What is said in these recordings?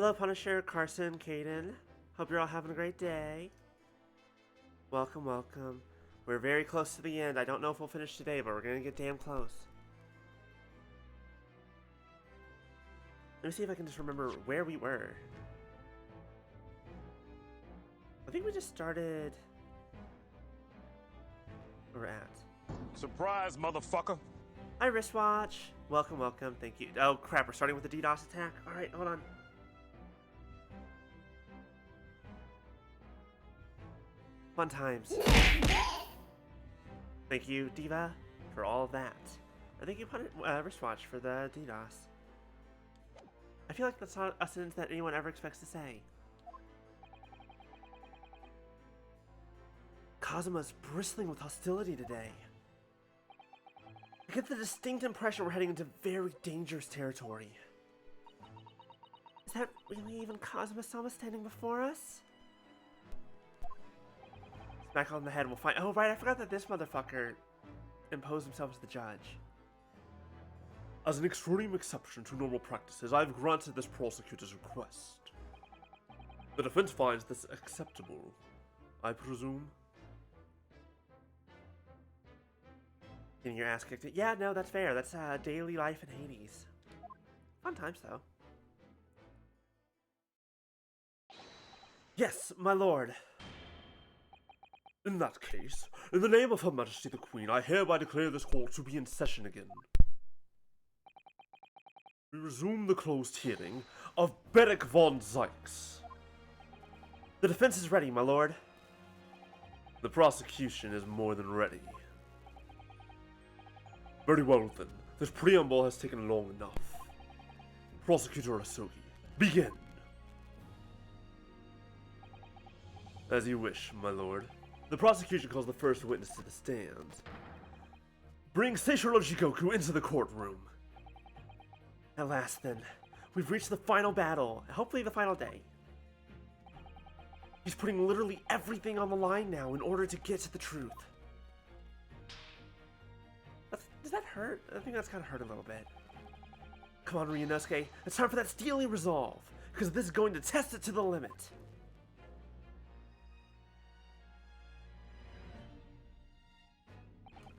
Hello, Punisher, Carson, Caden. Hope you're all having a great day. Welcome, welcome. We're very close to the end. I don't know if we'll finish today, but we're gonna get damn close. Let me see if I can just remember where we were. I think we just started... where we're at. Surprise, motherfucker! Hi, wristwatch. Welcome, welcome. Thank you. Oh, crap. We're starting with the DDoS attack. Alright, hold on. Fun times. Thank you, Diva, for all of that. And thank you, wristwatch, for the DDoS. I feel like that's not a sentence that anyone ever expects to say. Kazuma's bristling with hostility today. I get the distinct impression we're heading into very dangerous territory. Is that really even Kazuma-sama standing before us? Smack on the head, we'll find— oh right, I forgot that this motherfucker imposed himself as the judge. As an extreme exception to normal practices, I've granted this prosecutor's request. The defense finds this acceptable, I presume? Getting your ass kicked. Yeah, no, that's fair. That's daily life in Hades. Fun times, though. Yes, my lord. In that case, in the name of Her Majesty the Queen, I hereby declare this court to be in session again. We resume the closed hearing of Beric von Zykes. The defense is ready, my lord. The prosecution is more than ready. Very well then, this preamble has taken long enough. Prosecutor Asogi, begin! As you wish, my lord. The prosecution calls the first witness to the stand. Bring Seishiro Jigoku into the courtroom. At last, then. We've reached the final battle, hopefully the final day. He's putting literally everything on the line now in order to get to the truth. Does that hurt? I think that's kind of hurt a little bit. Come on, Ryunosuke. It's time for that steely resolve, because this is going to test it to the limit.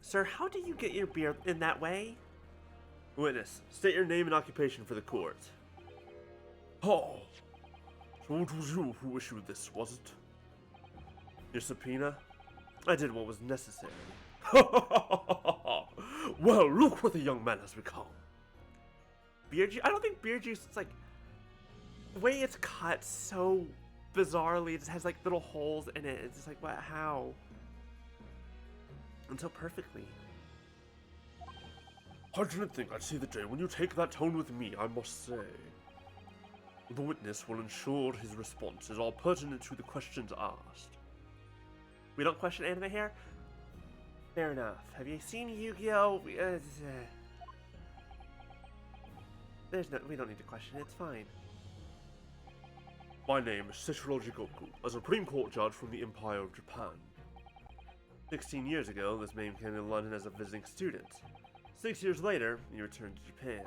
Sir, how do you get your beer in that way? Witness, state your name and occupation for the court. Oh, so it was you who issued this, was it? Your subpoena? I did what was necessary. Well, look what the young man has become. Beer juice? I don't think beer juice is like... the way it's cut so bizarrely, it just has like little holes in it. It's just like, what? How? And so perfectly. I didn't think I'd see the day when you take that tone with me, I must say. The witness will ensure his responses are pertinent to the questions asked. We don't question anime here? Fair enough. Have you seen Yu-Gi-Oh? We don't need to question it, it's fine. My name is Seishiro Jigoku, a Supreme Court judge from the Empire of Japan. 16 years ago, this man came to London as a visiting student. 6 years later, he returned to Japan.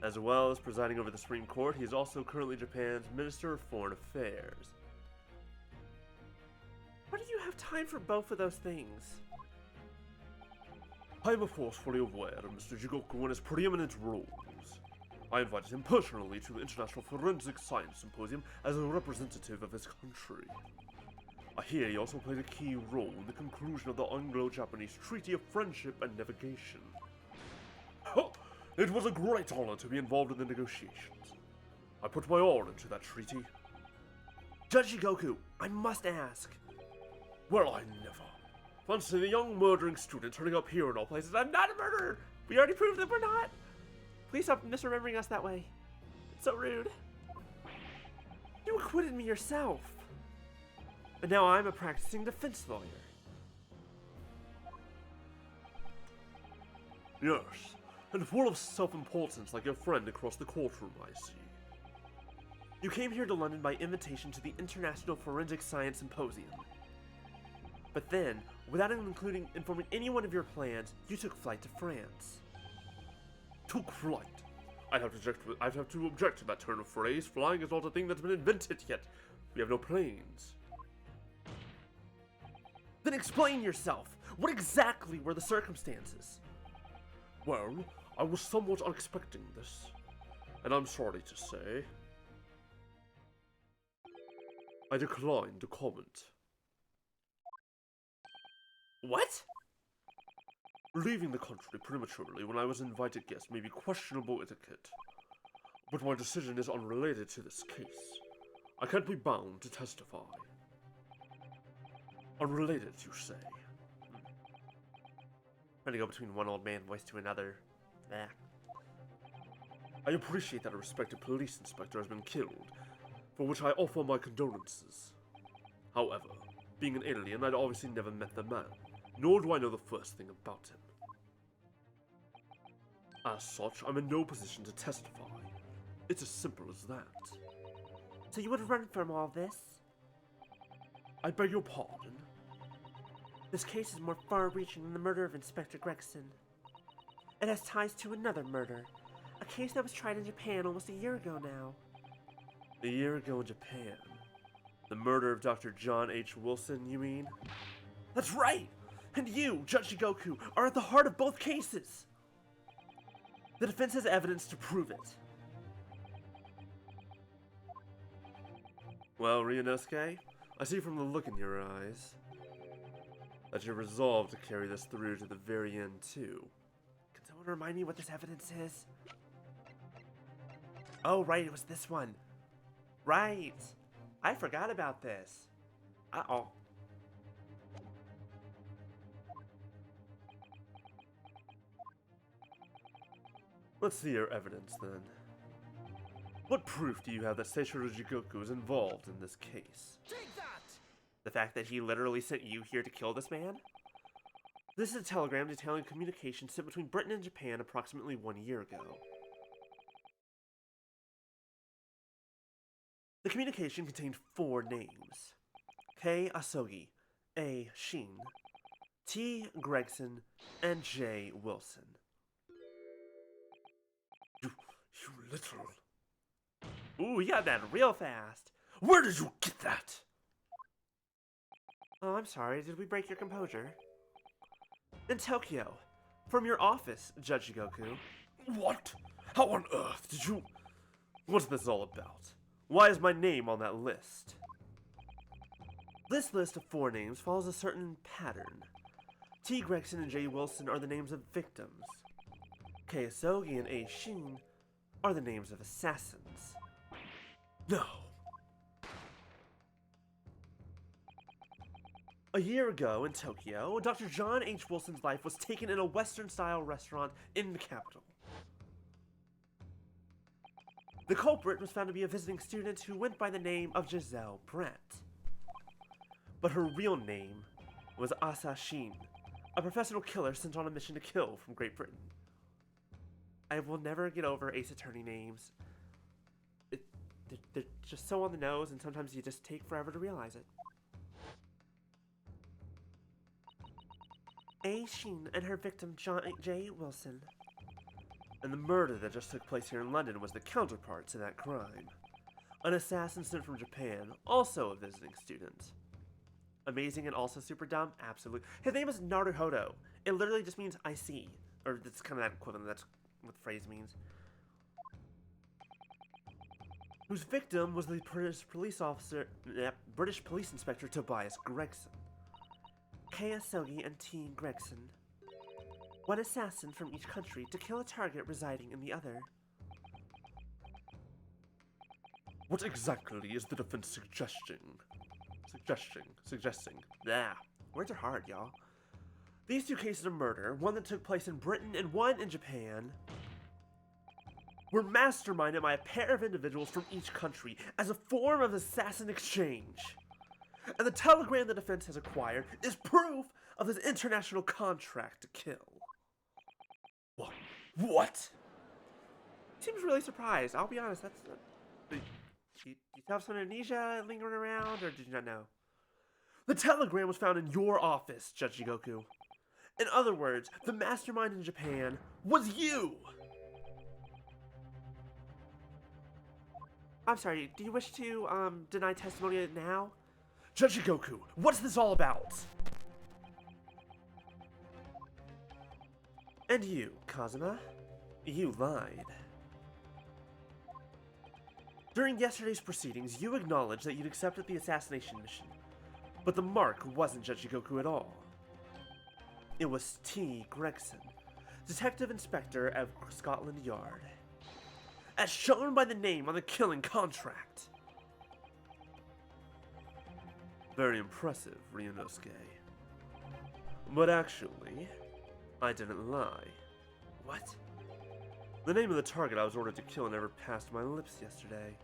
As well as presiding over the Supreme Court, he is also currently Japan's Minister of Foreign Affairs. Why do you have time for both of those things? I am of course fully aware of Mr. Jigoku and his preeminent roles. I invited him personally to the International Forensic Science Symposium as a representative of his country. I hear he also played a key role in the conclusion of the Anglo-Japanese Treaty of Friendship and Navigation. It was a great honor to be involved in the negotiations. I put my all into that treaty. Judge Jigoku, I must ask. Well, I never. Fancy the young murdering student turning up here in all places. I'm not a murderer! We already proved that we're not! Please stop misremembering us that way. It's so rude. You acquitted me yourself. And now I'm a practicing defense lawyer. Yes, and full of self-importance like your friend across the courtroom, I see. You came here to London by invitation to the International Forensic Science Symposium. But then, without informing anyone of your plans, you took flight to France. Took flight? I'd have to object to that turn of phrase. Flying is not a thing that's been invented yet. We have no planes. Then explain yourself. What exactly were the circumstances? Well, I was somewhat unexpecting this, and I'm sorry to say, I decline to comment. What? Leaving the country prematurely when I was an invited guest may be questionable etiquette, but my decision is unrelated to this case. I can't be bound to testify. Unrelated, you say? I'm gonna go between one old man voice to another. I appreciate that a respected police inspector has been killed, for which I offer my condolences. However, being an alien, I'd obviously never met the man, nor do I know the first thing about him. As such, I'm in no position to testify. It's as simple as that. So you would run from all this? I beg your pardon? This case is more far-reaching than the murder of Inspector Gregson. It has ties to another murder, a case that was tried in Japan almost a year ago now. A year ago in Japan? The murder of Dr. John H. Wilson, you mean? That's right! And you, Judge Shigoku, are at the heart of both cases! The defense has evidence to prove it. Well, Ryunosuke, I see from the look in your eyes that you're resolved to carry this through to the very end, too. Can someone remind me what this evidence is? Oh, right, it was this one. Right! I forgot about this. Uh-oh. Let's see your evidence, then. What proof do you have that Seishiro Jigoku is involved in this case? Take that! The fact that he literally sent you here to kill this man? This is a telegram detailing communication sent between Britain and Japan approximately 1 year ago. The communication contained 4 names. K. Asogi, A. Shin, T. Gregson, and J. Wilson. You little... Ooh, you got that real fast. Where did you get that? Oh, I'm sorry. Did we break your composure? In Tokyo. From your office, Judge Shigoku. What? How on earth did you... What's this all about? Why is my name on that list? This list of 4 names follows a certain pattern. T. Gregson and J. Wilson are the names of victims. K. Asogi and A. Shin are the names of assassins. No. A year ago in Tokyo, Dr. John H. Wilson's life was taken in a Western-style restaurant in the capital. The culprit was found to be a visiting student who went by the name of Giselle Brett. But her real name was Asa Shin, a professional killer sent on a mission to kill from Great Britain. I will never get over Ace Attorney names. They're just so on the nose, and sometimes you just take forever to realize it. A. Shin and her victim John J. Wilson. And the murder that just took place here in London was the counterpart to that crime. An assassin sent from Japan, also a visiting student. Amazing and also super dumb? Absolutely. His name is Naruhodo. It literally just means I see. Or it's kind of that equivalent, that's what the phrase means. Whose victim was the British police inspector Tobias Gregson. K. Asogi and T. Gregson. One assassin from each country to kill a target residing in the other. What exactly is the defense suggesting? Suggesting. Yeah, words are hard, y'all. These 2 cases of murder, one that took place in Britain and one in Japan, were masterminded by a pair of individuals from each country as a form of assassin exchange. And the telegram the defense has acquired is proof of this international contract to kill. What? Seems really surprised. I'll be honest, that's... Do you have some amnesia lingering around, or did you not know? The telegram was found in your office, Judge Shigoku. In other words, the mastermind in Japan was you! I'm sorry, do you wish to, deny testimony now? Goku, what's this all about? And you, Kazuma? You lied. During yesterday's proceedings, you acknowledged that you'd accepted the assassination mission. But the mark wasn't Goku at all. It was T. Gregson, Detective Inspector of Scotland Yard. As shown by the name on the killing contract. Very impressive, Ryunosuke. But actually, I didn't lie. What? The name of the target I was ordered to kill never passed my lips yesterday.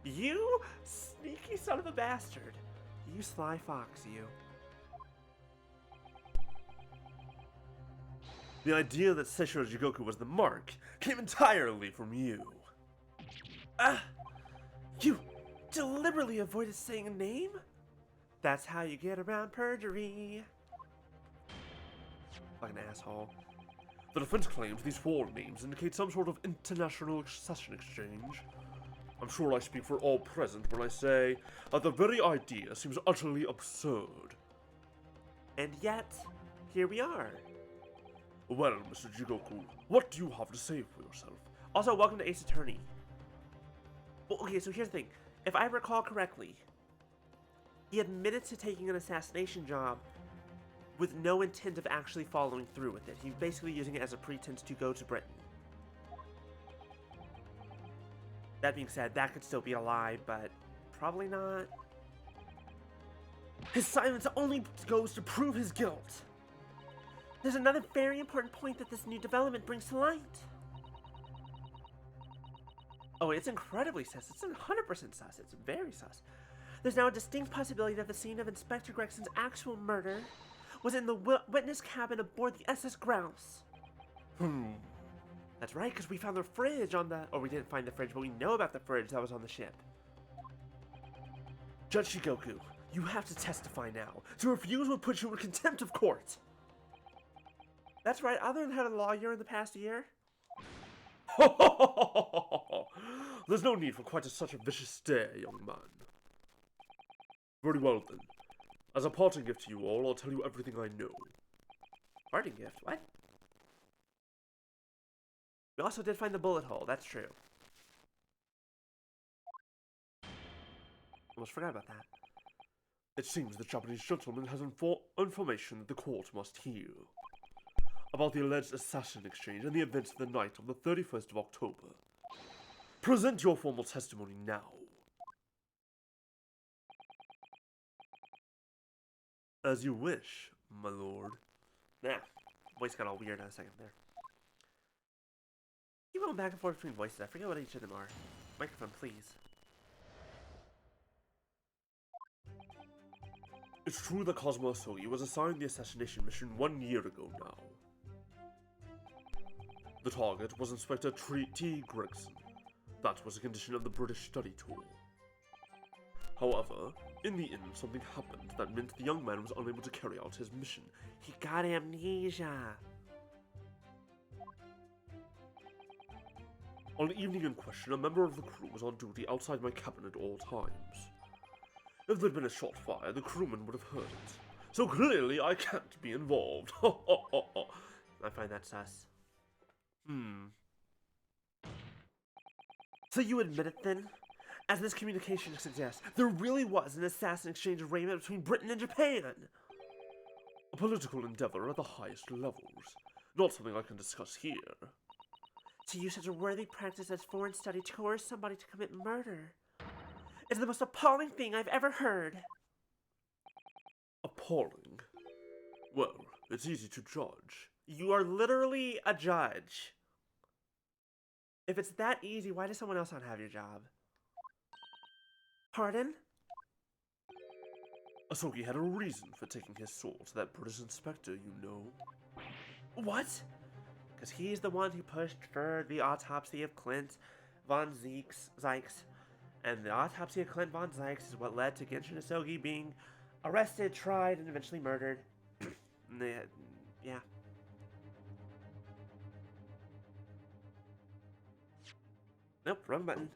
You sneaky son of a bastard. You sly fox, you. The idea that Seishiro Jigoku was the mark came entirely from you. You deliberately avoided saying a name? That's how you get around perjury. Like an asshole. The defense claims these sworn names indicate some sort of international accession exchange. I'm sure I speak for all present when I say that the very idea seems utterly absurd. And yet, here we are. Well, Mr. Jigoku, what do you have to say for yourself? Also, welcome to Ace Attorney. Well, okay, so here's the thing. If I recall correctly, he admitted to taking an assassination job with no intent of actually following through with it. He's basically using it as a pretense to go to Britain. That being said, that could still be a lie, but probably not. His silence only goes to prove his guilt. There's another very important point that this new development brings to light. Oh, it's incredibly sus. It's 100% sus. It's very sus. There's now a distinct possibility that the scene of Inspector Gregson's actual murder was in the witness cabin aboard the SS Grouse. That's right, because we found the fridge on the... Or we didn't find the fridge, but we know about the fridge that was on the ship. Judge Shigoku, you have to testify now. To refuse will put you in contempt of court. That's right, I learned how to lawyer in the past year. There's no need for quite such a vicious stare, young man. Very well then. As a parting gift to you all, I'll tell you everything I know. Parting gift? What? We also did find the bullet hole, that's true. Almost forgot about that. It seems the Japanese gentleman has information that the court must hear. About the alleged assassin exchange and the events of the night of the 31st of October. Present your formal testimony now. As you wish, my lord. Nah, voice got all weird in a second there. Keep going back and forth between voices. I forget what each of them are. Microphone, please. It's true that Kazuma Sogi was assigned the assassination mission 1 year ago now. The target was Inspector T. Gregson. That was a condition of the British study tour. However, in the end, something happened that meant the young man was unable to carry out his mission. He got amnesia. On the evening in question, a member of the crew was on duty outside my cabin at all times. If there'd been a shot fired, the crewman would have heard it. So clearly I can't be involved. I find that sus. So you admit it then? As this communication suggests, there really was an assassin exchange arrangement between Britain and Japan. A political endeavor at the highest levels. Not something I can discuss here. To use such a worthy practice as foreign study to coerce somebody to commit murder is the most appalling thing I've ever heard. Appalling? Well, it's easy to judge. You are literally a judge. If it's that easy, why does someone else not have your job? Pardon? Asogi had a reason for taking his soul to that British inspector, you know. What? Because he's the one who pushed for the autopsy of Clint von Zykes, and the autopsy of Clint von Zykes is what led to Genshin Asogi being arrested, tried, and eventually murdered. Yeah. Nope, wrong button.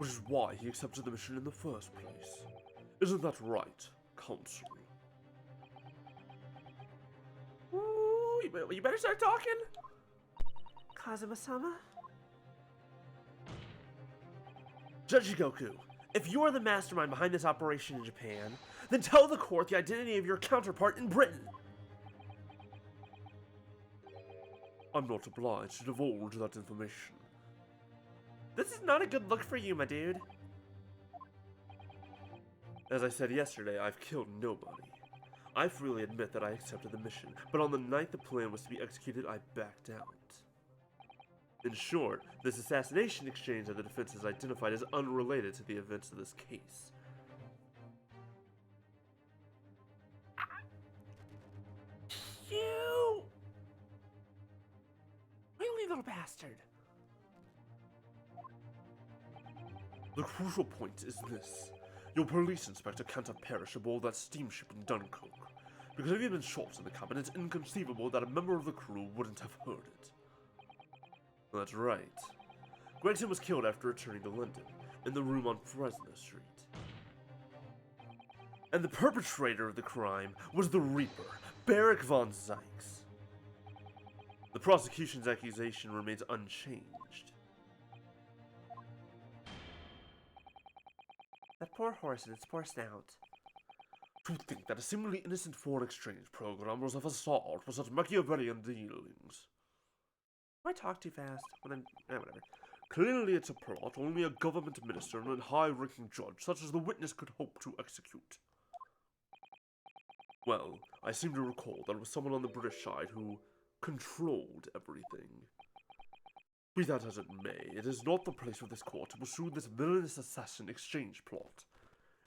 which is why he accepted the mission in the first place. Isn't that right, Counsel? Ooh, you better start talking. Kazuma-sama? Judge-Goku, if you are the mastermind behind this operation in Japan, then tell the court the identity of your counterpart in Britain. I'm not obliged to divulge that information. This is not a good look for you, my dude. As I said yesterday, I've killed nobody. I freely admit that I accepted the mission, but on the night the plan was to be executed, I backed out. In short, this assassination exchange that the defense has identified is unrelated to the events of this case. You really little bastard. The crucial point is this. Your police inspector can't have perished aboard that steamship in Dunkirk. Because if he had been shot in the cabin, it's inconceivable that a member of the crew wouldn't have heard it. That's right. Gregson was killed after returning to London, in the room on Fresno Street. And the perpetrator of the crime was the Reaper, Barrick von Zykes. The prosecution's accusation remains unchanged. That poor horse and its poor snout. To think that a seemingly innocent foreign exchange program was a facade for such Machiavellian dealings. Do I talk too fast when I'm... whatever. Clearly it's a plot only a government minister and a high-ranking judge such as the witness could hope to execute. Well, I seem to recall that it was someone on the British side who controlled everything. Be that as it may, it is not the place of this court to pursue this villainous assassin exchange plot.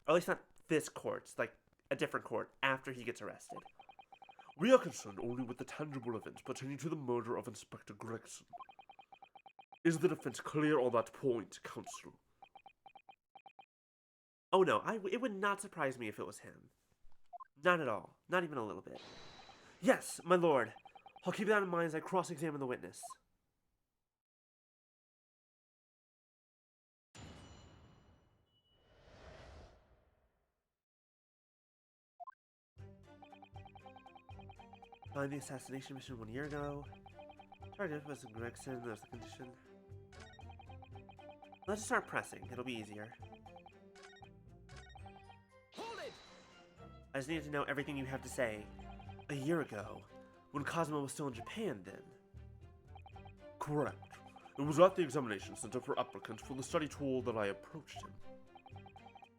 Or at least not this court, it's like a different court after he gets arrested. We are concerned only with the tangible events pertaining to the murder of Inspector Gregson. Is the defense clear on that point, Counsel? Oh no, it would not surprise me if it was him. Not at all. Not even a little bit. Yes, my lord. I'll keep that in mind as I cross-examine the witness. Find the assassination mission 1 year ago. Target was Gregson, there's the condition. Let's just start pressing, it'll be easier. Hold it! I just needed to know everything you have to say. A year ago, when Cosmo was still in Japan then. Correct. It was at the examination center for applicants for the study tour that I approached him.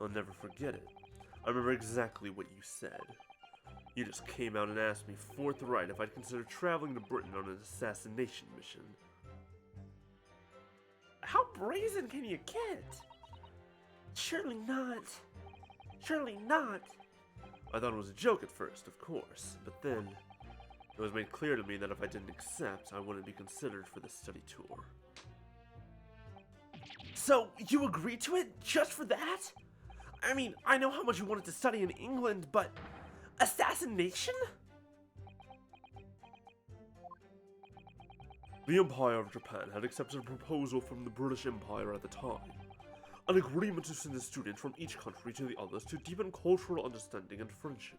I'll never forget it. I remember exactly what you said. You just came out and asked me forthright if I'd consider traveling to Britain on an assassination mission. How brazen can you get? Surely not. Surely not. I thought it was a joke at first, of course, but then it was made clear to me that if I didn't accept, I wouldn't be considered for the study tour. So, you agreed to it just for that? I mean, I know how much you wanted to study in England, but... assassination? The Empire of Japan had accepted a proposal from the British Empire at the time. An agreement to send a student from each country to the others to deepen cultural understanding and friendship.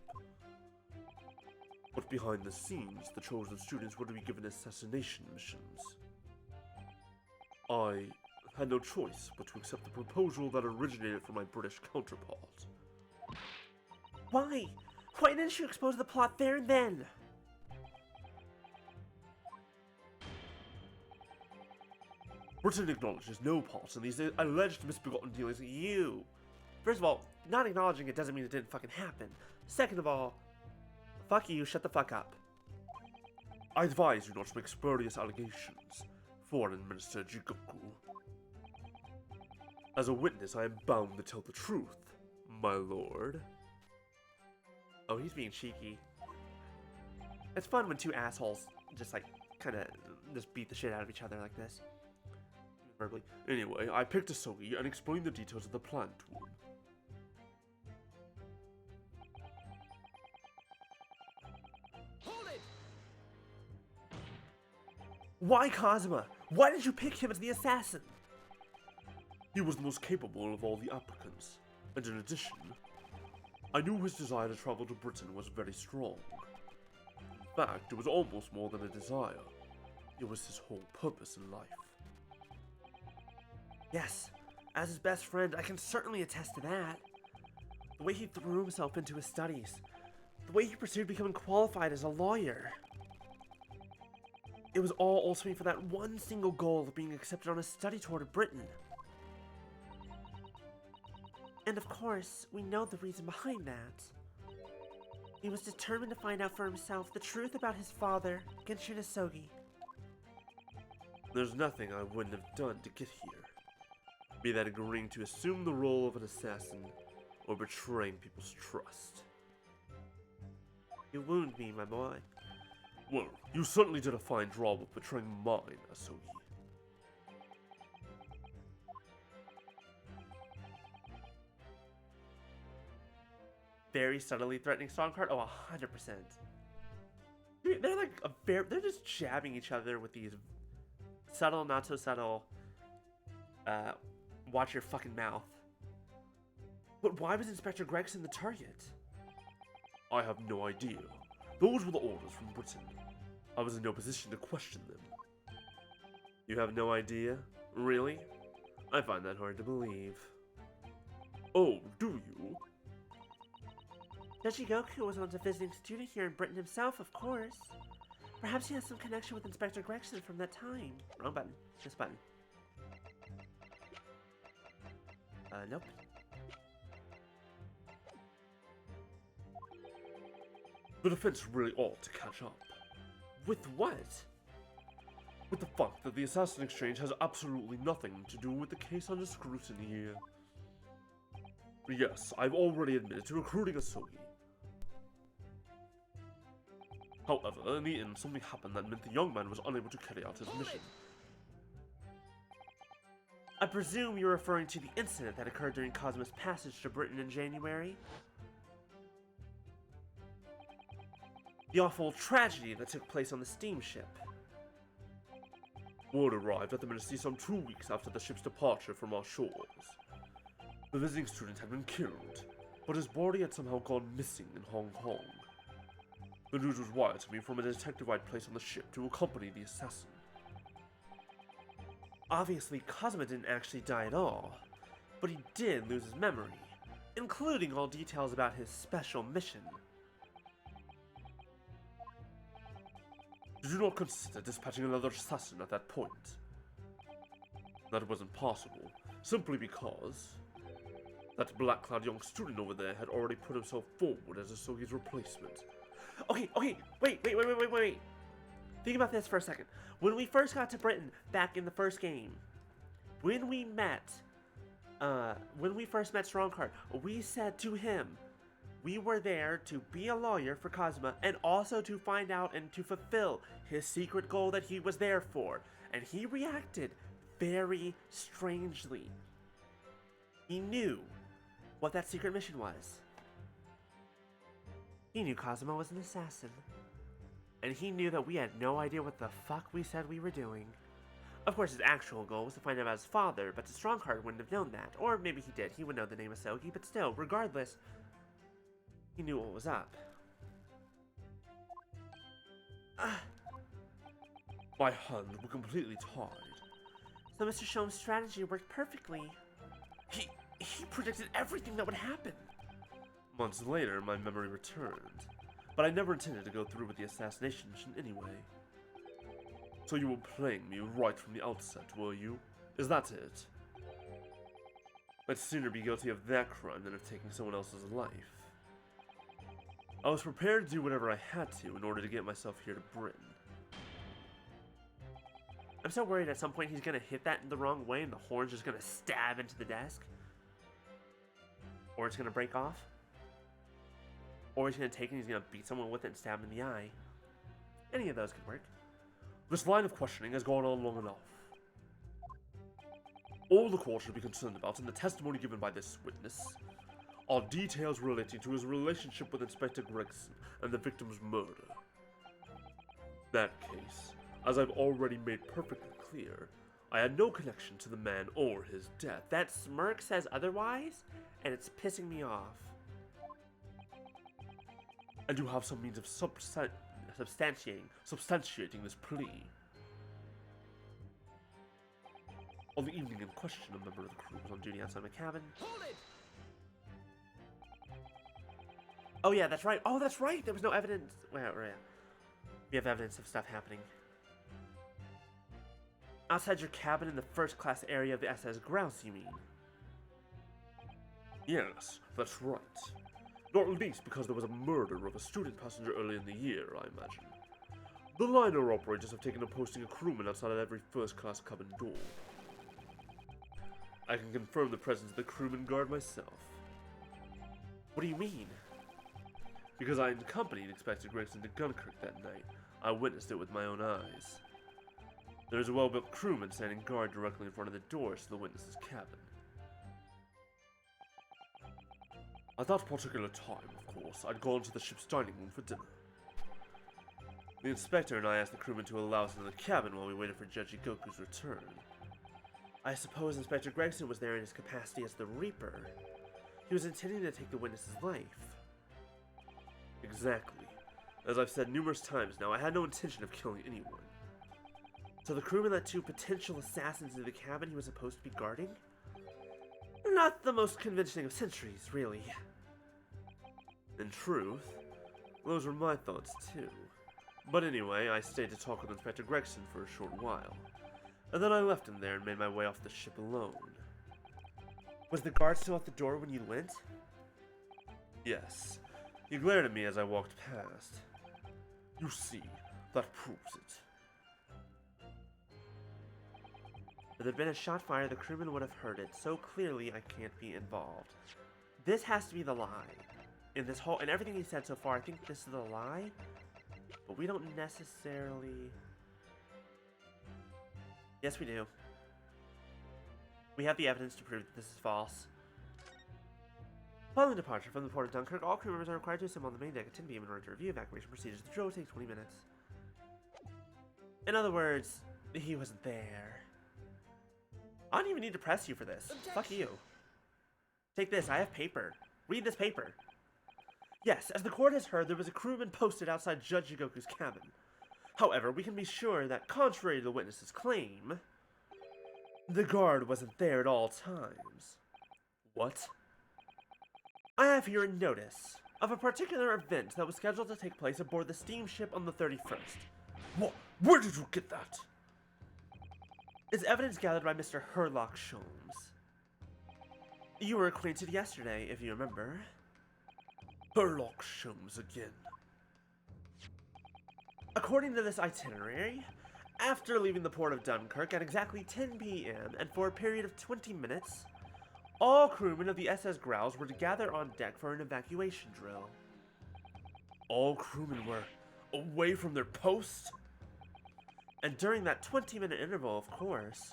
But behind the scenes, the chosen students were to be given assassination missions. I had no choice but to accept the proposal that originated from my British counterpart. Why? Why didn't you expose the plot there and then? Britain acknowledges no part in these alleged misbegotten dealings. You. First of all, not acknowledging it doesn't mean it didn't fucking happen. Second of all, fuck you, shut the fuck up. I advise you not to make spurious allegations, Foreign Minister Jigoku. As a witness, I am bound to tell the truth, my lord. Oh, he's being cheeky. It's fun when two assholes just like, kinda, just beat the shit out of each other like this. Verbally. Anyway, I picked a Sogi and explained the details of the plan to him. Hold it! Why Kazuma? Why did you pick him as the assassin? He was the most capable of all the applicants, and in addition, I knew his desire to travel to Britain was very strong. In fact, it was almost more than a desire. It was his whole purpose in life. Yes, as his best friend, I can certainly attest to that. The way he threw himself into his studies, the way he pursued becoming qualified as a lawyer. It was all ultimately for that one single goal of being accepted on a study tour to Britain. And of course, we know the reason behind that. He was determined to find out for himself the truth about his father, Genshin Isogi. There's nothing I wouldn't have done to get here. Be that agreeing to assume the role of an assassin, or betraying people's trust. You wound me, my boy. Well, you certainly did a fine job of betraying mine, Isogi. Very subtly threatening strong card? Oh, 100%. Dude, they're like they're just jabbing each other with these subtle, not so subtle, watch your fucking mouth. But why was Inspector Gregson the target? I have no idea. Those were the orders from Britain. I was in no position to question them. You have no idea? Really? I find that hard to believe. Oh, do you? Goku was once a visiting student here in Britain himself, of course. Perhaps he has some connection with Inspector Gregson from that time. Wrong button. This button. Nope. The defense really ought to catch up. With what? With the fact that the Assassin Exchange has absolutely nothing to do with the case under scrutiny here. Yes, I've already admitted to recruiting Isogi. However, in the end, something happened that meant the young man was unable to carry out his mission. I presume you're referring to the incident that occurred during Cosmo's passage to Britain in January? The awful tragedy that took place on the steamship. Word arrived at the Ministry some 2 weeks after the ship's departure from our shores. The visiting student had been killed, but his body had somehow gone missing in Hong Kong. The news was wired to me from a detective I'd placed on the ship to accompany the assassin. Obviously, Cosmo didn't actually die at all, but he did lose his memory, including all details about his special mission. Did you not consider dispatching another assassin at that point? That wasn't possible, simply because that black-clad young student over there had already put himself forward as Isogi's replacement. Okay, wait. Think about this for a second. When we first got to Britain, back in the first game, when we first met Strongheart, we said to him, we were there to be a lawyer for Cosmo and also to find out and to fulfill his secret goal that he was there for. And he reacted very strangely. He knew what that secret mission was. He knew Cosmo was an assassin. And he knew that we had no idea what the fuck we said we were doing. Of course, his actual goal was to find out about his father, but Strongheart wouldn't have known that. Or maybe he did. He would know the name Isogi, but still, regardless, he knew what was up. My hands were completely tied. So Mr. Sholm's strategy worked perfectly. He predicted everything that would happen. Months later, my memory returned, but I never intended to go through with the assassination mission anyway. So you were playing me right from the outset, were you? Is that it? I'd sooner be guilty of that crime than of taking someone else's life. I was prepared to do whatever I had to in order to get myself here to Britain. I'm so worried at some point he's gonna hit that in the wrong way and the horn's just gonna stab into the desk. Or it's gonna break off. Or he's gonna take it and he's gonna beat someone with it and stab him in the eye. Any of those could work. This line of questioning has gone on long enough. All the court should be concerned about in the testimony given by this witness are details relating to his relationship with Inspector Gregson and the victim's murder. That case, as I've already made perfectly clear, I had no connection to the man or his death. That smirk says otherwise, and it's pissing me off. And you have some means of substantiating this plea. On the evening in question, a member of the crew was on duty outside my cabin. Hold it! Oh yeah, that's right. Oh, that's right. There was no evidence. Well, yeah. We have evidence of stuff happening. Outside your cabin in the first-class area of the SS Grouse, you mean? Yes, that's right. Not least because there was a murder of a student passenger early in the year, I imagine. The liner operators have taken to posting a crewman outside of every first-class cabin door. I can confirm the presence of the crewman guard myself. What do you mean? Because I accompanied Inspector Gregson to Dunkirk that night, I witnessed it with my own eyes. There is a well-built crewman standing guard directly in front of the doors to the witness's cabin. At that particular time, of course, I'd gone to the ship's dining room for dinner. The inspector and I asked the crewman to allow us into the cabin while we waited for Judge Goku's return. I suppose Inspector Gregson was there in his capacity as the Reaper. He was intending to take the witness's life. Exactly. As I've said numerous times now, I had no intention of killing anyone. So the crewman let two potential assassins into the cabin he was supposed to be guarding? Not the most convincing of centuries, really. In truth, those were my thoughts too. But anyway, I stayed to talk with Inspector Gregson for a short while. And then I left him there and made my way off the ship alone. Was the guard still at the door when you went? Yes. He glared at me as I walked past. You see, that proves it. If there'd been a shot fired, the crewman would have heard it. So clearly, I can't be involved. This has to be the lie. In everything he said so far, I think this is the lie. But we don't necessarily... Yes, we do. We have the evidence to prove that this is false. Following departure from the port of Dunkirk, all crew members are required to assemble on the main deck at 10 p.m. in order to review evacuation procedures. The drill will take 20 minutes. In other words, he wasn't there. I don't even need to press you for this. Objection. Fuck you. Take this, I have paper. Read this paper. Yes, as the court has heard, there was a crewman posted outside Judge Jigoku's cabin. However, we can be sure that, contrary to the witness's claim, the guard wasn't there at all times. What? I have here a notice of a particular event that was scheduled to take place aboard the steamship on the 31st. What? Where did you get that? It's evidence gathered by Mr. Herlock Sholmes. You were acquainted yesterday, if you remember. Herlock Sholmes again. According to this itinerary, after leaving the port of Dunkirk at exactly 10 p.m. and for a period of 20 minutes, all crewmen of the SS Grouse were to gather on deck for an evacuation drill. All crewmen were away from their posts? And during that 20-minute interval, of course,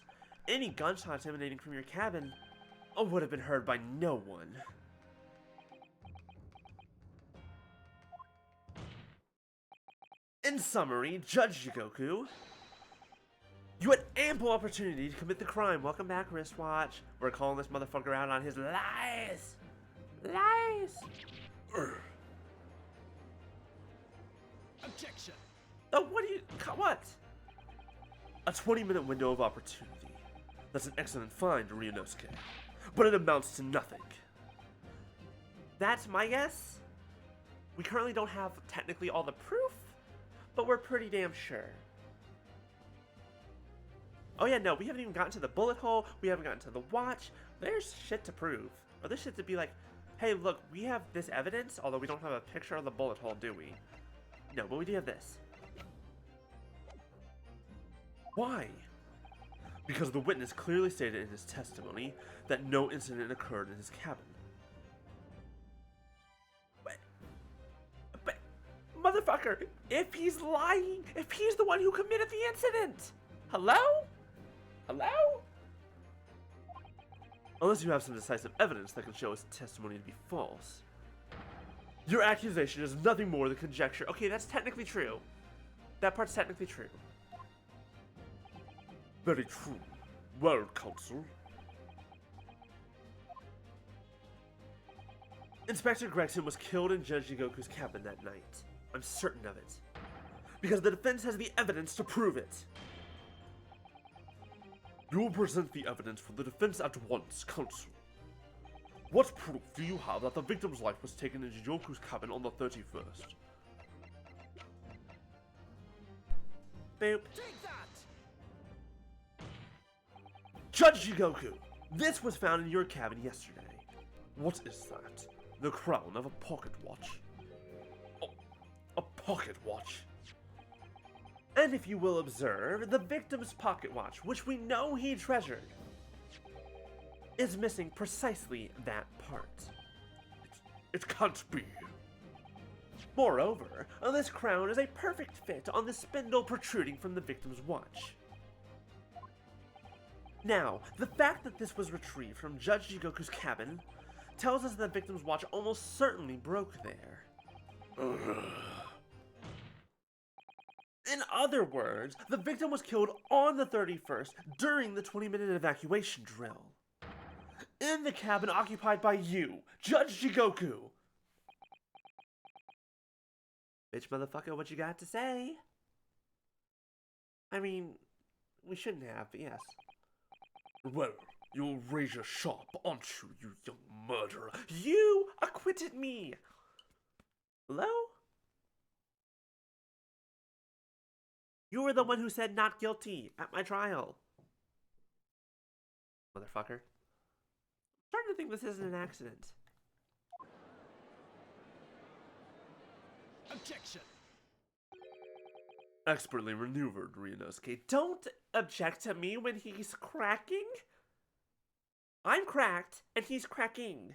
any gunshots emanating from your cabin would have been heard by no one. In summary, Judge Jigoku, you had ample opportunity to commit the crime. Welcome back, Wristwatch. We're calling this motherfucker out on his lies. Lies. Objection! Oh, what do you... What? A 20-minute window of opportunity. That's an excellent find, Ryunosuke. But it amounts to nothing. That's my guess. We currently don't have technically all the proof, but we're pretty damn sure. Oh yeah, no, we haven't even gotten to the bullet hole. We haven't gotten to the watch. There's shit to prove. Or there's shit to be like, hey, look, we have this evidence, although we don't have a picture of the bullet hole, do we? No, but we do have this. Why? Because the witness clearly stated in his testimony that no incident occurred in his cabin. But, motherfucker, if he's lying, if he's the one who committed the incident, hello? Hello? Unless you have some decisive evidence that can show his testimony to be false. Your accusation is nothing more than conjecture. Okay, that's technically true. That part's technically true. Very true. Well, Counsel. Inspector Gregson was killed in Judge Jigoku's cabin that night. I'm certain of it. Because the defense has the evidence to prove it. You will present the evidence for the defense at once, Counsel. What proof do you have that the victim's life was taken in Jigoku's cabin on the 31st? Boop. Take that! Judge Jigoku! This was found in your cabin yesterday. What is that? The crown of a pocket watch? Oh, a pocket watch? And if you will observe, the victim's pocket watch, which we know he treasured, is missing precisely that part. It can't be. Moreover, this crown is a perfect fit on the spindle protruding from the victim's watch. Now, the fact that this was retrieved from Judge Jigoku's cabin tells us that the victim's watch almost certainly broke there. In other words, the victim was killed on the 31st during the 20-minute evacuation drill. In the cabin occupied by you, Judge Jigoku. Bitch motherfucker, what you got to say? I mean, we shouldn't have, but yes. Well, you'll raise your sharp, aren't you, you young murderer? You acquitted me! Hello? You were the one who said not guilty at my trial. Motherfucker. I'm starting to think this isn't an accident. Objection! Expertly maneuvered, Ryunosuke. Don't object to me when he's cracking. I'm cracked, and he's cracking.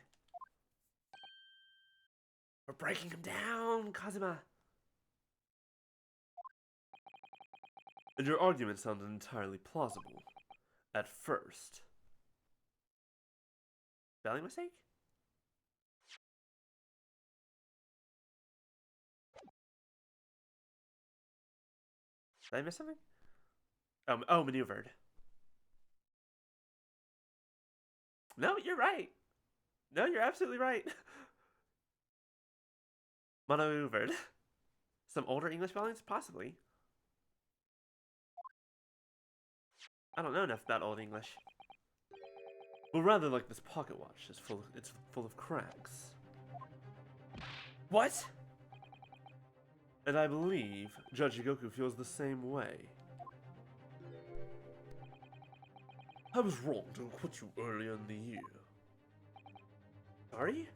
We're breaking him down, Kazuma. And your argument sounded entirely plausible. At first. Spelling mistake? Did I miss something? Oh, maneuvered. No, you're right. No, you're absolutely right. Maneuvered. Some older English spellings? Possibly. I don't know enough about Old English. But rather like this pocket watch, it's full of cracks. What? And I believe Judge Jigoku feels the same way. I was wrong to acquit you earlier in the year. Sorry?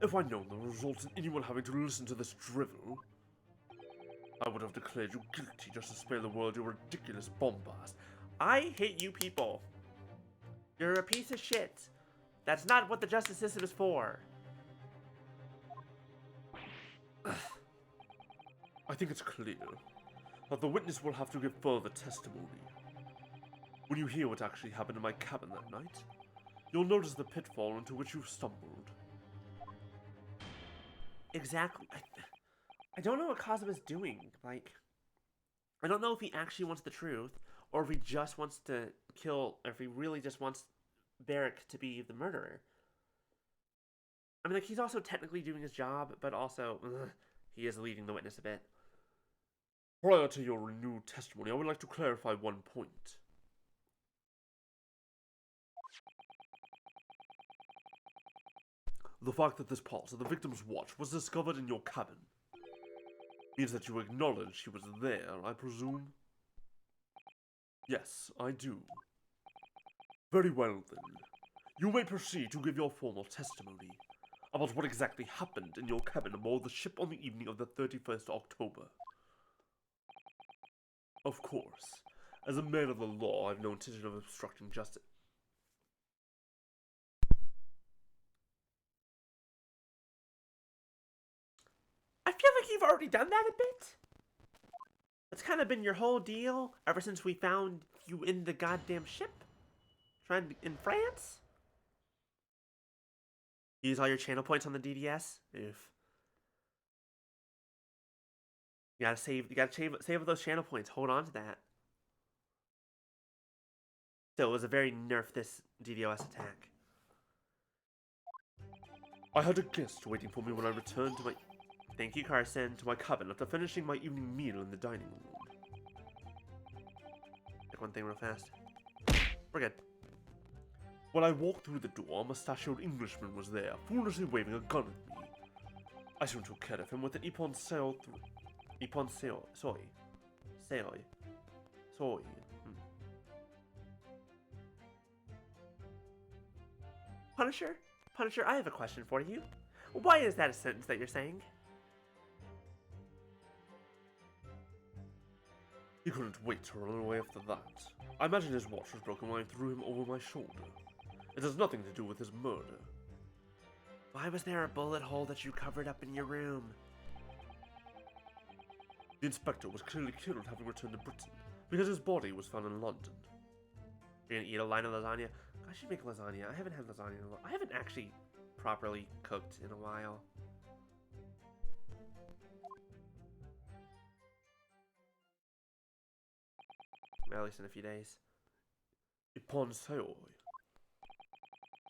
If I'd known the results in anyone having to listen to this drivel, I would have declared you guilty just to spare the world your ridiculous bombast. I hate you people. You're a piece of shit. That's not what the justice system is for. I think it's clear that the witness will have to give further testimony. When you hear what actually happened in my cabin that night, you'll notice the pitfall into which you stumbled. Exactly. I don't know what Kazuma's doing. Like, I don't know if he actually wants the truth, or if he just wants to kill, or if he really just wants Barrick to be the murderer. I mean, like, he's also technically doing his job, but also, he is leading the witness a bit. Prior to your renewed testimony, I would like to clarify one point. The fact that this part of the victim's watch was discovered in your cabin means that you acknowledge she was there, I presume? Yes, I do. Very well, then. You may proceed to give your formal testimony about what exactly happened in your cabin aboard the ship on the evening of the 31st October. Of course, as a man of the law, I have no intention of obstructing justice. I feel like you've already done that a bit. That's kind of been your whole deal ever since we found you in the goddamn ship. In France? Use all your channel points on the DDS? Oof. You gotta save those channel points. Hold on to that. So it was a very nerf this DDoS attack. I had a guest waiting for me when I returned to my... Thank you, Carson. to my cabin after finishing my evening meal in the dining room. Check one thing real fast. We're good. When I walked through the door, a mustachioed Englishman was there, foolishly waving a gun at me. I soon took care of him with an Ippon Soy. Punisher, I have a question for you. Why is that a sentence that you're saying? He couldn't wait to run away after that. I imagine his watch was broken when I threw him over my shoulder. It has nothing to do with his murder. Why was there a bullet hole that you covered up in your room? The inspector was clearly killed having returned to Britain, because his body was found in London. You're gonna eat a line of lasagna? I should make lasagna. I haven't had lasagna in a while. I haven't actually properly cooked in a while. At least in a few days. Ippon Soy.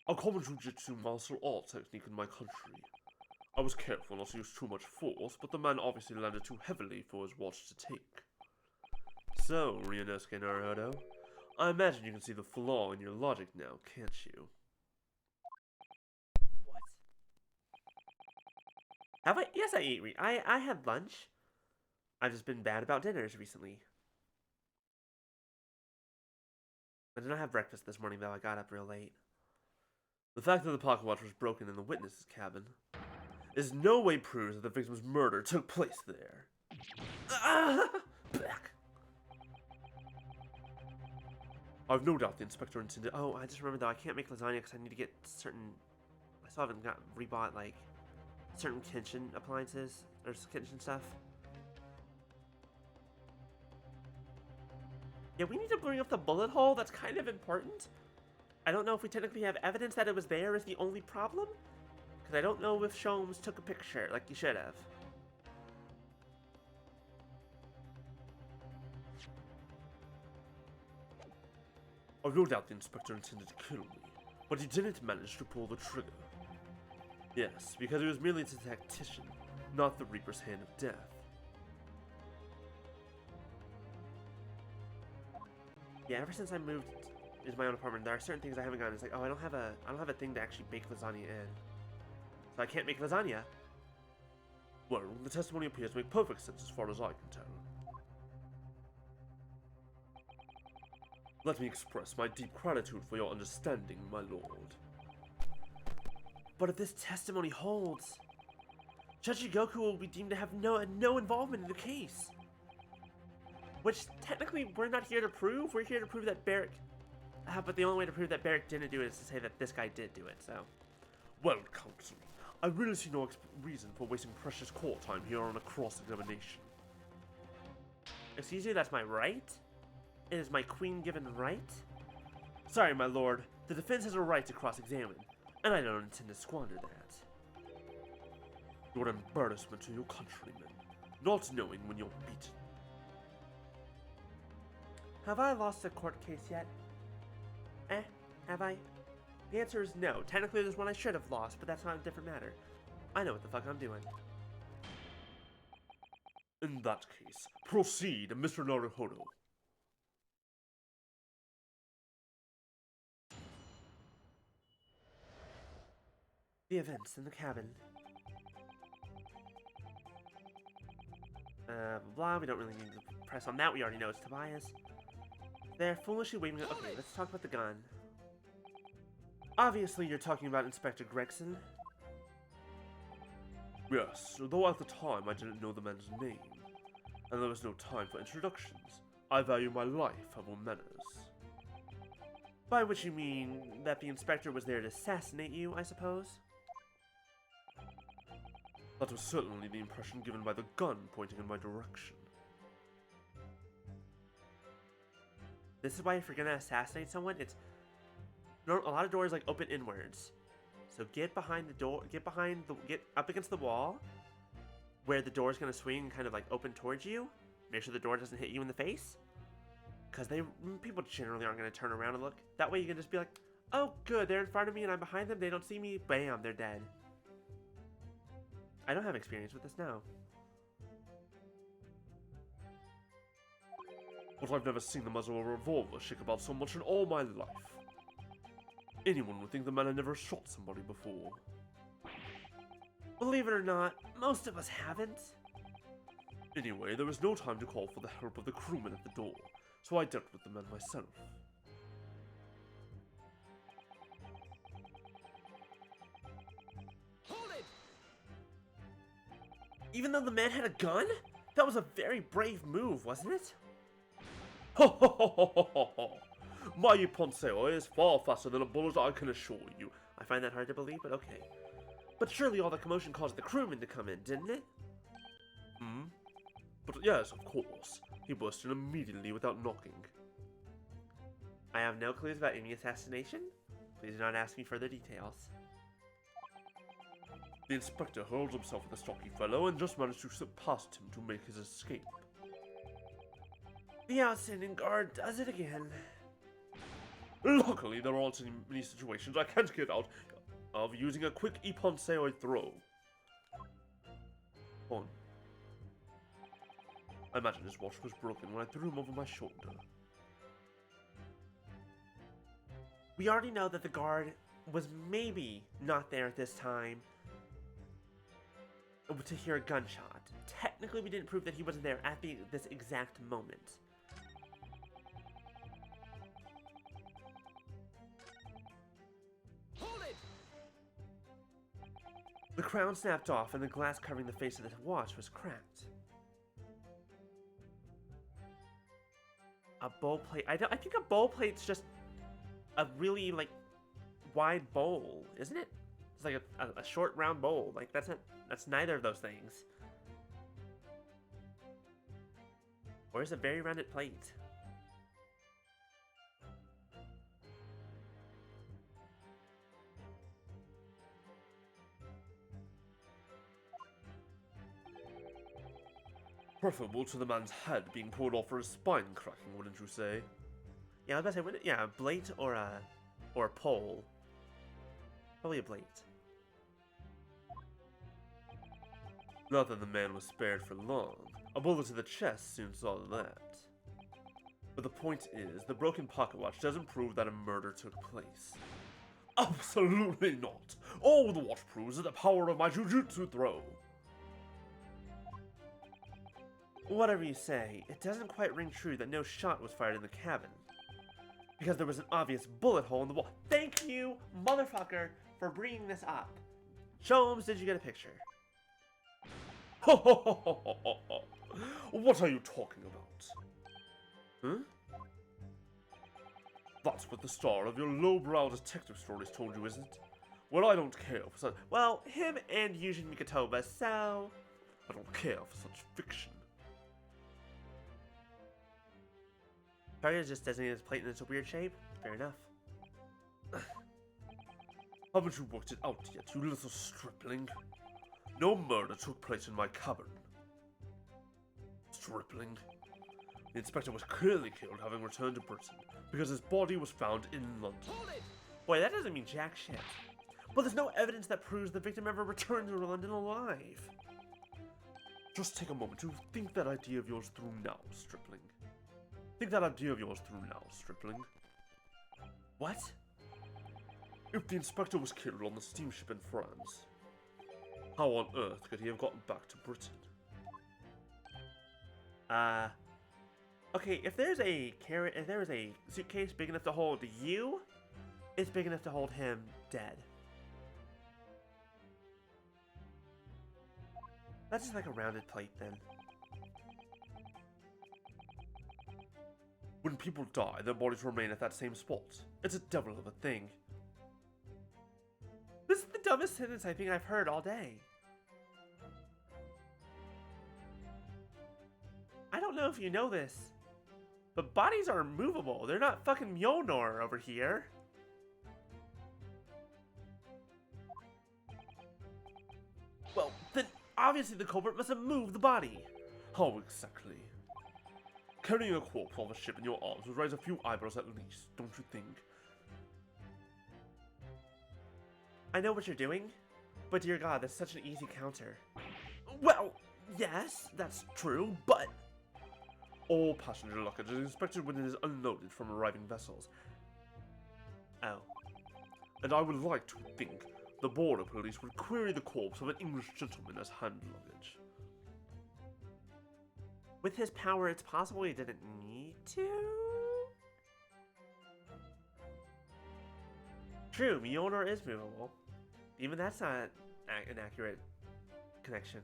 A common jujitsu martial art technique in my country. I was careful not to use too much force, but the man obviously landed too heavily for his watch to take. So, Ryunosuke Naruhodo, I imagine you can see the flaw in your logic now, can't you? What? Have I? Yes, I ate. I had lunch. I've just been bad about dinners recently. I did not have breakfast this morning, though. I got up real late. The fact that the pocket watch was broken in the witness's cabin is no way proves that the victim's murder took place there. I've no doubt the inspector intended... Oh, I just remembered, though. I can't make lasagna because I need to get certain... I still haven't rebought, like, certain kitchen appliances or kitchen stuff. Yeah, we need to bring up the bullet hole. That's kind of important. I don't know if we technically have evidence that it was there is the only problem. Because I don't know if Sholmes took a picture like he should have. I've no doubt the inspector intended to kill me, but he didn't manage to pull the trigger. Yes, because he was merely a tactician, not the Reaper's hand of death. Yeah, ever since I moved into my own apartment, there are certain things I haven't gotten. It's like, oh, I don't have a thing to actually bake lasagna in, so I can't make lasagna. Well, the testimony appears to make perfect sense as far as I can tell. Let me express my deep gratitude for your understanding, my lord. But if this testimony holds, Judge Goku will be deemed to have no involvement in the case. Which, technically, we're not here to prove. We're here to prove that Barrick... but the only way to prove that Barrick didn't do it is to say that this guy did do it, so... Well, counsel, I really see no reason for wasting precious court time here on a cross-examination. Excuse me, that's my right? It is my queen-given right? Sorry, my lord. The defense has a right to cross-examine, and I don't intend to squander that. You're an embarrassment to your countrymen, not knowing when you're beaten. Have I lost a court case yet? Have I? The answer is no. Technically, there's one I should have lost, but that's not a different matter. I know what the fuck I'm doing. In that case, proceed, Mr. Naruhodo. The events in the cabin. Blah, we don't really need to press on that. We already know it's Tobias. They're foolishly waving... Okay, let's talk about the gun. Obviously, you're talking about Inspector Gregson. Yes, though at the time I didn't know the man's name, and there was no time for introductions. I value my life above manners. By which you mean that the inspector was there to assassinate you, I suppose? That was certainly the impression given by the gun pointing in my direction. This is why if you're gonna assassinate someone, it's... A lot of doors like open inwards. So get behind the door, get up against the wall where the door's gonna swing and kind of like open towards you. Make sure the door doesn't hit you in the face. Because people generally aren't going to turn around and look. That way you can just be like, oh, good, they're in front of me and I'm behind them. They don't see me. Bam, they're dead. I don't have experience with this now. But I've never seen the muzzle of a revolver shake about so much in all my life. Anyone would think the man had never shot somebody before. Believe it or not, most of us haven't. Anyway, there was no time to call for the help of the crewmen at the door, so I dealt with the man myself. Hold it! Even though the man had a gun? That was a very brave move, wasn't it? Ho ho ho ho ho ho ho! My Ippon-seoi is far faster than a bullet, I can assure you. I find that hard to believe, but okay. But surely all the commotion caused the crewman to come in, didn't it? Hmm? But yes, of course. He burst in immediately without knocking. I have no clues about any assassination. Please do not ask me further details. The inspector hurled himself at the stocky fellow and just managed to slip past him to make his escape. The outstanding guard does it again. Luckily, there aren't many situations I can't get out of using a quick Ippon-seoi throw. On. I imagine his watch was broken when I threw him over my shoulder. We already know that the guard was maybe not there at this time to hear a gunshot. Technically, we didn't prove that he wasn't there at this exact moment. Hold it! The crown snapped off and the glass covering the face of the watch was cracked. A bowl plate. I think a bowl plate's just a really, like, wide bowl, isn't it? It's like a short, round bowl. Like, that's neither of those things. Or is it a very rounded plate? Preferable to the man's head being pulled off for his spine cracking, wouldn't you say? Yeah, I was about to say, yeah, a plate or a pole. Probably a plate. Not that the man was spared for long. A bullet to the chest soon saw that. But the point is, the broken pocket watch doesn't prove that a murder took place. Absolutely not! All the watch proves is the power of my jujutsu throw. Whatever you say, it doesn't quite ring true that no shot was fired in the cabin. Because there was an obvious bullet hole in the wall. Thank you, motherfucker, for bringing this up. Sholmes, did you get a picture? Ho ho ho ho ho ho ho! What are you talking about? Huh? That's what the star of your lowbrow detective stories told you, isn't it? Well, I don't care for such... Well, him and Yujin Mikotoba, so... I don't care for such fiction. Probably just designated his plate in its weird shape. Fair enough. Haven't you worked it out yet, you little stripling? No murder took place in my cabin. Stripling. The inspector was clearly killed having returned to Britain, because his body was found in London. Hold it! Boy, that doesn't mean jack shit. But there's no evidence that proves the victim ever returned to London alive. Just take a moment to think that idea of yours through now, stripling. Think that idea of yours through now, stripling. What? If the inspector was killed on the steamship in France, how on earth could he have gotten back to Britain? Okay, if there's a suitcase big enough to hold you, it's big enough to hold him dead. That's just like a rounded plate then. When people die, their bodies remain at that same spot. It's a devil of a thing. This is the dumbest sentence I think I've heard all day. I don't know if you know this, but bodies are movable. They're not fucking Mjolnir over here. Well, then obviously the culprit must have moved the body. How exactly? Carrying a corpse off a ship in your arms would raise a few eyebrows at least, don't you think? I know what you're doing, but dear God, that's such an easy counter. Well, yes, that's true, but... All passenger luggage is inspected when it is unloaded from arriving vessels. Oh. And I would like to think the border police would query the corpse of an English gentleman as hand luggage. With his power, it's possible he didn't need to? True, Mjolnir is movable. Even that's not an accurate connection.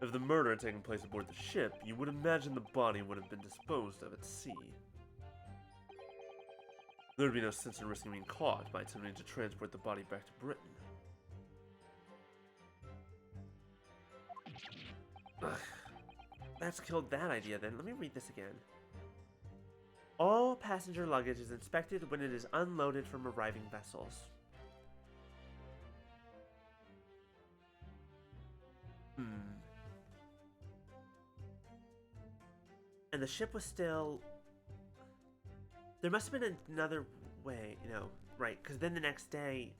If the murder had taken place aboard the ship, you would imagine the body would have been disposed of at sea. There would be no sense in risking being caught by attempting to transport the body back to Britain. Ugh. That's killed that idea then. Let me read this again. All passenger luggage is inspected when it is unloaded from arriving vessels. And the ship was still... There must have been another way, you know, right, because then the next day...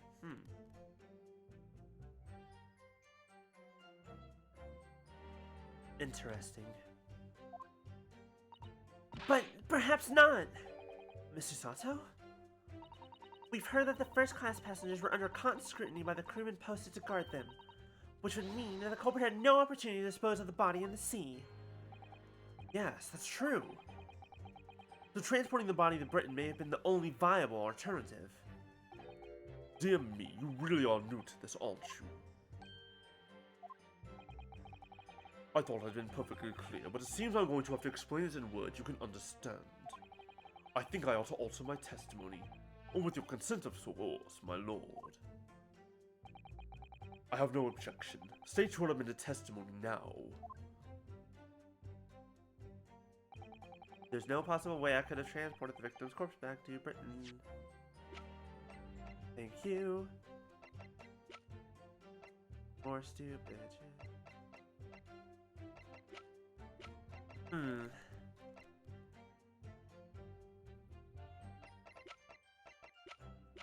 Interesting. But perhaps not! Mr. Sato? We've heard that the first-class passengers were under constant scrutiny by the crewmen posted to guard them, which would mean that the culprit had no opportunity to dispose of the body in the sea. Yes, that's true. So transporting the body to Britain may have been the only viable alternative. Dear me, you really are new to this, aren't you? I thought I'd been perfectly clear, but it seems I'm going to have to explain it in words you can understand. I think I ought to alter my testimony, or with your consent of course, my lord. I have no objection. State your amended testimony now. There's no possible way I could have transported the victim's corpse back to Britain. Thank you. More stupid.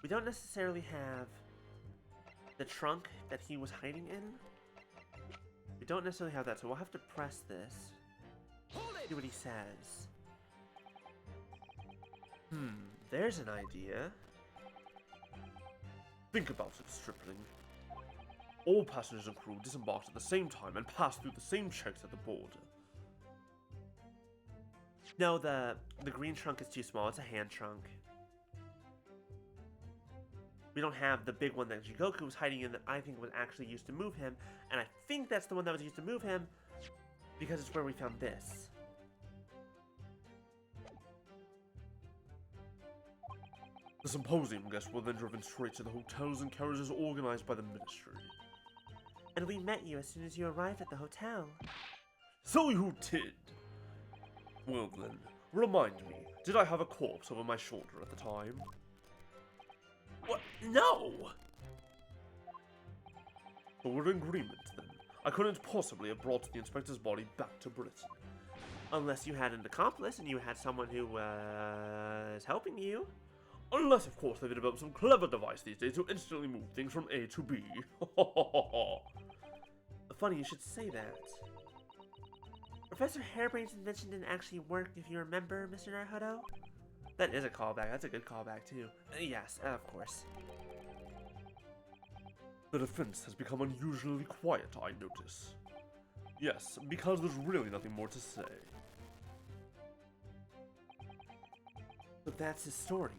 We don't necessarily have the trunk that he was hiding in. We don't necessarily have that, so we'll have to press this. See what he says. There's an idea. Think about it, stripling. All passengers and crew disembarked at the same time and passed through the same checks at the border. No, the green trunk is too small. It's a hand trunk. We don't have the big one that Jigoku was hiding in that I think was actually used to move him, and I think that's the one that was used to move him because it's where we found this. The symposium guests were then driven straight to the hotels and carriages organized by the ministry. And we met you as soon as you arrived at the hotel. So you did! Well then, remind me, did I have a corpse over my shoulder at the time? What? No! So we're in agreement then. I couldn't possibly have brought the inspector's body back to Britain. Unless you had an accomplice and you had someone who was helping you. Unless, of course, they've developed some clever device these days to instantly move things from A to B. Funny you should say that. Professor Harebrain's invention didn't actually work, if you remember, Mr. Naruhodo. That is a callback. That's a good callback, too. Yes, of course. The defense has become unusually quiet, I notice. Yes, because there's really nothing more to say. But that's his story.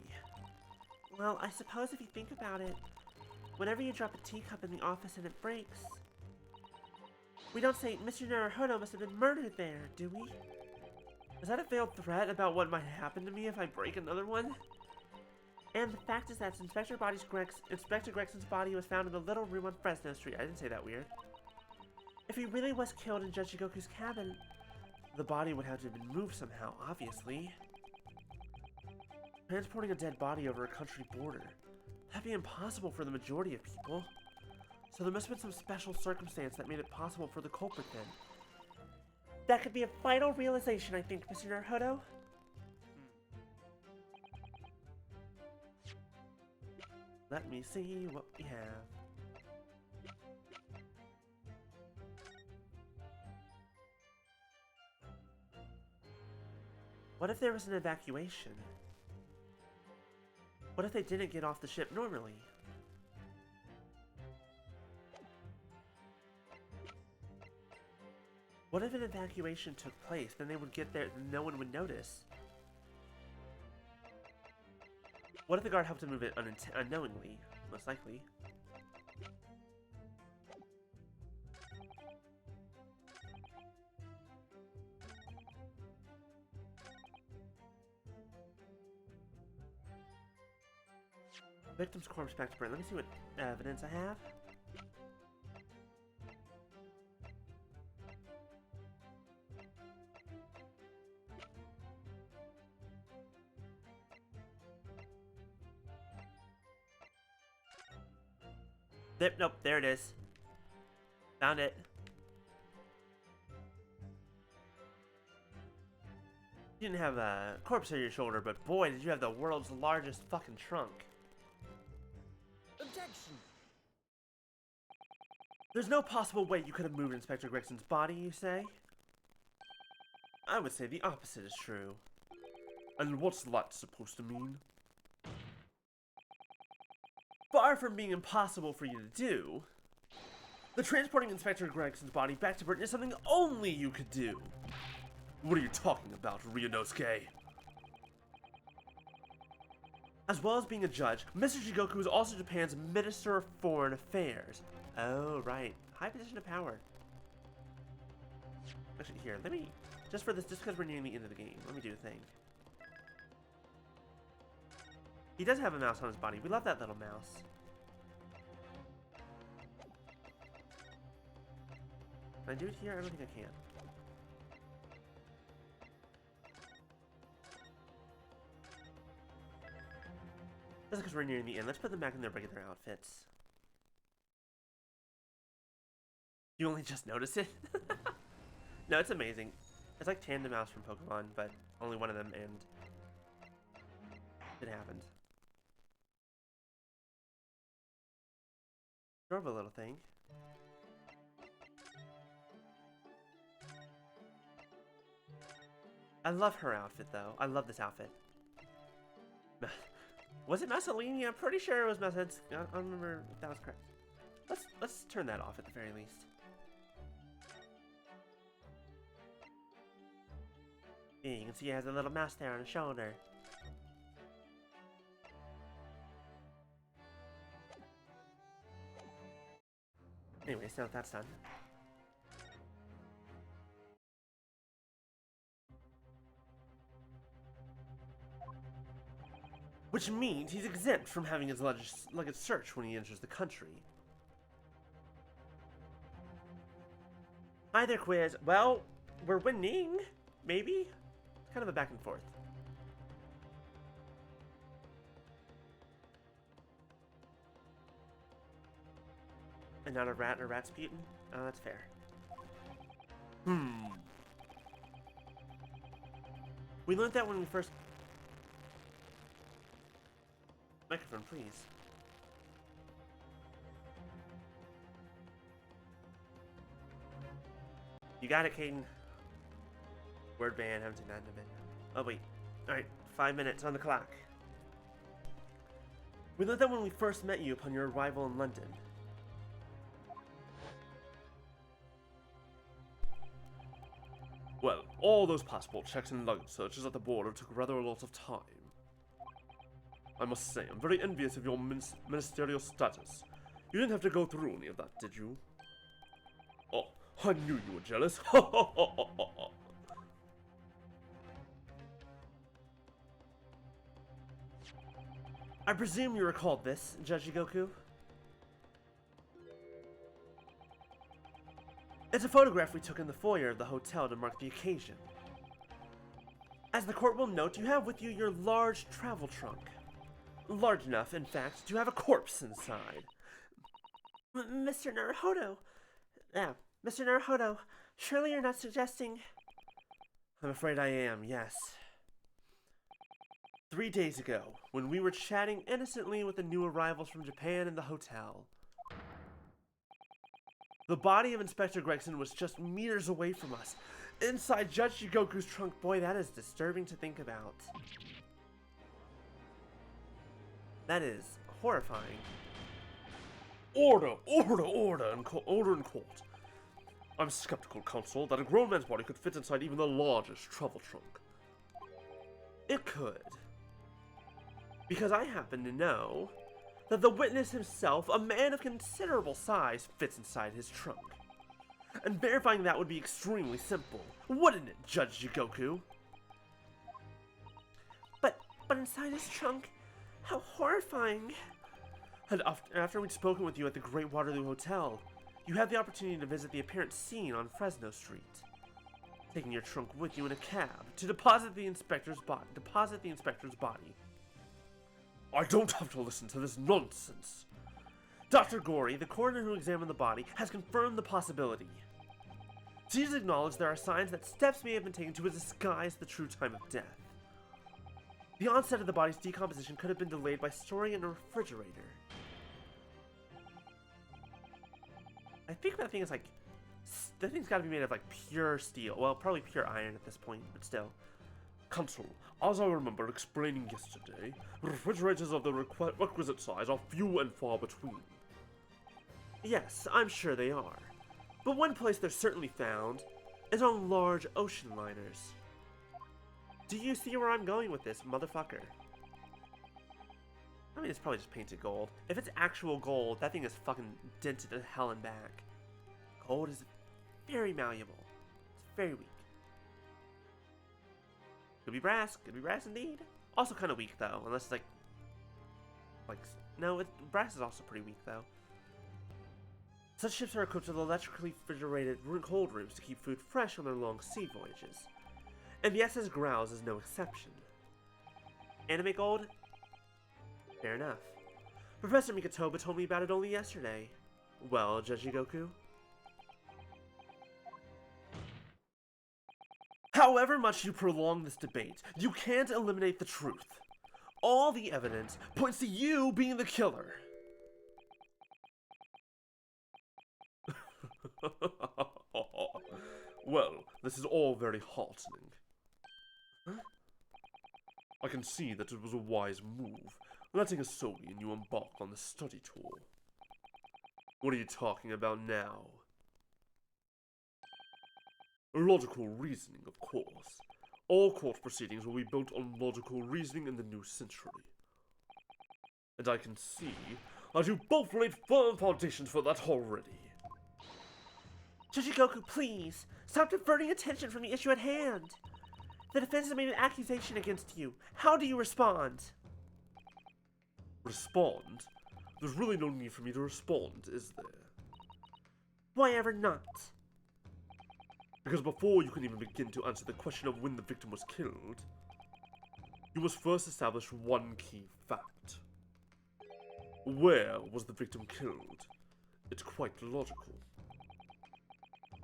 Well, I suppose if you think about it, whenever you drop a teacup in the office and it breaks, we don't say, Mr. Naruhodo must have been murdered there, do we? Is that a veiled threat about what might happen to me if I break another one? And the fact is that Inspector Gregson's body was found in the little room on Fresno Street. I didn't say that weird. If he really was killed in Judge Jigoku's cabin, the body would have to have been moved somehow, obviously. Transporting a dead body over a country border, that'd be impossible for the majority of people. So there must have been some special circumstance that made it possible for the culprit then. That could be a vital realization, I think, Mr. Naruhodo. Let me see what we have. What if there was an evacuation? What if they didn't get off the ship normally? What if an evacuation took place? Then they would get there and no one would notice. What if the guard helped to move it unknowingly? Most likely. Victim's corpse back to burn. Let me see what evidence I have. Nope, there it is. Found it. You didn't have a corpse on your shoulder, but boy, did you have the world's largest fucking trunk. Objection! There's no possible way you could have moved Inspector Gregson's body, you say? I would say the opposite is true. And what's that supposed to mean? Far from being impossible for you to do, the transporting Inspector Gregson's body back to Britain is something only you could do. What are you talking about, Ryunosuke? As well as being a judge, Mr. Jigoku is also Japan's Minister of Foreign Affairs. Oh, right. High position of power. Actually, here, let me... just because we're nearing the end of the game, let me do a thing. He does have a mouse on his body. We love that little mouse. Can I do it here? I don't think I can. That's because we're nearing the end. Let's put them back in their regular outfits. You only just noticed it? No, it's amazing. It's like Tan the Mouse from Pokemon, but only one of them, and it happened. Adorable little thing. I love her outfit, though. I love this outfit. Was it Mussolini? I'm pretty sure it was Mussolini. I don't remember if that was correct. Let's turn that off at the very least. Yeah, you can see he has a little mouse there on his shoulder. Anyways, now that that's done. Which means he's exempt from having his luggage searched when he enters the country. Hi there, Quiz. Well, we're winning. Maybe? It's kind of a back and forth. And not a rat or Rasputin? Oh, that's fair. We learned that when we first... Microphone, please. You got it, Caden. Word ban, haven't seen that in a bit. Oh, wait. Alright, 5 minutes on the clock. We learned that when we first met you upon your arrival in London. Well, all those passport checks and luggage searches at the border took rather a lot of time. I must say, I'm very envious of your ministerial status. You didn't have to go through any of that, did you? Oh, I knew you were jealous. I presume you recalled this, Judge Jigoku? It's a photograph we took in the foyer of the hotel to mark the occasion. As the court will note, you have with you your large travel trunk. Large enough, in fact, to have a corpse inside. Mr. Naruhodo! Yeah, Mr. Naruhodo, surely you're not suggesting... I'm afraid I am, yes. 3 days ago, when we were chatting innocently with the new arrivals from Japan in the hotel, the body of Inspector Gregson was just meters away from us, inside Judge Shigoku's trunk. Boy, that is disturbing to think about. That is horrifying. Order! Order in court. I'm skeptical, Counsel, that a grown man's body could fit inside even the largest travel trunk. It could. Because I happen to know that the witness himself, a man of considerable size, fits inside his trunk. And verifying that would be extremely simple, wouldn't it, Judge Jigoku? But inside his trunk, how horrifying. And after we'd spoken with you at the Great Waterloo Hotel, you had the opportunity to visit the apparent scene on Fresno Street, taking your trunk with you in a cab to deposit the inspector's body. I don't have to listen to this nonsense. Dr. Gori, the coroner who examined the body, has confirmed the possibility. She's acknowledged there are signs that steps may have been taken to disguise the true time of death. The onset of the body's decomposition could have been delayed by storing it in a refrigerator. I think that thing is like... That thing's gotta be made of like pure steel. Well, probably pure iron at this point, but still. Counsel, as I remember explaining yesterday, refrigerators of the requisite size are few and far between. Yes, I'm sure they are. But one place they're certainly found is on large ocean liners. Do you see where I'm going with this, motherfucker? I mean, it's probably just painted gold. If it's actual gold, that thing is fucking dented to hell and back. Gold is very malleable. It's very weak. Could be brass indeed. Also kind of weak though, unless it's no, brass is also pretty weak though. Such ships are equipped with electrically refrigerated cold rooms to keep food fresh on their long sea voyages. And the SS Grouse is no exception. Anime gold? Fair enough. Professor Mikatoba told me about it only yesterday. Well, Judge Goku? However much you prolong this debate, you can't eliminate the truth. All the evidence points to you being the killer. Well, this is all very heartening. I can see that it was a wise move, letting Asogi and you embark on the study tour. What are you talking about now? Logical reasoning, of course. All court proceedings will be built on logical reasoning in the new century. And I can see that you both laid firm foundations for that already. Judge Goku, please, stop diverting attention from the issue at hand. The defense has made an accusation against you. How do you respond? Respond? There's really no need for me to respond, is there? Why ever not? Because before you can even begin to answer the question of when the victim was killed, you must first establish one key fact. Where was the victim killed? It's quite logical.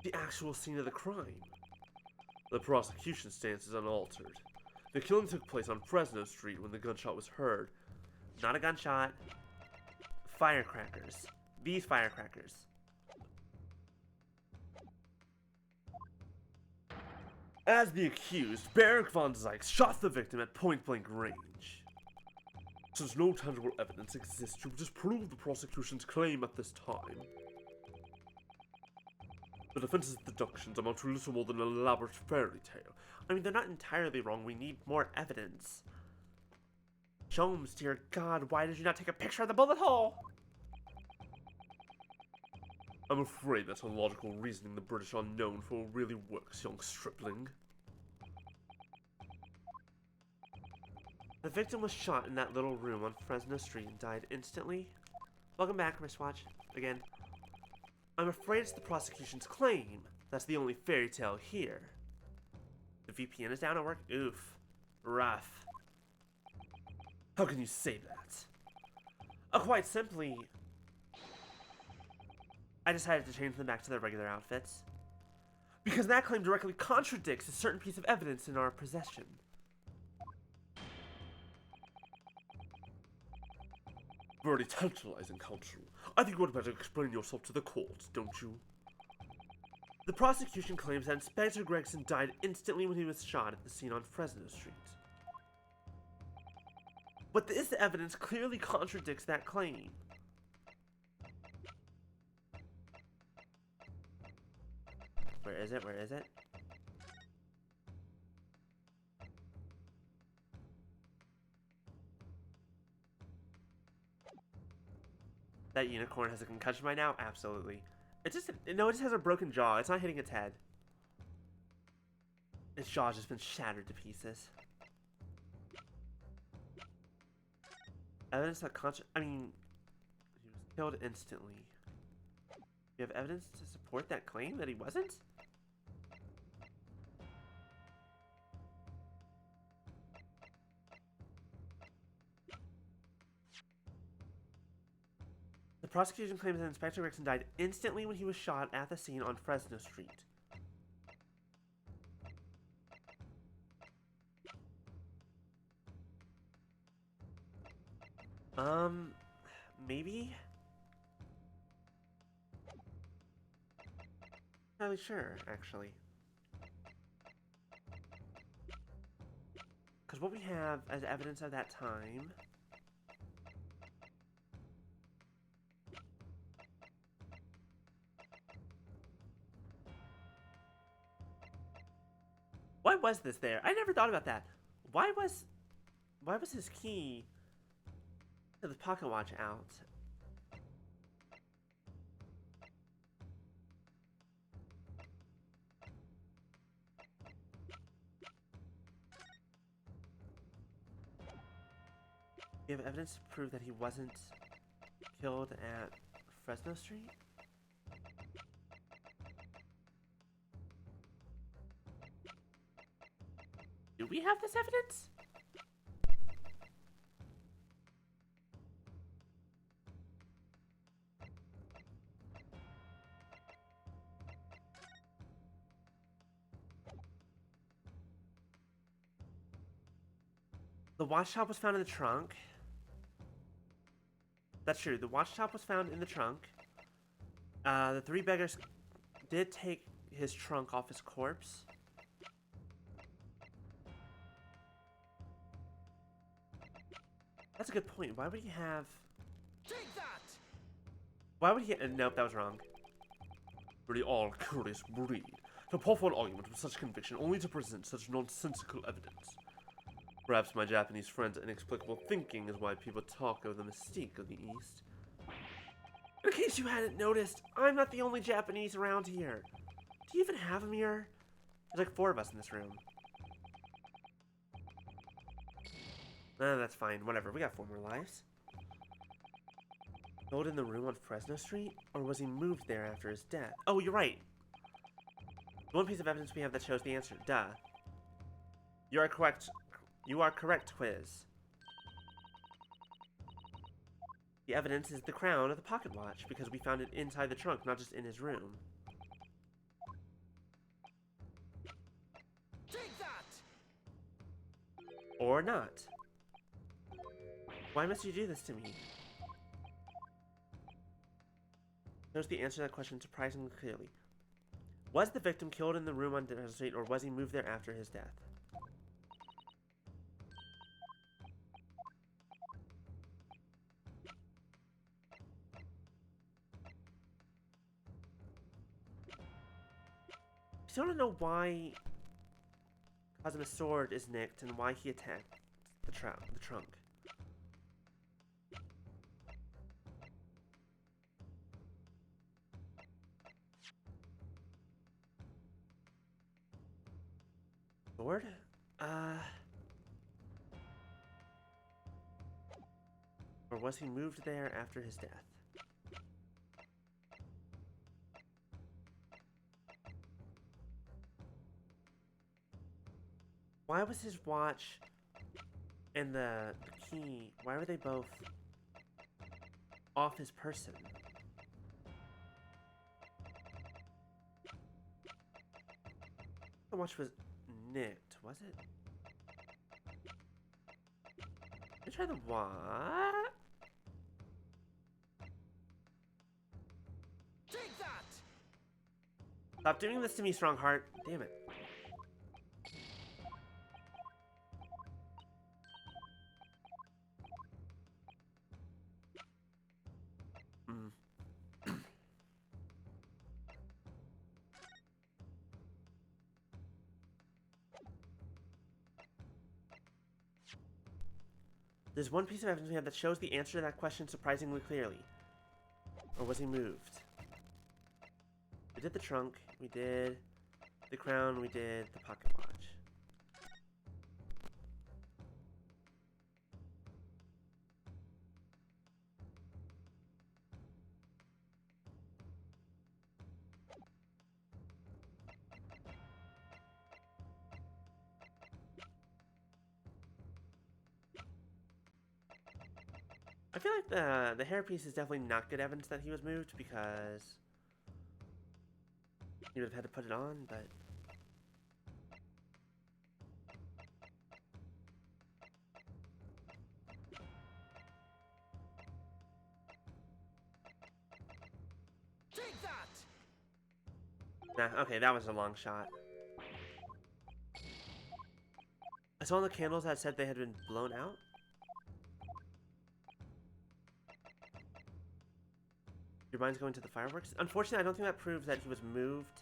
The actual scene of the crime. The prosecution stance is unaltered. The killing took place on Fresno Street when the gunshot was heard. Not a gunshot. Firecrackers. These firecrackers. As the accused, Barak von Zykes shot the victim at point-blank range. Since no tangible evidence exists to disprove the prosecution's claim at this time, the defense's deductions amount to little more than an elaborate fairy tale. I mean, they're not entirely wrong. We need more evidence. Jones, dear God, why did you not take a picture of the bullet hole? I'm afraid that's illogical reasoning the British are known for really works, young stripling. The victim was shot in that little room on Fresno Street and died instantly. Welcome back, wristwatch. Again. I'm afraid it's the prosecution's claim. That's the only fairy tale here. The VPN is down at work? Oof. Rough. How can you say that? Quite simply, I decided to change them back to their regular outfits. Because that claim directly contradicts a certain piece of evidence in our possession. Very tantalizing, Counsel. I think you would better explain yourself to the court, don't you? The prosecution claims that Inspector Gregson died instantly when he was shot at the scene on Fresno Street. But this evidence clearly contradicts that claim. Where is it? Where is it? That unicorn has a concussion by now? Absolutely. It just has a broken jaw. It's not hitting its head. Its jaw's just been shattered to pieces. Evidence that he was killed instantly. You have evidence to support that claim that he wasn't? The prosecution claims that Inspector Gregson died instantly when he was shot at the scene on Fresno Street. Maybe? Not really sure, actually. Because what we have as evidence of that time... Why was this there? I never thought about that. Why was his key to the pocket watch out? We have evidence to prove that he wasn't killed at Fresno Street? Do we have this evidence? The watch top was found in the trunk. That's true. The watch top was found in the trunk. The three beggars did take his trunk off his corpse. That's a good point. Why would he have... Take that! Why would he... Nope, that was wrong. Really all curious breed. To puff an argument with such conviction only to present such nonsensical evidence. Perhaps my Japanese friend's inexplicable thinking is why people talk of the mystique of the East. In case you hadn't noticed, I'm not the only Japanese around here. Do you even have a mirror? There's like 4 of us in this room. That's fine. Whatever. We got 4 more lives. Killed in the room on Fresno Street? Or was he moved there after his death? Oh, you're right. The one piece of evidence we have that shows the answer. Duh. You are correct. You are correct, Quiz. The evidence is the crown of the pocket watch, because we found it inside the trunk, not just in his room. Take that! Or not. Why must you do this to me? There's the answer to that question surprisingly clearly. Was the victim killed in the room on Desert Street, or was he moved there after his death? I still don't know why Kazuma's sword is nicked and why he attacked the trunk. Sword? Or was he moved there after his death? Why was his watch and the key, why were they both off his person? watch was nicked, was it? Let me try the what? Take that! Stop doing this to me, Strongheart. Damn it. There's one piece of evidence we have that shows the answer to that question surprisingly clearly. Or was he moved? We did the trunk, we did the crown, we did the pocket watch. I feel like the hairpiece is definitely not good evidence that he was moved because you would have had to put it on, but Take that! nah, okay, that was a long shot. I saw on the candles that said they had been blown out. Your mind's going to the fireworks? Unfortunately, I don't think that proves that he was moved.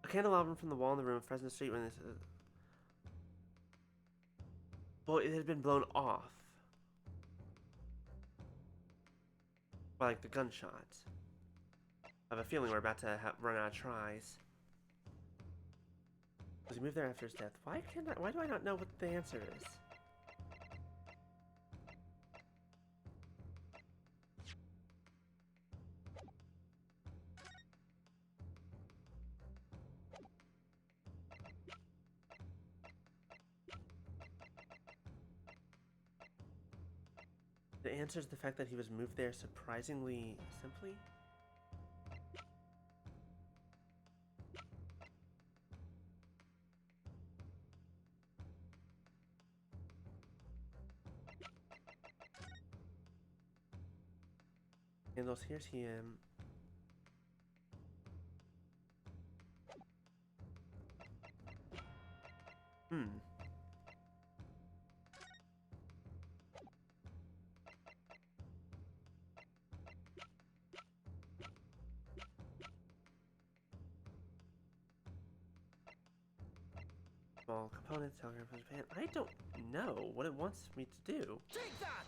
A candelabrum from the wall in the room of Fresno Street when this... well, it had been blown off. By, like, the gunshots. I have a feeling we're about to run out of tries. Was he moved there after his death? Why do I not know what the answer is? The answer is the fact that he was moved there surprisingly simply. Candles, here's him. Small components, telegram from Japan. I don't know what it wants me to do. Take that!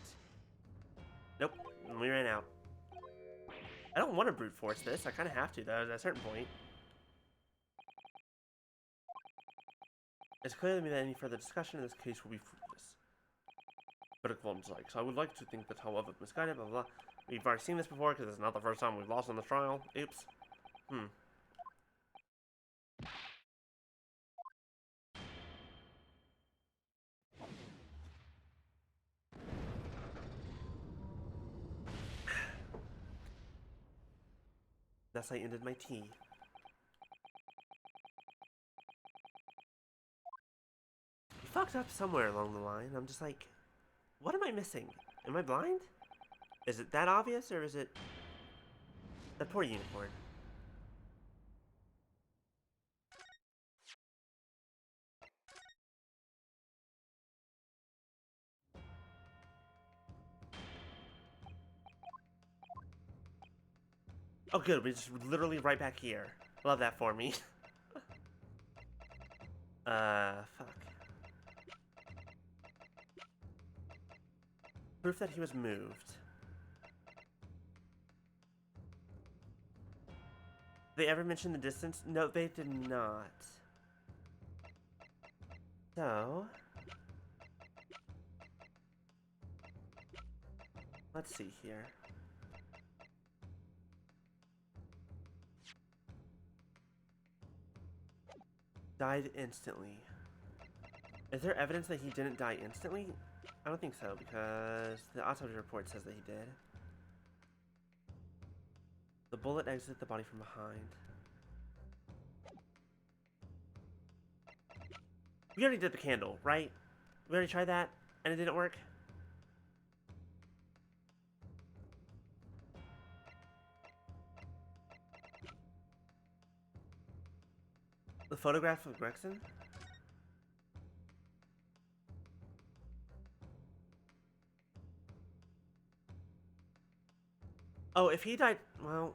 Nope, we ran out. I don't want to brute force this. I kind of have to, though, at a certain point. It's clear to me that any further discussion in this case will be fruitless. But von Sykes, I would like to think that, however misguided, blah, blah, blah. We've already seen this before, because it's not the first time we've lost on the trial. Oops. Thus I ended my tea. He fucked up somewhere along the line. I'm just like, what am I missing? Am I blind? Is it that obvious, or is it that poor unicorn? Oh good, we're just literally right back here. Love that for me. Fuck. Proof that he was moved. They ever mention the distance? No, they did not. So... let's see here. Died instantly. Is there evidence that he didn't die instantly? I don't think so, because the autopsy report says that he did. The bullet exited the body from behind. We already did the candle, right? We already tried that, and it didn't work? The photograph of Gregson? Oh, if he died... Well...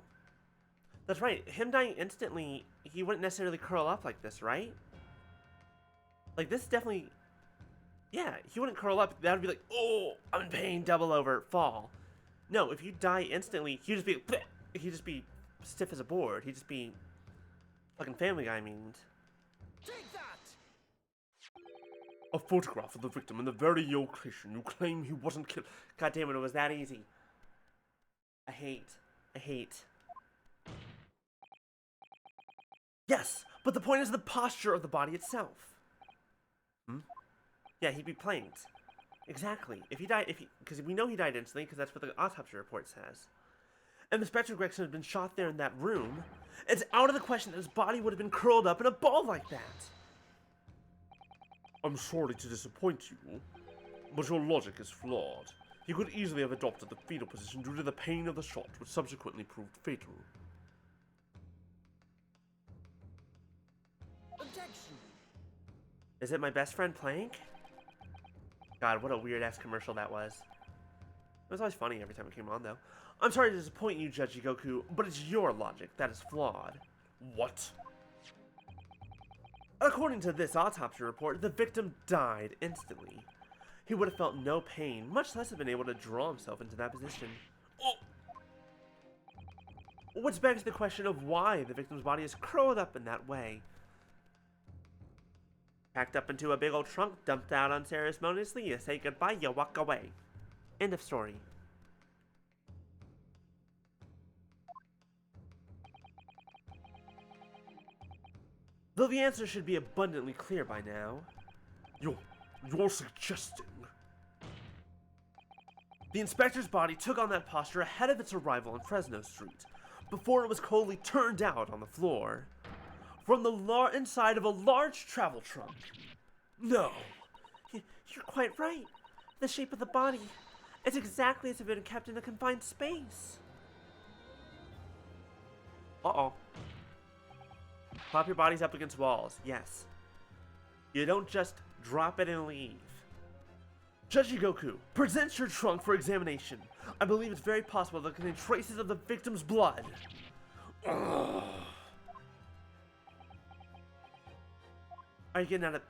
That's right. Him dying instantly, he wouldn't necessarily curl up like this, right? Like, this definitely... Yeah, he wouldn't curl up. That would be like, oh, I'm in pain, double over, fall. No, if you die instantly, he'd just be... He'd just be stiff as a board. He'd just be... Fucking Family Guy memed. Take that! A photograph of the victim in the very location you claim he wasn't killed. God damn it, it was that easy. I hate. Yes, but the point is the posture of the body itself. Yeah, he'd be planked. Exactly. If he died, because we know he died instantly, because that's what the autopsy report says. And the Spectre Gregson had been shot there in that room. It's out of the question that his body would have been curled up in a ball like that. I'm sorry to disappoint you, but your logic is flawed. He could easily have adopted the fetal position due to the pain of the shot, which subsequently proved fatal. Objection! Is it my best friend Plank? God, what a weird-ass commercial that was. It was always funny every time it came on, though. I'm sorry to disappoint you, Judge Goku, but it's your logic that is flawed. What? According to this autopsy report, the victim died instantly. He would have felt no pain, much less have been able to draw himself into that position. Oh! Which begs the question of why the victim's body is curled up in that way. Packed up into a big old trunk, dumped out unceremoniously, you say goodbye, you walk away. End of story. Though the answer should be abundantly clear by now. You're suggesting... The inspector's body took on that posture ahead of its arrival on Fresno Street, before it was coldly turned out on the floor, from the inside of a large travel trunk. No. You're quite right. The shape of the body. It's exactly as if it had been kept in a confined space. Uh-oh. Pop your bodies up against walls. Yes. You don't just drop it and leave. Judge Goku, present your trunk for examination. I believe it's very possible that it contains traces of the victim's blood. Ugh. Are you getting out of...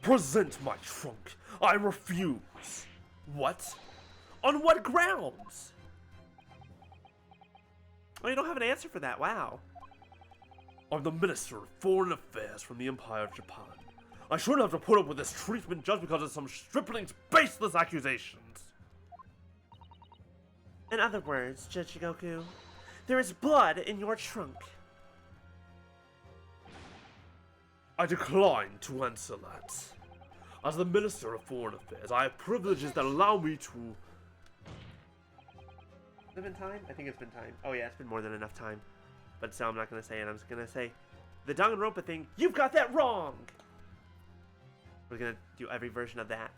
Present my trunk. I refuse. What? On what grounds? Oh, you don't have an answer for that. Wow. I'm the Minister of Foreign Affairs from the Empire of Japan. I shouldn't have to put up with this treatment just because of some stripling's baseless accusations. In other words, Judge Goku, there is blood in your trunk. I decline to answer that. As the Minister of Foreign Affairs, I have privileges that allow me to... Has it been time? I think it's been time. Oh yeah, it's been more than enough time. But still, I'm not going to say it. I'm just going to say, the Danganronpa thing, you've got that wrong! We're going to do every version of that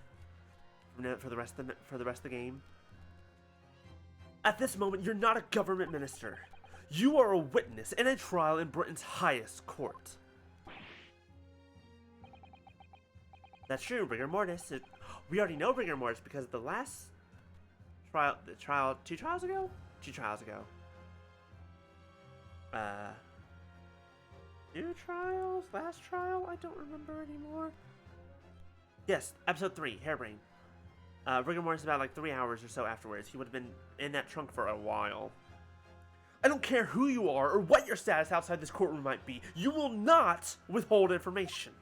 for the rest of the game. At this moment, you're not a government minister. You are a witness in a trial in Britain's highest court. That's true, rigor mortis. We already know rigor mortis because the last trial, 2 trials ago? 2 trials ago. 2 trials? Last trial? I don't remember anymore. Yes, episode 3, Hairbrain. Rigor mortis about like 3 hours or so afterwards. He would have been in that trunk for a while. I don't care who you are or what your status outside this courtroom might be. You will not withhold information.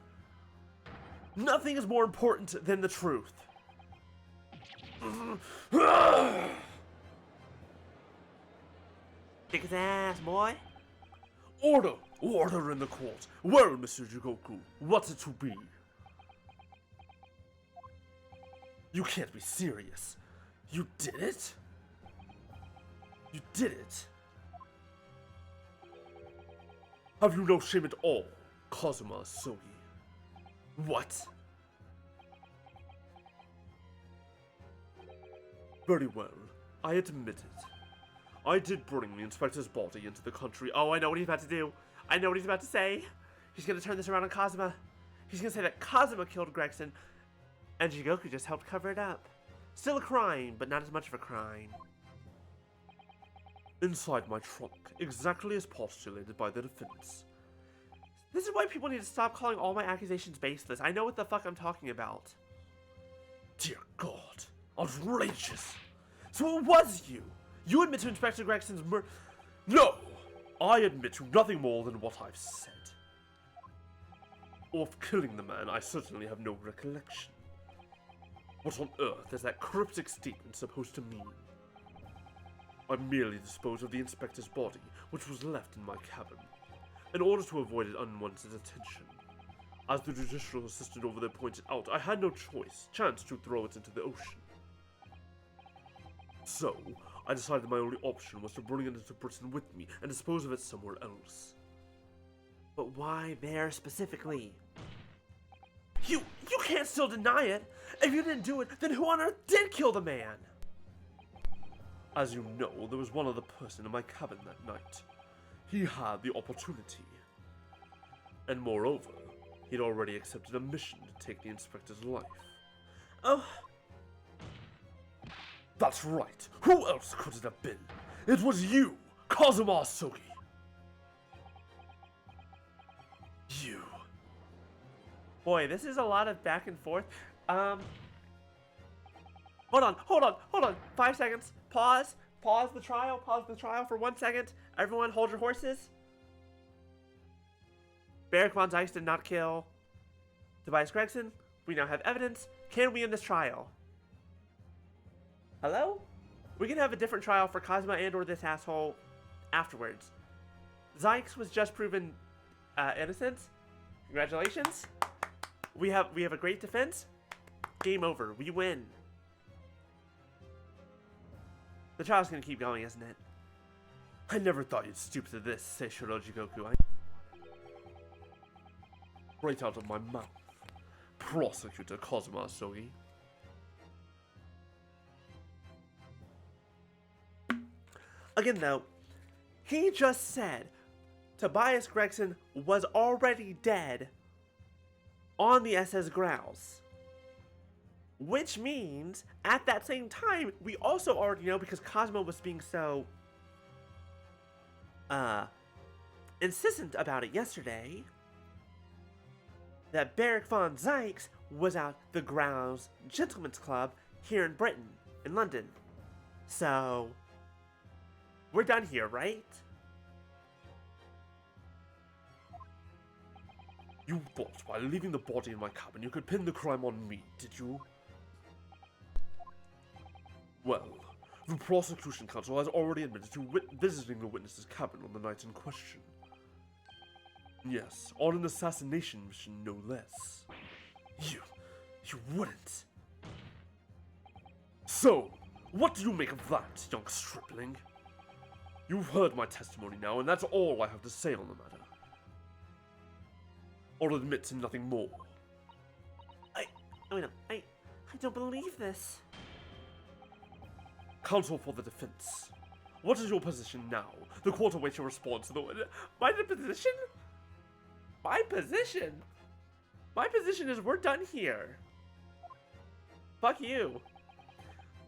Nothing is more important than the truth. Kick his ass, boy. Order! Order in the court. Well, Mr. Jigoku, what's it to be? You can't be serious. You did it? You did it? Have you no shame at all, Kazuma Sogi? What? Very well. I admit it. I did bring the inspector's body into the country. Oh, I know what he's about to do. I know what he's about to say. He's gonna turn this around on Kazuma. He's gonna say that Kazuma killed Gregson, and Jigoku just helped cover it up. Still a crime, but not as much of a crime. Inside my trunk, exactly as postulated by the defense. This is why people need to stop calling all my accusations baseless. I know what the fuck I'm talking about. Dear God, outrageous. So it was you! You admit to Inspector Gregson's murder. No! I admit to nothing more than what I've said. Of killing the man, I certainly have no recollection. What on earth is that cryptic statement supposed to mean? I merely disposed of the inspector's body, which was left in my cabin, in order to avoid unwanted attention. As the judicial assistant over there pointed out, I had no chance to throw it into the ocean. So, I decided my only option was to bring it into Britain with me and dispose of it somewhere else. But why there specifically? You can't still deny it! If you didn't do it, then who on earth did kill the man? As you know, there was one other person in my cabin that night. He had the opportunity. And moreover, he'd already accepted a mission to take the inspector's life. Oh. That's right. Who else could it have been? It was you, Kazuma Asogi. You. Boy, this is a lot of back and forth. Hold on. 5 seconds. Pause the trial for 1 second. Everyone hold your horses. Barrick Von Zeiss did not kill Tobias Gregson. We now have evidence. Can we end this trial? Hello? We can have a different trial for Kazuma and or this asshole afterwards. Zeiss was just proven innocent. Congratulations. We have a great defense. Game over. We win. The trial's gonna keep going, isn't it? I never thought you'd stoop to this, Seishiro Jigoku. Right out of my mouth. Prosecutor Kazuma Asogi. Again, though, he just said Tobias Gregson was already dead on the SS Grouse. Which means, at that same time, we also already know, because Cosmo was being so, insistent about it yesterday, that Barrick Von Zeiss was at the Grouse Gentlemen's Club here in Britain, in London. So, we're done here, right? You thought by leaving the body in my cabin you could pin the crime on me, did you? Well, the prosecution counsel has already admitted to visiting the witness's cabin on the night in question. Yes, on an assassination mission, no less. You wouldn't. So, what do you make of that, young stripling? You've heard my testimony now, and that's all I have to say on the matter. I'll admit to nothing more. I don't believe this. Counsel for the defense. What is your position now? The court awaits your response to the... My position? My position? My position is we're done here. Fuck you.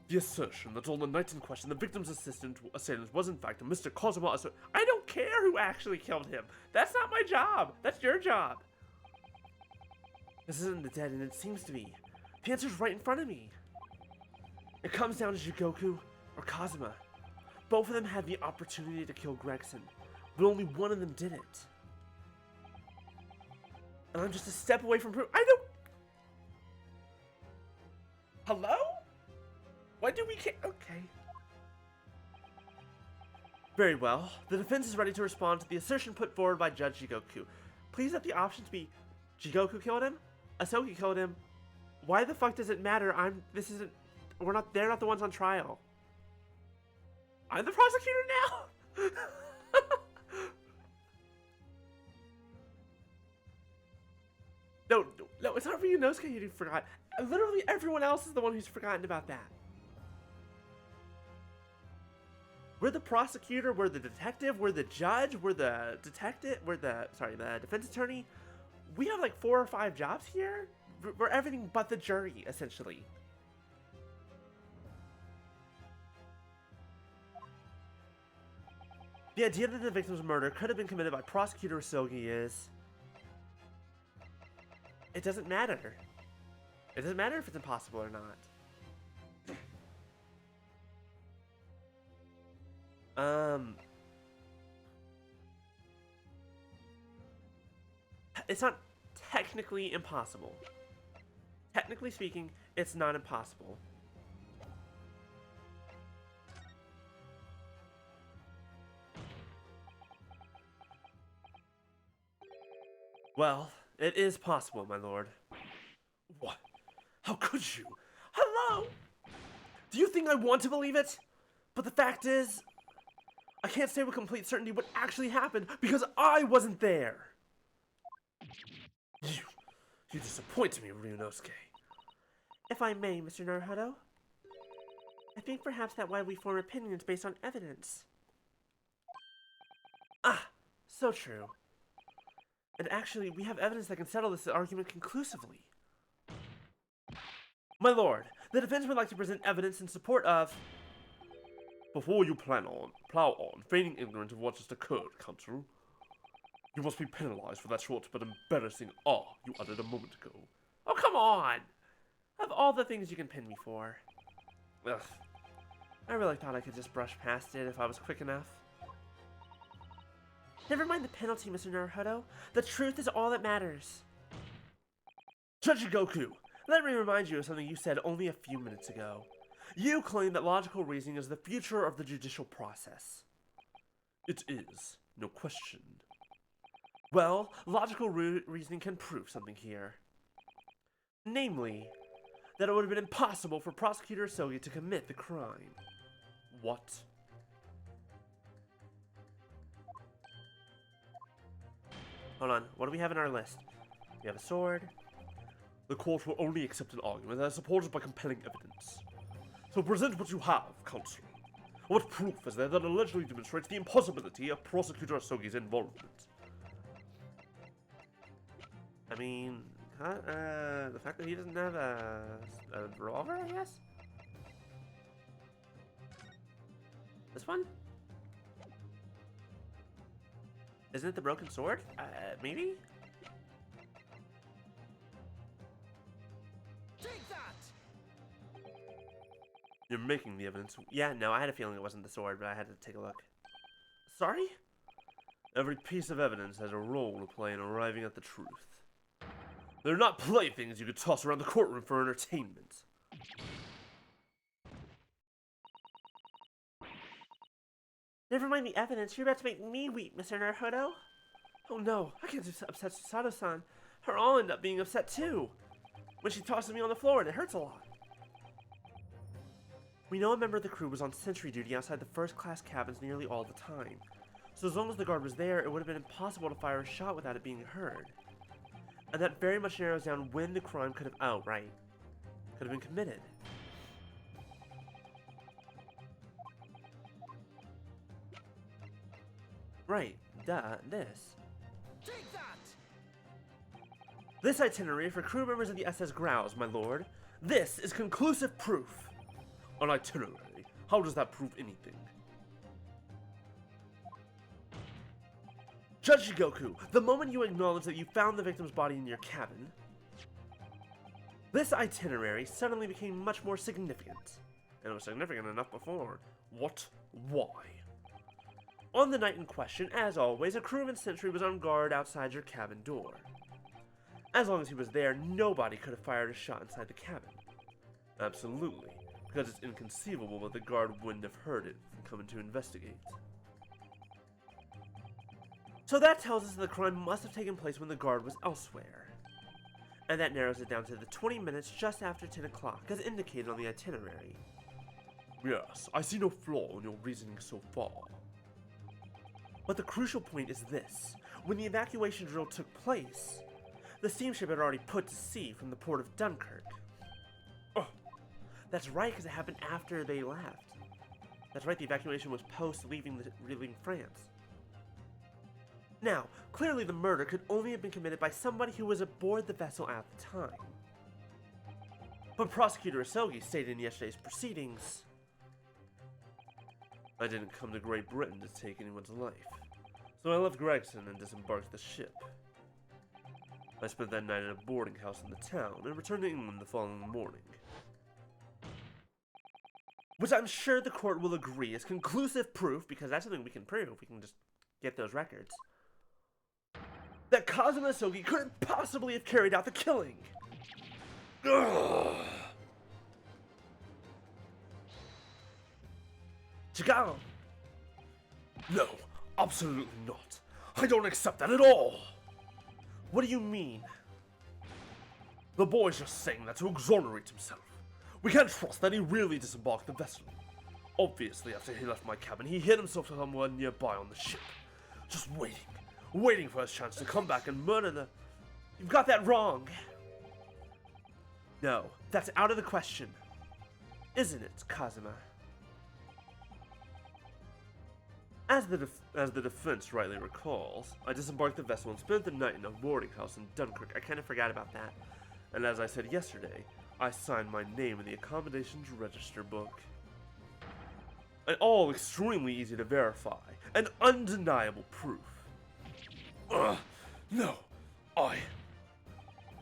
The assertion that on the night in question, the victim's assailant was in fact a Mr. Kazuma Asogi. I don't care who actually killed him. That's not my job. That's your job. This isn't the dead, and it seems to be. The answer's right in front of me. It comes down to Jigoku or Kazuma. Both of them had the opportunity to kill Gregson, but only one of them did it. And I'm just a step away from proof. I don't... Hello? Why do we care? Okay. Very well. The defense is ready to respond to the assertion put forward by Judge Jigoku. Please let the options be Jigoku killed him, Asogi killed him. Why the fuck does it matter? They're not the ones on trial. I'm the prosecutor now? No, it's not Ryunosuke who forgot. Literally everyone else is the one who's forgotten about that. We're the prosecutor, we're the detective, we're the judge, we're the detective, the defense attorney. We have like 4 or 5 jobs here. We're everything but the jury, essentially. The idea that the victim's murder could have been committed by Prosecutor Usogi is... It doesn't matter. It doesn't matter if it's impossible or not. It's not technically impossible. Technically speaking, it's not impossible. Well, it is possible, my lord. What? How could you? Hello? Do you think I want to believe it? But the fact is, I can't say with complete certainty what actually happened because I wasn't there. You disappoint me, Ryunosuke. If I may, Mr. Naruhodo, I think perhaps that why we form opinions based on evidence. Ah, so true. And actually, we have evidence that can settle this argument conclusively. My lord, the defense would like to present evidence in support of... Before you plow on, feigning ignorant of what just occurred, counsel, you must be penalized for that short but embarrassing "ah" you uttered a moment ago. Oh, come on! Of all the things you can pin me for. Ugh. I really thought I could just brush past it if I was quick enough. Never mind the penalty, Mr. Naruhodo. The truth is all that matters. Goku, Let me remind you of something you said only a few minutes ago. You claim that logical reasoning is the future of the judicial process. it is, no question. Well, logical reasoning can prove something here. Namely, that it would have been impossible for Prosecutor Usogi to commit the crime. What? Hold on, what do we have in our list? We have a sword. The court will only accept an argument that is supported by compelling evidence. So present what you have, counsel. What proof is there that allegedly demonstrates the impossibility of Prosecutor Usogi's involvement? I mean, the fact that he doesn't have a revolver, I guess? This one? Isn't it the broken sword? Maybe? Take that! You're making the evidence. Yeah, no, I had a feeling it wasn't the sword, but I had to take a look. Sorry? Every piece of evidence has a role to play in arriving at the truth. They're not playthings you could toss around the courtroom for entertainment. Never mind the evidence, you're about to make me weep, Mr. Naruhodo. Oh no, I can't just upset Sato-san. Her I'll end up being upset too. When she tosses me on the floor and it hurts a lot. We know a member of the crew was on sentry duty outside the first-class cabins nearly all the time. So as long as the guard was there, it would have been impossible to fire a shot without it being heard. And that very much narrows down when the crime could have could have been committed. Right, this. Take that! This itinerary for crew members of the SS Grouse, my lord. This is conclusive proof. An itinerary? How does that prove anything? Judge Shigoku, the moment you acknowledge that you found the victim's body in your cabin, this itinerary suddenly became much more significant. And it was significant enough before. What? Why? On the night in question, as always, a crewman sentry was on guard outside your cabin door. As long as he was there, nobody could have fired a shot inside the cabin. Absolutely, because it's inconceivable that the guard wouldn't have heard it and come in to investigate. So that tells us that the crime must have taken place when the guard was elsewhere. And that narrows it down to the 20 minutes just after 10 o'clock, as indicated on the itinerary. Yes, I see no flaw in your reasoning so far. But the crucial point is this. When the evacuation drill took place, the steamship had already put to sea from the port of Dunkirk. Oh, that's right, because it happened after they left. That's right, the evacuation was post-leaving France. Now, clearly the murder could only have been committed by somebody who was aboard the vessel at the time. But Prosecutor Isogi stated in yesterday's proceedings, I didn't come to Great Britain to take anyone's life, so I left Gregson and disembarked the ship. I spent that night at a boarding house in the town and returned to England the following morning. which I'm sure the court will agree is conclusive proof, because that's something we can prove. We can just get those records. That Kazuma Isogi couldn't possibly have carried out the killing. Ugh. Chigao. No, absolutely not. I don't accept that at all. What do you mean? The boy's just saying that to exonerate himself. We can't trust that he really disembarked the vessel. Obviously, after he left my cabin, he hid himself somewhere nearby on the ship. Just waiting for his chance to come back and murder the... You've got that wrong. No, that's out of the question. Isn't it, Kazuma? As the defense rightly recalls, I disembarked the vessel and spent the night in a boarding house in Dunkirk. I kind of forgot about that. And as I said yesterday, I signed my name in the accommodations register book. And all extremely easy to verify, and undeniable proof. No,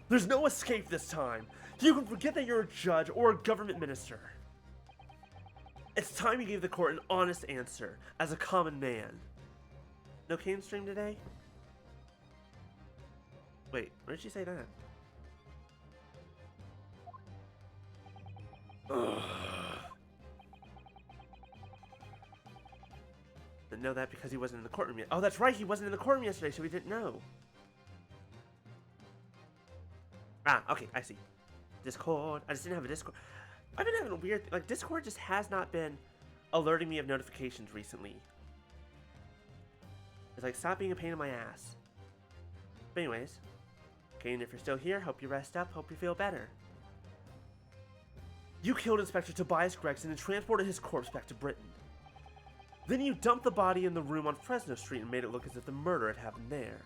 There's no escape this time. You can forget that you're a judge or a government minister. It's time you gave the court an honest answer, as a common man. No Kane stream today? Wait, where did she say that? Didn't know that because he wasn't in the courtroom yet. Oh, that's right, he wasn't in the courtroom yesterday, so we didn't know. Ah, okay, I see. Discord. I just didn't have a Discord. I've been having a weird... Like, Discord just has not been alerting me of notifications recently. It's like, stop being a pain in my ass. But anyways. Kane, if you're still here, hope you rest up, hope you feel better. You killed Inspector Tobias Gregson and transported his corpse back to Britain. Then you dumped the body in the room on Fresno Street and made it look as if the murder had happened there.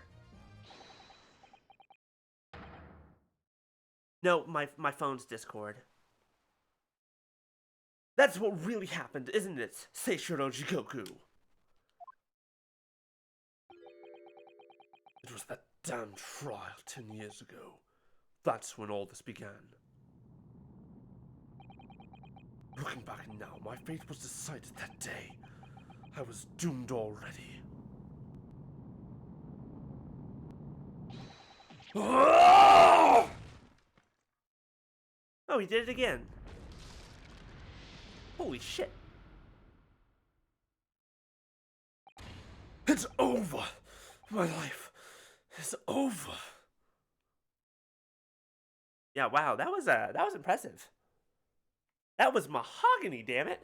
No, my phone's Discord. That's what really happened, isn't it, Seishiro Jigoku? it was that damn trial 10 years ago. That's when all this began. Looking back now, my fate was decided that day. I was doomed already. Oh, he did it again. Holy shit. It's over. My life is over. Yeah, wow, that was impressive. That was mahogany, damn it.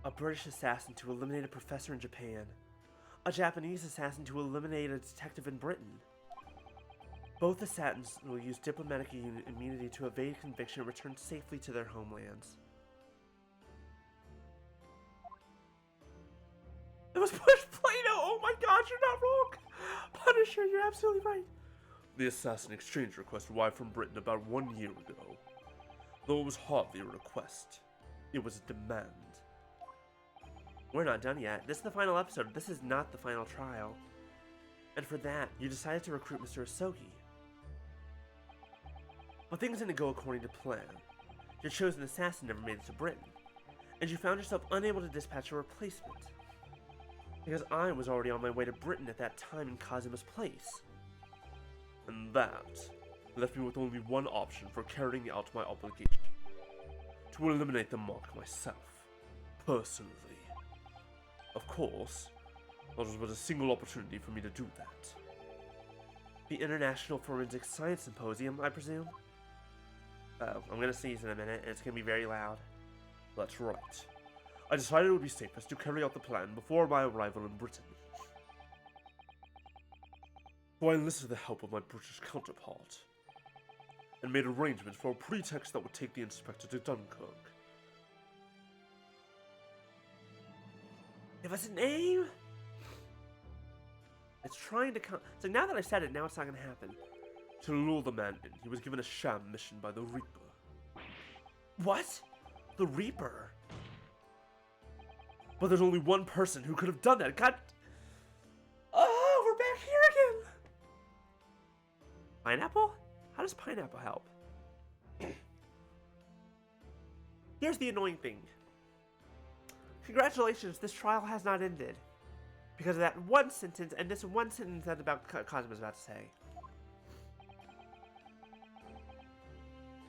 A British assassin to eliminate a professor in Japan. A Japanese assassin to eliminate a detective in Britain. Both assassins will use diplomatic immunity to evade conviction and return safely to their homelands. It was Push Plato! Oh my god, you're not wrong! Punisher, you're absolutely right. The assassin exchange request arrived from Britain about 1 year ago. Though it was hardly a request, it was a demand. We're not done yet. This is the final episode. This is not the final trial. And for that, you decided to recruit Mr. Isogi. But things didn't go according to plan. Your chosen assassin never made it to Britain, and you found yourself unable to dispatch a replacement. Because I was already on my way to Britain at that time in Kazuma's place. And that left me with only one option for carrying out my obligation. To eliminate the mark myself, personally. Of course, there was but a single opportunity for me to do that. The International Forensic Science Symposium, I presume? Oh, I'm gonna sneeze in a minute, and it's gonna be very loud. That's right. I decided it would be safest to carry out the plan before my arrival in Britain. So I enlisted the help of my British counterpart, and made arrangements for a pretext that would take the inspector to Dunkirk. Give us a name? It's trying to come. So now that I said it, now it's not gonna happen. To lure the man in, he was given a sham mission by the Reaper. What? The Reaper? But there's only one person who could have done that. God. Oh, we're back here again. Pineapple? How does pineapple help? Here's the annoying thing. Congratulations, this trial has not ended. Because of that one sentence, and this one sentence that Cosmo's about to say.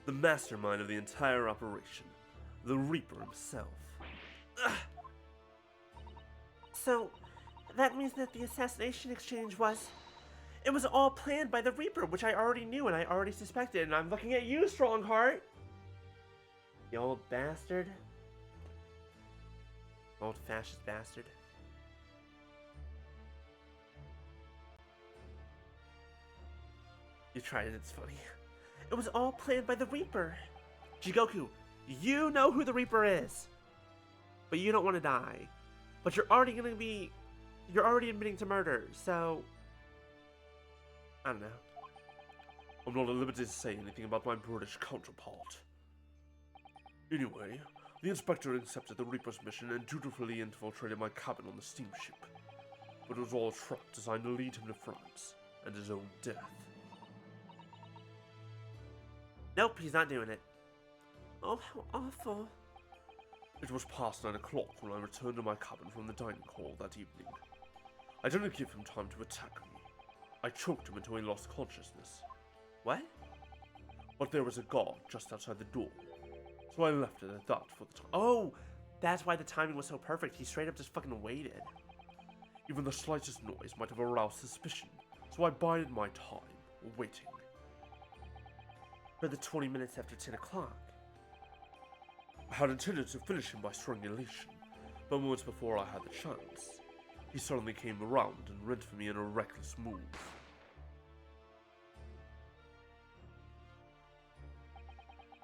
The mastermind of the entire operation. The Reaper himself. Ugh. So, that means that the assassination exchange was... It was all planned by the Reaper, which I already knew and I already suspected, and I'm looking at you, Strongheart! You old bastard. Old fascist bastard. You tried it, it's funny. It was all planned by the Reaper. Jigoku, you know who the Reaper is. But you don't want to die. But you're already admitting to murder, so... I don't know. I'm not at liberty to say anything about my British counterpart. Anyway, the inspector accepted the Reaper's mission and dutifully infiltrated my cabin on the steamship. But it was all a trap designed to lead him to France and his own death. Nope, he's not doing it. Oh, how awful. It was past 9 o'clock when I returned to my cabin from the dining hall that evening. I didn't give him time to attack me. I choked him until he lost consciousness. What? But there was a guard just outside the door, so I left it at that for the time. Oh, that's why the timing was so perfect. He straight up just fucking waited. Even the slightest noise might have aroused suspicion, so I bided my time, waiting. For the 20 minutes after 10 o'clock. I had intended to finish him by strangulation, but moments before I had the chance, he suddenly came around and rent for me in a reckless move.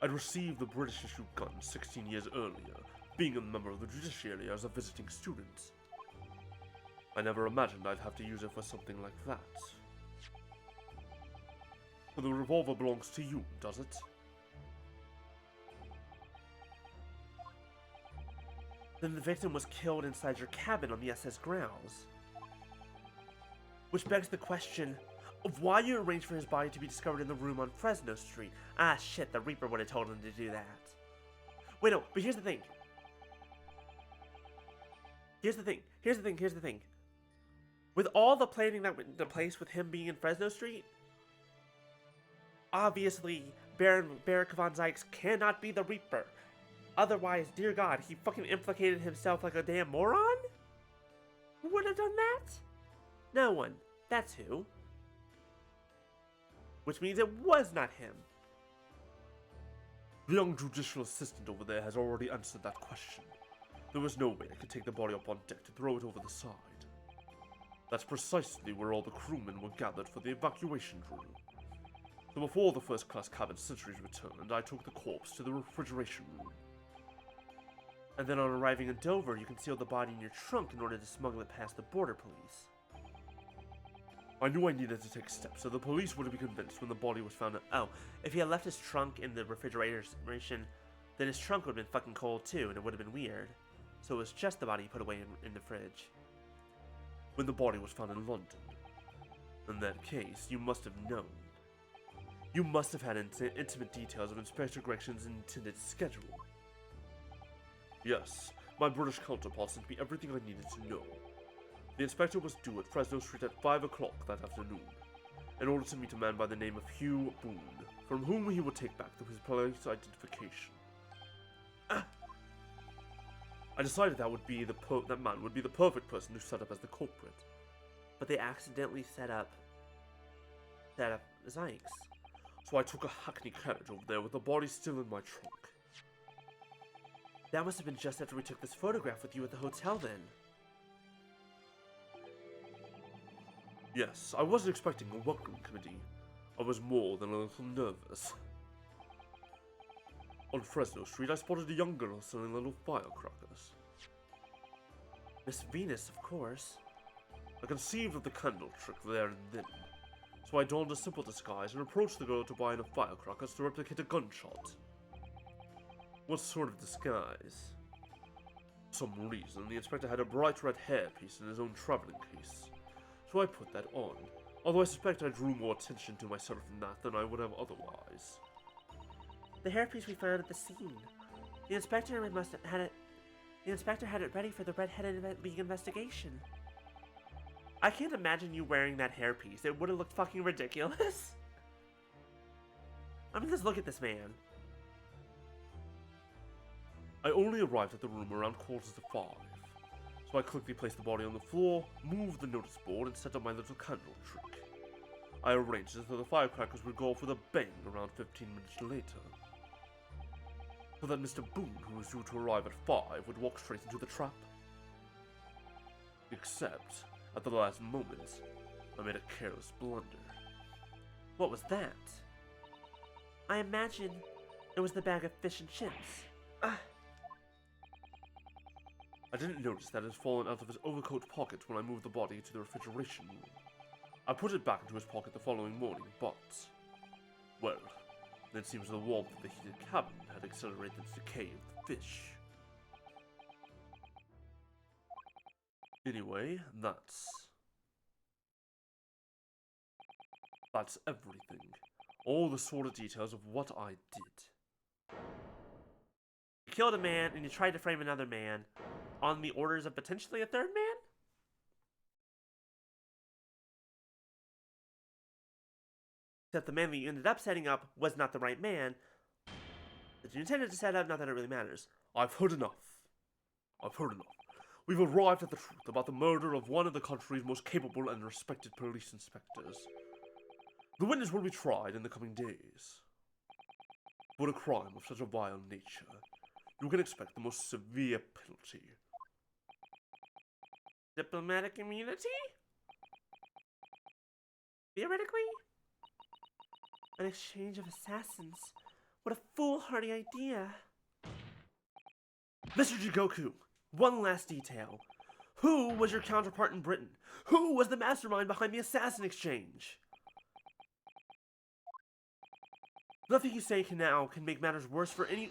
I'd received the British-issued gun 16 years earlier, being a member of the judiciary as a visiting student. I never imagined I'd have to use it for something like that. So the revolver belongs to you, does it? Then the victim was killed inside your cabin on the SS grounds. Which begs the question of why you arranged for his body to be discovered in the room on Fresno Street. Ah shit, the Reaper would have told him to do that. Wait, no, but here's the thing. Here's the thing. With all the planning that went into place with him being in Fresno Street, obviously Baron von Zykes cannot be the Reaper. Otherwise, dear God, he fucking implicated himself like a damn moron? Who would have done that? No one. That's who. Which means it was not him. The young judicial assistant over there has already answered that question. There was no way I could take the body up on deck to throw it over the side. That's precisely where all the crewmen were gathered for the evacuation drill. So before the first-class cabin sentries returned, I took the corpse to the refrigeration room. And then on arriving in Dover, you concealed the body in your trunk in order to smuggle it past the border police. I knew I needed to take steps, so the police would have been convinced when the body was found. Oh, if he had left his trunk in the refrigeration, then his trunk would have been fucking cold too, and it would have been weird. So it was just the body he put away in the fridge. When the body was found in London. In that case, you must have known. You must have had intimate details of Inspector Gregson's intended schedule. Yes, my British counterpart sent me everything I needed to know. The inspector was due at Fresno Street at 5 o'clock that afternoon, in order to meet a man by the name of Hugh Boone, from whom he would take back his police identification. I decided that man would be the perfect person to set up as the culprit. But they accidentally set up Zykes. So I took a hackney carriage over there with the body still in my trunk. That must have been just after we took this photograph with you at the hotel then. Yes, I wasn't expecting a welcome committee. I was more than a little nervous. On Fresno Street, I spotted a young girl selling little firecrackers. Miss Venus, of course. I conceived of the candle trick there and then, so I donned a simple disguise and approached the girl to buy enough firecrackers to replicate a gunshot. What sort of disguise? For some reason, the inspector had a bright red hairpiece in his own traveling case, so I put that on, although I suspect I drew more attention to myself in that than I would have otherwise. The hairpiece we found at the scene. The inspector must have had it. The inspector had it ready for the Red-Headed League investigation. I can't imagine you wearing that hairpiece. It would have looked fucking ridiculous. I mean, just look at this man. I only arrived at the room around 4:45, so I quickly placed the body on the floor, moved the notice board, and set up my little candle trick. I arranged it so the firecrackers would go off with a bang around 15 minutes later, so that Mr. Boone, who was due to arrive at 5, would walk straight into the trap. Except, at the last moment, I made a careless blunder. What was that? I imagine it was the bag of fish and chips. I didn't notice that it had fallen out of his overcoat pocket when I moved the body to the refrigeration room. I put it back into his pocket the following morning, but... well, it seems the warmth of the heated cabin had accelerated the decay of the fish. Anyway, that's everything. All the sordid details of what I did. You killed a man and you tried to frame another man on the orders of potentially a third man? Except the man that you ended up setting up was not the right man that you intended to set up, not that it really matters. I've heard enough. We've arrived at the truth about the murder of one of the country's most capable and respected police inspectors. The witness will be tried in the coming days. For a crime of such a vile nature, you can expect the most severe penalty. Diplomatic immunity? Theoretically? An exchange of assassins. What a foolhardy idea. Mr. Jigoku, one last detail. Who was your counterpart in Britain? Who was the mastermind behind the assassin exchange? Nothing you say now can make matters worse for any...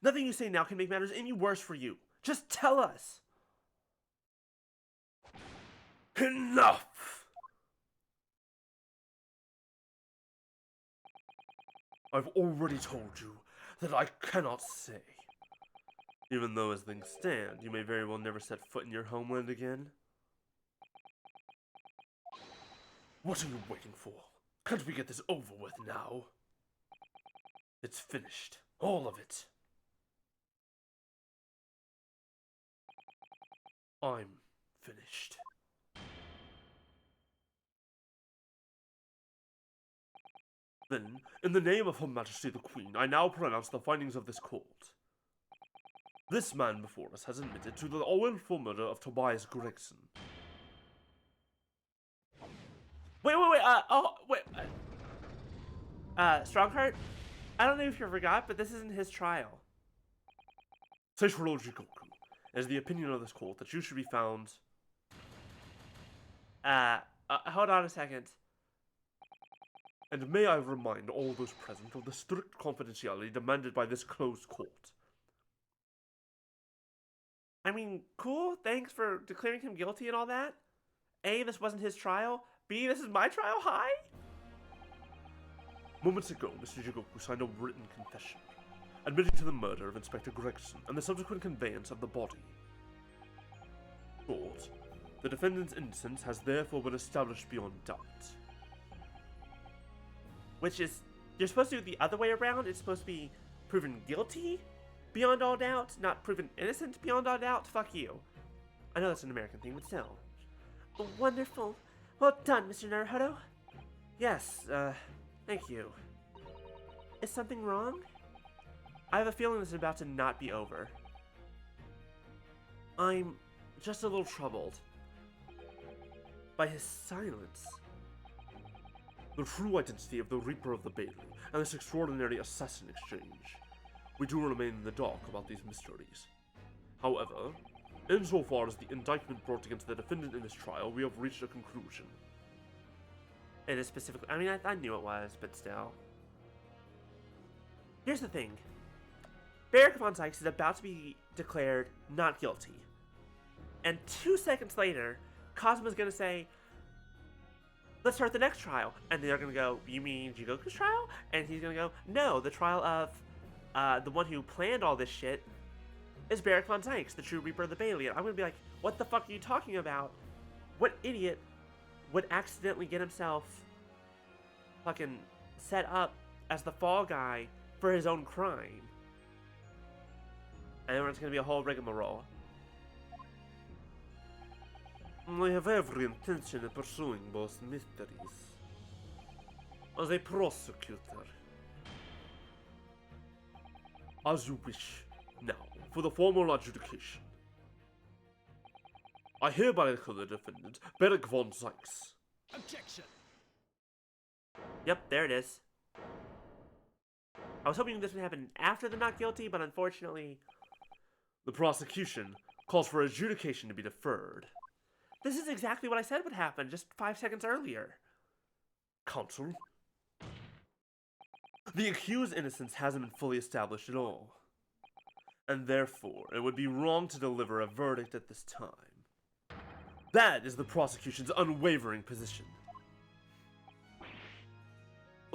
Nothing you say now can make matters any worse for you. Just tell us. Enough! I've already told you that I cannot say. Even though as things stand, you may very well never set foot in your homeland again. What are you waiting for? Can't we get this over with now? It's finished. All of it. I'm finished. Then, in the name of Her Majesty the Queen, I now pronounce the findings of this court. This man before us has admitted to the willful murder of Tobias Gregson. Wait, Strongheart? I don't know if you forgot, but this isn't his trial. Seishiro Jigoku, it is the opinion of this court that you should be found... Hold on a second. And may I remind all those present of the strict confidentiality demanded by this closed court. I mean, cool, thanks for declaring him guilty and all that. A, this wasn't his trial. B, this is my trial, hi? Moments ago, Mr. Jigoku signed a written confession, admitting to the murder of Inspector Gregson and the subsequent conveyance of the body. Court, the defendant's innocence has therefore been established beyond doubt. Which is, you're supposed to do it the other way around. It's supposed to be proven guilty beyond all doubt, not proven innocent beyond all doubt. Fuck you. I know that's an American thing, but still. Wonderful. Well done, Mr. Naruhodo. Yes, thank you. Is something wrong? I have a feeling this is about to not be over. I'm just a little troubled. by his silence. The true identity of the Reaper of the Bailey and this extraordinary assassin exchange. We do remain in the dark about these mysteries. However, insofar as the indictment brought against the defendant in this trial, we have reached a conclusion. It is specifically, I mean, I knew it was, but still. Here's the thing. Barrick von Sykes is about to be declared not guilty. And 2 seconds later, Cosmo's gonna say, let's start the next trial. And they're gonna go, you mean Jigoku's trial? And he's gonna go, no, the trial of the one who planned all this shit is Barrick von Sykes, the true Reaper of the Bailey. And I'm gonna be like, what the fuck are you talking about? What idiot would accidentally get himself fucking set up as the fall guy for his own crime? And then it's gonna be a whole rigmarole. I have every intention of pursuing both mysteries. As a prosecutor. As you wish. Now, for the formal adjudication. I hereby declare the defendant, Barrick von Sykes. Objection. Yep, there it is. I was hoping this would happen after the not guilty, but unfortunately... The prosecution calls for adjudication to be deferred. This is exactly what I said would happen just 5 seconds earlier. Counsel? The accused's innocence hasn't been fully established at all. And therefore, it would be wrong to deliver a verdict at this time. That is the prosecution's unwavering position.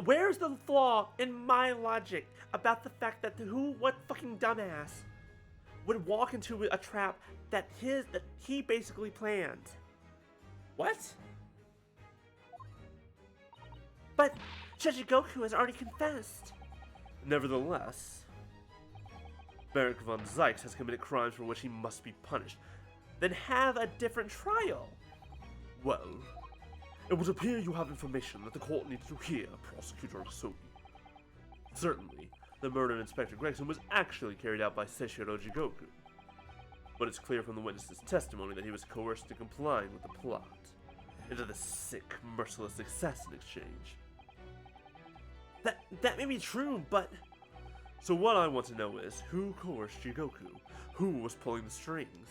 Where's the flaw in my logic about the fact that what fucking dumbass would walk into a trap that he basically planned? What? But Shichigoku has already confessed. Nevertheless, Barrick von Sykes has committed crimes for which he must be punished. Then have a different trial. Well, it would appear you have information that the court needs to hear, Prosecutor Asogi. Certainly, the murder of Inspector Gregson was actually carried out by Seishiro Jigoku. But it's clear from the witness's testimony that he was coerced into complying with the plot, into the sick, merciless assassin exchange. That may be true, but... So what I want to know is, who coerced Jigoku? Who was pulling the strings?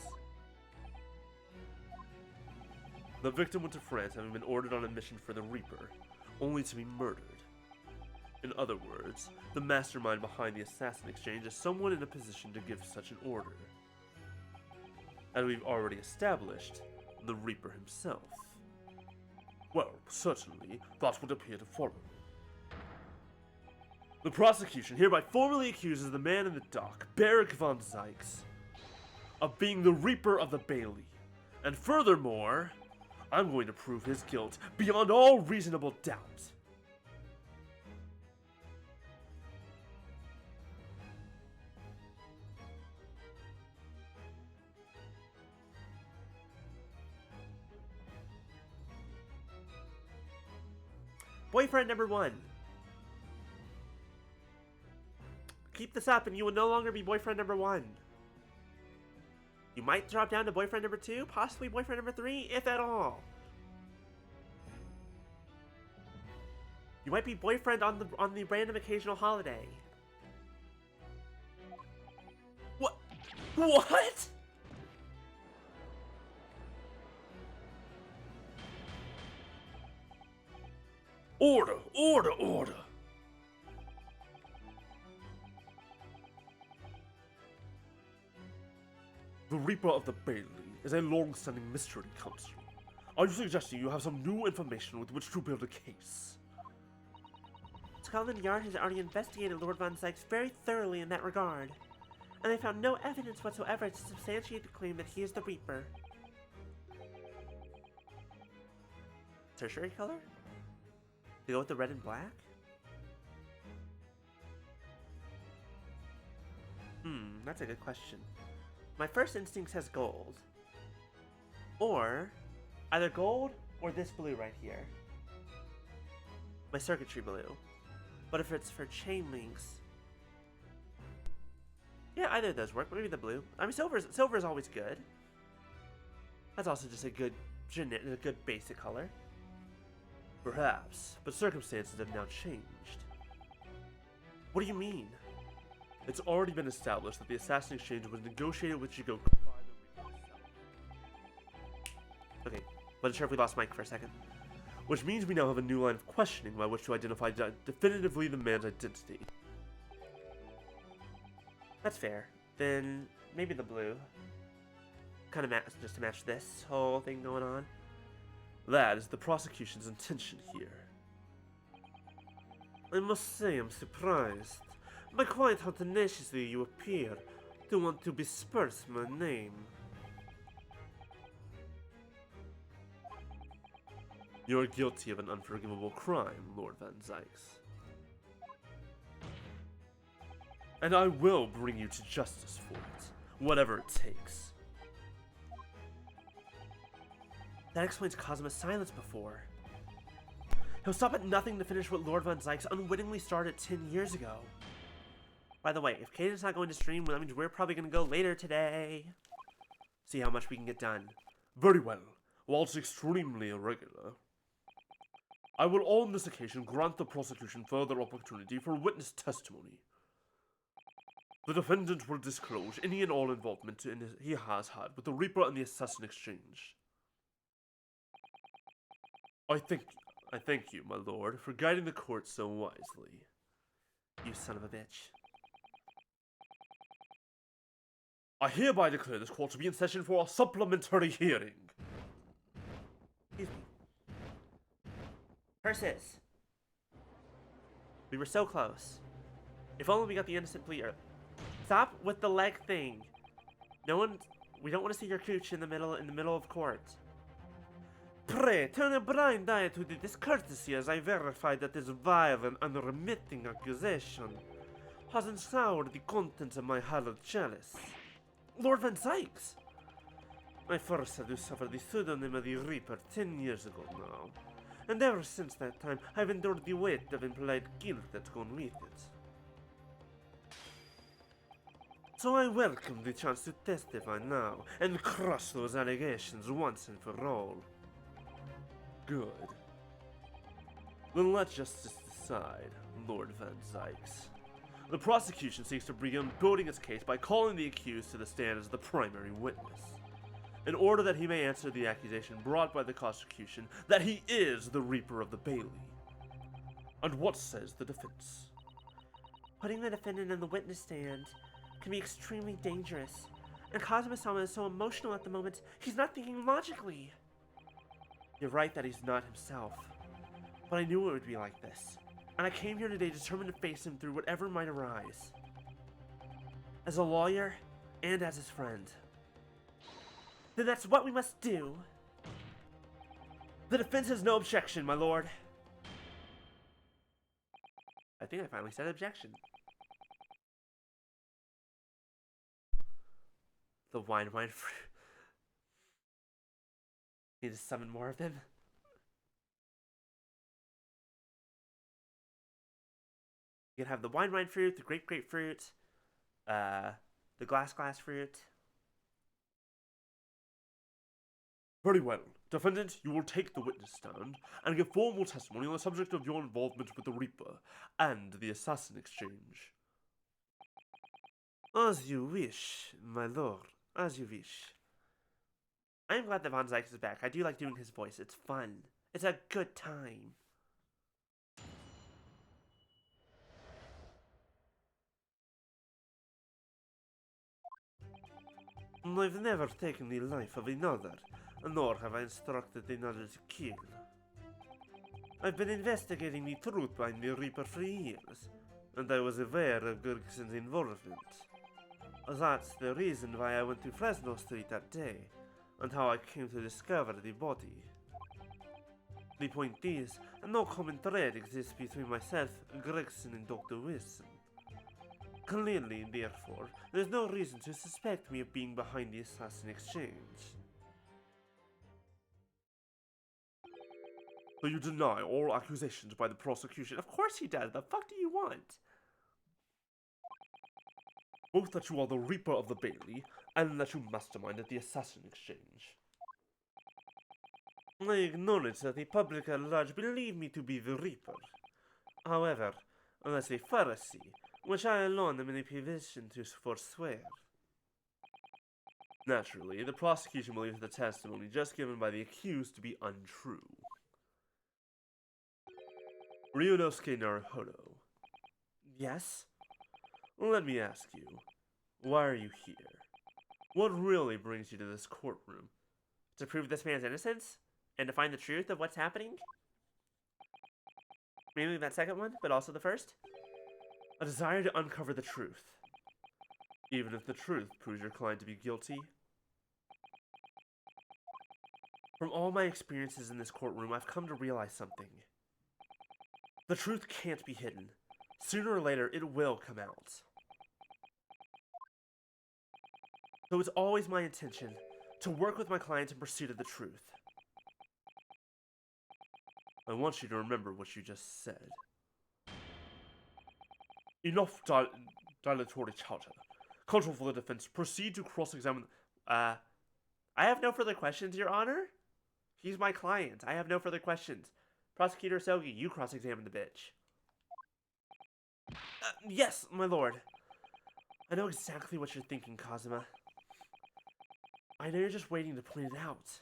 The victim went to France having been ordered on a mission for the Reaper, only to be murdered. In other words, the mastermind behind the assassin exchange is someone in a position to give such an order. As we've already established, the Reaper himself. Well, certainly, that would appear to follow. The prosecution hereby formally accuses the man in the dock, Barrick von Sykes, of being the Reaper of the Bailey. And furthermore, I'm going to prove his guilt beyond all reasonable doubt. Boyfriend number 1. Keep this up and you will no longer be boyfriend number 1. You might drop down to boyfriend number 2, possibly boyfriend number 3, if at all. You might be boyfriend on the random occasional holiday. What? What? Order! Order! Order! The Reaper of the Bailey is a long-standing mystery, Counsel. Are you suggesting you have some new information with which to build a case? Scotland Yard has already investigated Lord von Sykes very thoroughly in that regard, and they found no evidence whatsoever to substantiate the claim that he is the Reaper. Tertiary color? To go with the red and black? That's a good question. My first instinct says gold. Or either gold or this blue right here. My circuitry blue. But if it's for chain links... Yeah, either of those work. Maybe the blue. I mean, silver is always good. That's also just a good a good basic color. Perhaps, but circumstances have now changed. What do you mean? It's already been established that the assassin exchange was negotiated with Jigoku by the Reaper himself. Okay, wasn't sure if we lost Mike for a second. Which means we now have a new line of questioning by which to identify definitively the man's identity. That's fair. Then maybe the blue. Kind of just to match this whole thing going on. That is the prosecution's intention here. I must say I'm surprised by quite how tenaciously you appear to want to besmirch my name. You are guilty of an unforgivable crime, Lord Van Zykes. And I will bring you to justice for it, whatever it takes. That explains Kazuma's silence before. He'll stop at nothing to finish what Lord Van Zykes unwittingly started 10 years ago. By the way, if Caden's not going to stream, well, that means we're probably going to go later today. See how much we can get done. Very well. Whilst extremely irregular, I will on this occasion grant the prosecution further opportunity for witness testimony. The defendant will disclose any and all involvement he has had with the Reaper and the Assassin exchange. I thank you, my lord, for guiding the court so wisely. You son of a bitch. I hereby declare this court to be in session for a supplementary hearing. Excuse me. Persis. We were so close. If only we got the innocent plea early. Stop with the leg thing. We don't want to see your cooch in the middle of court. Pray, turn a blind eye to the discourtesy as I verify that this vile and unremitting accusation hasn't soured the contents of my hallowed chalice. Lord Van Zykes! I first had to suffer the pseudonym of the Reaper 10 years ago now, and ever since that time I've endured the weight of implied guilt that's gone with it. So I welcome the chance to testify now and crush those allegations once and for all. Good. Then let justice decide, Lord Van Zykes. The prosecution seeks to begin building its case by calling the accused to the stand as the primary witness, in order that he may answer the accusation brought by the prosecution that he is the Reaper of the Bailey. And what says the defense? Putting the defendant in the witness stand can be extremely dangerous, and Kazuma-sama is so emotional at the moment, he's not thinking logically. You're right that he's not himself, but I knew it would be like this, and I came here today determined to face him through whatever might arise. As a lawyer, and as his friend. Then that's what we must do. The defense has no objection, my lord. I think I finally said objection. The wine fruit. Need to summon more of them. You can have the wine fruit, the grapefruit, the glass fruit. Very well. Defendant, you will take the witness stand and give formal testimony on the subject of your involvement with the Reaper and the Assassin exchange. As you wish, my lord. As you wish. I'm glad that Van Zykes is back. I do like doing his voice. It's fun. It's a good time. I've never taken the life of another, nor have I instructed another to kill. I've been investigating the truth behind the Reaper for years, and I was aware of Greggson's involvement. That's the reason why I went to Fresno Street that day, and how I came to discover the body. The point is, no common thread exists between myself, Gregson, and Dr. Wilson. Clearly, therefore, there's no reason to suspect me of being behind the Assassin exchange. So you deny all accusations by the prosecution? Of course he does. The fuck do you want? Both that you are the Reaper of the Bailey, and that you masterminded the Assassin exchange. I acknowledge that the public at large believe me to be the Reaper. However, as a Pharisee, which I alone am in a position to forswear. Naturally, the prosecution believes the testimony just given by the accused to be untrue. Ryunosuke Naruhodo. Yes? Let me ask you, why are you here? What really brings you to this courtroom? To prove this man's innocence? And to find the truth of what's happening? Mainly that second one, but also the first? A desire to uncover the truth. Even if the truth proves your client to be guilty. From all my experiences in this courtroom, I've come to realize something. The truth can't be hidden. Sooner or later, it will come out. So it's always my intention to work with my client in pursuit of the truth. I want you to remember what you just said. Enough dilatory chatter. Counsel for the defense, proceed to cross-examine. I have no further questions, Your Honor. He's my client. I have no further questions. Prosecutor Sogi, you cross-examine the bitch. Yes, my lord. I know exactly what you're thinking, Kazuma. I know you're just waiting to point it out.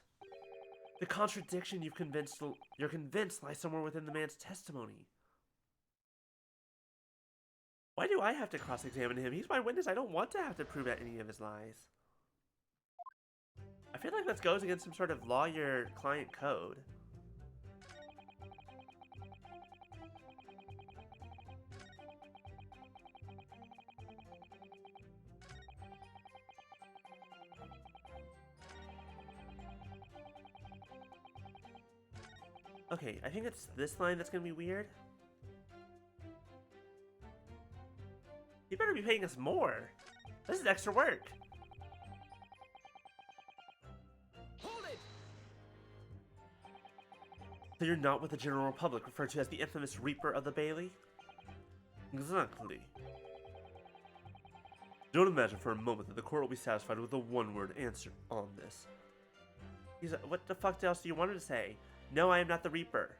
The contradiction you're convinced lies somewhere within the man's testimony. Why do I have to cross-examine him? He's my witness. I don't want to have to prove any of his lies. I feel like this goes against some sort of lawyer-client code. Okay, I think it's this line that's gonna be weird. You better be paying us more. This is extra work. Hold it! So you're not what the general public referred to as the infamous Reaper of the Bailey? Exactly. Don't imagine for a moment that the court will be satisfied with a one-word answer on this. What the fuck else do you want him to say? No, I am not the Reaper.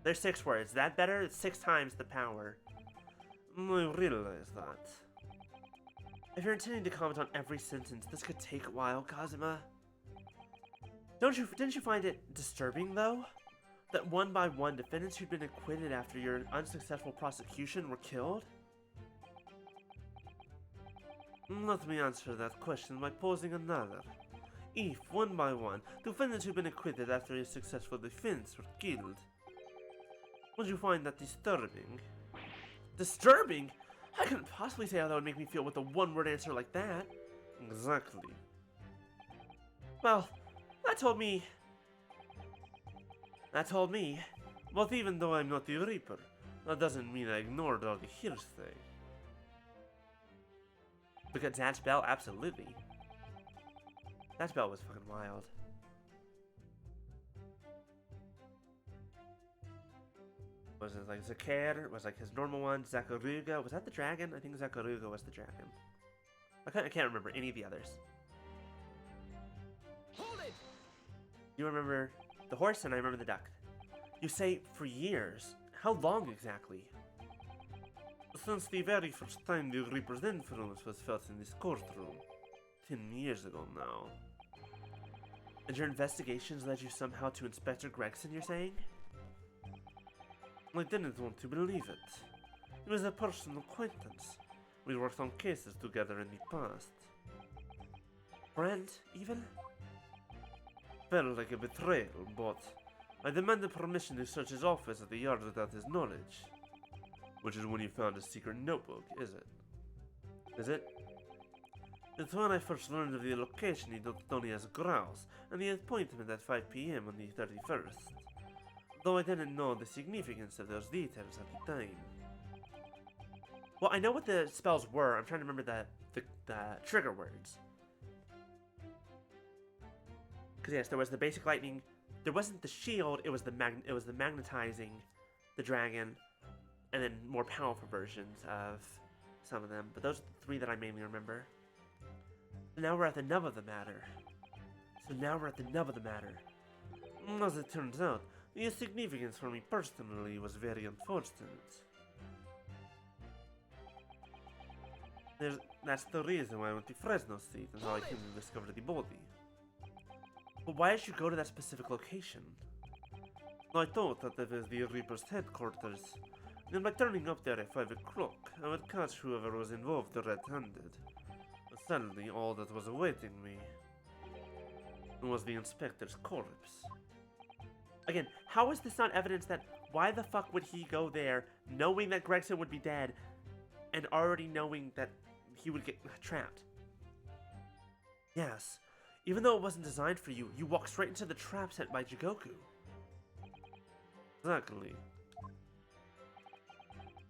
There's 6 words. That better? It's 6 times the power. I realize that. If you're intending to comment on every sentence, this could take a while, Kazuma. Didn't you find it disturbing, though? That one by one, defendants who'd been acquitted after your unsuccessful prosecution were killed? Let me answer that question by posing another. If, one by one, defendants who've been acquitted after a successful defense were killed, would you find that disturbing? Disturbing? I couldn't possibly say how that would make me feel with a one-word answer like that. Exactly. Well, that told me, But even though I'm not the Reaper, that doesn't mean I ignored all the hearsay. Because that spell, absolutely. That spell was fucking wild. Was it like Zakir? Was like his normal one? Zakaruga? Was that the dragon? I think Zakaruga was the dragon. I can't remember any of the others. Hold it! You remember the horse and I remember the duck. You say for years. How long exactly? Since the very first time the Reaper's influence was felt in this courtroom. 10 years ago now. And your investigations led you somehow to Inspector Gregson, you're saying? I didn't want to believe it. He was a personal acquaintance. We worked on cases together in the past. Friend, even? Felt like a betrayal, but I demanded permission to search his office at the yard without his knowledge. Which is when you found his secret notebook, is it? Is it? It's when I first learned of the location he dumped Tonia's grouse and the appointment at 5 PM on the 31st. Though I didn't know the significance of those details at the time. Well, I know what the spells were. I'm trying to remember the trigger words. Because yes, there was the basic lightning. There wasn't the shield. It was the magnetizing, the dragon, and then more powerful versions of some of them. But those are the 3 that I mainly remember. And now we're at the nub of the matter. So now we're at the nub of the matter. As it turns out, the significance for me personally was very unfortunate. That's the reason why I went to Fresno State and how I came to discover the body. But why did you go to that specific location? I thought that it was the Reaper's headquarters, and by turning up there at 5 o'clock, I would catch whoever was involved red-handed. But sadly, all that was awaiting me was the inspector's corpse. Again, how is this not evidence that why the fuck would he go there knowing that Gregson would be dead and already knowing that he would get trapped? Yes, even though it wasn't designed for you, you walked straight into the trap set by Jigoku. Exactly.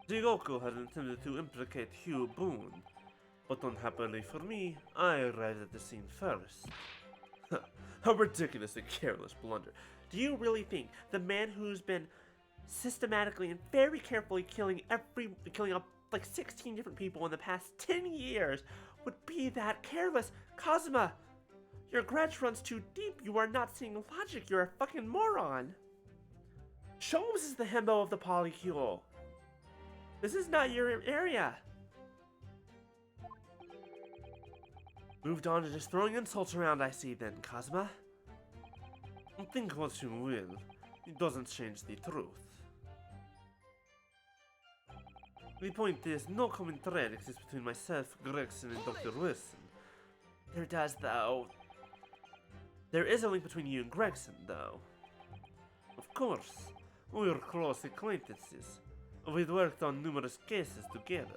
Jigoku had intended to implicate Hugh Boone, but unhappily for me, I arrived at the scene first. How ridiculous and careless blunder. Do you really think the man who's been systematically and very carefully killing up like 16 different people in the past 10 years would be that careless? Kazuma, your grudge runs too deep. You are not seeing logic. You're a fucking moron. Sholmes is the himbo of the polycule. This is not your area. Moved on to just throwing insults around, I see then, Kazuma. Think what you will. It doesn't change the truth. The point is, no common thread exists between myself, Gregson, and Dr. Wilson. There does, though. There is a link between you and Gregson, though. Of course. We're close acquaintances. We'd worked on numerous cases together.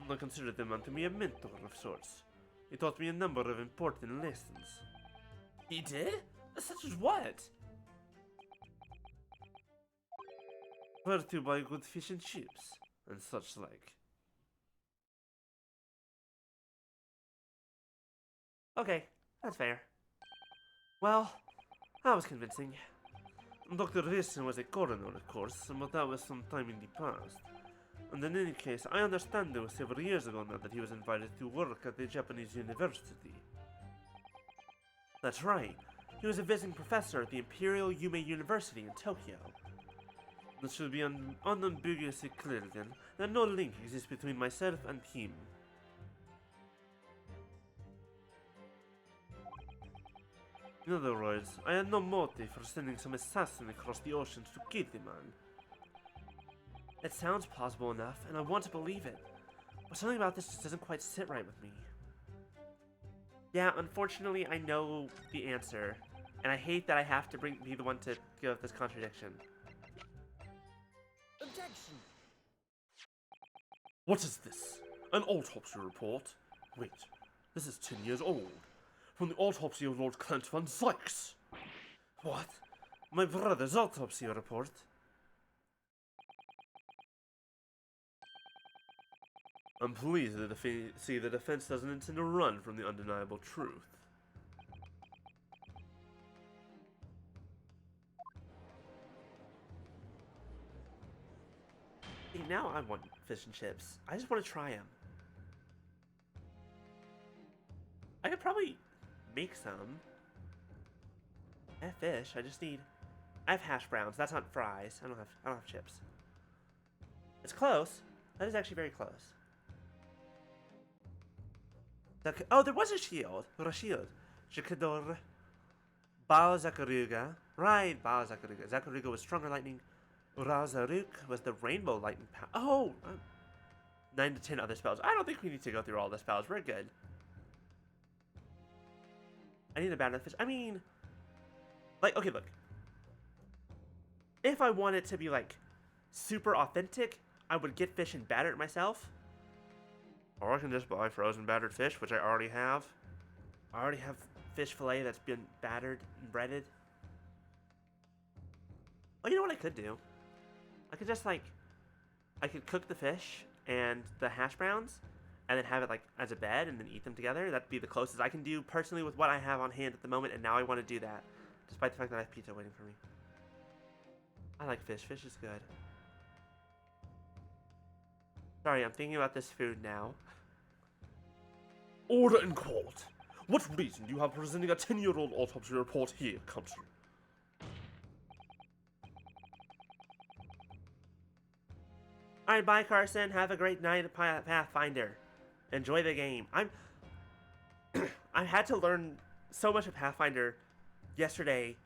I consider the man to be a mentor of sorts. He taught me a number of important lessons. He did? Such as what? Where to buy good fish and chips, and such like. Okay, that's fair. Well, that was convincing. Dr. Wilson was a coroner, of course, but that was some time in the past. And in any case, I understand it was several years ago now that he was invited to work at the Japanese university. That's right. He was a visiting professor at the Imperial Yume University in Tokyo. It should be unambiguously clear, then, that no link exists between myself and him. In other words, I had no motive for sending some assassin across the oceans to kill the man. It sounds plausible enough, and I want to believe it, but something about this just doesn't quite sit right with me. Yeah, unfortunately, I know the answer, and I hate that I have to be the one to give up this contradiction. Objection! What is this? An autopsy report? Wait, this is 10 years old. From the autopsy of Lord Clint van Sykes. What? My brother's autopsy report? I'm pleased to see the defense doesn't intend to run from the undeniable truth. Hey, now I want fish and chips. I just want to try them. I could probably make some. I have fish. I have hash browns. That's not fries. I don't have chips. It's close. That is actually very close. Oh, there was a shield. Or a shield. Shikador. Bao Zakaruga. Right, Bao Zakaruga. Zakaruga was stronger lightning. Razaruk was the rainbow lightning power. Oh! 9 to 10 other spells. I don't think we need to go through all the spells. We're good. I need a battle fish. I mean, like, okay, look. If I want it to be, like, super authentic, I would get fish and batter it myself. Or I can just buy frozen battered fish, which I already have. I already have fish fillet that's been battered and breaded. Oh, you know what I could do? I could just, like, I could cook the fish and the hash browns, and then have it, like, as a bed, and then eat them together. That'd be the closest I can do, personally, with what I have on hand at the moment, and now I want to do that, despite the fact that I have pizza waiting for me. I like fish. Fish is good. Sorry, I'm thinking about this food now. Order in court. What reason do you have for presenting a 10-year-old autopsy report here, Counselor? Alright, bye Carson. Have a great night at Pathfinder. Enjoy the game. I had to learn so much of Pathfinder yesterday,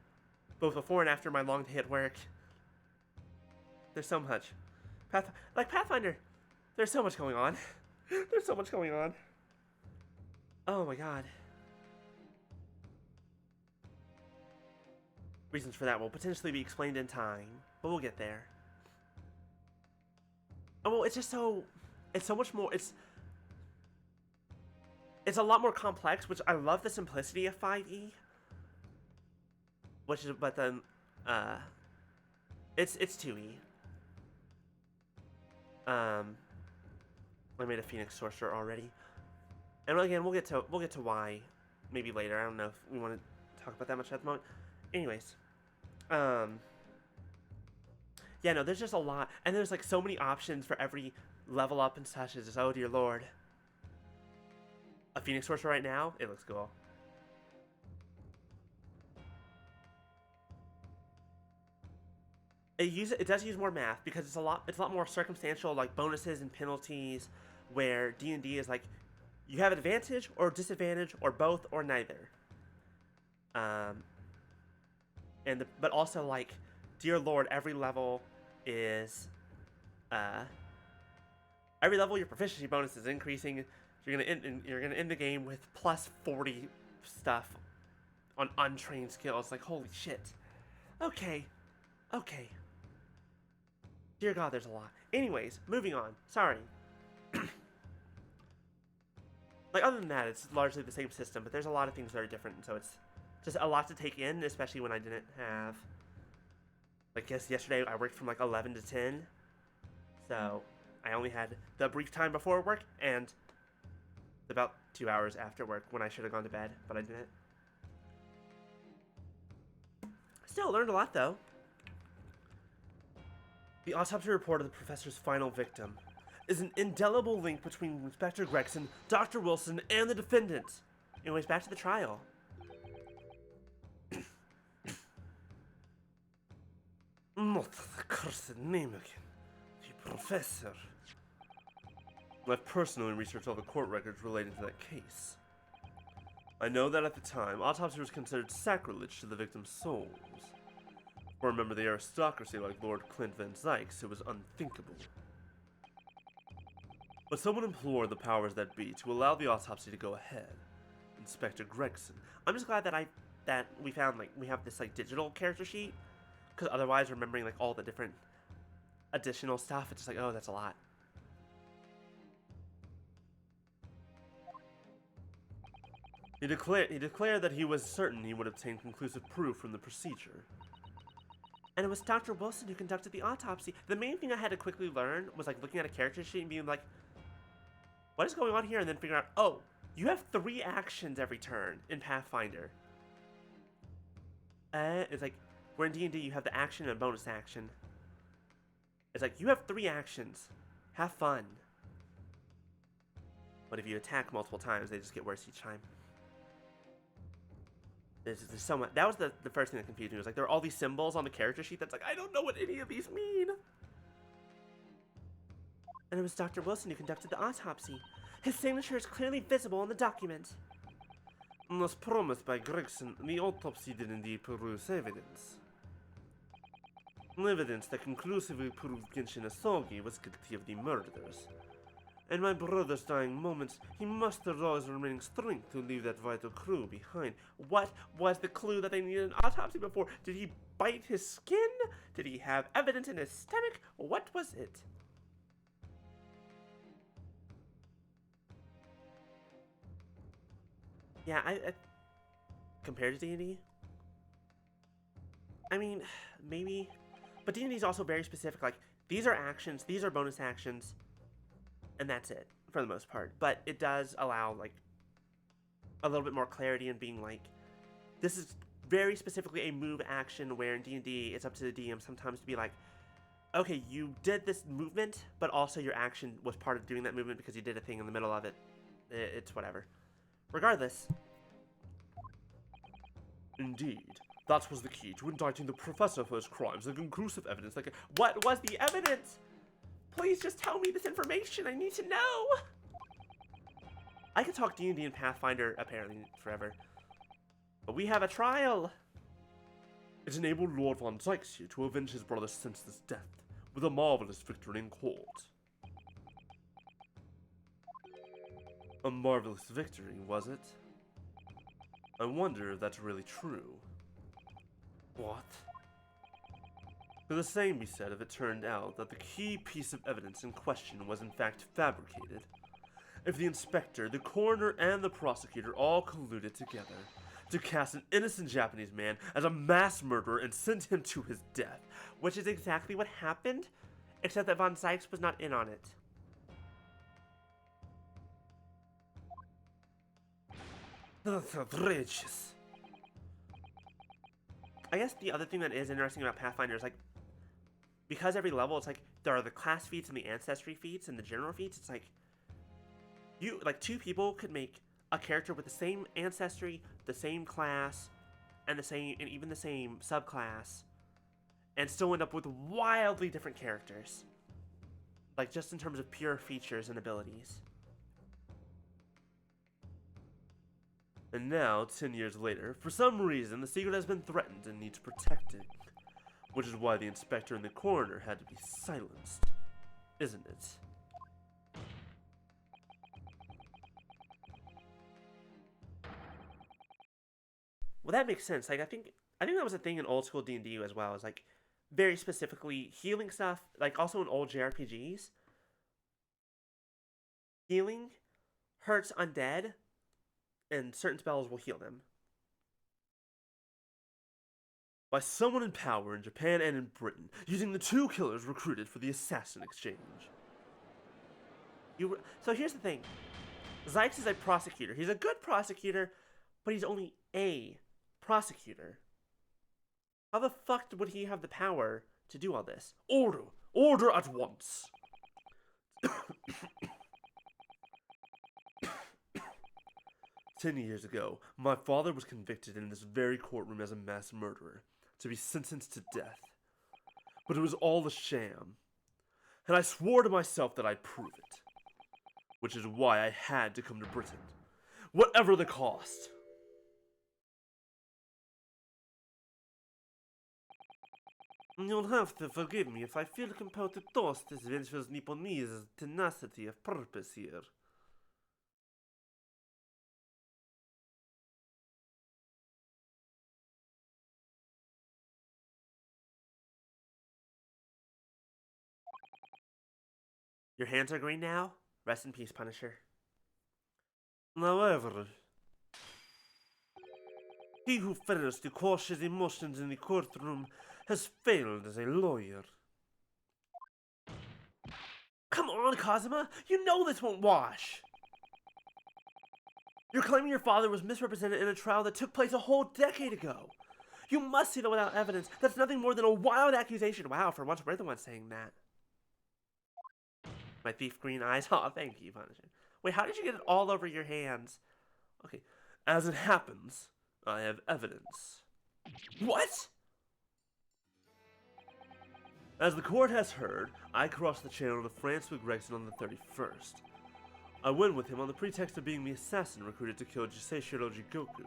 both before and after my long day at work. There's so much. Pathfinder, there's so much going on. There's so much going on. Oh my god. Reasons for that will potentially be explained in time, but we'll get there. Oh, well, it's just so... It's so much more... It's a lot more complex, which I love the simplicity of 5e. Which is... But then... It's 2e. I made a Phoenix Sorcerer already. And again, we'll get to why maybe later. I don't know if we want to talk about that much at the moment. Anyways. Yeah, no, there's just a lot. And there's like so many options for every level up and such. It's just, oh dear lord. A Phoenix Sorcerer right now? It looks cool. It does use more math because it's a lot more circumstantial, like bonuses and penalties, where D&D is like you have advantage or disadvantage or both or neither. But also like, dear lord, every level is every level your proficiency bonus is increasing. You're gonna end the game with plus 40 stuff on untrained skills. Like, holy shit. Okay. Dear God, there's a lot. Anyways, moving on. Sorry. Like, other than that, it's largely the same system, but there's a lot of things that are different, and so it's just a lot to take in, especially when I didn't have... Like, yesterday I worked from, like, 11 to 10, so I only had the brief time before work and about 2 hours after work when I should have gone to bed, but I didn't. Still, learned a lot, though. The autopsy report of the professor's final victim is an indelible link between Inspector Gregson, Dr. Wilson, and the defendant. Anyways, back to the trial. Not the cursed name again. The professor. I've personally researched all the court records relating to that case. I know that at the time, autopsy was considered sacrilege to the victim's souls. For a member of the aristocracy like Lord Clint Van Zykes, it was unthinkable. But someone implored the powers that be to allow the autopsy to go ahead. Inspector Gregson. I'm just glad that we found, like, we have this, like, digital character sheet. Because otherwise, remembering, like, all the different additional stuff, it's just like, oh, that's a lot. He declared that he was certain he would obtain conclusive proof from the procedure. And it was Dr. Wilson who conducted the autopsy. The main thing I had to quickly learn was, like, looking at a character sheet and being like, what is going on here? And then figuring out, oh, you have 3 actions every turn in Pathfinder. It's like, where in D&D you have the action and a bonus action. It's like, you have 3 actions. Have fun. But if you attack multiple times, they just get worse each time. There's so much. That was the first thing that confused me. Was like, there are all these symbols on the character sheet that's like, I don't know what any of these mean. And it was Dr. Wilson who conducted the autopsy. His signature is clearly visible in the document. As promised by Gregson, the autopsy did indeed produce evidence. Evidence that conclusively proved Genshin Asogi was guilty of the murders. In my brother's dying moments, he mustered all his remaining strength to leave that vital clue behind. What was the clue that they needed an autopsy before? Did he bite his skin? Did he have evidence in his stomach? What was it? Yeah, I compared to D&D, I mean, maybe, but D&D is also very specific. Like, these are actions, these are bonus actions, and that's it for the most part. But it does allow, like, a little bit more clarity in being like, this is very specifically a move action, where in D&D it's up to the DM sometimes to be like, okay, you did this movement, but also your action was part of doing that movement because you did a thing in the middle of it. It's whatever. Regardless, Indeed. That was the key to indicting the professor for his crimes and conclusive evidence that What was the evidence? Please just tell me this information. I need to know. I could talk D&D and Pathfinder apparently forever. But we have a trial. it enabled Lord von Zyxia to avenge his brother's senseless death with a marvelous victory in court. A marvelous victory, was it? I wonder if that's really true. What? Could the same be said if it turned out that the key piece of evidence in question was in fact fabricated? If the inspector, the coroner, and the prosecutor all colluded together to cast an innocent Japanese man as a mass murderer and send him to his death? Which is exactly what happened, except that von Sykes was not in on it. That's outrageous. I guess the other thing that is interesting about Pathfinder is, like, because every level, it's like, there are the class feats and the ancestry feats and the general feats. It's like, two people could make a character with the same ancestry, the same class, and even the same subclass, and still end up with wildly different characters. Like, just in terms of pure features and abilities. And now, 10 years later, for some reason, the secret has been threatened and needs protecting. Which is why the inspector and the coroner had to be silenced, isn't it? Well, that makes sense. Like, I think that was a thing in old school D&D as well. Is like very specifically healing stuff. Like also in old JRPGs, healing hurts undead, and certain spells will heal them. By someone in power in Japan and in Britain, using the two killers recruited for the assassin exchange. So here's the thing. Zykes is a prosecutor. He's a good prosecutor, but he's only a prosecutor. How the fuck would he have the power to do all this? Order! Order at once! 10 years ago, my father was convicted in this very courtroom as a mass murderer, to be sentenced to death. But it was all a sham, and I swore to myself that I'd prove it. Which is why I had to come to Britain, whatever the cost. You'll have to forgive me if I feel compelled to toast this venture's Nipponese's tenacity of purpose here. Your hands are green now? Rest in peace, Punisher. However, he who fails to quash his emotions in the courtroom has failed as a lawyer. Come on, Kazuma! You know this won't wash! You're claiming your father was misrepresented in a trial that took place a whole decade ago! You must see that without evidence. That's nothing more than a wild accusation. Wow, for once we're the ones saying that. My thief green eyes. Oh, thank you, Punisher. Wait, how did you get it all over your hands? Okay. as it happens, I have evidence. What? As the court has heard, I crossed the channel to France with Gregson on the 31st. I went with him on the pretext of being the assassin recruited to kill Jiseichiro Jigoku,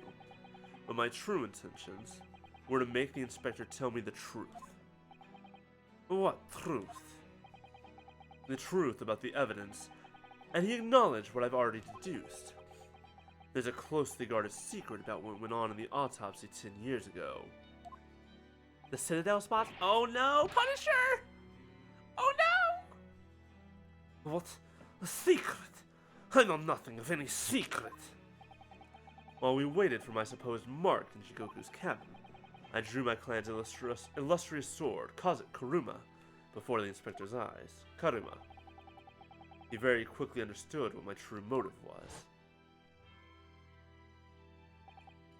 but my true intentions were to make the inspector tell me the truth. What truth? The truth about the evidence, and he acknowledged what I've already deduced. There's a closely guarded secret about what went on in the autopsy 10 years ago. The Citadel spot? Oh no, Punisher! Oh no! What? A secret? I know nothing of any secret. While we waited for my supposed mark in Jigoku's cabin, I drew my clan's illustrious sword, Karuma, before the inspector's eyes. Karuma. He very quickly understood what my true motive was.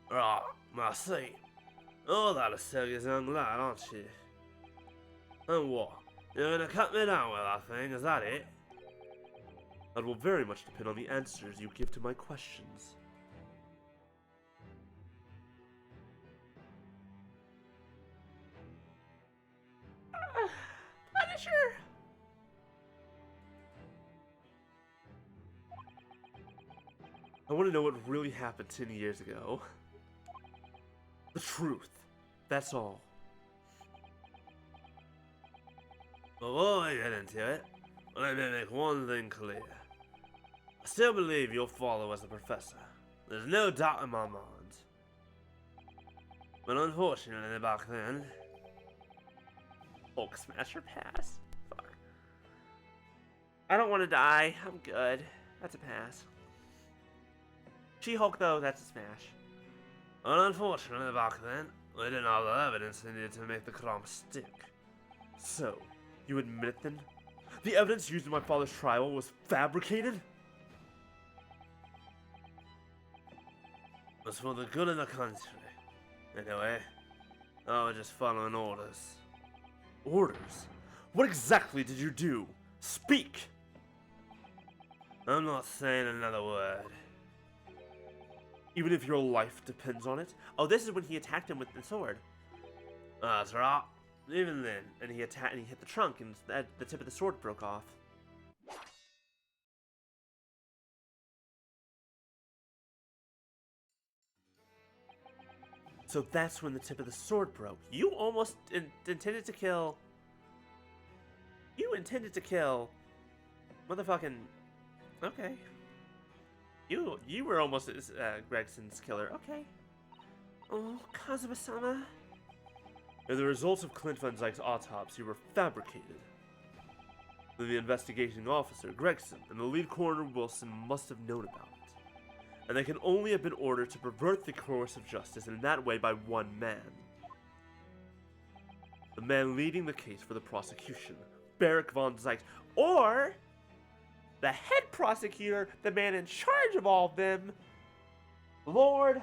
Ah, I see. Oh, that'll sell you young lad, aren't you? And what? You're gonna cut me down with that thing, is that it? That will very much depend on the answers you give to my questions. Smasher? I want to know what really happened 10 years ago. The truth. That's all. Before I get into it, let me make one thing clear. I still believe you'll follow as a professor. There's no doubt in my mind. But unfortunately back then... Hulk Smasher pass. Fuck. I don't want to die. I'm good. That's a pass. She-Hulk, though, that's a smash. Unfortunately back then, we didn't have the evidence needed to make the crime stick. So, you admit then? The evidence used in my father's trial was fabricated? It was for the good of the country. Anyway, I was just following orders. Orders? What exactly did you do? Speak! I'm not saying another word. Even if your life depends on it? Oh, this is when he attacked him with the sword. That's right. Even then. And he hit the trunk, and the tip of the sword broke off. So that's when the tip of the sword broke. You almost intended to kill... You intended to kill... Motherfucking... Okay. You were almost Gregson's killer. Okay. Oh, Kazuma-sama. And the results of Clint Van Zyke's autopsy were fabricated. Then the investigating officer, Gregson, and the lead coroner, Wilson, must have known about it. And they can only have been ordered to pervert the course of justice in that way by one man. The man leading the case for the prosecution, Barrick Von Zyke, Or... the head prosecutor, the man in charge of all of them, Lord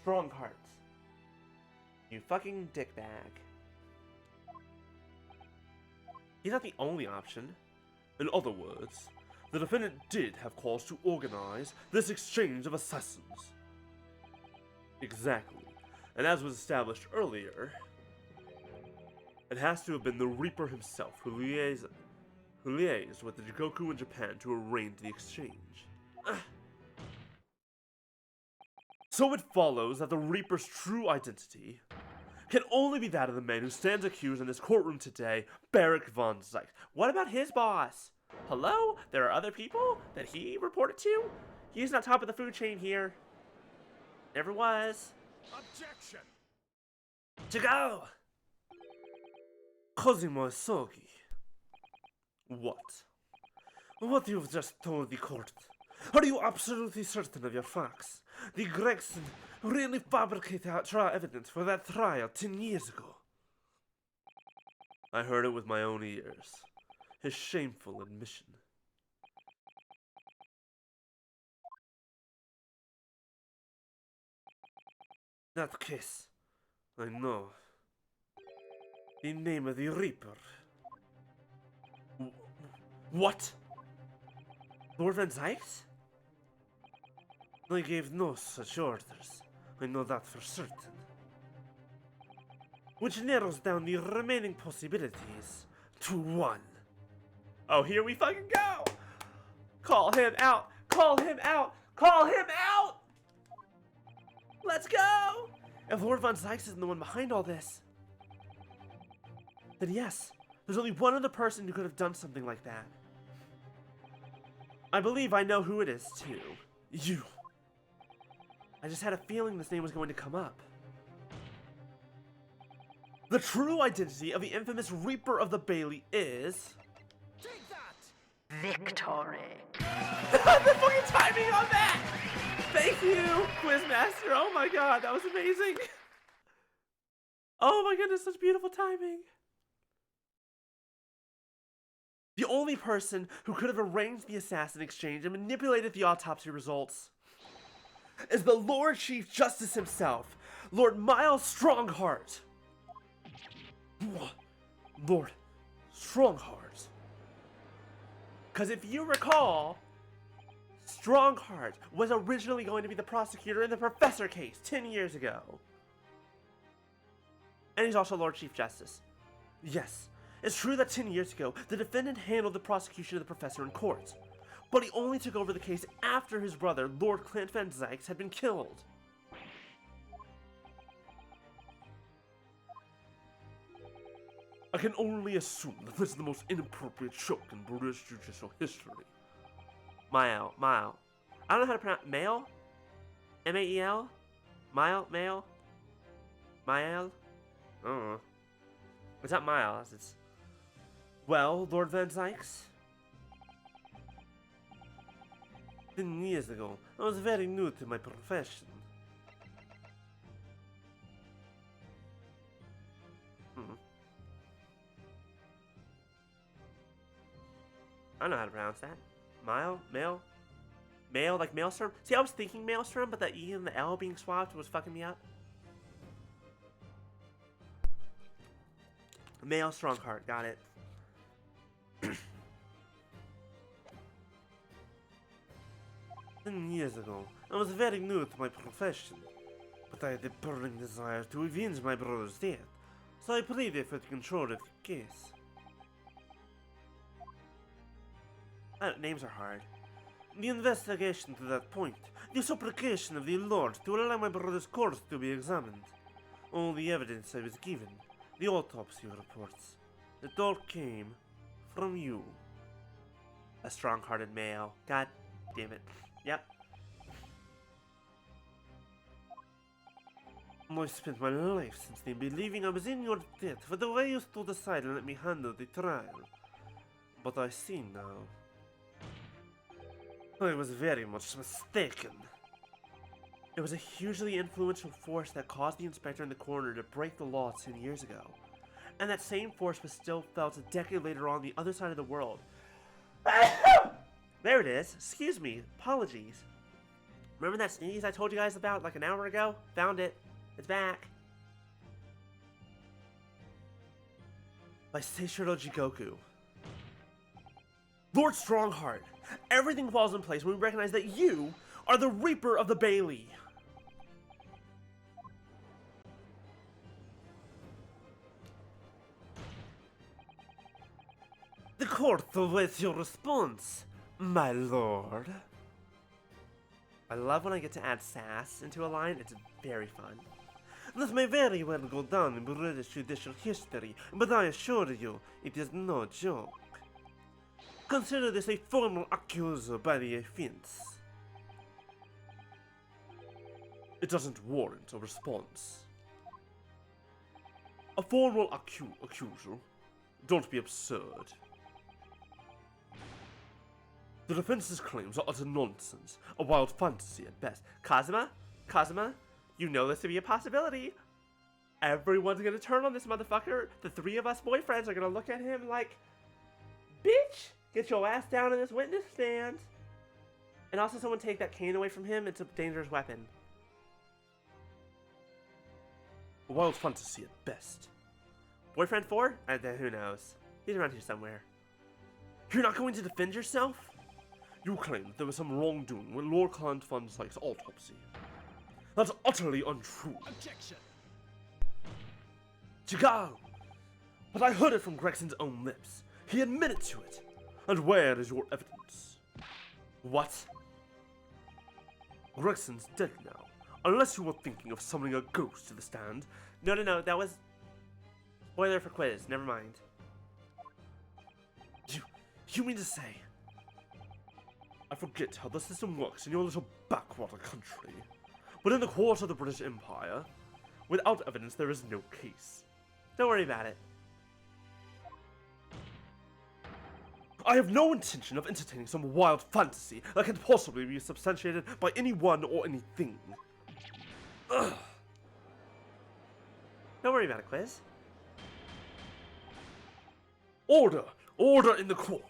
Strongheart. You fucking dickbag. He's not the only option. In other words, the defendant did have cause to organize this exchange of assassins. Exactly. And as was established earlier, it has to have been the Reaper himself who liaised with the Jigoku in Japan to arrange the exchange. So it follows that the Reaper's true identity can only be that of the man who stands accused in this courtroom today, Barrick Von Zyke. What about his boss? Hello? There are other people that he reported to? He's not top of the food chain here. Never was. Objection! To go! Cosimo Sogi. What? What you've just told the court. Are you absolutely certain of your facts? The Gregson really fabricated trial evidence for that trial 10 years ago. I heard it with my own ears. His shameful admission. That case, I know. The name of the Reaper. What? Lord Van Zyke's? I gave no such orders. I know that for certain. Which narrows down the remaining possibilities to one. Oh, here we fucking go! Call him out! Call him out! Call him out! Let's go! If Lord Von Zyke isn't the one behind all this, then yes, there's only one other person who could have done something like that. I believe I know who it is, too. You. I just had a feeling this name was going to come up. The true identity of the infamous Reaper of the Bailey is... Take that! Victory. The fucking timing on that! Thank you, Quizmaster. Oh my god, that was amazing. Oh my goodness, such beautiful timing. The only person who could have arranged the assassin exchange and manipulated the autopsy results is the Lord Chief Justice himself, Lord Miles Strongheart. Lord Strongheart. Because if you recall, Strongheart was originally going to be the prosecutor in the Professor case 10 years ago. And he's also Lord Chief Justice. Yes, It's true that 10 years ago, the defendant handled the prosecution of the professor in court, but he only took over the case after his brother, Lord Clint Van Zykes, had been killed. I can only assume that this is the most inappropriate choke in British judicial history. Mile. I don't know how to pronounce Mael? M-A-E-L? Mael? Mael? Mael? I don't know. It's not Miles, it's... Well, Lord Van Zykes? 10 years ago, I was very new to my profession. I don't know how to pronounce that. Mail, like Maelstrom? See, I was thinking Maelstrom, but the E and the L being swapped was fucking me up. Mail Strongheart, got it. 10 years ago, I was very new to my profession, but I had a burning desire to avenge my brother's death, so I pleaded for the control of the case. Names are hard. The investigation to that point, the supplication of the Lord to allow my brother's corpse to be examined, all the evidence I was given, the autopsy reports, it all came from you. A strong-hearted male. God damn it. Yep. I spent my life since then believing I was in your debt for the way you stood aside and let me handle the trial. But I see now. I was very much mistaken. It was a hugely influential force that caused the inspector and the coroner to break the law 10 years ago. And that same force was still felt a decade later on the other side of the world. There it is. Excuse me. Apologies. Remember that sneeze I told you guys about like an hour ago? Found it. It's back. By Seishiro Jigoku. Lord Strongheart, everything falls in place when we recognize that you are the Reaper of the Bailey. The court awaits your response, my lord. I love when I get to add sass into a line. It's very fun. This may very well go down in British judicial history, but I assure you, it is no joke. Consider this a formal accuser by the offense. It doesn't warrant a response. A formal accuser? Don't be absurd. The defense's claims are utter nonsense, a wild fantasy at best. Kazuma, you know this to be a possibility. Everyone's gonna turn on this motherfucker. The three of us boyfriends are gonna look at him like, bitch, get your ass down in this witness stand. And also someone take that cane away from him. It's a dangerous weapon. A wild fantasy at best. Boyfriend 4? Who knows? He's around here somewhere. You're not going to defend yourself? You claim that there was some wrongdoing with Lord Clint Van Zykes' autopsy. That's utterly untrue. Objection. Chicago! But I heard it from Gregson's own lips. He admitted to it. And where is your evidence? What? Gregson's dead now. Unless you were thinking of summoning a ghost to the stand. No, that was... Spoiler for quiz, never mind. You mean to say... I forget how the system works in your little backwater country. But in the court of the British Empire, without evidence there is no case. Don't worry about it. I have no intention of entertaining some wild fantasy that can possibly be substantiated by anyone or anything. Ugh. Don't worry about it, quiz. Order! Order in the court!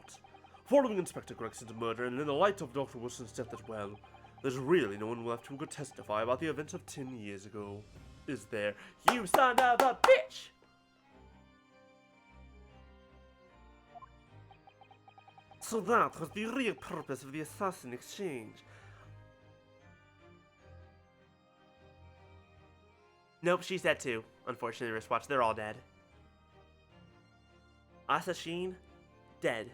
Following Inspector Gregson's murder and in the light of Dr. Wilson's death as well, there's really no one left who could testify about the events of 10 years ago. Is there? You son of a bitch! So that was the real purpose of the assassin exchange. Nope, she's dead too. Unfortunately, wristwatch, they're all dead. Asa Sheen, dead.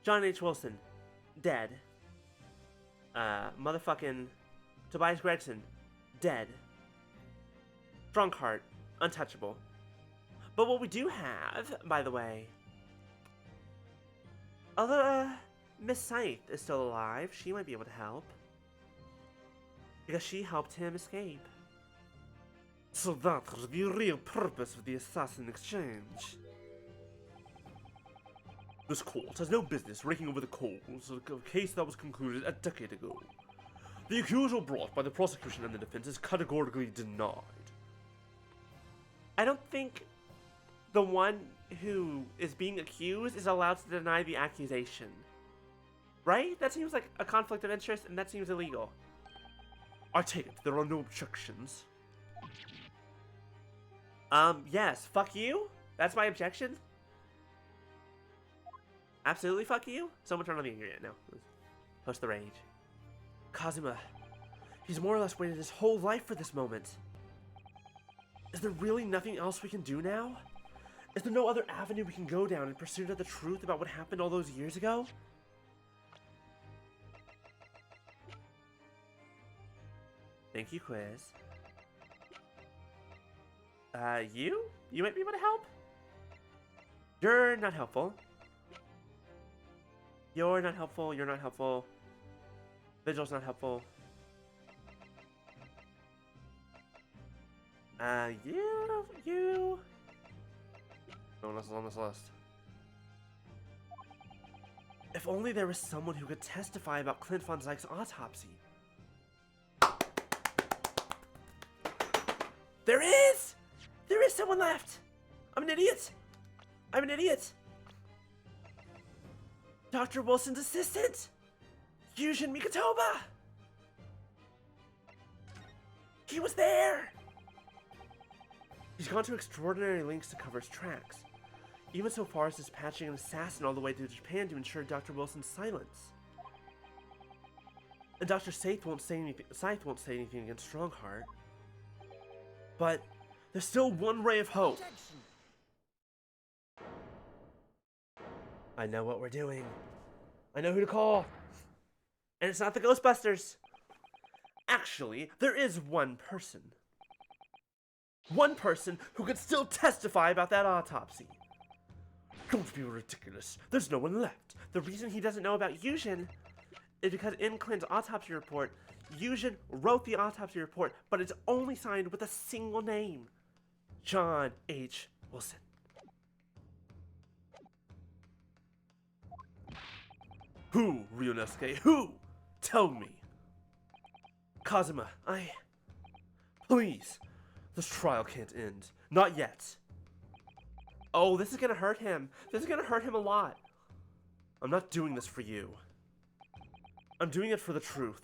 John H. Wilson, dead. Motherfucking Tobias Gregson, dead. Drunkheart, untouchable. But what we do have, by the way, Miss Scythe is still alive. She might be able to help. Because she helped him escape. So that was the real purpose of the assassin exchange. This court has no business raking over the coals of a case that was concluded a decade ago. The accusal brought by the prosecution and the defense is categorically denied. I don't think the one who is being accused is allowed to deny the accusation. Right? That seems like a conflict of interest, and that seems illegal. I take it there are no objections. Yes. Fuck you? That's my objection? Absolutely fuck you? Someone turn on the internet now. Post the rage. Kazuma, he's more or less waited his whole life for this moment. Is there really nothing else we can do now? Is there no other avenue we can go down in pursuit of the truth about what happened all those years ago? Thank you, quiz. You? You might be able to help? You're not helpful. You're not helpful, you're not helpful. Vigil's not helpful. You... No one else is on this list. If only there was someone who could testify about Clint von Zyke's autopsy. There is! There is someone left! I'm an idiot! I'm an idiot! Dr. Wilson's assistant! Yujin Mikotoba! He was there! He's gone to extraordinary lengths to cover his tracks, even so far as dispatching an assassin all the way to Japan to ensure Dr. Wilson's silence. And Dr. Scythe won't say anything against Strongheart. But there's still one ray of hope. I know what we're doing. I know who to call. And it's not the Ghostbusters. Actually, there is one person. One person who could still testify about that autopsy. Don't be ridiculous. There's no one left. The reason he doesn't know about Yujin is because in Clint's autopsy report, Yujin wrote the autopsy report, but it's only signed with a single name. John H. Wilson. Who, Ryunosuke? Who? Tell me. Kazuma, Please. This trial can't end. Not yet. Oh, this is gonna hurt him. This is gonna hurt him a lot. I'm not doing this for you. I'm doing it for the truth.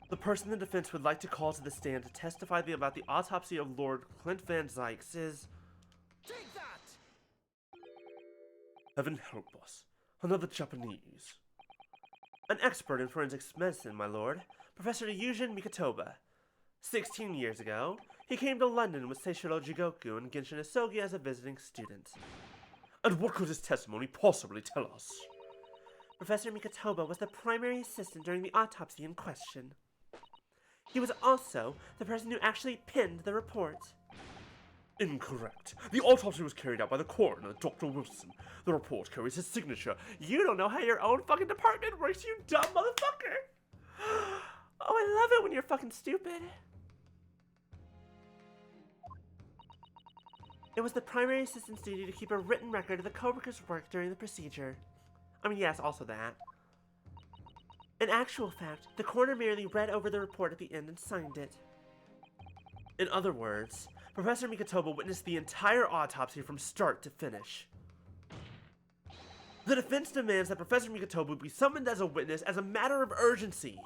The person the defense would like to call to the stand to testify about the autopsy of Lord Clint Van Zyke is... Take that! Heaven help us. Another Japanese. An expert in forensics medicine, my lord. Professor Yujin Mikotoba. 16 years ago, he came to London with Seishiro Jigoku and Genshin Isogi as a visiting student. And what could his testimony possibly tell us? Professor Mikotoba was the primary assistant during the autopsy in question. He was also the person who actually penned the report. Incorrect. The autopsy was carried out by the coroner, Dr. Wilson. The report carries his signature. You don't know how your own fucking department works, you dumb motherfucker! Oh, I love it when you're fucking stupid. It was the primary assistant's duty to keep a written record of the co-worker's work during the procedure. I mean, yes, also that. In actual fact, the coroner merely read over the report at the end and signed it. In other words, Professor Mikotoba witnessed the entire autopsy from start to finish. The defense demands that Professor Mikotoba be summoned as a witness as a matter of urgency.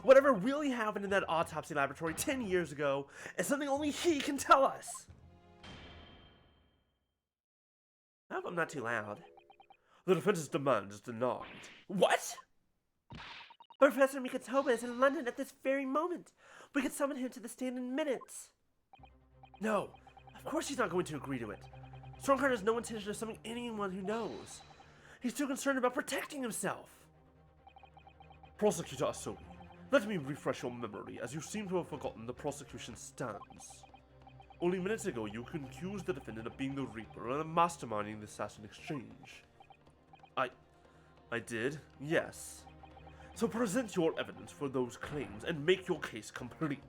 Whatever really happened in that autopsy laboratory 10 years ago is something only he can tell us. I hope I'm not too loud. The defense's demand is denied. What? Professor Mikotoba is in London at this very moment. We could summon him to the stand in minutes. No, Of course he's not going to agree to it. Strongheart has no intention of summoning anyone who knows. He's too concerned about protecting himself. Prosecutor Asogi, let me refresh your memory, as you seem to have forgotten the prosecution's stance. Only minutes ago, you accused the defendant of being the Reaper and of masterminding the assassin exchange. I did, yes. So present your evidence for those claims and make your case complete.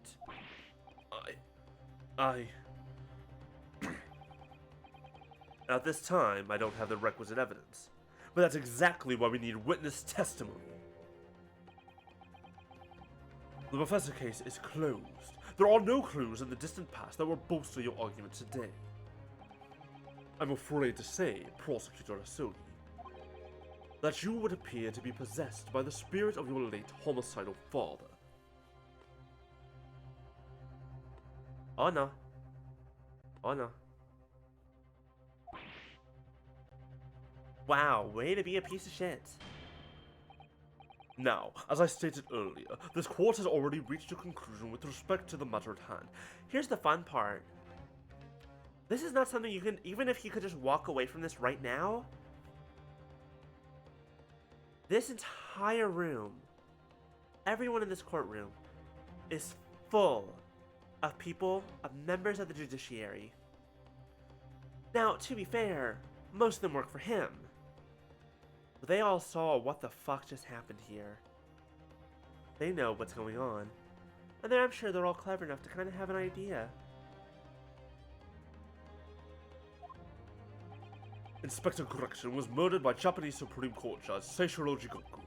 At this time, I don't have the requisite evidence, but that's exactly why we need witness testimony. The professor case is closed. There are no clues in the distant past that will bolster your argument today. I'm afraid to say, Prosecutor Asogi, that you would appear to be possessed by the spirit of your late homicidal father. Oh no. Oh no. Wow, way to be a piece of shit. Now, as I stated earlier, this court has already reached a conclusion with respect to the matter at hand. Here's the fun part. This is not something you can, even if you could just walk away from this right now, this entire room, everyone in this courtroom, is full of people, of members of the judiciary. Now, to be fair, most of them work for him. But they all saw what the fuck just happened here. They know what's going on. And I'm sure they're all clever enough to kind of have an idea. Inspector Gregson was murdered by Japanese Supreme Court Judge Seishiro Jigoku.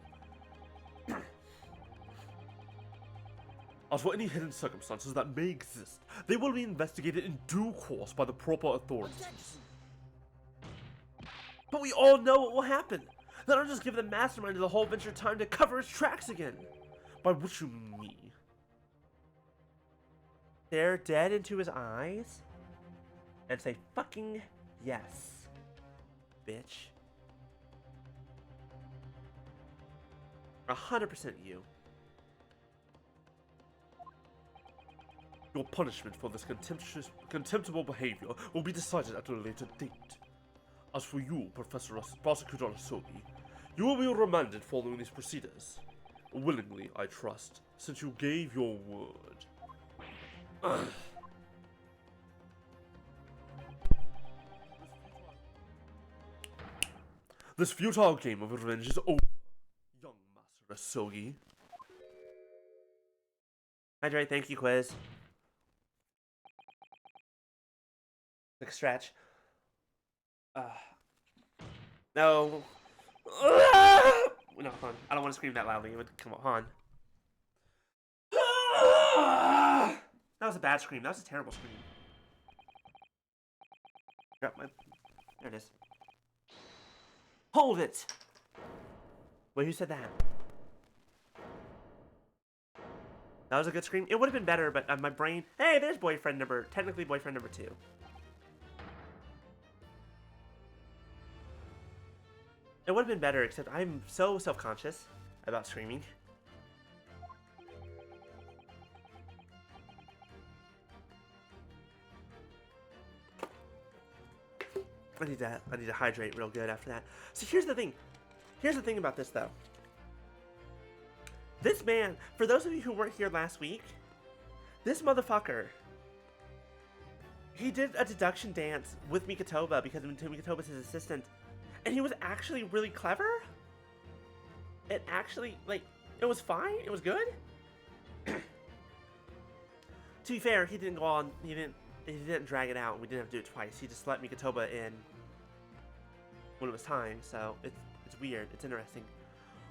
As for any hidden circumstances that may exist, they will be investigated in due course by the proper authorities. But we all know what will happen. That'll just give the mastermind of the whole venture time to cover his tracks again. By which you mean me? Stare dead into his eyes and say fucking yes, bitch. 100% you. Your punishment for this contemptible behavior will be decided at a later date. As for you, Prosecutor Asogi, you will be remanded following these procedures. Willingly, I trust, since you gave your word. This futile game of revenge is over, young Master Asogi. Hydrate, thank you, quiz. Quick stretch. No. No, Han. I don't want to scream that loudly. It would come up, Han. That was a bad scream. That was a terrible scream. Drop my... There it is. Hold it! Wait, who said that? That was a good scream. It would have been better, but my brain... Hey, there's boyfriend number... Technically boyfriend number 2. It would have been better, except I'm so self-conscious about screaming. I need to hydrate real good after that. So here's the thing. Here's the thing about this, though. This man, for those of you who weren't here last week, this motherfucker, he did a deduction dance with Mikotoba because Mikotoba's his assistant. And he was actually really clever. It actually, like, it was fine. It was good. To be fair, he didn't go on. He didn't drag it out. We didn't have to do it twice. He just let Mikotoba in when it was time. So it's weird. It's interesting.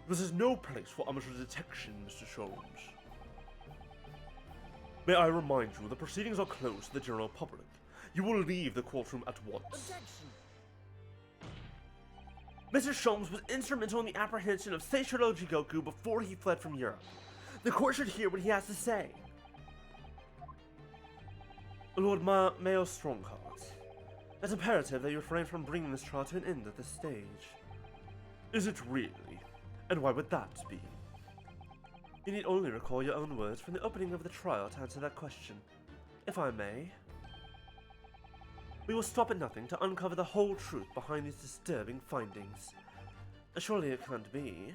This is no place for amateur detection, Mr. Sholmes. May I remind you, the proceedings are closed to the general public. You will leave the courtroom at once. Objection. Mr. Sholmes was instrumental in the apprehension of Seishiro Jigoku before he fled from Europe. The court should hear what he has to say. Lord Mayo Strongheart, it's imperative that you refrain from bringing this trial to an end at this stage. Is it really? And why would that be? You need only recall your own words from the opening of the trial to answer that question, if I may. We will stop at nothing to uncover the whole truth behind these disturbing findings. Surely it can't be.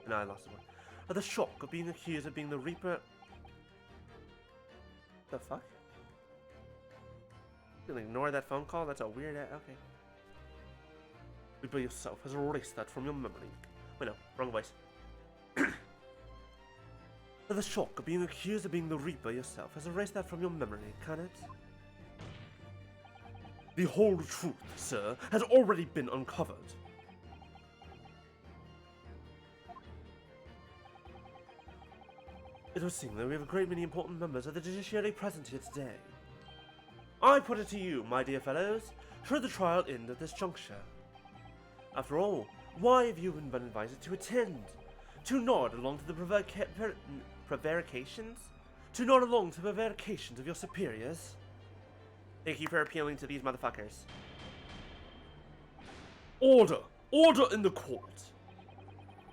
No, I lost one. The shock of being accused of being the Reaper. The fuck? You can ignore that phone call? That's a weird. Okay. Reaper yourself has erased that from your memory. Wait, no, wrong voice. The shock of being accused of being the Reaper yourself has erased that from your memory, can it? The whole truth, sir, has already been uncovered. It would seem that we have a great many important members of the judiciary present here today. I put it to you, my dear fellows, should the trial end at this juncture? After all, why have you been invited to attend? To nod along to the prevarications? To nod along to the prevarications of your superiors? Thank you for appealing to these motherfuckers. Order! Order in the court!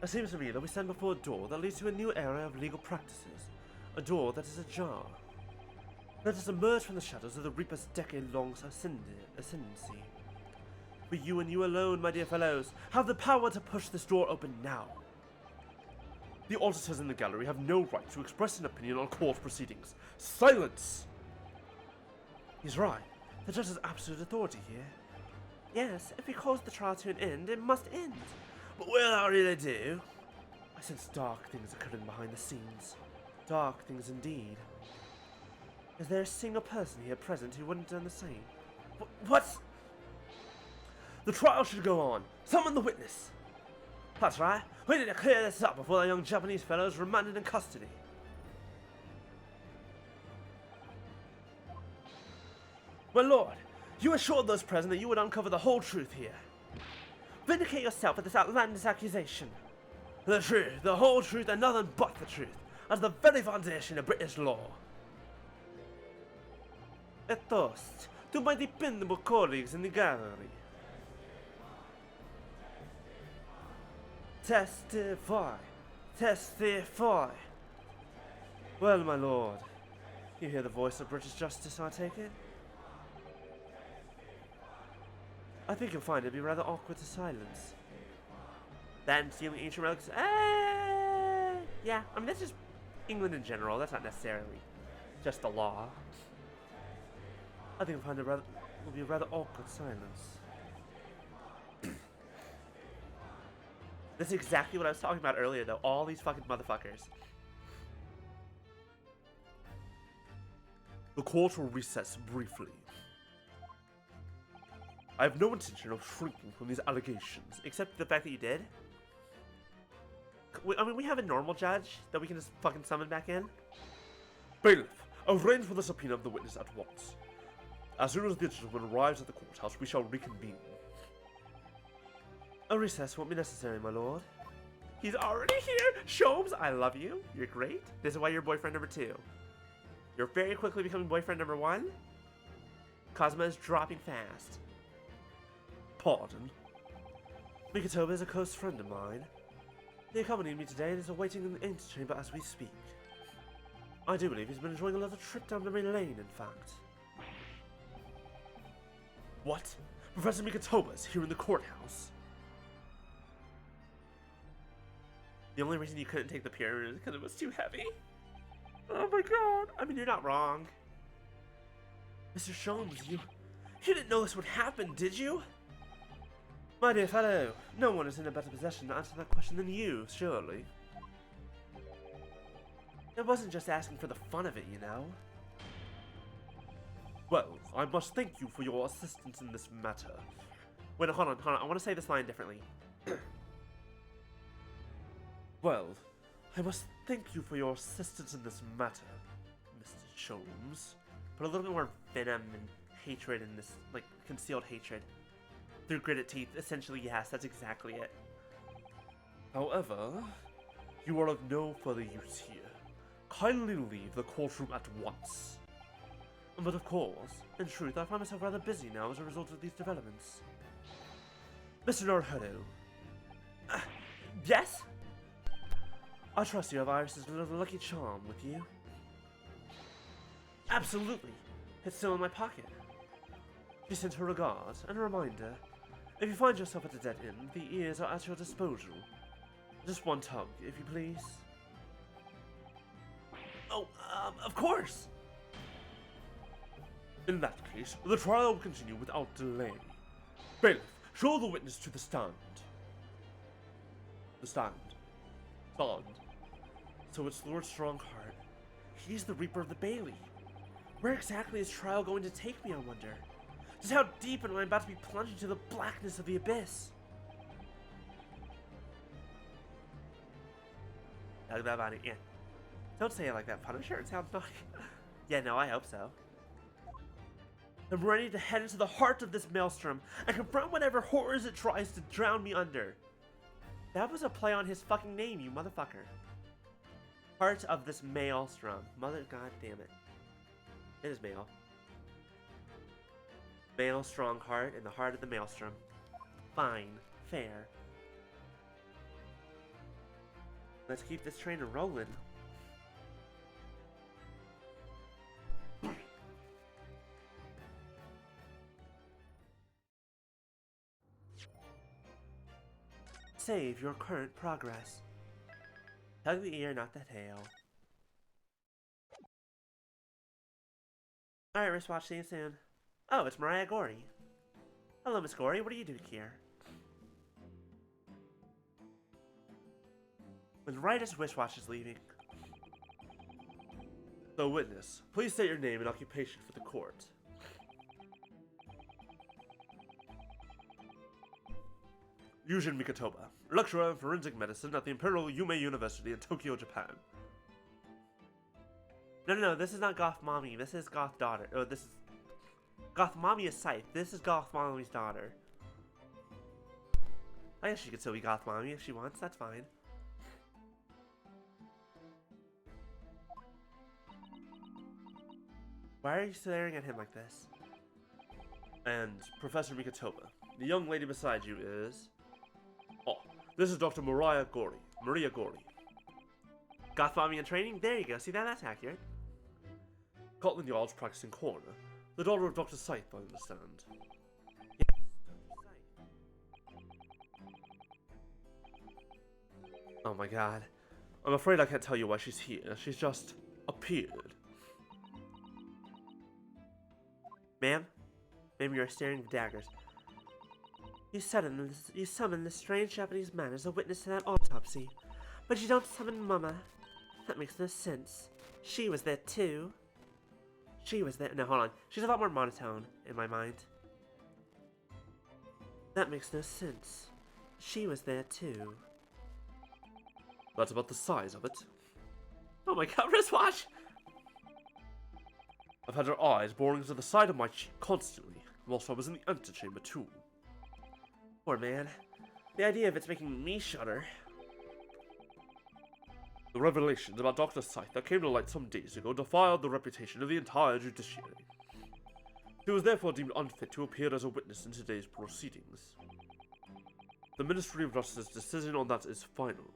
It seems to me that we stand before a door that leads to a new era of legal practices. A door that is ajar. Let us emerge from the shadows of the Reaper's decade-long ascendancy. For you and you alone, my dear fellows, have the power to push this door open now. The auditors in the gallery have no right to express an opinion on court proceedings. Silence! He's right. The judge has absolute authority here. Yes, if he calls the trial to an end, it must end. But will that really do? I sense dark things occurring behind the scenes. Dark things indeed. Is there a single person here present who wouldn't have done the same? What? The trial should go on. Summon the witness. That's right. We need to clear this up before the young Japanese fellow is remanded in custody. My lord, you assured those present that you would uncover the whole truth here. Vindicate yourself of this outlandish accusation. The truth, the whole truth, and nothing but the truth, as the very foundation of British law. A toast to my dependable colleagues in the gallery. Testify, testify. Well, my lord, you hear the voice of British justice, I take it? I think you'll find it be rather awkward to silence. Then stealing ancient relics, yeah, I mean that's just England in general, that's not necessarily just the law. I think you'll find it will be a rather awkward silence. This is exactly what I was talking about earlier though, all these fucking motherfuckers. The court will recess briefly. I have no intention of shrinking from these allegations. Except the fact that you did. I mean, we have a normal judge that we can just fucking summon back in. Bailiff, arrange for the subpoena of the witness at once. As soon as the gentleman arrives at the courthouse, we shall reconvene. A recess won't be necessary, my lord. He's already here! Sholmes, I love you. You're great. This is why you're boyfriend number 2. You're very quickly becoming boyfriend number 1. Cosmo is dropping fast. Pardon? Mikatoba is a close friend of mine. He accompanied me today and is awaiting in the antechamber as we speak. I do believe he's been enjoying a little trip down memory lane, in fact. What? Professor Mikatoba is here in the courthouse? The only reason you couldn't take the pyramid is because it was too heavy. Oh my god. I mean, you're not wrong. Mr. Sholmes, you didn't know this would happen, did you? My dear fellow, no one is in a better position to answer that question than you, surely. It wasn't just asking for the fun of it, you know. Well, I must thank you for your assistance in this matter. Wait, hold on. I want to say this line differently. Well, I must thank you for your assistance in this matter, Mr. Sholmes. Put a little bit more venom and hatred in this, like, concealed hatred. Through gritted teeth, essentially, yes, that's exactly it. However, you are of no further use here. Kindly leave the courtroom at once. But of course, in truth, I find myself rather busy now as a result of these developments. Mr. Naruhodo. Yes? I trust you have Iris's little lucky charm with you. Absolutely. It's still in my pocket. She sent her regards and a reminder. If you find yourself at a dead end, the ears are at your disposal. Just one tug, if you please. Oh, of course! In that case, the trial will continue without delay. Bailiff, show the witness to the stand. The stand. Stand. So it's Lord Strongheart. He's the Reaper of the Bailey. Where exactly is trial going to take me, I wonder? Just how deep am I about to be plunged into the blackness of the abyss? Talk about it, yeah. Don't say it like that, Punisher. It sounds naughty. Yeah, no, I hope so. I'm ready to head into the heart of this maelstrom and confront whatever horrors it tries to drown me under. That was a play on his fucking name, you motherfucker. Heart of this maelstrom. Mother, god damn it. It is male. Male, strong heart in the heart of the maelstrom. Fine. Fair. Let's keep this train rolling. Save your current progress. Tug the ear, not the tail. Alright, wristwatch, see you soon. Oh, it's Mariah Gorey. Hello, Miss Gorey, what do you do here? When right as wristwatch is leaving. So, witness, please state your name and occupation for the court. Yujin Mikatoba, lecturer in forensic medicine at the Imperial Yume University in Tokyo, Japan. No, this is not Goth Mommy. This is Goth Daughter. Oh, this is... Goth Mommy is Scythe. This is Goth Mommy's daughter. I guess she could still be Goth Mommy if she wants. That's fine. Why are you staring at him like this? And Professor Mikatoba, the young lady beside you is... Oh, this is Dr. Maria Gorey. Goth Mommy in training? There you go. See that? That's accurate. Scotland Yard's practicing coroner. The daughter of Dr. Scythe, I understand. Yes, Oh my god. I'm afraid I can't tell you why she's here. She's just appeared. Ma'am? Ma'am, you are staring with daggers. You summon this strange Japanese man as a witness to that autopsy. But you don't summon Mama. That makes no sense. She was there too. She was there. No, hold on. She's a lot more monotone in my mind. That makes no sense. She was there too. That's about the size of it. Oh my god, wristwatch! I've had her eyes boring into the side of my cheek constantly, whilst I was in the antechamber too. Poor man. The idea of it's making me shudder. The revelations about Dr. Scythe that came to light some days ago defiled the reputation of the entire judiciary. He was therefore deemed unfit to appear as a witness in today's proceedings. The Ministry of Justice's decision on that is final.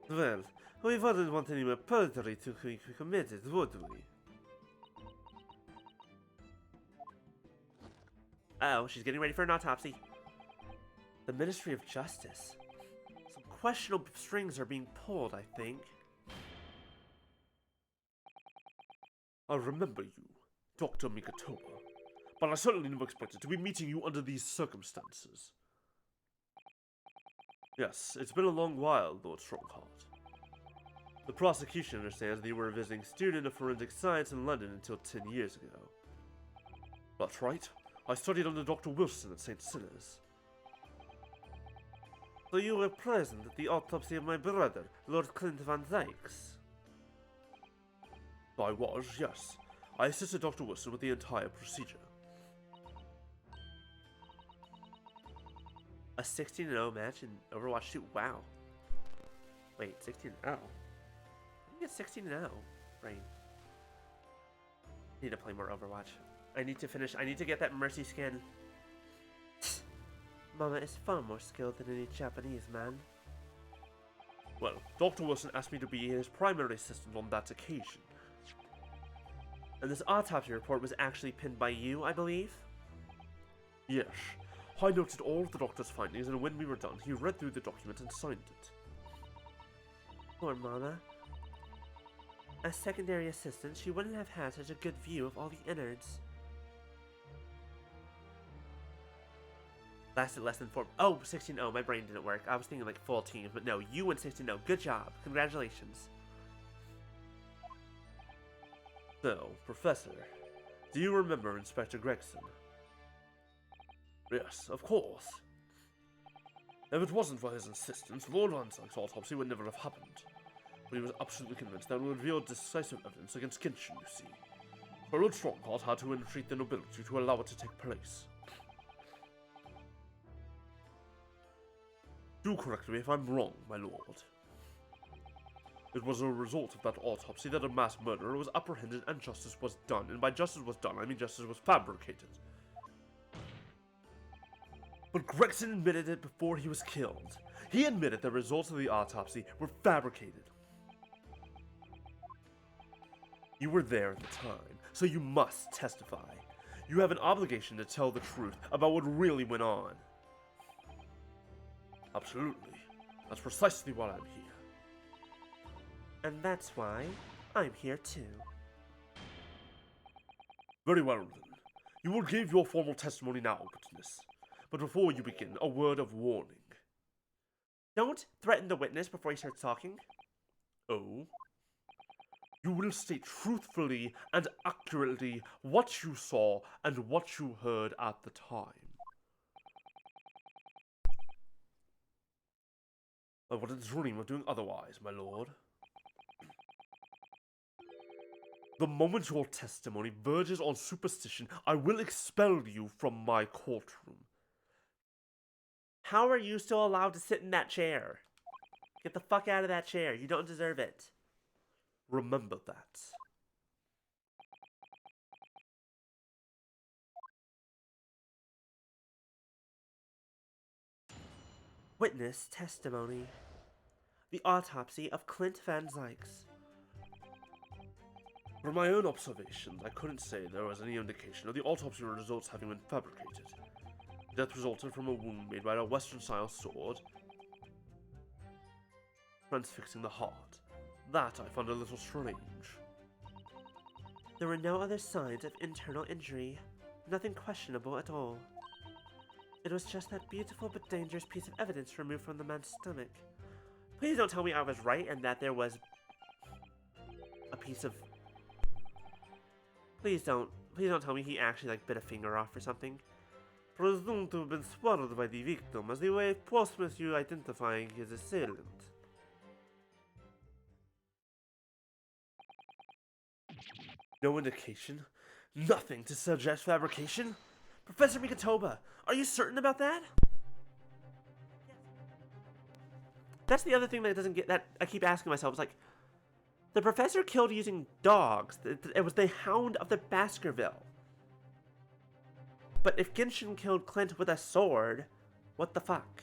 Well, we wouldn't want any more perjury to be committed, would we? Oh, she's getting ready for an autopsy. The Ministry of Justice. Some questionable strings are being pulled, I think. I remember you, Dr. Mikatoba, but I certainly never expected to be meeting you under these circumstances. Yes, it's been a long while, Lord Strongheart. The prosecution understands that you were a visiting student of forensic science in London until 10 years ago. That's right. I studied under Dr. Wilson at St. Sinners. So you were present at the autopsy of my brother, Lord Clint Van Dykes? I was, yes. I assisted Dr. Wilson with the entire procedure. A 16-0 match in Overwatch 2? Wow. Wait, 16-0? I think it's 16-0, Brain. I need to play more Overwatch. I need to get that Mercy skin. Mama is far more skilled than any Japanese man. Well, Dr. Wilson asked me to be his primary assistant on that occasion. And this autopsy report was actually penned by you, I believe? Yes. I noted all of the doctor's findings, and when we were done, he read through the document and signed it. Poor Mama. As secondary assistant, she wouldn't have had such a good view of all the innards. Lasted less than 4... Oh, 16-0. My brain didn't work. I was thinking like full teams, but no, you went 16-0. Good job. Congratulations. So, Professor, do you remember Inspector Gregson? Yes, of course. If it wasn't for his insistence, Lord Van Zyg's autopsy would never have happened. But he was absolutely convinced that it would reveal decisive evidence against Genshin, you see. Lord Strongheart had to entreat the nobility to allow it to take place. Do correct me if I'm wrong, my lord. It was a result of that autopsy that a mass murderer was apprehended and justice was done. And by justice was done, I mean justice was fabricated. But Gregson admitted it before he was killed. He admitted the results of the autopsy were fabricated. You were there at the time, so you must testify. You have an obligation to tell the truth about what really went on. Absolutely. That's precisely why I'm here. And that's why I'm here too. Very well then. You will give your formal testimony now, witness. But before you begin, a word of warning. Don't threaten the witness before he starts talking. Oh? You will state truthfully and accurately what you saw and what you heard at the time. I wouldn't dream of doing otherwise, my lord. The moment your testimony verges on superstition, I will expel you from my courtroom. How are you still allowed to sit in that chair? Get the fuck out of that chair. You don't deserve it. Remember that. Witness testimony. The autopsy of Clint Van Zyg's. From my own observations, I couldn't say there was any indication of the autopsy results having been fabricated. Death resulted from a wound made by a Western-style sword, transfixing the heart. That I found a little strange. There were no other signs of internal injury. Nothing questionable at all. It was just that beautiful but dangerous piece of evidence removed from the man's stomach. Please don't tell me I was right and that there was a piece of... Please don't tell me he actually like bit a finger off or something. Presumed to have been swallowed by the victim as the way of posthumously identifying his assailant. No indication? Nothing to suggest fabrication? Professor Mikatoba, are you certain about that? That's the other thing that doesn't get, that I keep asking myself, is like, the professor killed using dogs. It was the Hound of the Baskerville. But if Genshin killed Clint with a sword, what the fuck?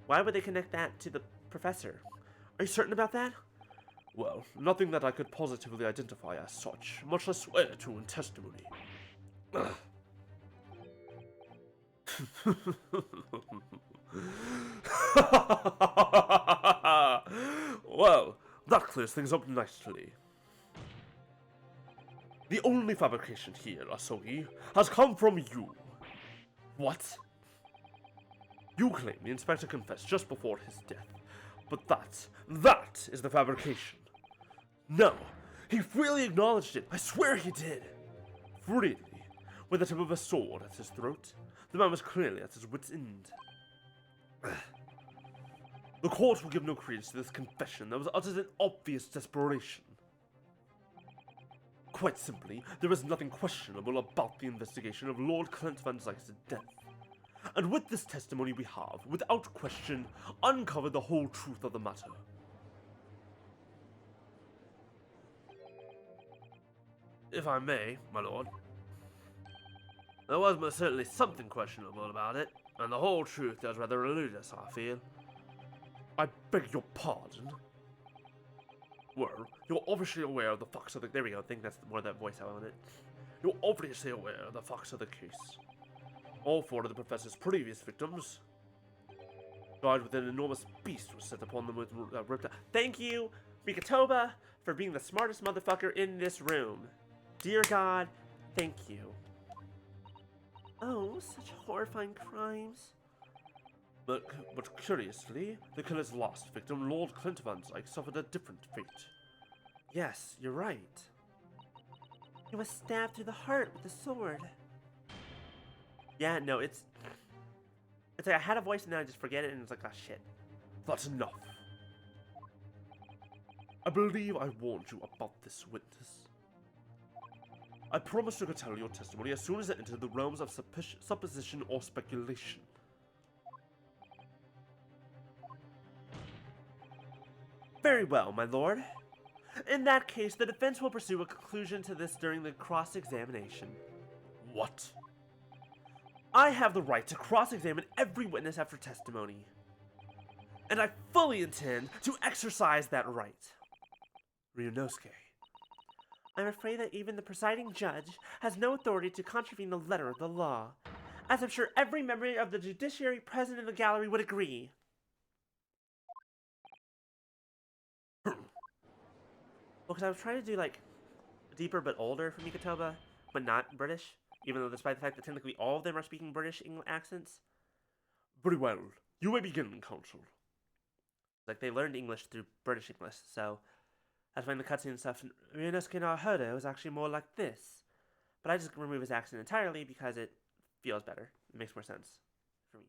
Why would they connect that to the professor? Are you certain about that? Well, nothing that I could positively identify as such, much less swear to in testimony. Well, that clears things up nicely. The only fabrication here, Asogi, has come from you. What? You claim the inspector confessed just before his death, but that is the fabrication. No, he freely acknowledged it. I swear he did. Freely, with the tip of a sword at his throat. The man was clearly at his wit's end. The court will give no credence to this confession that was uttered in obvious desperation. Quite simply, there is nothing questionable about the investigation of Lord Clint Van Zyg's death. And with this testimony we have, without question, uncovered the whole truth of the matter. If I may, my lord. There was most certainly something questionable about it, and the whole truth does rather elude us, I feel. I beg your pardon? Well, you're obviously aware of the facts of the... There we go. I think that's more that voice I wanted. You're obviously aware of the facts of the case. All four of the professor's previous victims died with an enormous beast was set upon them with ripped out. Thank you, Mikatoba, for being the smartest motherfucker in this room. Dear God, thank you. Oh, such horrifying crimes. But curiously, the killer's last victim, Lord Clint Van Zyke, suffered a different fate. Yes, you're right. He was stabbed through the heart with a sword. Yeah, no, it's like I had a voice and then I just forget it and it's like, oh shit. That's enough. I believe I warned you about this witness. I promised to tell your testimony as soon as it entered the realms of supposition or speculation. Very well, my lord. In that case, the defense will pursue a conclusion to this during the cross-examination. What? I have the right to cross-examine every witness after testimony. And I fully intend to exercise that right. Ryunosuke. I'm afraid that even the presiding judge has no authority to contravene the letter of the law, as I'm sure every member of the judiciary present in the gallery would agree. Well, because I was trying to do, like, deeper but older for Mikatoba, but not British, even though despite the fact that technically all of them are speaking British accents. Very well. You may begin, counsel. Like, they learned English through British English, so that's why in the cutscene and stuff, Ryunosuke Naruhodo is actually more like this. But I just remove his accent entirely because it feels better. It makes more sense for me.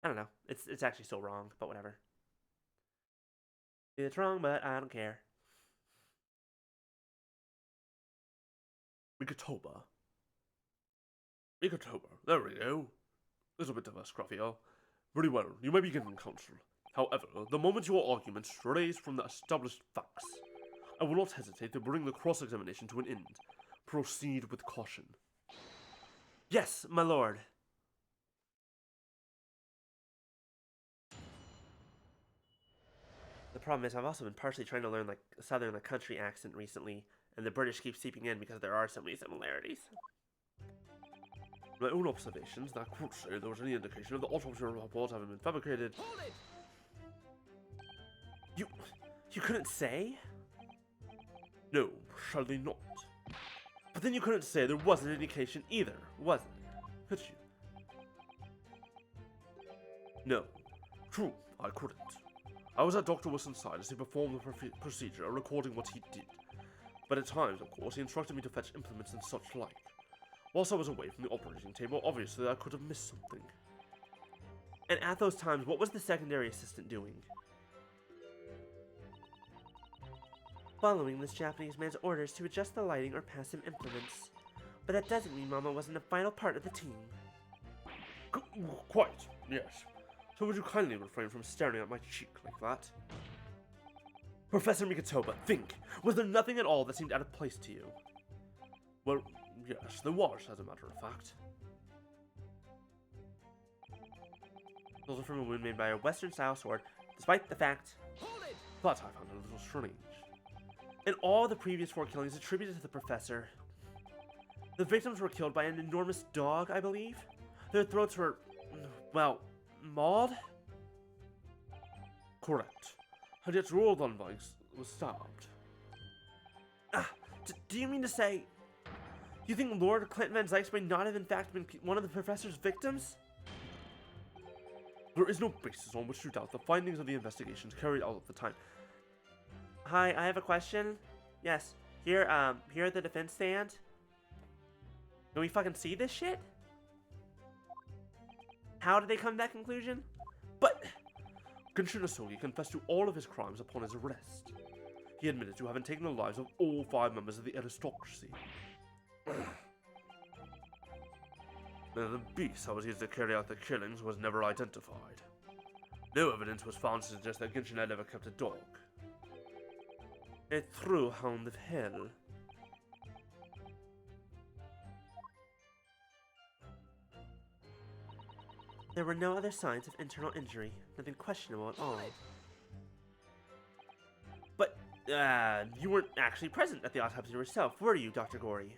I don't know. It's actually still wrong, but whatever. It's wrong, but I don't care. Mikatoba. Mikatoba. There we go. There's a bit of a scruffy. Very well. You may begin, counsel. However, the moment your argument strays from the established facts, I will not hesitate to bring the cross-examination to an end. Proceed with caution. Yes, my lord. The problem is I've also been partially trying to learn like a southern like country accent recently, and the British keep seeping in because there are so many similarities. My own observations, that could say there was any indication of the autopsy report having been fabricated. Hold it! You couldn't say? No, surely not. But then you couldn't say there wasn't an indication either, was there? Could you? No. True, I couldn't. I was at Dr. Wilson's side as he performed the procedure, recording what he did. But at times, of course, he instructed me to fetch implements and such like. Whilst I was away from the operating table, obviously I could have missed something. And at those times, what was the secondary assistant doing? Following this Japanese man's orders to adjust the lighting or pass him implements. But that doesn't mean Mama wasn't a vital part of the team. Quite, yes. So would you kindly refrain from staring at my cheek like that? Professor Mikatoba, think! Was there nothing at all that seemed out of place to you? Well, yes, there was, as a matter of fact. Also from a wound made by a Western-style sword, despite the fact that I found a little strange. In all the previous 4 killings attributed to the professor, the victims were killed by an enormous dog, I believe. Their throats were, well, mauled? Correct. And yet Lord Van Zyke was stabbed. Do you mean to say, you think Lord Clint Van Zyke may not have in fact been one of the professor's victims? There is no basis on which to doubt the findings of the investigations carried out at the time. Hi, I have a question. Yes, here at the defense stand. Can we fucking see this shit? How did they come to that conclusion? But Genshin Asogi confessed to all of his crimes upon his arrest. He admitted to having taken the lives of all 5 members of the aristocracy. Now, the beast that was used to carry out the killings was never identified. No evidence was found to suggest that Genshin had ever kept a dog. A true hound of hell. There were no other signs of internal injury, nothing questionable at all. But You weren't actually present at the autopsy yourself, were you, Dr. Gory?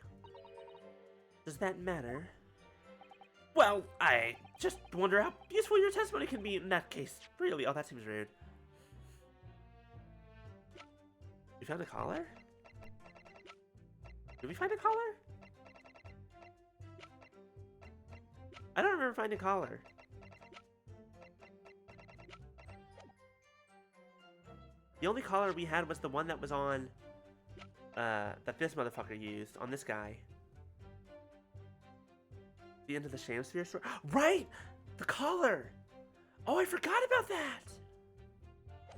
Does that matter? Well, I just wonder how useful your testimony can be in that case. Really? Oh, that seems rude. You found a collar? Did we find a collar? I don't remember finding a collar. The only collar we had was the one that was on, that this motherfucker used on this guy. The end of the Shamsphere story. Right! The collar! Oh, I forgot about that!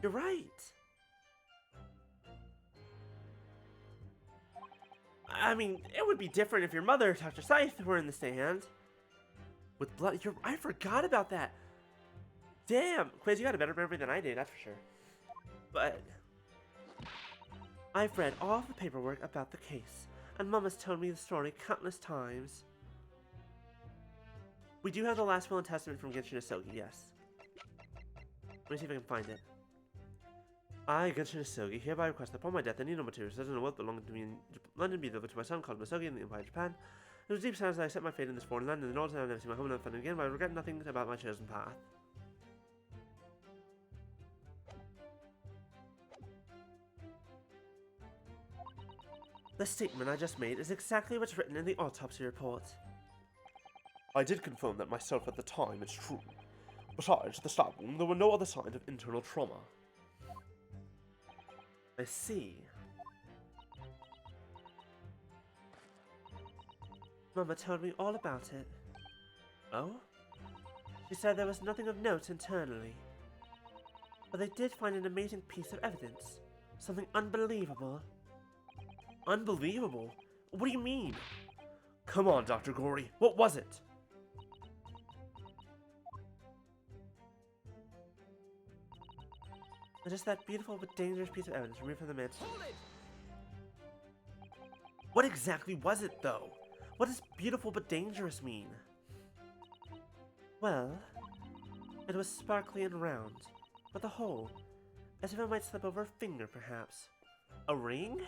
You're right. I mean, it would be different if your mother, Dr. Scythe, were in the stand. With blood. I forgot about that. Damn! Quiz, you got a better memory than I did, that's for sure. But I've read all the paperwork about the case, and Mom has told me the story countless times. We do have the last will and testament from Genshin Isogi, yes. Let me see if I can find it. I, Genshin Isogi, hereby request that upon my death any no materials such as a wealth belonging to me in London be delivered to my son called Isogi in the Empire of Japan. It was deep sadness that I set my fate in this foreign land, and in order to never see my home and family again, but I regret nothing about my chosen path. The statement I just made is exactly what's written in the autopsy report. I did confirm that myself at the time, it's true. Besides the stab wound, there were no other signs of internal trauma. I see. Mama told me all about it. Oh? She said there was nothing of note internally. But they did find an amazing piece of evidence. Something unbelievable. Unbelievable? What do you mean? Come on, Dr. Gory, what was it? Just that beautiful but dangerous piece of evidence removed from the man's... Hold it! What exactly was it, though? What does beautiful but dangerous mean? Well, it was sparkly and round, with a hole, as if it might slip over a finger, perhaps. A ring?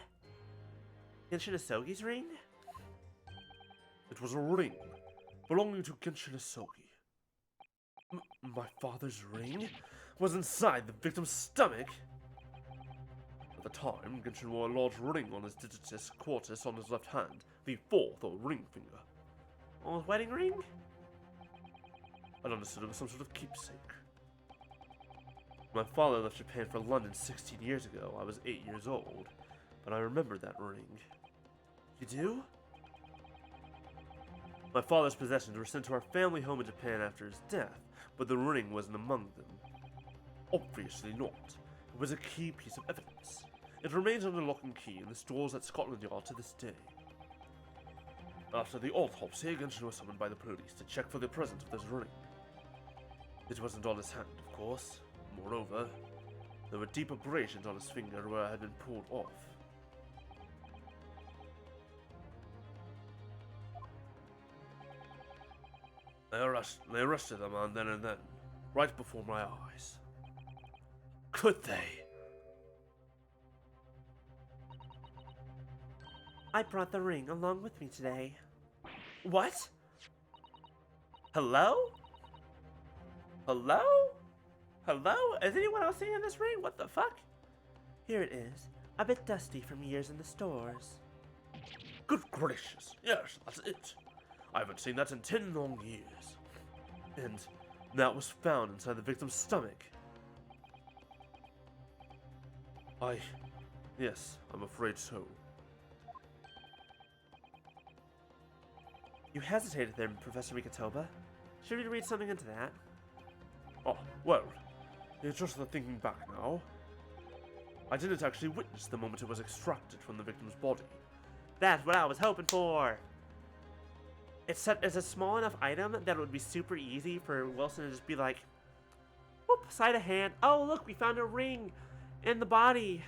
Genshin Isogi's ring? It was a ring, belonging to Genshin Isogi. My father's ring was inside the victim's stomach. At the time, Genshin wore a large ring on his digitimus quartus on his left hand, the fourth or ring finger. Or wedding ring? I understood it was some sort of keepsake. My father left Japan for London 16 years ago. I was 8 years old, but I remember that ring. You do? My father's possessions were sent to our family home in Japan after his death, but the ring wasn't among them. Obviously not. It was a key piece of evidence. It remains under lock and key in the stores at Scotland Yard to this day. After the autopsy, Genshin was summoned by the police to check for the presence of this ring. It wasn't on his hand, of course. Moreover, there were deep abrasions on his finger where it had been pulled off. They arrested the man then and then, right before my eyes. Could they? I brought the ring along with me today. What? Hello? Hello? Hello? Is anyone else seeing this ring? What the fuck? Here it is, a bit dusty from years in the stores. Good gracious, yes, that's it. I haven't seen that in 10 long years. And that was found inside the victim's stomach. Yes, I'm afraid so. You hesitated there, Professor Mikatoba. Should we read something into that? Oh, well, it's just that thinking back now. I didn't actually witness the moment it was extracted from the victim's body. That's what I was hoping for! It's a small enough item that it would be super easy for Wilson to just be like, whoop, sleight of hand. Oh, look, we found a ring in the body.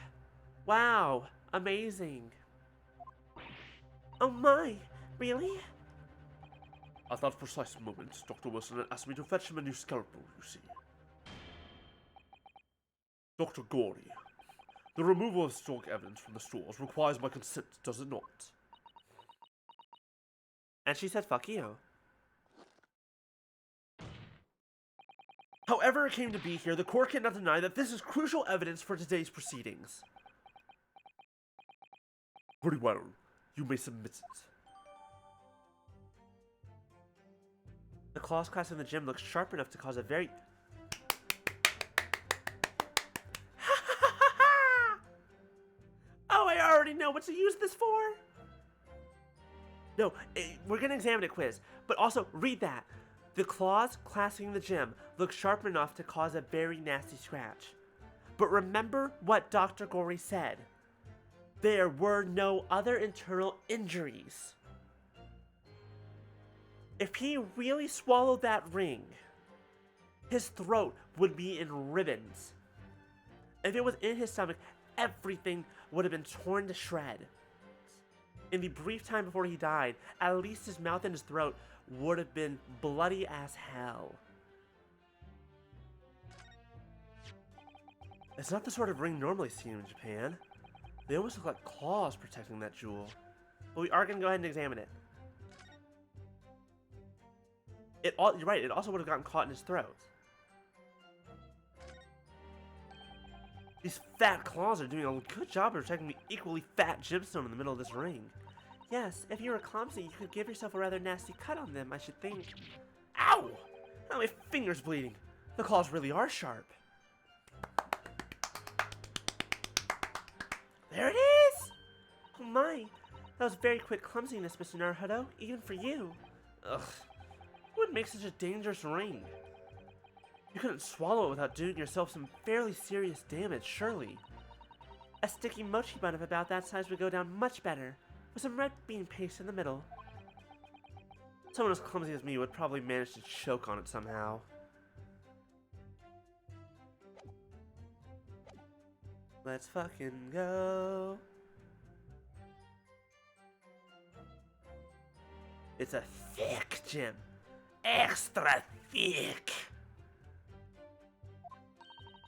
Wow, amazing. Oh my, really? At that precise moment, Dr. Wilson had asked me to fetch him a new scalpel, you see. Dr. Gory, The removal of historic evidence from the stores requires my consent, does it not? And she said, fuck you. However it came to be here, the court cannot deny that this is crucial evidence for today's proceedings. Very well. You may submit it. The claws class in the gym looks sharp enough to cause a very... Oh, I already know what to use this for! No, we're gonna examine it, quiz. But also, read that. The claws clasping the gem look sharp enough to cause a very nasty scratch. But remember what Dr. Gory said. There were no other internal injuries. If he really swallowed that ring, his throat would be in ribbons. If it was in his stomach, everything would have been torn to shreds. In the brief time before he died, at least his mouth and his throat would have been bloody as hell. It's not the sort of ring normally seen in Japan. They almost look like claws protecting that jewel. But we are going to go ahead and examine it. You're right, it also would have gotten caught in his throat. These fat claws are doing a good job of protecting the equally fat gemstone in the middle of this ring. Yes, if you were clumsy, you could give yourself a rather nasty cut on them, I should think. Ow! Now my finger's bleeding. The claws really are sharp. There it is! Oh my, that was very quick clumsiness, Mr. Naruhodo, even for you. Ugh, what makes such a dangerous ring? You couldn't swallow it without doing yourself some fairly serious damage, surely. A sticky mochi bun of about that size would go down much better, with some red bean paste in the middle. Someone as clumsy as me would probably manage to choke on it somehow. Let's fucking go. It's a thick gem. Extra thick.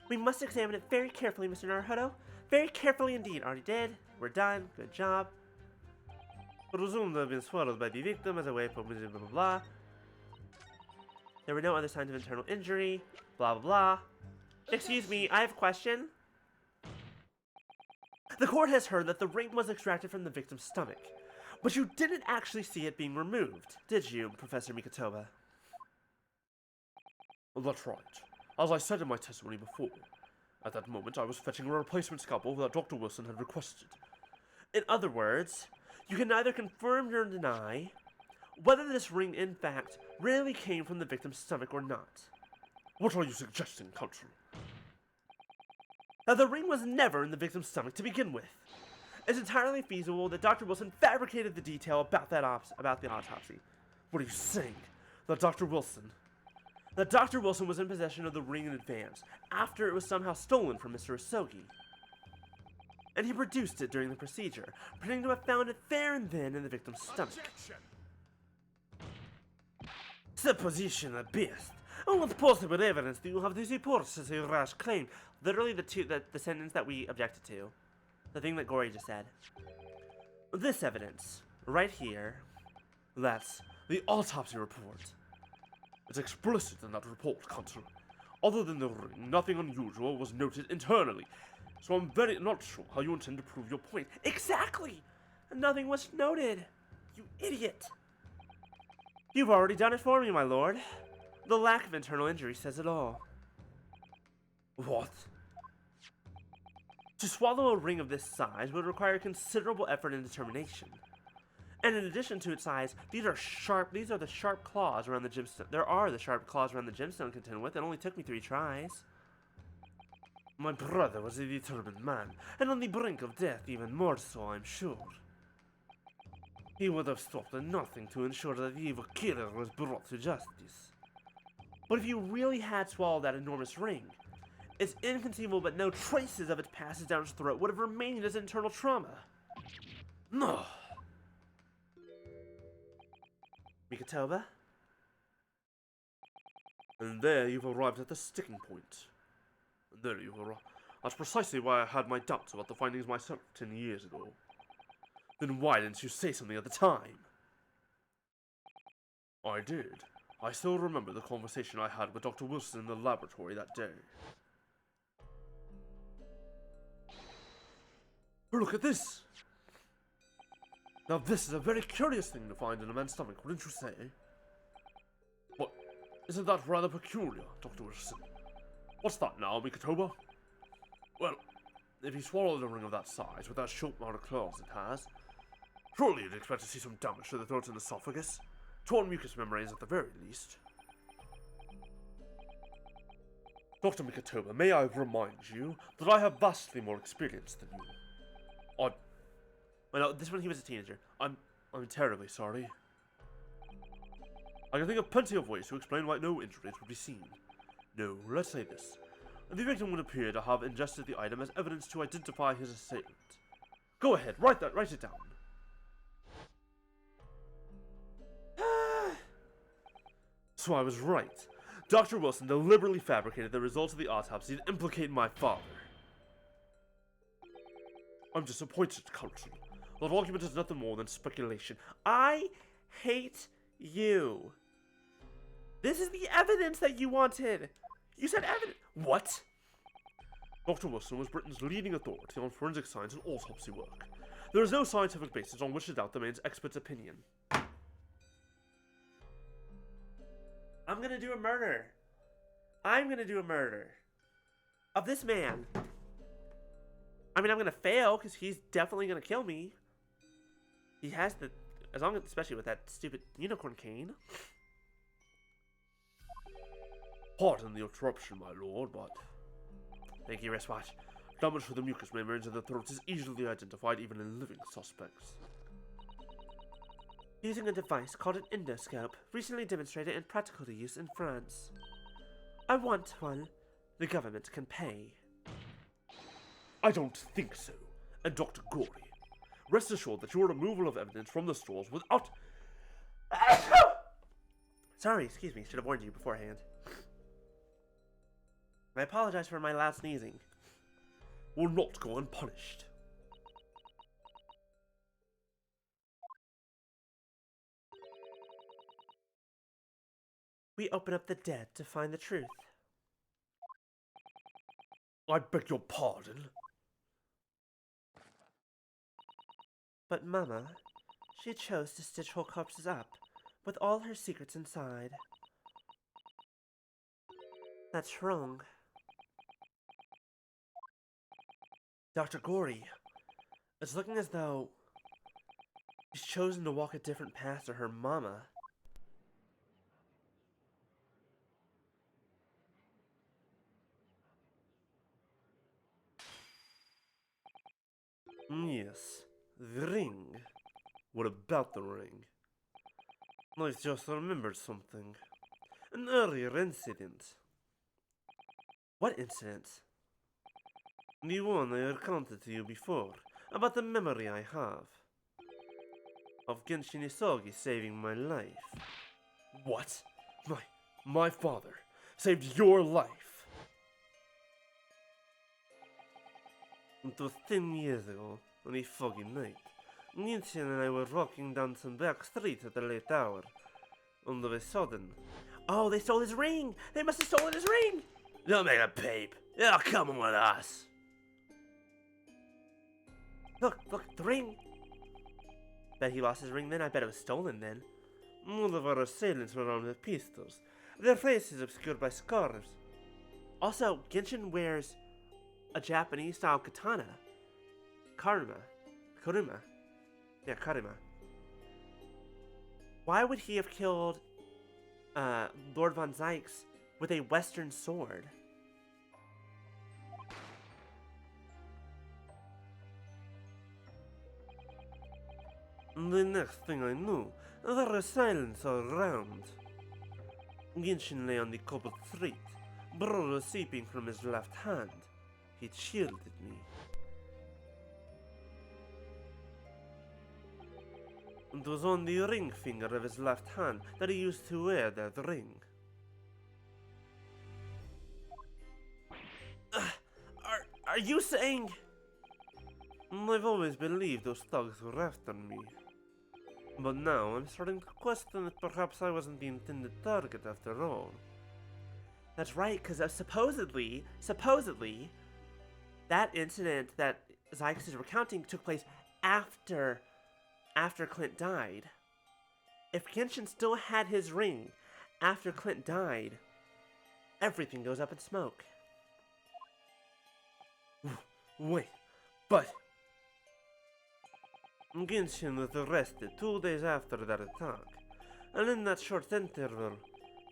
We must examine it very carefully, Mr. Naruhodo. Very carefully indeed. Already did. We're done. Good job. Presumed to have been swallowed by the victim as a way for blah blah blah. There were no other signs of internal injury. Blah blah blah. Excuse me, I have a question. The court has heard that the ring was extracted from the victim's stomach, but you didn't actually see it being removed, did you, Professor Mikotoba? That's right. As I said in my testimony before, at that moment I was fetching a replacement scalpel that Dr. Wilson had requested. In other words, you can neither confirm nor deny whether this ring in fact really came from the victim's stomach or not. What are you suggesting, Counsel? Now, the ring was never in the victim's stomach to begin with. It's entirely feasible that Dr. Wilson fabricated the detail about the autopsy. What are you saying? That Dr. Wilson was in possession of the ring in advance, after it was somehow stolen from Mr. Isogi. And he produced it during the procedure, pretending to have found it there and then in the victim's stomach. Objection. Supposition at best. And with possible evidence that you have to support such a rash claim. Literally the sentence that we objected to. The thing that Gory just said. This evidence, right here, that's the autopsy report. It's explicit in that report, Counsel. Other than the ring, nothing unusual was noted internally. So I'm very not sure how you intend to prove your point. Exactly! Nothing was noted. You idiot. You've already done it for me, my lord. The lack of internal injury says it all. What? To swallow a ring of this size would require considerable effort and determination. And in addition to its size, these are the sharp claws around the gemstone. There are the sharp claws around the gemstone to contend with. It only took me 3 tries. My brother was a determined man, and on the brink of death even more so, I'm sure. He would have stopped at nothing to ensure that the evil killer was brought to justice. But if you really had swallowed that enormous ring, it's inconceivable but no traces of its passage down his throat would have remained as internal trauma. No. Mikotoba? And there you've arrived at the sticking point. And there you've arrived. That's precisely why I had my doubts about the findings myself 10 years ago. Then why didn't you say something at the time? I did. I still remember the conversation I had with Dr. Wilson in the laboratory that day. Look at this! Now this is a very curious thing to find in a man's stomach, wouldn't you say? What? Isn't that rather peculiar, Dr. Wilson? What's that now, Mikotoba? Well, if he swallowed a ring of that size with that short amount of claws it has, surely you'd expect to see some damage to the throat and esophagus. Torn mucous membranes at the very least. Dr. Mikotoba, may I remind you that I have vastly more experience than you. Well, no, this when he was a teenager. I'm terribly sorry. I can think of plenty of ways to explain why no injuries would be seen. No, let's say this. The victim would appear to have ingested the item as evidence to identify his assailant. Go ahead, write it down. So I was right. Dr. Wilson deliberately fabricated the results of the autopsy to implicate my father. I'm disappointed, Counsel. That argument is nothing more than speculation. I hate you. This is the evidence that you wanted. You said evidence. What? Dr. Wilson was Britain's leading authority on forensic science and autopsy work. There is no scientific basis on which to doubt the man's expert's opinion. I'm gonna do a murder. I'm gonna do a murder. Of this man. I mean, I'm gonna fail, because he's definitely gonna kill me. He has the... especially with that stupid unicorn cane. Pardon the interruption, my lord, but... Thank you, wristwatch. Damage to the mucous membranes of the throat is easily identified even in living suspects. Using a device called an endoscope, recently demonstrated in practical use in France. I want one. The government can pay. I don't think so. And Dr. Gory, rest assured that your removal of evidence from the stores without... Sorry, excuse me, should have warned you beforehand. I apologize for my loud sneezing. Will not go unpunished. We open up the dead to find the truth. I beg your pardon. But Mama, she chose to stitch whole corpses up, with all her secrets inside. That's wrong. Dr. Gory, it's looking as though she's chosen to walk a different path to her mama. Yes, the ring. What about the ring? I just remembered something. An earlier incident. What incident? The one I recounted to you before, about the memory I have. Of Genshin Isogi saving my life. What? My father saved your life! It was 10 years ago, on a foggy night. Genshin and I were walking down some back street at a late hour. All of a sudden... Oh, they stole his ring! They must have stolen his ring! Don't make a peep. You're coming with us. Look, the ring! Bet he lost his ring then. I bet it was stolen then. All of our assailants were armed with pistols, their faces obscured by scarves. Also, Genshin wears a Japanese-style katana. Karuma. Yeah, Karuma. Why would he have killed Lord Von Zykes with a Western sword? The next thing I knew, there was silence all around. Genshin lay on the cobbled street, blood was seeping from his left hand. He shielded me. It was on the ring finger of his left hand that he used to wear that ring. Are you saying... I've always believed those thugs were after me. But now I'm starting to question that perhaps I wasn't the intended target after all. That's right, because supposedly, that incident that Zykus is recounting took place after Clint died. If Genshin still had his ring after Clint died, everything goes up in smoke. Wait, but... Genshin was arrested 2 days after that attack, and in that short interval,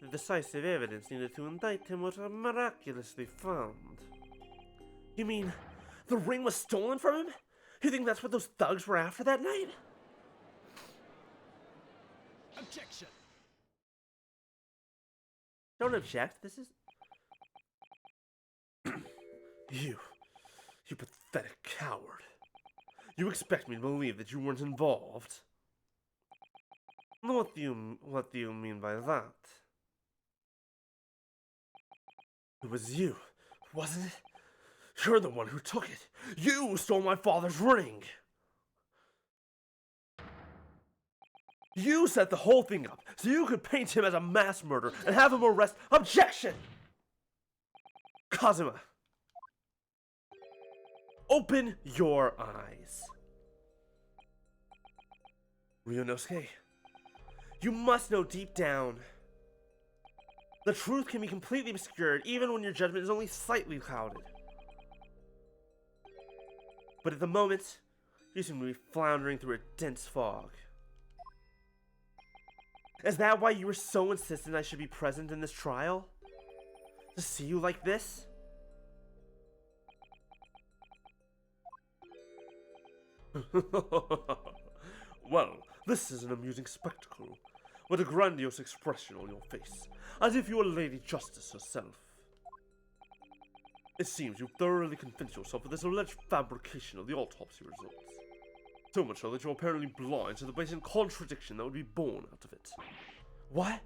the decisive evidence needed to indict him was miraculously found. You mean the ring was stolen from him? You think that's what those thugs were after that night? Objection! Don't object, this is... You pathetic coward. You expect me to believe that you weren't involved? What do you mean by that? It was you, wasn't it? You're the one who took it. You stole my father's ring. You set the whole thing up so you could paint him as a mass murderer and have him arrested. Objection! Kazuma, open your eyes. Ryunosuke, You must know deep down. The truth can be completely obscured even when your judgment is only slightly clouded. But at the moment, you seem to be floundering through a dense fog. Is that why you were so insistent I should be present in this trial? To see you like this? Well, this is an amusing spectacle. What a grandiose expression on your face, as if you were Lady Justice herself. It seems you've thoroughly convinced yourself of this alleged fabrication of the autopsy results. So much so that you're apparently blind to the blatant contradiction that would be born out of it. What?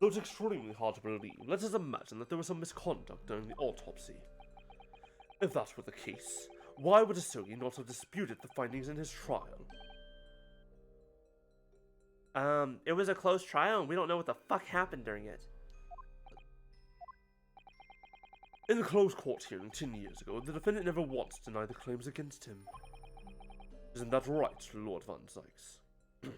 Though it's extremely hard to believe, let us imagine that there was some misconduct during the autopsy. If that were the case, why would Asogi not have disputed the findings in his trial? It was a closed trial and we don't know what the fuck happened during it. In the closed court hearing 10 years ago, the defendant never once denied the claims against him. Isn't that right, Lord Van Zykes?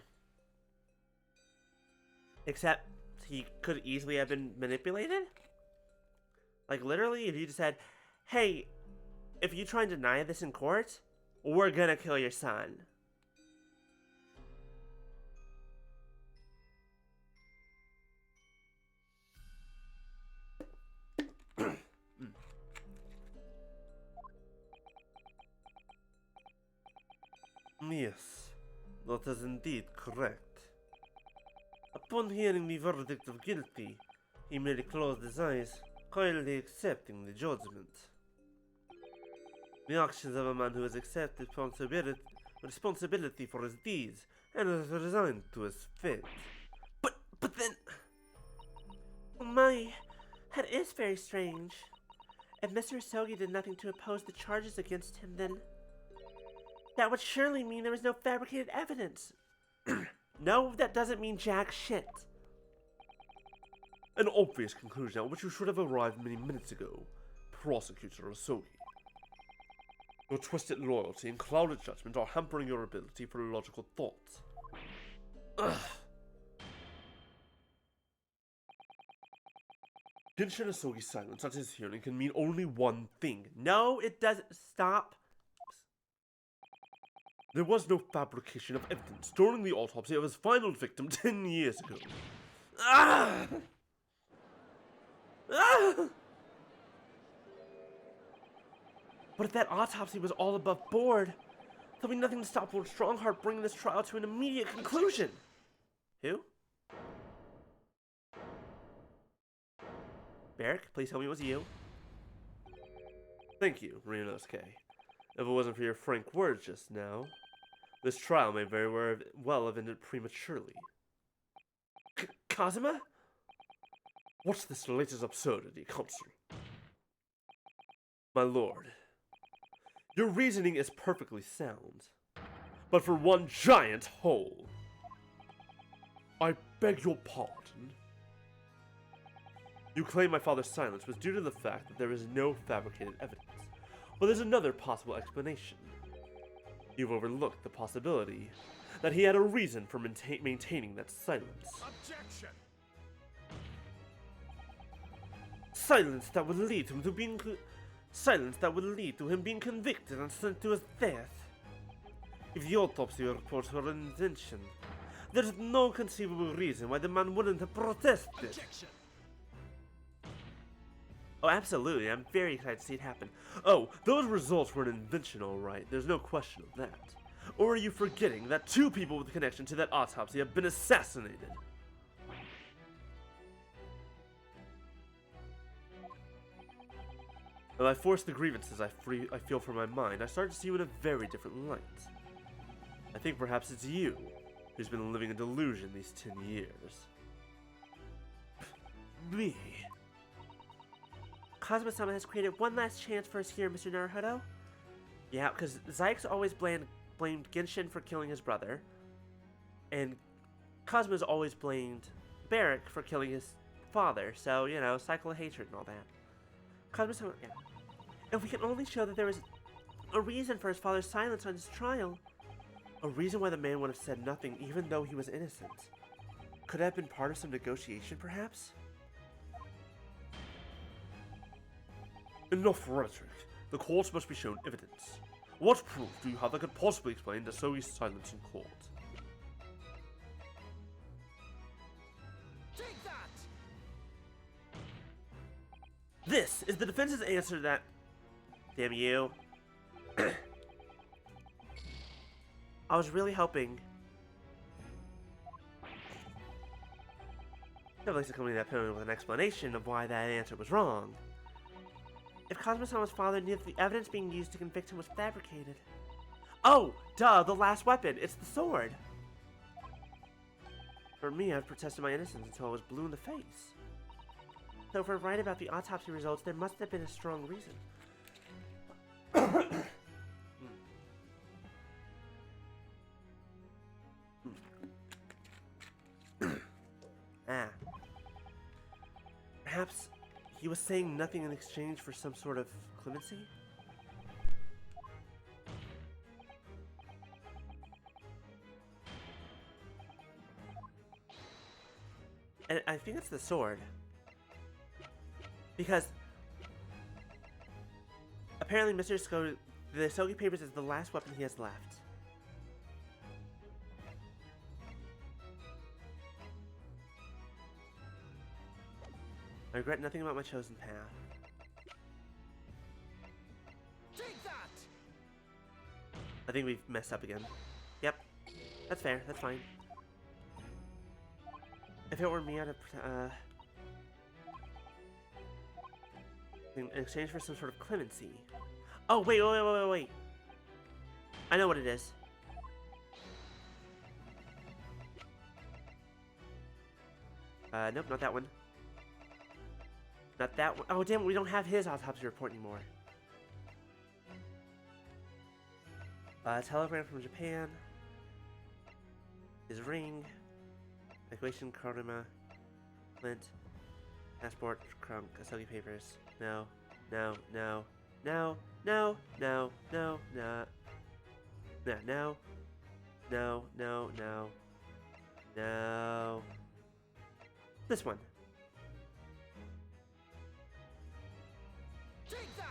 Except he could easily have been manipulated? Like literally, if you just said, hey, if you try and deny this in court, we're gonna kill your son. Yes, that is indeed correct. Upon hearing the verdict of guilty, he merely closed his eyes, quietly accepting the judgment. The actions of a man who has accepted responsibility for his deeds and has resigned to his fate. But then... My, that is very strange. If Mr. Asogi did nothing to oppose the charges against him, then... that would surely mean there was no fabricated evidence. No, that doesn't mean jack shit. An obvious conclusion at which you should have arrived many minutes ago, Prosecutor Asogi. Your twisted loyalty and clouded judgment are hampering your ability for logical thought. Ugh. Genshin Asogi's silence at his hearing can mean only one thing. No, it doesn't. Stop. There was no fabrication of evidence during the autopsy of his final victim 10 years ago. Ah! Ah! But if that autopsy was all above board, there'll be nothing to stop Lord Strongheart bringing this trial to an immediate conclusion. Who? Barrick, please tell me it was you. Thank you, Ryunosuke. If it wasn't for your frank words just now, this trial may very well have ended prematurely. Kazuma? What's this latest absurdity, Consul? My lord, your reasoning is perfectly sound, but for one giant hole. I beg your pardon. You claim my father's silence was due to the fact that there is no fabricated evidence. But there's another possible explanation. You've overlooked the possibility that he had a reason for maintaining that silence. Objection! Silence that would lead him to being convicted and sent to his death. If the autopsy reports were an invention, there's no conceivable reason why the man wouldn't have protested. Objection! Oh, absolutely. I'm very excited to see it happen. Oh, those results were an invention, all right. There's no question of that. Or are you forgetting that 2 people with connection to that autopsy have been assassinated? When I forced the grievances I feel from my mind, I started to see you in a very different light. I think perhaps it's you who's been living a delusion these 10 years. Me? Kazuma-sama has created one last chance for us here, Mr. Naruhodo. Yeah, because Zykes always blamed Genshin for killing his brother. And Kazuma's always blamed Barrack for killing his father. So, you know, cycle of hatred and all that. Kazuma-sama, yeah. If we can only show that there was a reason for his father's silence on his trial. A reason why the man would have said nothing even though he was innocent. Could it have been part of some negotiation, perhaps? Enough rhetoric. The court must be shown evidence. What proof do you have that could possibly explain Dasogi's silence in court? Take that! This is the defense's answer to that. Damn you. I was really hoping. At least accompany that opinion with an explanation of why that answer was wrong. If Kazuma-sama's father knew that the evidence being used to convict him was fabricated. Oh, duh, the last weapon. It's the sword. For me, I've protested my innocence until I was blue in the face. So if we're right about the autopsy results, there must have been a strong reason. Perhaps he was saying nothing in exchange for some sort of clemency? And I think it's the sword. Because apparently the Sogi Papers is the last weapon he has left. I regret nothing about my chosen path. Take that! I think we've messed up again. Yep. That's fair. That's fine. If it were me, I'd have, in exchange for some sort of clemency. Oh, wait. I know what it is. Nope, not that one. Not that one. Oh, damn it, we don't have his autopsy report anymore. Telegram from Japan. His ring. Equation, Karuma. Flint. Passport, Krunk, Asogi Papers. No. No. This one. Take that!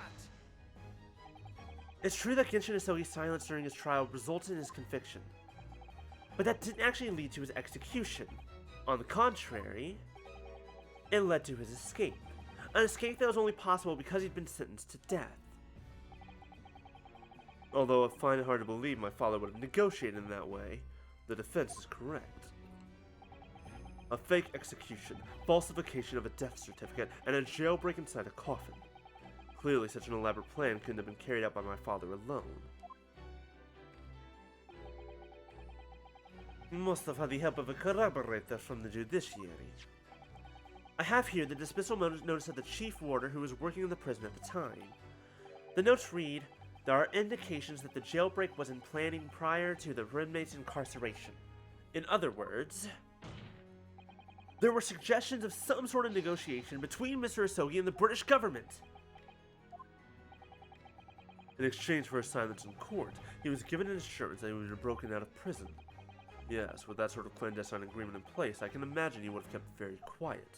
It's true that Genshin Asogi's silence during his trial resulted in his conviction, but that didn't actually lead to his execution. On the contrary, it led to his escape. An escape that was only possible because he'd been sentenced to death. Although I find it hard to believe my father would have negotiated in that way, the defense is correct. A fake execution, falsification of a death certificate, and a jailbreak inside a coffin. Clearly such an elaborate plan couldn't have been carried out by my father alone. He must have had the help of a corroborator from the judiciary. I have here the dismissal notice of the chief warder who was working in the prison at the time. The notes read, there are indications that the jailbreak was in planning prior to the roommate's incarceration. In other words, there were suggestions of some sort of negotiation between Mr. Asogi and the British government. In exchange for his silence in court, he was given an assurance that he would be broken out of prison. Yes, with that sort of clandestine agreement in place, I can imagine he would have kept very quiet.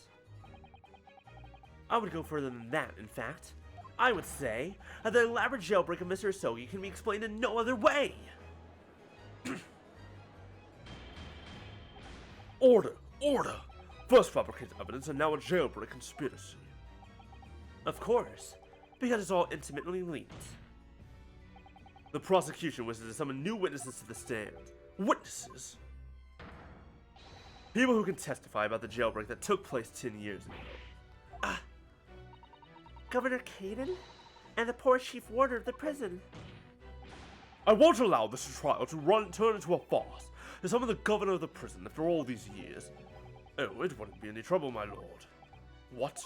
I would go further than that, in fact. I would say that the elaborate jailbreak of Mr. Asogi can be explained in no other way. Order! Order! First fabricated evidence and now a jailbreak conspiracy. Of course, because it's all intimately linked. The prosecution wishes to summon new witnesses to the stand. Witnesses? People who can testify about the jailbreak that took place 10 years ago. Governor Caden? And the poor chief warder of the prison. I won't allow this trial to turn into a farce. To summon the governor of the prison after all these years. Oh, it wouldn't be any trouble, my lord. What?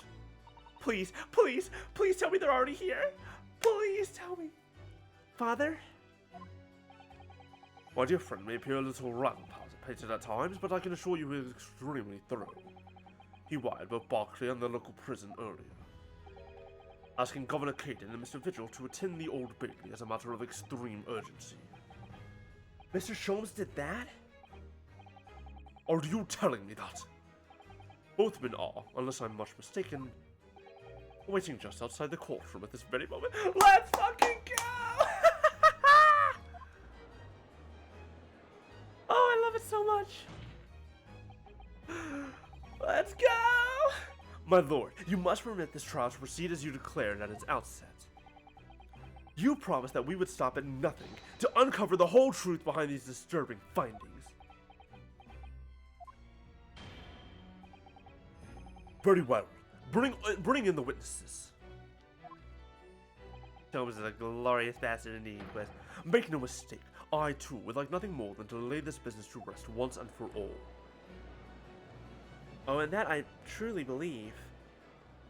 Please, please, please tell me they're already here. Please tell me. Father? My dear friend may appear a little rattle-pated at times, but I can assure you he is extremely thorough. He wired both Barclay and the local prison earlier, asking Governor Caden and Mr. Vigil to attend the Old Bailey as a matter of extreme urgency. Mr. Sholmes did that? Are you telling me that? Both men are, unless I'm much mistaken, waiting just outside the courtroom at this very moment. Let's fucking go! Oh, I love it so much. Let's go! My lord, you must permit this trial to proceed as you declared at its outset. You promised that we would stop at nothing to uncover the whole truth behind these disturbing findings. Very well. Bring in the witnesses. Sholmes is a glorious bastard indeed, but make no mistake, I too would like nothing more than to lay this business to rest once and for all. Oh, and that I truly believe.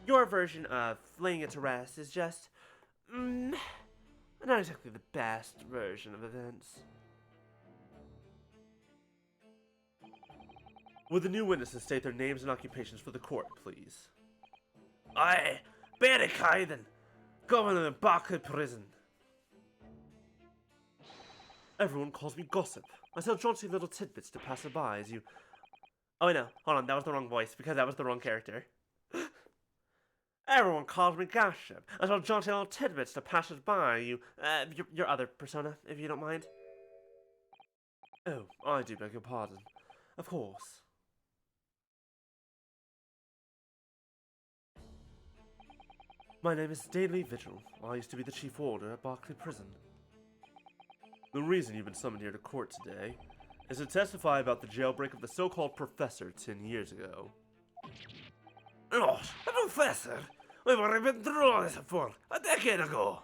Your version of laying it to rest is just, not exactly the best version of events. Would the new witnesses state their names and occupations for the court, please? I, Barry Caden, Governor of Barclay Prison. Everyone calls me Gossip. I tell jaunty little tidbits to passerby as you... Oh, no, hold on, that was the wrong voice, because that was the wrong character. Everyone calls me Gossip. I tell jaunty little tidbits to passersby, your other persona, if you don't mind. Oh, I do beg your pardon. Of course. My name is Daily Vigil. I used to be the chief warder at Barclay Prison. The reason you've been summoned here to court today is to testify about the jailbreak of the so-called professor 10 years ago. Oh, a professor? We've already been through all this before, a decade ago.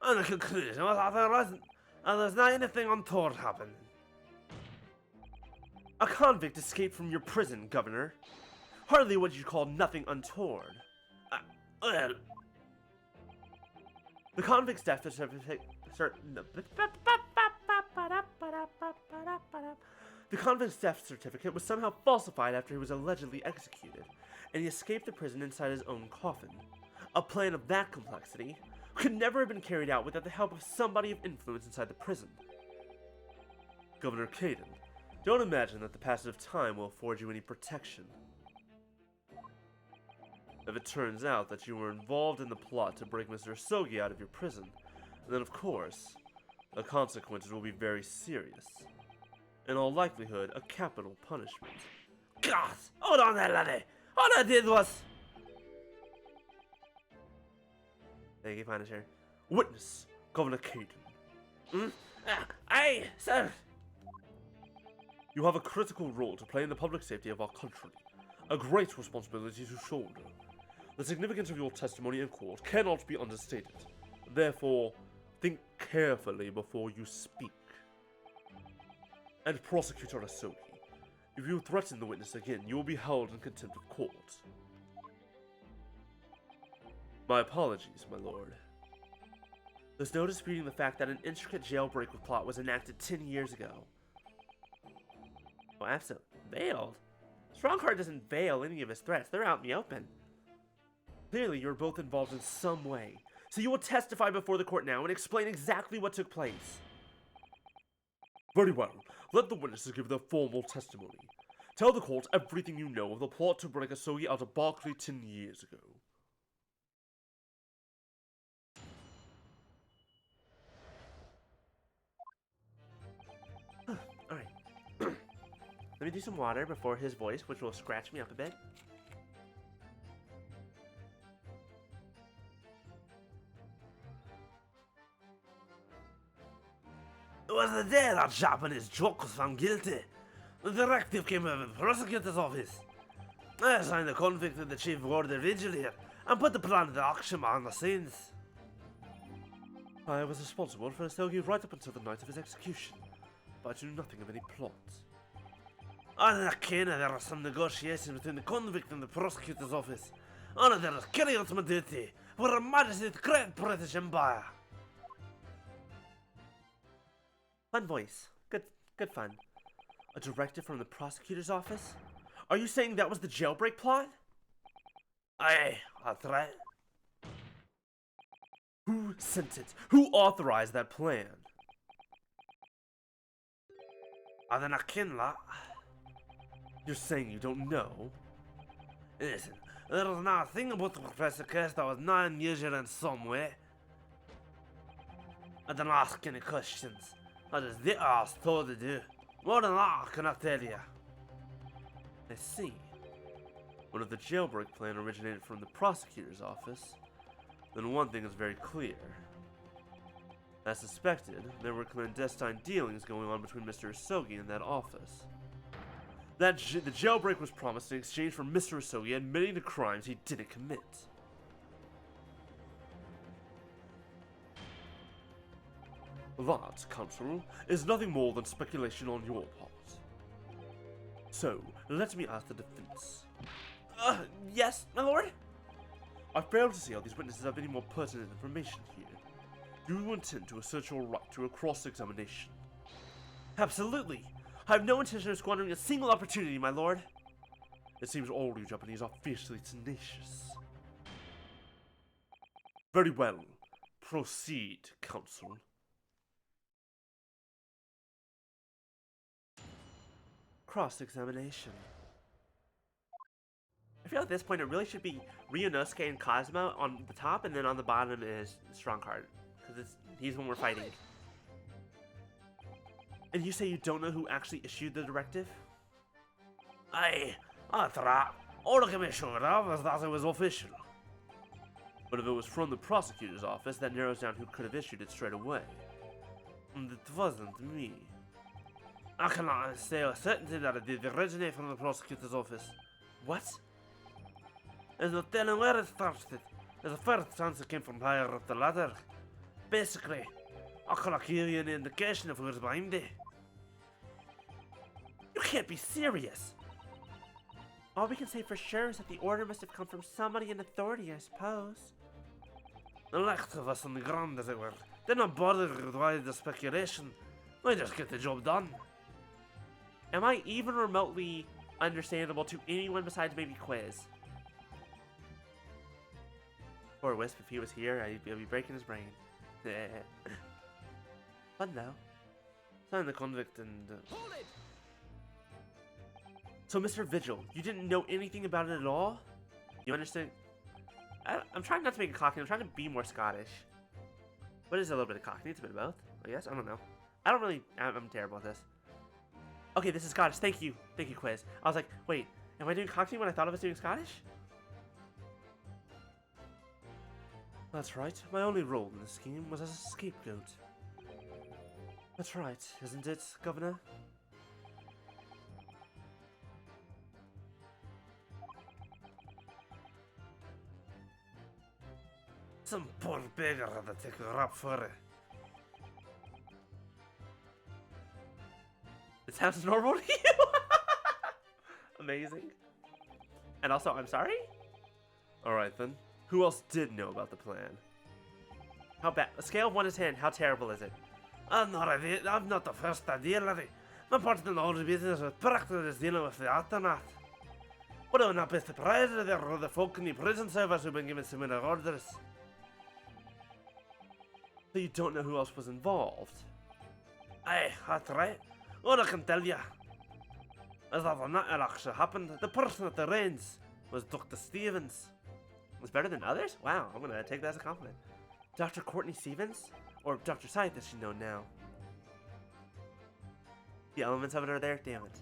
And the conclusion was that there's not anything untoward happened. A convict escaped from your prison, Governor. Hardly what you'd call nothing untoward. Well... The convict's death certificate... The convict's death certificate was somehow falsified after he was allegedly executed, and he escaped the prison inside his own coffin. A plan of that complexity could never have been carried out without the help of somebody of influence inside the prison. Governor Caden, don't imagine that the passage of time will afford you any protection. If it turns out that you were involved in the plot to break Mr. Asogi out of your prison, then of course, the consequences will be very serious. In all likelihood, a capital punishment. God! Hold on there, laddie! All I did was... Thank you, Punisher. Witness, Governor Caden. Aye, sir! You have a critical role to play in the public safety of our country. A great responsibility to shoulder. The significance of your testimony in court cannot be understated. Therefore, think carefully before you speak. And Prosecutor Asogi, if you threaten the witness again, you will be held in contempt of court. My apologies, my lord. There's no disputing the fact that an intricate jailbreak plot was enacted 10 years ago. Oh, absolutely. Veiled? Strongheart doesn't veil any of his threats. They're out in the open. Clearly, you're both involved in some way. So you will testify before the court now and explain exactly what took place. Very well. Let the witnesses give their formal testimony. Tell the court everything you know of the plot to break Asogi out of Barclay 10 years ago. Alright. Let me do some water before his voice, which will scratch me up a bit. It was the day that Japanese joke was found guilty. The directive came out of the prosecutor's office. I assigned the convict to the chief warder vigil here and put the plan into action behind the scenes. I was responsible for Asogi right up until the night of his execution, but I knew nothing of any plot. On the Kena, there was some negotiation between the convict and the prosecutor's office. On there was carry out my duty for Her Majesty's Great British Empire. Fun voice. Good fun. A directive from the prosecutor's office? Are you saying that was the jailbreak plot? Aye, that's right. Who sent it? Who authorized that plan? I don't ken that. You're saying you don't know? Listen, there was nothing about the Professor case that was not unusual in some way. I don't ask any questions. I just did what I was told to do. More than that, I cannot tell you. I see. But if the jailbreak plan originated from the prosecutor's office, then one thing is very clear. As suspected, there were clandestine dealings going on between Mr. Asogi and that office. The jailbreak was promised in exchange for Mr. Asogi admitting to crimes he didn't commit. That, Counsel, is nothing more than speculation on your part. So, let me ask the defense. Yes, my lord? I fail to see how these witnesses have any more pertinent information here. Do you intend to assert your right to a cross-examination? Absolutely. I have no intention of squandering a single opportunity, my lord. It seems all you Japanese are fiercely tenacious. Very well. Proceed, Counsel. Cross-examination. I feel at this point it really should be Ryunosuke and Cosmo on the top, and then on the bottom is Strongheart, because he's when we're fighting. And you say you don't know who actually issued the directive? Aye, that's right. All I can be sure of is that it was official. But if it was from the prosecutor's office, that narrows down who could have issued it straight away. And it wasn't me. I cannot say with certainty that it did originate from the prosecutor's office. What? There's no telling where it started. There's a fair chance it came from higher up the ladder. Basically, I cannot give you an indication of who's behind it. You can't be serious! All we can say for sure is that the order must have come from somebody in authority, I suppose. The lack of us on the ground, as it were, did not bother with the speculation. I just get the job done. Am I even remotely understandable to anyone besides maybe Quiz? Or Wisp, if he was here, I'd be breaking his brain. Fun though. Sign the convict and... Hold it! So, Mr. Vigil, you didn't know anything about it at all? You understand? I'm trying not to make it Cockney, I'm trying to be more Scottish. What is a little bit of Cockney? It's a bit of both, I guess? I don't know. I'm terrible at this. Okay, this is Scottish. Thank you, Quiz. I was like, wait, am I doing Cockney when I thought I was doing Scottish? That's right. My only role in the scheme was as a scapegoat. That's right, isn't it, Governor? Some poor beggar had to take a rap for it. It sounds normal to you? Amazing. And also, I'm sorry? Alright then. Who else did know about the plan? How bad? A scale of 1 to 10, how terrible is it? I'm not the first to deal with it. My part in the whole business is practically dealing with the aftermath. But I would not be surprised if there were the folk in the prison service who've been given similar orders. So you don't know who else was involved? Aye, that's right. All I can tell you is that when that actually happened, the person at the reins was Dr. Stevens. Was better than others? Wow, I'm gonna take that as a compliment. Dr. Courtney Stevens? Or Dr. Scythe, as she's known now. The elements of it are there? Damn it.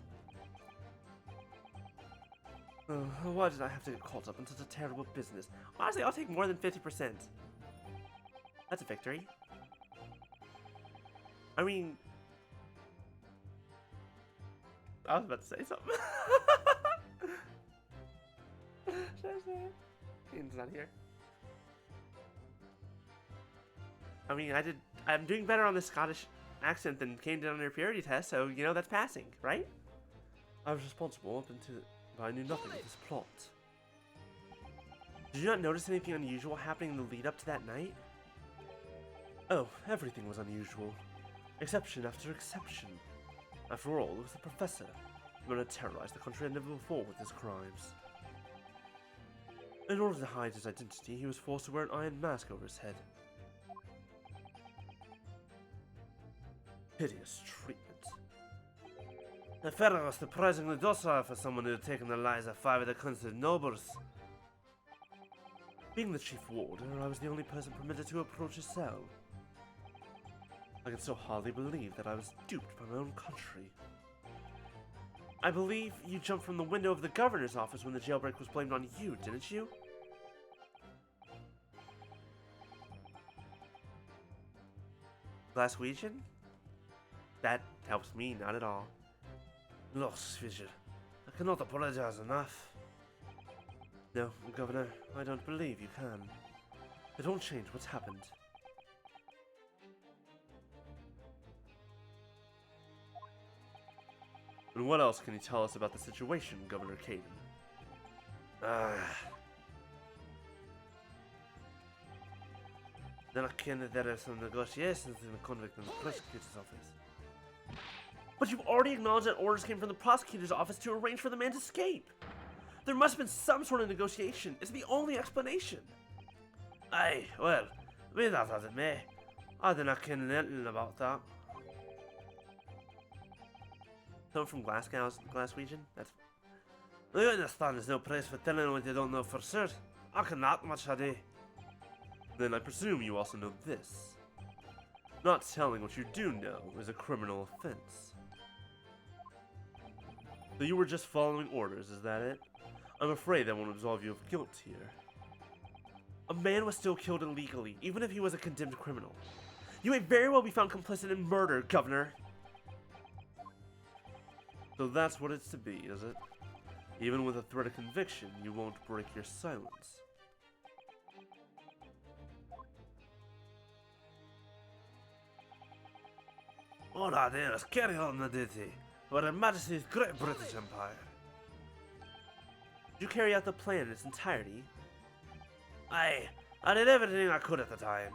Why did I have to get caught up in such a terrible business? Honestly, I'll take more than 50%. That's a victory. I mean... I was about to say something. Should I say it? Kane's not here. I mean, I'm doing better on the Scottish accent than Kane did on her purity test, so, you know, that's passing, right? I was responsible up until... but I knew nothing of this plot. Did you not notice anything unusual happening in the lead up to that night? Oh, everything was unusual. Exception after exception. After all, it was the professor who had terrorized the country never before with his crimes. In order to hide his identity, he was forced to wear an iron mask over his head. Hideous treatment. The fellow was surprisingly docile for someone who had taken the lives of 5 of the country's nobles. Being the chief warder, I was the only person permitted to approach his cell. I can still hardly believe that I was duped by my own country. I believe you jumped from the window of the governor's office when the jailbreak was blamed on you, didn't you? Glaswegian? That helps me, not at all. Lost Fisher, I cannot apologize enough. No, Governor, I don't believe you can. It won't change what's happened. And what else can you tell us about the situation, Governor Caden? Then I can there are some negotiations in the convict and the prosecutor's office. But you've already acknowledged that orders came from the prosecutor's office to arrange for the man's escape. There must have been some sort of negotiation. It's the only explanation. Aye, well, be that as it may, I do not care anything about that. Someone from Glaswegian? That's... I understand there's no place for telling what you don't know for sure. I cannot much a day. Then I presume you also know this. Not telling what you do know is a criminal offense. So you were just following orders, is that it? I'm afraid that won't absolve you of guilt here. A man was still killed illegally, even if he was a condemned criminal. You may very well be found complicit in murder, Governor. So that's what it's to be, is it? Even with a threat of conviction, you won't break your silence. All I dare is carry on the duty for Her Majesty's Great British Empire. Did you carry out the plan in its entirety? Aye, I did everything I could at the time.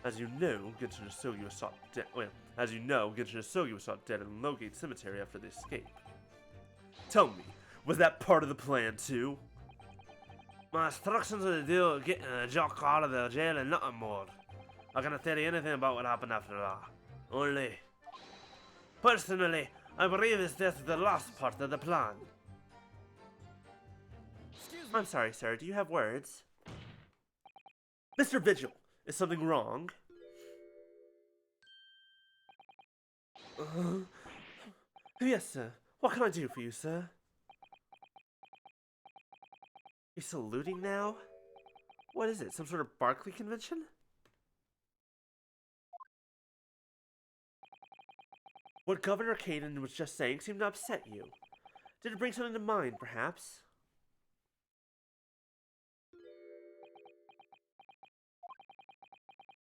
As you know, Genshin Isogi was shot dead. Well, as you know, Genshin Isogi was shot dead in Lowgate Cemetery after the escape. Tell me, was that part of the plan too? My instructions were to do getting a jock out of the jail and nothing more. I cannot tell you anything about what happened after that. Only, personally, I believe it's just the last part of the plan. I'm sorry, sir. Do you have words? Mr. Vigil, is something wrong? Yes, sir. What can I do for you, sir? You're saluting now? What is it, some sort of Barclay convention? What Governor Caden was just saying seemed to upset you. Did it bring something to mind, perhaps?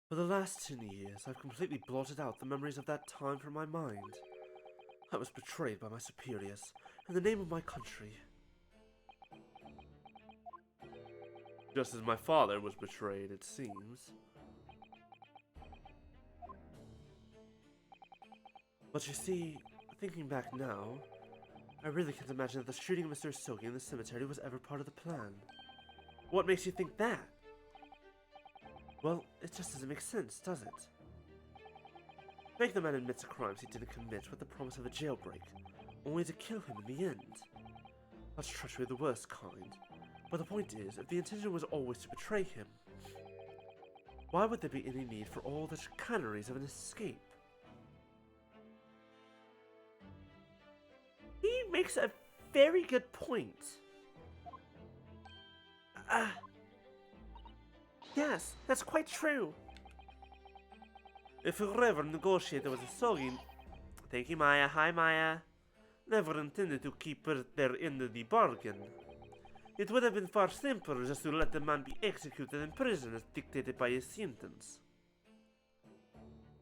For the last 10 years, I've completely blotted out the memories of that time from my mind. I was betrayed by my superiors in the name of my country. Just as my father was betrayed, it seems. But you see, thinking back now, I really can't imagine that the shooting of Mr. Sogi in the cemetery was ever part of the plan. What makes you think that? Well, it just doesn't make sense, does it? Make the man admits a crime he didn't commit with the promise of a jailbreak, only to kill him in the end. That's treachery of the worst kind. But the point is, if the intention was always to betray him, why would there be any need for all the chicaneries of an escape? He makes a very good point. Yes, that's quite true. If whoever negotiated with the Sogi... Thank you, Maya. Hi, Maya. Never intended to keep her their end of the bargain. It would have been far simpler just to let the man be executed in prison as dictated by his sentence.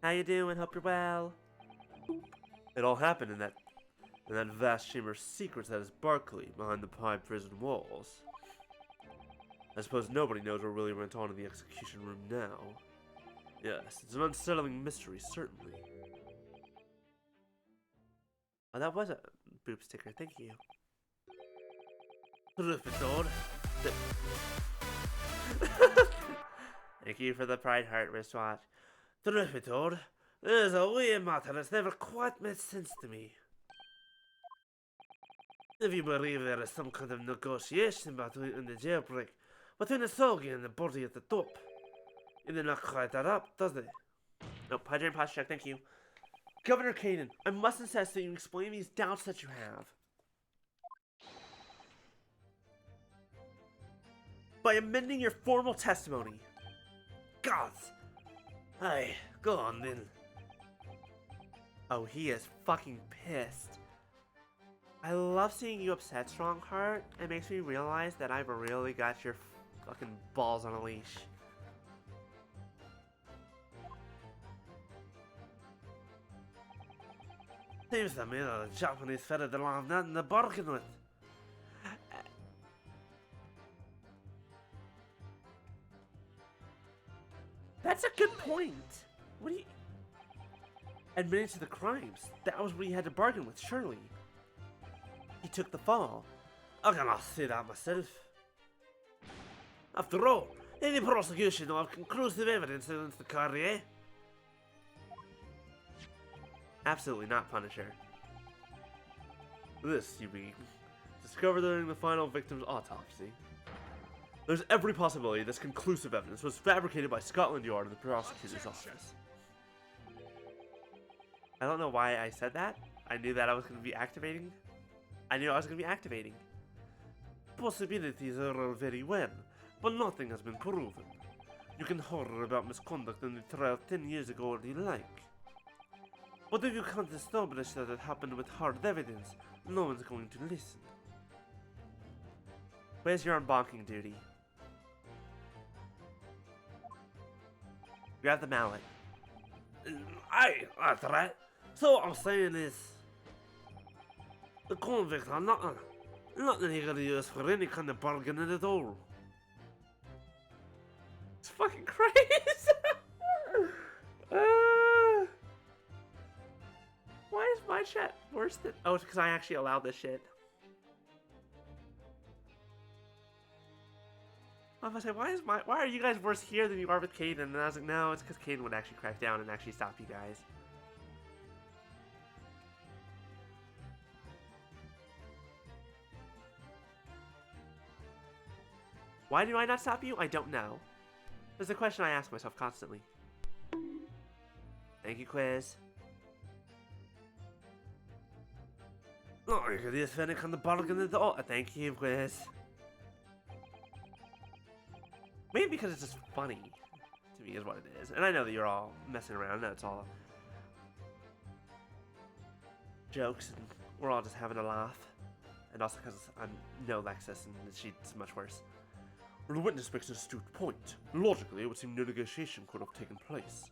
How you doing? Hope you're well. It all happened in that vast chamber of secrets that is Barclay, behind the high prison walls. I suppose nobody knows what really went on in the execution room now. Yes, it's an unsettling mystery, certainly. Oh, that was a boob sticker, thank you. Troubadour. Thank you for the Pride Heart wristwatch. Troubadour. There's a weird matter that's never quite made sense to me. If you believe there is some kind of negotiation between the jailbreak, between the Sogi and the body at the top, it did not quite add up, does it? Nope, hydrant posture check, thank you. Governor Caden, I must insist that you explain these doubts that you have. By amending your formal testimony. Gods! Aye, go on then. Oh, he is fucking pissed. I love seeing you upset, Strongheart. It makes me realize that I've really got your fucking balls on a leash. Seems to me that the Japanese fella don't have nothing to bargain with. That's a good point. What do you... Admitting to the crimes. That was what he had to bargain with, surely. He took the fall. I cannot say that myself. After all, any prosecution will have conclusive evidence against the Carrier. Absolutely not, Punisher. This, you mean, discovered during the final victim's autopsy. There's every possibility this conclusive evidence was fabricated by Scotland Yard and the prosecutor's office. I don't know why I said that. I knew that I was going to be activating. Possibilities are all very well, but nothing has been proven. You can horror about misconduct in the trial 10 years ago all you like. But if you can't establish that it happened with hard evidence, no one's going to listen. Where's your on bonking duty? Grab the mallet. Aye, that's right. So what I'm saying is, the convicts are nothing he could use for any kind of bargaining at all. It's fucking crazy. Why is my chat worse than... Oh, it's because I actually allowed this shit. I was gonna say, why are you guys worse here than you are with Caden? And I was like, no, it's because Caden would actually crack down and actually stop you guys. Why do I not stop you? I don't know. There's a question I ask myself constantly. Thank you, Quiz. No, you could use any kind of bargain at all. Thank you, Quiz. Maybe because it's just funny to me is what it is. And I know that you're all messing around. That's all jokes and we're all just having a laugh. And also because I know Lexus and she's much worse. The witness makes an astute point. Logically, it would seem no negotiation could have taken place.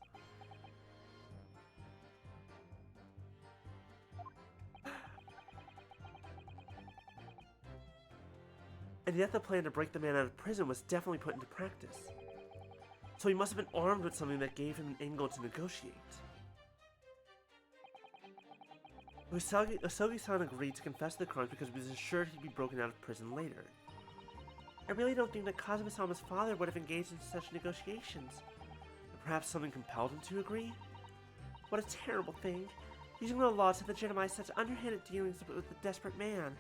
And yet the plan to break the man out of prison was definitely put into practice. So he must have been armed with something that gave him an angle to negotiate. Usogi-san agreed to confess the crime because he was assured he'd be broken out of prison later. I really don't think that Kazuma-sama's father would have engaged in such negotiations. But perhaps something compelled him to agree? What a terrible thing, using the law to legitimize such underhanded dealings with a desperate man.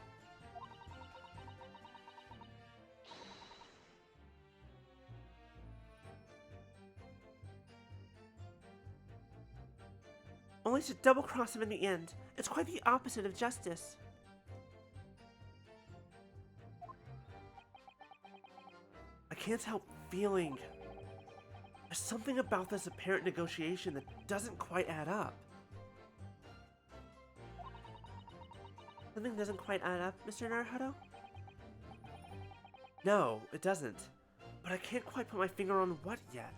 Only to double-cross him in the end. It's quite the opposite of justice. I can't help feeling there's something about this apparent negotiation that doesn't quite add up. Something doesn't quite add up, Mr. Naruhodo? No, it doesn't. But I can't quite put my finger on what yet.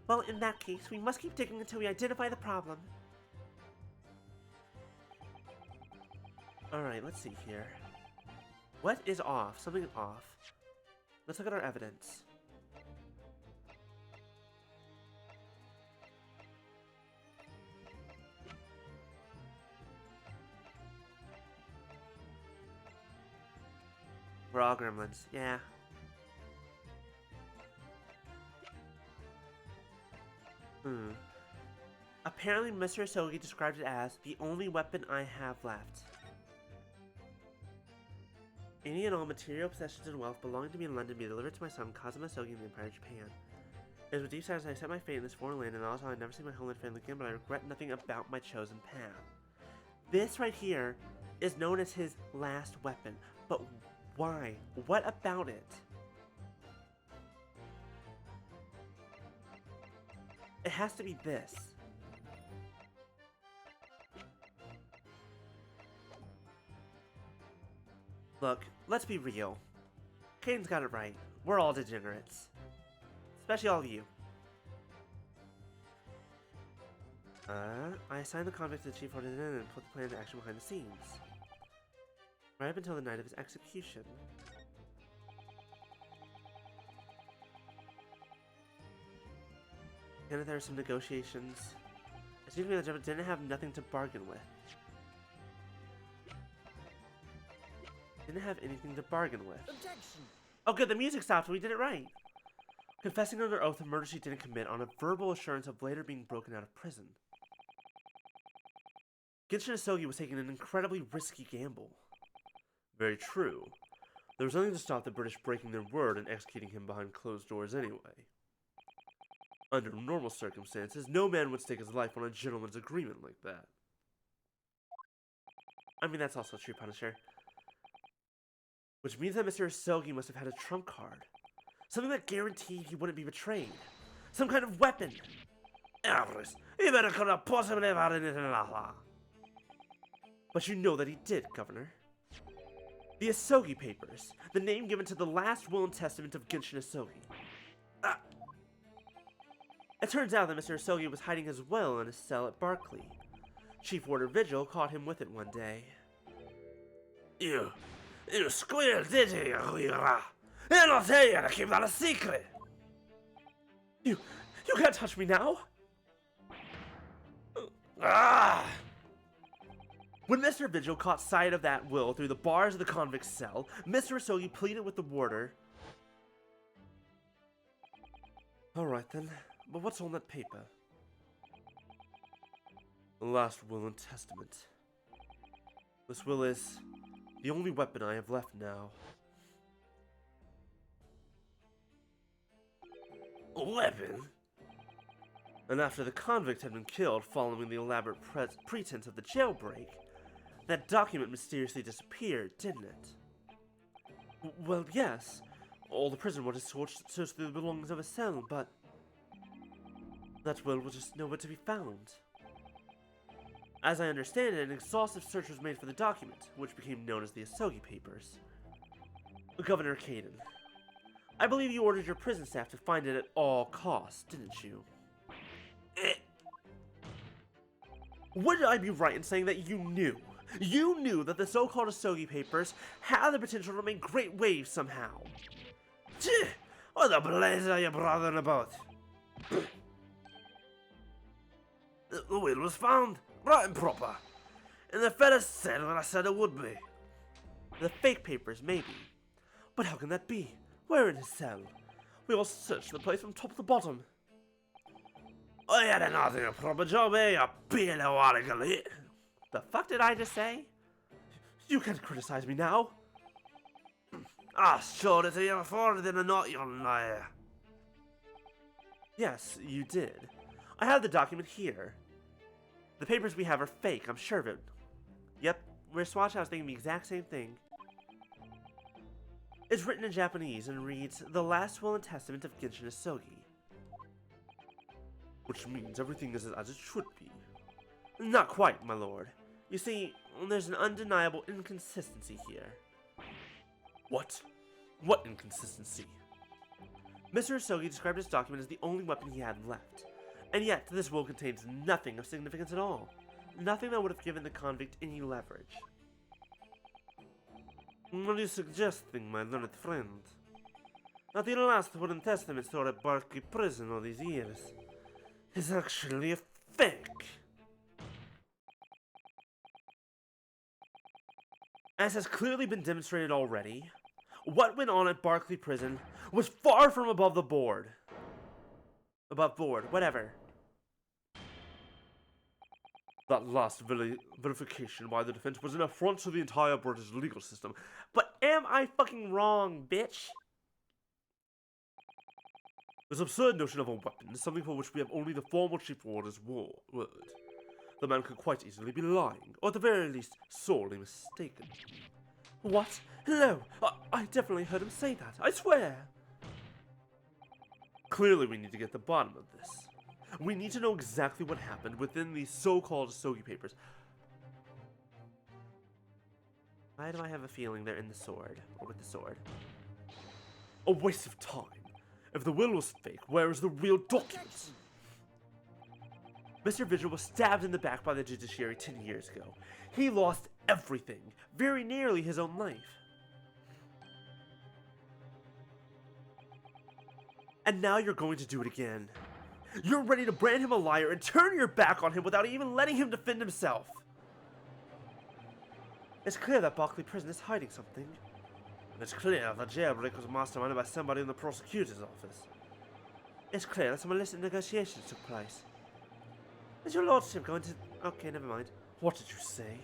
Well, in that case, we must keep digging until we identify the problem. Alright, let's see here. What is off? Something is off. Let's look at our evidence. We're all gremlins, yeah. Apparently, Mr. Usogi described it as the only weapon I have left. Any and all material possessions and wealth belonging to me in London be delivered to my son Kazuma Usogi in the Empire of Japan. It is with deep sadness I set my fate in this foreign land, and also I never see my homeland family again, but I regret nothing about my chosen path. This right here is known as his last weapon, but why? What about it? It has to be this. Look, let's be real. Kaiden's got it right. We're all degenerates. Especially all of you. I assigned the convict to the chief warden and put the plan into action behind the scenes. Right up until the night of his execution. And there were some negotiations. It seems to me that Gemma didn't have nothing to bargain with. Didn't have anything to bargain with. Objection! Oh good, the music stopped, we did it right! Confessing under oath a murder she didn't commit on a verbal assurance of later being broken out of prison. Genshin Isogi was taking an incredibly risky gamble. Very true. There was nothing to stop the British breaking their word and executing him behind closed doors anyway. Under normal circumstances, no man would stake his life on a gentleman's agreement like that. I mean, that's also true, Punisher. Which means that Mr. Isogi must have had a trump card. Something that guaranteed he wouldn't be betrayed. Some kind of weapon. Everest, he better could have possibly have had anything like that. But you know that he did, Governor. The Isogi Papers, the name given to the last will and testament of Genshin Isogi. It turns out that Mr. Isogi was hiding his will in his cell at Barclay. Chief Warder Vigil caught him with it one day. You squealed, did you, Huira? And I'll tell you to keep that a secret. You can't touch me now! Ah! When Mr. Vigil caught sight of that will through the bars of the convict's cell, Mr. Isogi pleaded with the warder. Alright then, but what's on that paper? The last will and testament. This will is the only weapon I have left now. A weapon? And after the convict had been killed following the elaborate pretense of the jailbreak, that document mysteriously disappeared, didn't it? Well, yes. All the prison wanted to search through the belongings of a cell, but that will was just nowhere to be found. As I understand it, an exhaustive search was made for the document, which became known as the Isogi Papers. Governor Kaden, I believe you ordered your prison staff to find it at all costs, didn't you? Would I be right in saying that you knew You knew that the so-called Asogi papers had the potential to make great waves somehow. Tch, what the blaze are you bothering about? The will was found, right and proper. And the fella said what I said it would be. The fake papers, maybe. But how can that be? We're in his cell. We all searched the place from top to bottom. I had nothing a proper job, eh, you peeler article. The fuck did I just say? You can't criticize me now. I showed it to you before, did I not, you liar? Yes, you did. I have the document here. The papers we have are fake, I'm sure of it. Yep, we're Swatch House thinking the exact same thing. It's written in Japanese and reads, The Last Will and Testament of Genshin Asogi. Which means everything is as it should be. Not quite, my lord. You see, there's an undeniable inconsistency here. What? What inconsistency? Mr. Asogi described his document as the only weapon he had left. And yet, this will contains nothing of significance at all. Nothing that would have given the convict any leverage. What are you suggesting, my learned friend? That the last will and testament stored at Barkley prison all these years is actually a fake. As has clearly been demonstrated already, what went on at Barkley prison was far from above board, whatever. That last verification by the defense was an affront to the entire British legal system. But am I fucking wrong, bitch? This absurd notion of a weapon is something for which we have only the formal chief warder's word. The man could quite easily be lying, or at the very least, sorely mistaken. What? No, I definitely heard him say that, I swear! Clearly we need to get to the bottom of this. We need to know exactly what happened within these so-called Asogi papers. Why do I have a feeling they're in the sword, or with the sword? A waste of time. If the will was fake, where is the real documents? Mr. Vigil was stabbed in the back by the judiciary 10 years ago. He lost everything, very nearly his own life. And now you're going to do it again. You're ready to brand him a liar and turn your back on him without even letting him defend himself. It's clear that Barkley Prison is hiding something. It's clear that jailbreak was masterminded by somebody in the prosecutor's office. It's clear that some illicit negotiations took place. Is your lordship going to... Okay, never mind. What did you say?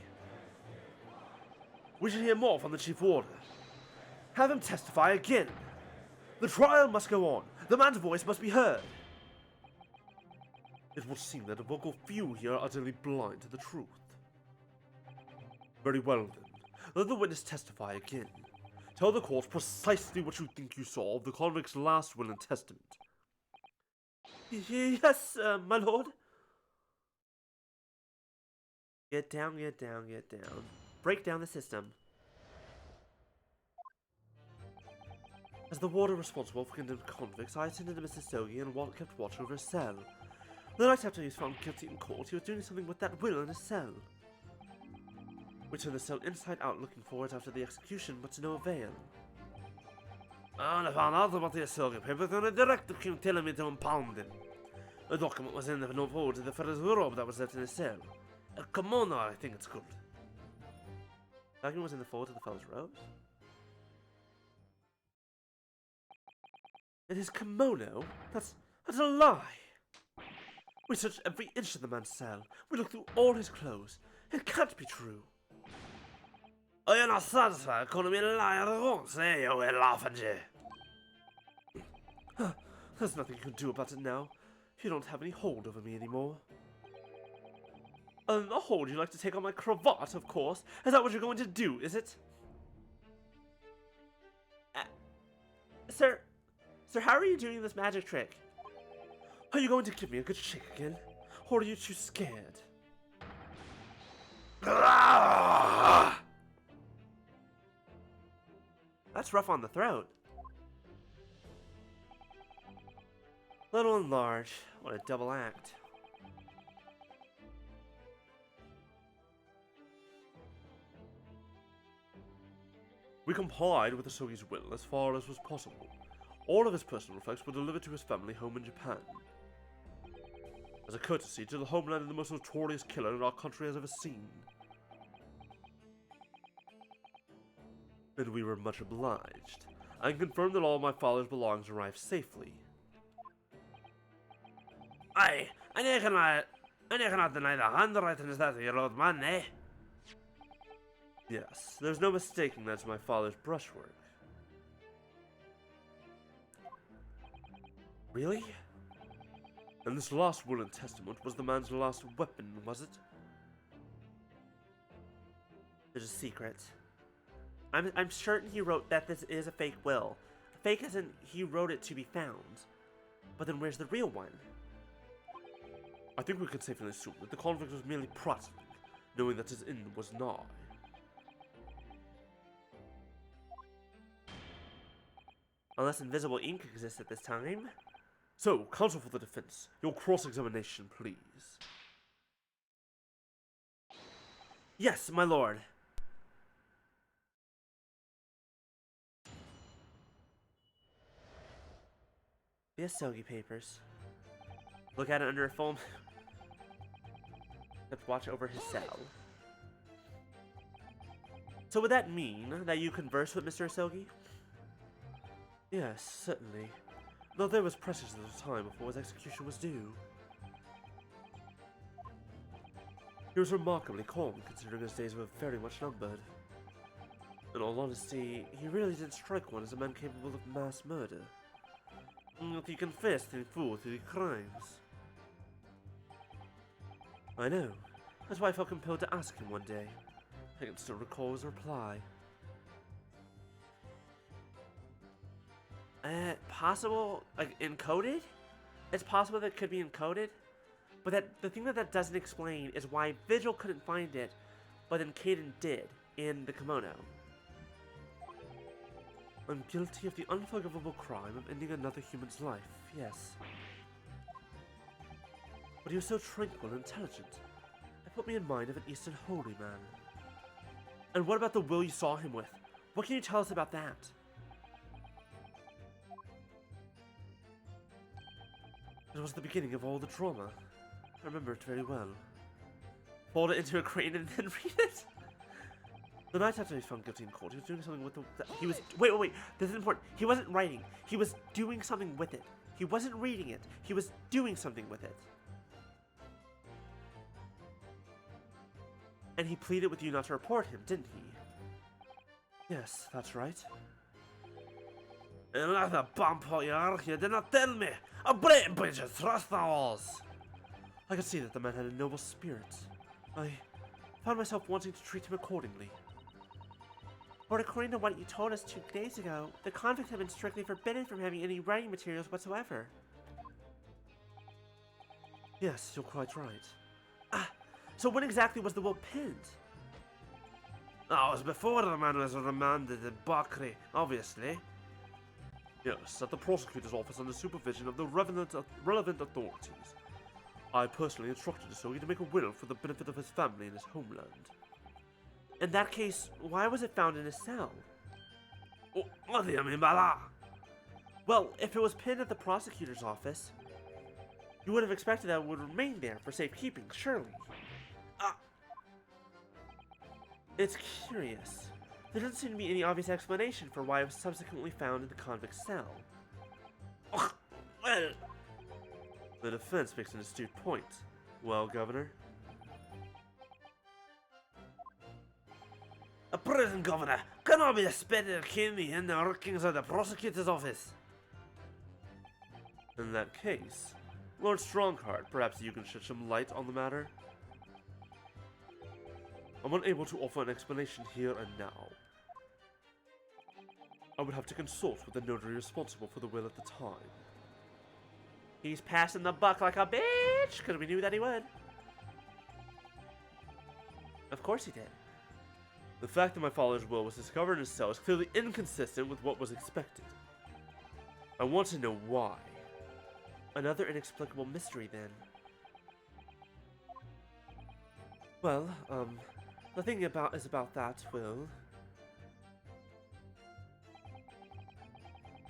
We should hear more from the chief warder. Have him testify again. The trial must go on. The man's voice must be heard. It would seem that a vocal few here are utterly blind to the truth. Very well then. Let the witness testify again. Tell the court precisely what you think you saw of the convict's last will and testament. Yes, my lord. Get down, get down, get down. Break down the system. As the warder responsible for condemned convicts, I attended to Mr. Sogi and kept watch over his cell. The night after he was found guilty in court, he was doing something with that will in his cell. We turned the cell inside out looking for it after the execution, but to no avail. I only found out about the Asogi papers when the director came telling me to impound them. The document was in the fold to the fellow's robe that was left in his cell. A kimono, I think it's called. The document was in the fold of the fellow's robes? In his kimono? That's a lie! We searched every inch of the man's cell. We looked through all his clothes. It can't be true. Are you not satisfied calling me a liar at once, eh, you Elafanje? There's nothing you can do about it now. You don't have any hold over me anymore. A hold you'd like to take on my cravat, of course. Is that what you're going to do, is it? Sir, how are you doing this magic trick? Are you going to give me a good shake again? Or are you too scared? That's rough on the throat. Little and large. What a double act. We complied with Asogi's will as far as was possible. All of his personal effects were delivered to his family home in Japan. As a courtesy to the homeland of the most notorious killer our country has ever seen. And we were much obliged. I can confirm that all of my father's belongings arrived safely. Aye, and you cannot deny the handwriting is that of your old man, eh? Yes, there's no mistaking that's my father's brushwork. Really? And this last will and testament was the man's last weapon, was it? There's a secret. I'm certain he wrote that this is a fake will. Fake as in he wrote it to be found. But then where's the real one? I think we can safely assume that the convict was merely prattling, knowing that his end was nigh. Unless invisible ink exists at this time. So, counsel for the defense, your cross-examination, please. Yes, my lord. The Asogi papers. Look at it under a foam. Let's watch over his cell. So would that mean that you converse with Mr. Asogi? Yes, certainly. Though there was precious little time before his execution was due. He was remarkably calm, considering his days were very much numbered. In all honesty, he really didn't strike one as a man capable of mass murder. But he confessed in full to the crimes. I know. That's why I felt compelled to ask him one day. I can still recall his reply. Possible? Like, encoded? It's possible that it could be encoded? But the thing that doesn't explain is why Vigil couldn't find it, but then Kaden did in the kimono. I'm guilty of the unforgivable crime of ending another human's life, yes. But he was so tranquil and intelligent. It put me in mind of an Eastern holy man. And what about the will you saw him with? What can you tell us about that? It was the beginning of all the drama. I remember it very well. Fold it into a crane and then read it? The night after he was found guilty in court, he was doing something with the... He was... Wait. This is important. He wasn't writing. He was doing something with it. He wasn't reading it. He was doing something with it. And he pleaded with you not to report him, didn't he? Yes, that's right. Another bump you did not tell me. A brain bunch of trust walls. I could see that the man had a noble spirit. I found myself wanting to treat him accordingly. But according to what you told us 2 days ago, the convict had been strictly forbidden from having any writing materials whatsoever. Yes, you're quite right. So when exactly was the will pinned? That was before the man was remanded in Bakri, obviously. Yes, at the prosecutor's office under supervision of the relevant authorities. I personally instructed Asogi to make a will for the benefit of his family and his homeland. In that case, why was it found in his cell? What do you mean by that? Well, if it was pinned at the prosecutor's office, you would have expected that it would remain there for safekeeping, surely. It's curious. There doesn't seem to be any obvious explanation for why it was subsequently found in the convict's cell. Well, the defense makes an astute point. Well, Governor? a prison governor cannot be expected to kill me in the workings of the prosecutor's office. In that case, Lord Strongheart, perhaps you can shed some light on the matter? I'm unable to offer an explanation here and now. I would have to consult with the notary responsible for the will at the time. He's passing the buck like a bitch, because we knew that he would. Of course he did. The fact that my father's will was discovered in his cell is clearly inconsistent with what was expected. I want to know why. Another inexplicable mystery, then. Well, the thing about that will...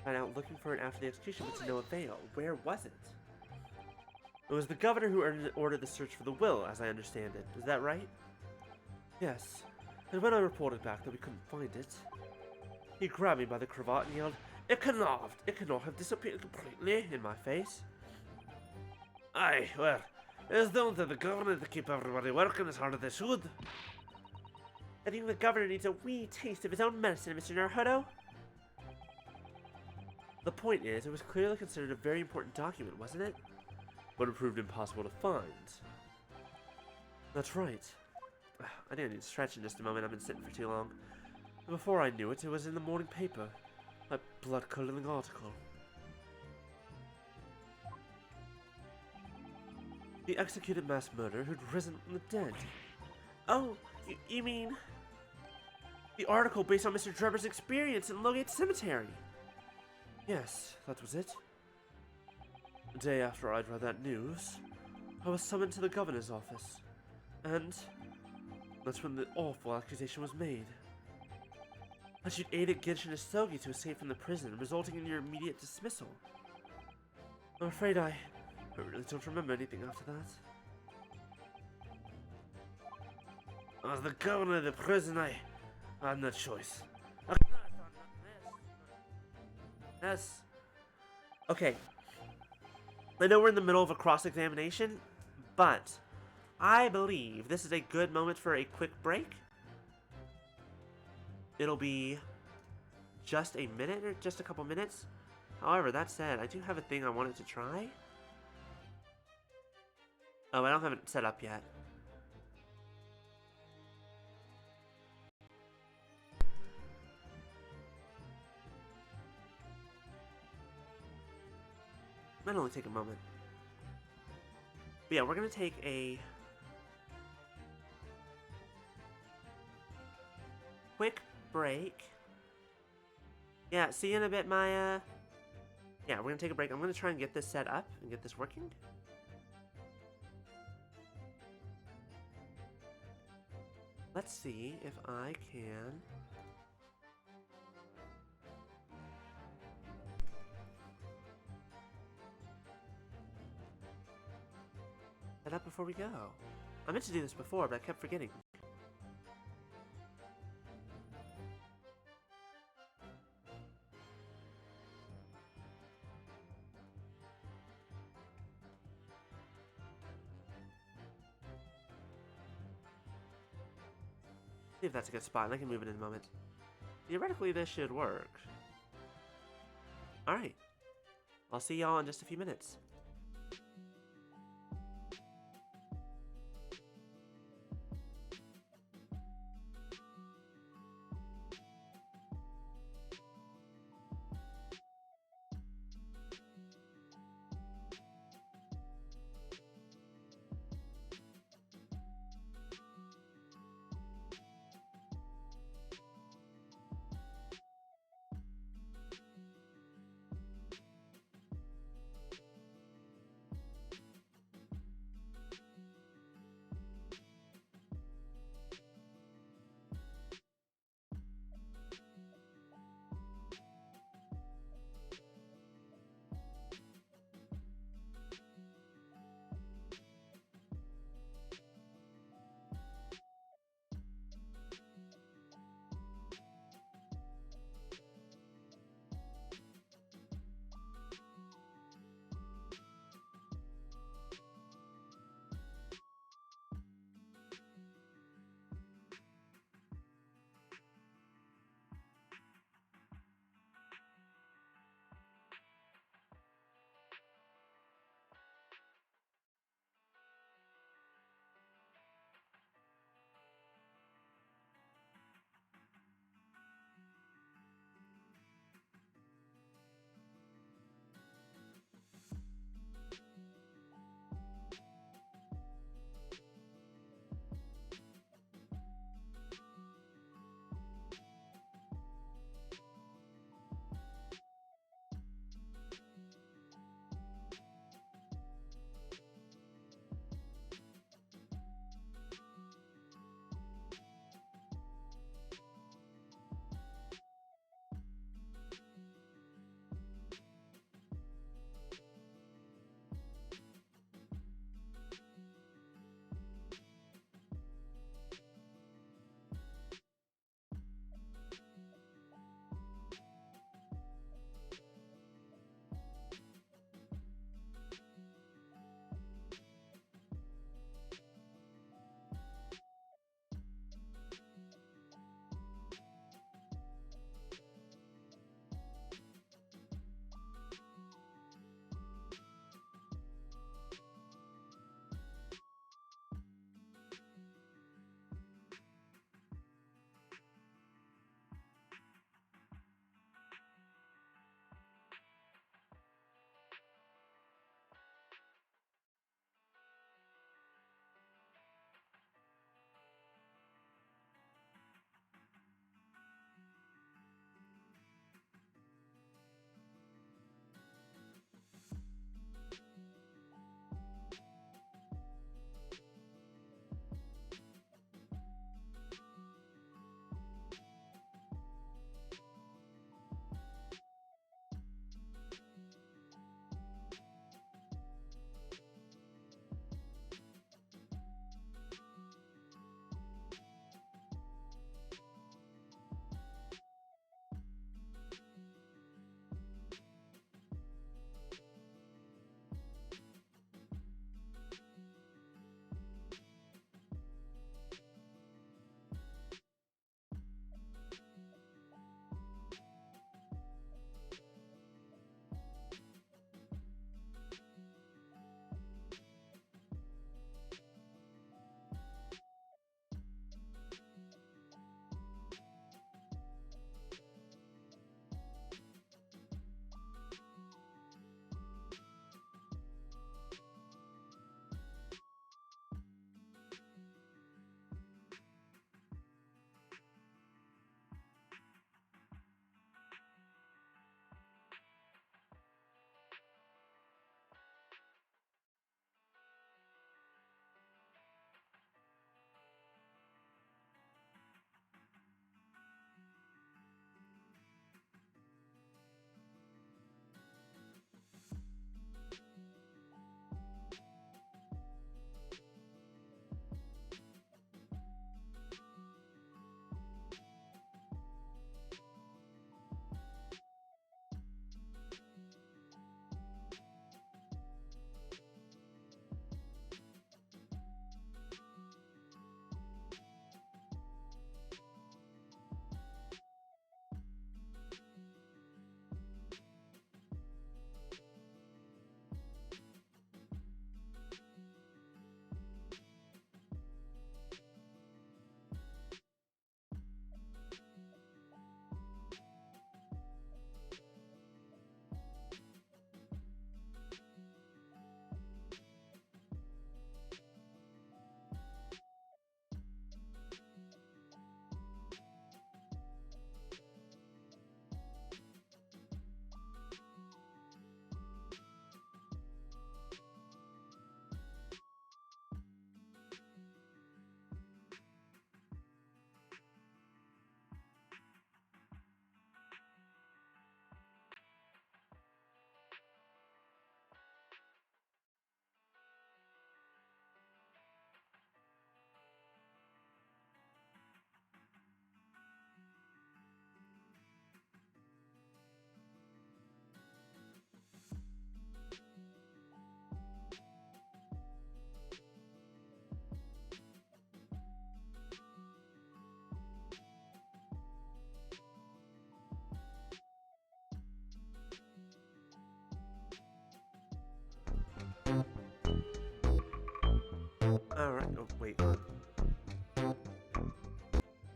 Went out looking for it after the execution, but to no avail. Where was it? It was the governor who ordered the search for the will, as I understand it. Is that right? Yes. And when I reported back that we couldn't find it, he grabbed me by the cravat and yelled, It cannot have disappeared completely," in my face. Aye, well, it's down to the governor to keep everybody working as hard as they should. I think the governor needs a wee taste of his own medicine, Mr. Naruhodo. The point is, it was clearly considered a very important document, wasn't it? But it proved impossible to find. That's right. I think I need to stretch in just a moment. I've been sitting for too long. And before I knew it, it was in the morning paper. A blood-curdling article. The executed mass murderer who'd risen from the dead. Oh, you mean... the article based on Mr. Drebber's experience in Logate Cemetery? Yes, that was it. The day after I'd read that news, I was summoned to the governor's office. And that's when the awful accusation was made. That you'd aided Genshin Isogi to escape from the prison, resulting in your immediate dismissal. I'm afraid I really don't remember anything after that. As the governor of the prison, I had no choice. Yes. Okay. I know we're in the middle of a cross-examination, but I believe this is a good moment for a quick break. It'll be just a minute or just a couple minutes. However, that said, I do have a thing I wanted to try. Oh, I don't have it set up yet. Might only take a moment. But yeah, we're gonna take a quick break. Yeah, see you in a bit, Maya. Yeah, we're gonna take a break. I'm gonna try and get this set up and get this working. Let's see if I can... set up before we go. I meant to do this before, but I kept forgetting. See if that's a good spot, and I can move it in a moment. Theoretically, this should work. Alright. I'll see y'all in just a few minutes. Alright, oh, wait. There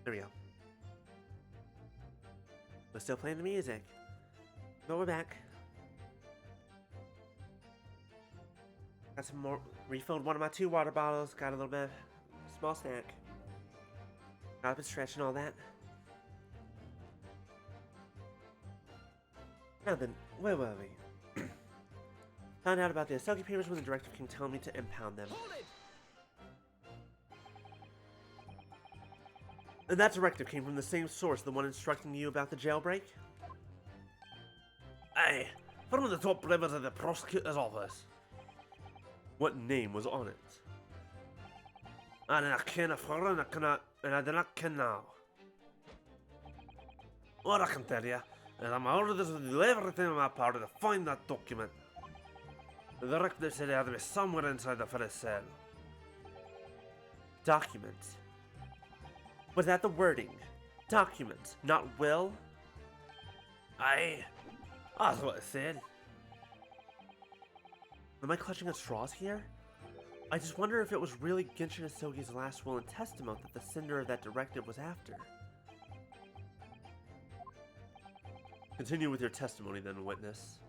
we go. We're still playing the music. But we're back. Got some more. Refilled one of my 2 water bottles. Got a little bit of small snack. Got up and stretch and all that. Now then, where were we? Found out about the Asogi papers when the directive king told me to impound them. And that directive came from the same source, the one instructing you about the jailbreak? Aye, from the top levels of the prosecutor's office. What name was on it? I didn't ken afore and I do not ken now. What I can tell you is I'm orders to do everything in my power to find that document. The director said it had to be somewhere inside the first cell. Document. Was that the wording? Document, not will? Aye, that's what it said. Am I clutching at straws here? I just wonder if it was really Genshin Asogi's last will and testament that the sender of that directive was after. Continue with your testimony then, witness.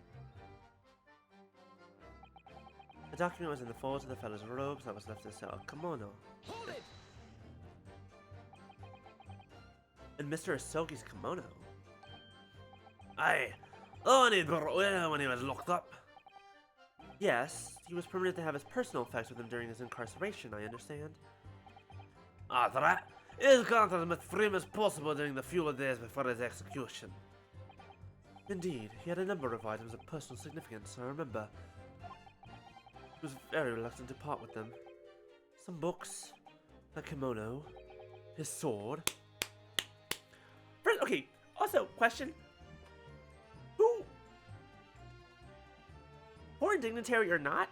The document was in the folds of the fellow's robes that was left in a kimono. And Mr. Asogi's kimono? Aye, oh, and he'd brought it when he was locked up. Yes, he was permitted to have his personal effects with him during his incarceration, I understand. After that, he was granted as free as possible during the few days before his execution. Indeed, he had a number of items of personal significance, I remember. He was very reluctant to part with them. Some books, a kimono, his sword. First, okay, also, question. Who? Foreign dignitary or not,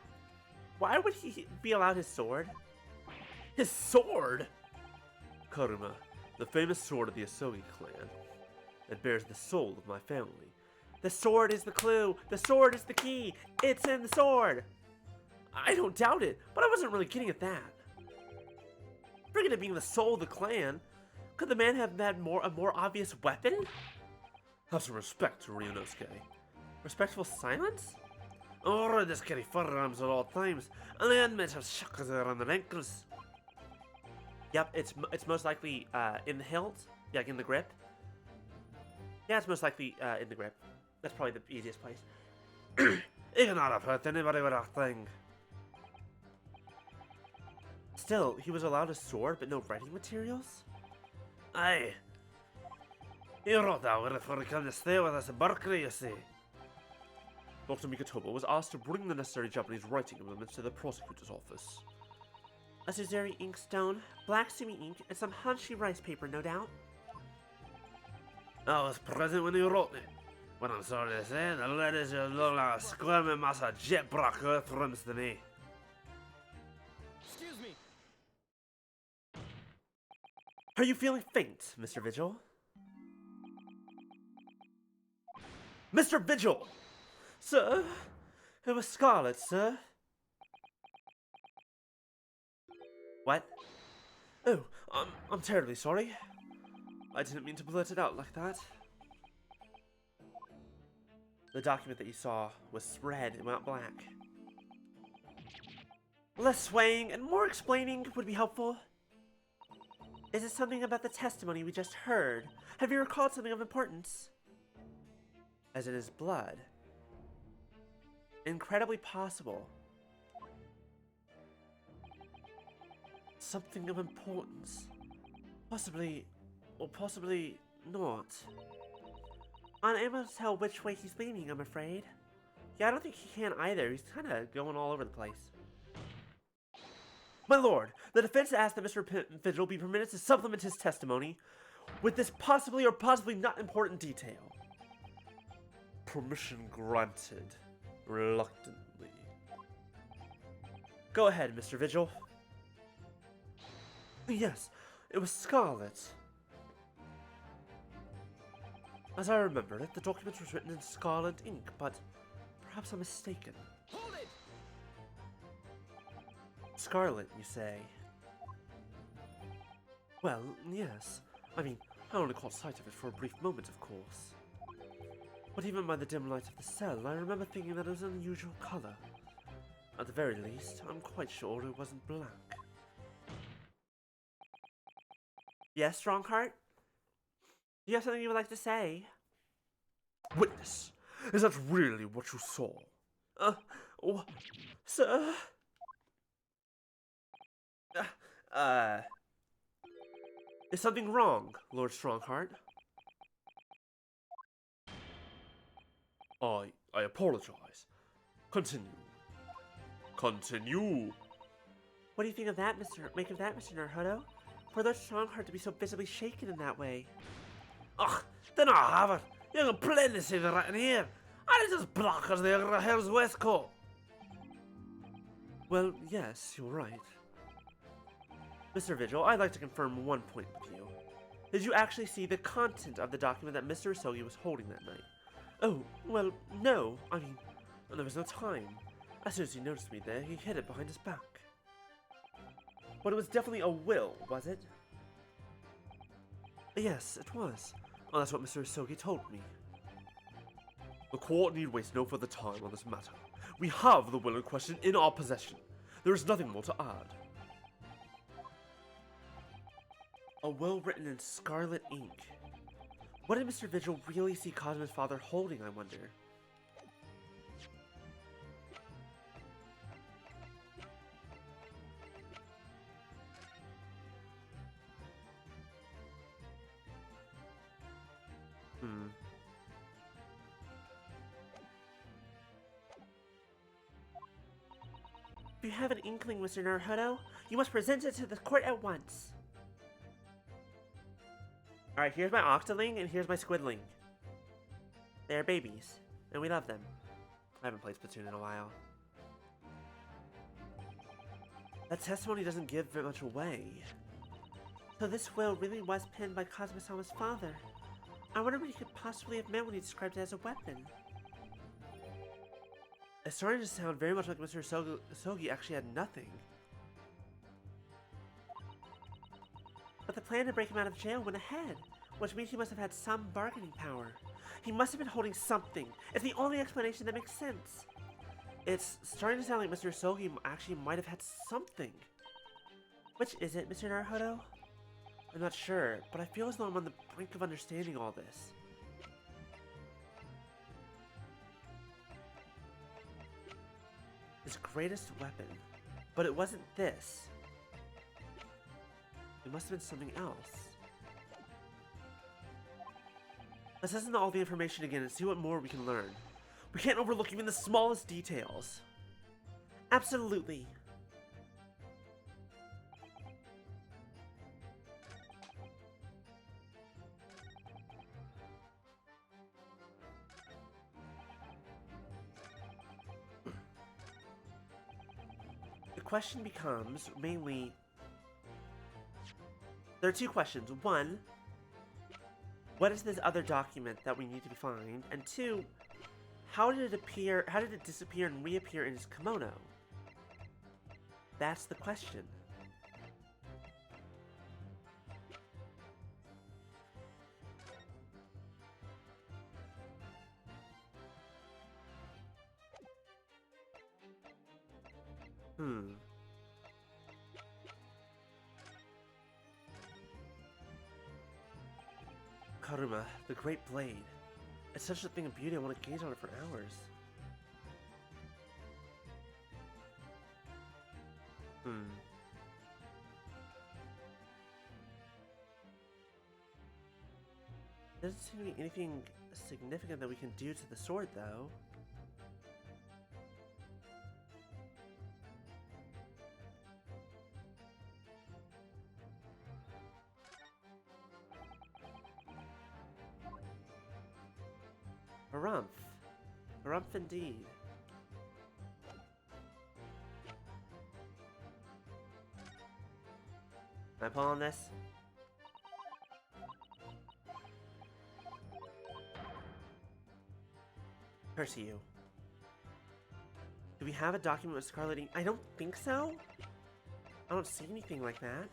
why would he be allowed his sword? His sword? Karuma, the famous sword of the Asogi clan. It bears the soul of my family. The sword is the clue. The sword is the key. It's in the sword. I don't doubt it, but I wasn't really getting at that. Forget it being the soul of the clan. Could the man have had a more obvious weapon? Have some respect to Ryunosuke. Respectful silence? Or just carry firearms at all times, and then might have shackles around their ankles. Yep, it's most likely in the hilt, like in the grip. Yeah, it's most likely in the grip. That's probably the easiest place. He cannot have hurt anybody with that thing. Still, he was allowed a sword, but no writing materials? Aye. He wrote that with it before he came to stay with us in Berkeley, you see. Dr. Mikatomo was asked to bring the necessary Japanese writing implements to the prosecutor's office. A Suzeri inkstone, black sumi ink, and some Hanshi rice paper, no doubt. I was present when he wrote it. When I'm sorry to say, the letters just look like a squirming mass of jet black earthworms to me. Excuse me. Are you feeling faint, Mr. Vigil? Mr. Vigil! Sir? It was Scarlet, sir. What? Oh, I'm terribly sorry. I didn't mean to blurt it out like that. The document that you saw was red and not black. Less swaying and more explaining would be helpful. Is it something about the testimony we just heard? Have you recalled something of importance? As in his blood. Incredibly possible. Something of importance. Possibly, or possibly not. Unable to tell which way he's leaning, I'm afraid. Yeah, I don't think he can either. He's kind of going all over the place. My lord, the defense asked that Mr. Vigil be permitted to supplement his testimony with this possibly or possibly not important detail. Permission granted. Reluctantly. Go ahead, Mr. Vigil. Yes, it was Scarlet. As I remembered it, the document was written in scarlet ink, but perhaps I'm mistaken. Hold it! Scarlet, you say? Well, yes. I mean, I only caught sight of it for a brief moment, of course. But even by the dim light of the cell, I remember thinking that it was an unusual color. At the very least, I'm quite sure it wasn't black. Yes, Strongheart? Do you have something you would like to say? Witness, is that really what you saw? Sir? Is something wrong, Lord Strongheart? I apologize. Continue. Continue. What do you think of that, Make of that, Mr. Naruto? For Lord Strongheart to be so visibly shaken in that way. Ugh, then I have it. You can plainly see the writing here. And it's as black as the other hair's waistcoat. Well, yes, you're right. Mr. Vigil, I'd like to confirm one point with you. Did you actually see the content of the document that Mr. Usogi was holding that night? Oh, well, no. I mean, there was no time. As soon as he noticed me there, he hid it behind his back. But it was definitely a will, was it? Yes, it was. Well, that's what Mr. Usogi told me. The court need waste no further time on this matter. We have the will in question in our possession. There is nothing more to add. A will written in scarlet ink. What did Mr. Vigil really see Kazuma's father holding, I wonder? If you have an inkling, Mr. Naruto, you must present it to the court at once. Alright, here's my Octoling and here's my Squidling. They're babies, and we love them. I haven't played Splatoon in a while. That testimony doesn't give very much away. So this will really was penned by Kazuma-sama's father. I wonder what he could possibly have meant when he described it as a weapon. It's starting to sound very much like Mr. Usogi actually had nothing. But the plan to break him out of jail went ahead, which means he must have had some bargaining power. He must have been holding something. It's the only explanation that makes sense. It's starting to sound like Mr. Usogi actually might have had something. Which is it, Mr. Naruto? I'm not sure, but I feel as though I'm on the brink of understanding all this. His greatest weapon. But it wasn't this. It must have been something else. Let's listen to all the information again and see what more we can learn. We can't overlook even the smallest details. Absolutely. The question becomes mainly... There are two questions. One, what is this other document that we need to find? And two, how did it disappear and reappear in his kimono? That's the question. Karuma, the Great Blade. It's such a thing of beauty, I want to gaze on it for hours. There doesn't seem to be anything significant that we can do to the sword, though. Harumph. Harumph indeed. Can I pull on this? Curse you. Do we have a document with Scarlet Ink? I don't think so. I don't see anything like that.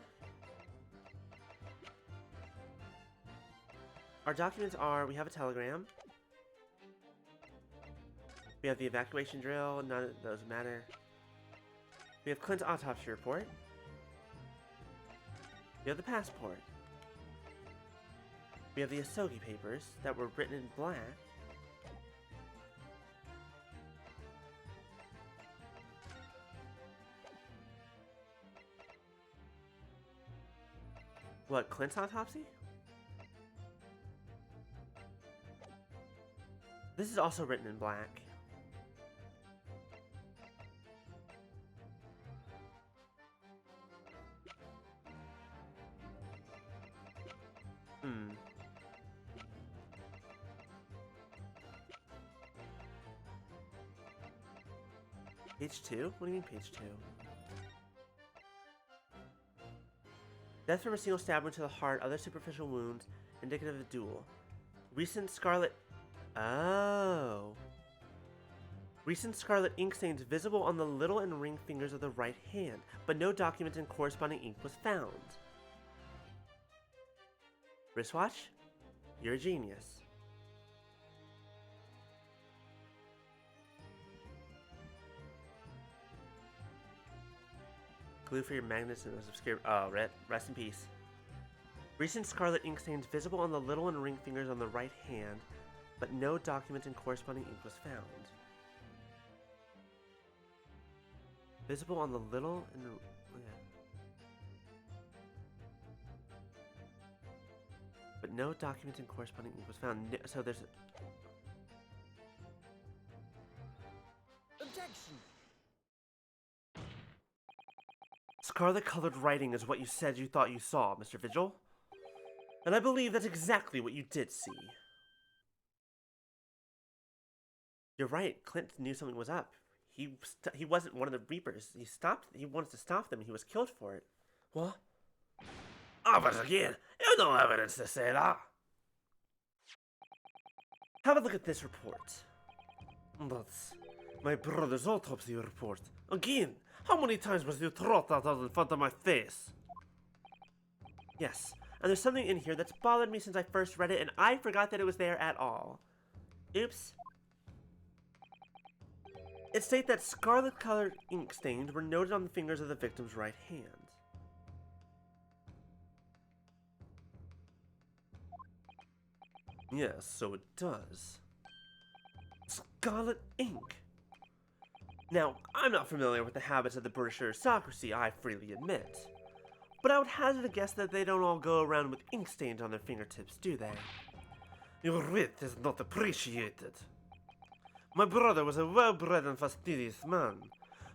Our documents are, we have a telegram. We have the evacuation drill, none of those matter. We have Clint's autopsy report. We have the passport. We have the Asogi papers that were written in black. What, Clint's autopsy? This is also written in black. Page 2? What do you mean page 2? Death from a single stab wound to the heart, other superficial wounds, indicative of a duel. Recent scarlet... Oh. Recent scarlet ink stains visible on the little and ring fingers of the right hand, but no document and corresponding ink was found. Wristwatch? You're a genius. Glue for your magnets and was obscured. Oh, rest in peace. Recent scarlet ink stains visible on the little and ring fingers on the right hand, but no document and corresponding ink was found. Visible on the little and... yeah. But no document and corresponding ink was found. So there's... Objection! Scarlet-colored writing is what you said you thought you saw, Mr. Vigil. And I believe that's exactly what you did see. You're right, Clint knew something was up. He wasn't one of the Reapers. He wanted to stop them and he was killed for it. What? Oh, but again, there's no evidence to say that. Have a look at this report. That's my brother's autopsy report. Again, how many times must you throw that out in front of my face? Yes, and there's something in here that's bothered me since I first read it, and I forgot that it was there at all. Oops. It states that scarlet-colored ink stains were noted on the fingers of the victim's right hand. Yes, so it does. Scarlet ink. Now, I'm not familiar with the habits of the British aristocracy, I freely admit. But I would hazard a guess that they don't all go around with ink stains on their fingertips, do they? Your wit is not appreciated. My brother was a well-bred and fastidious man.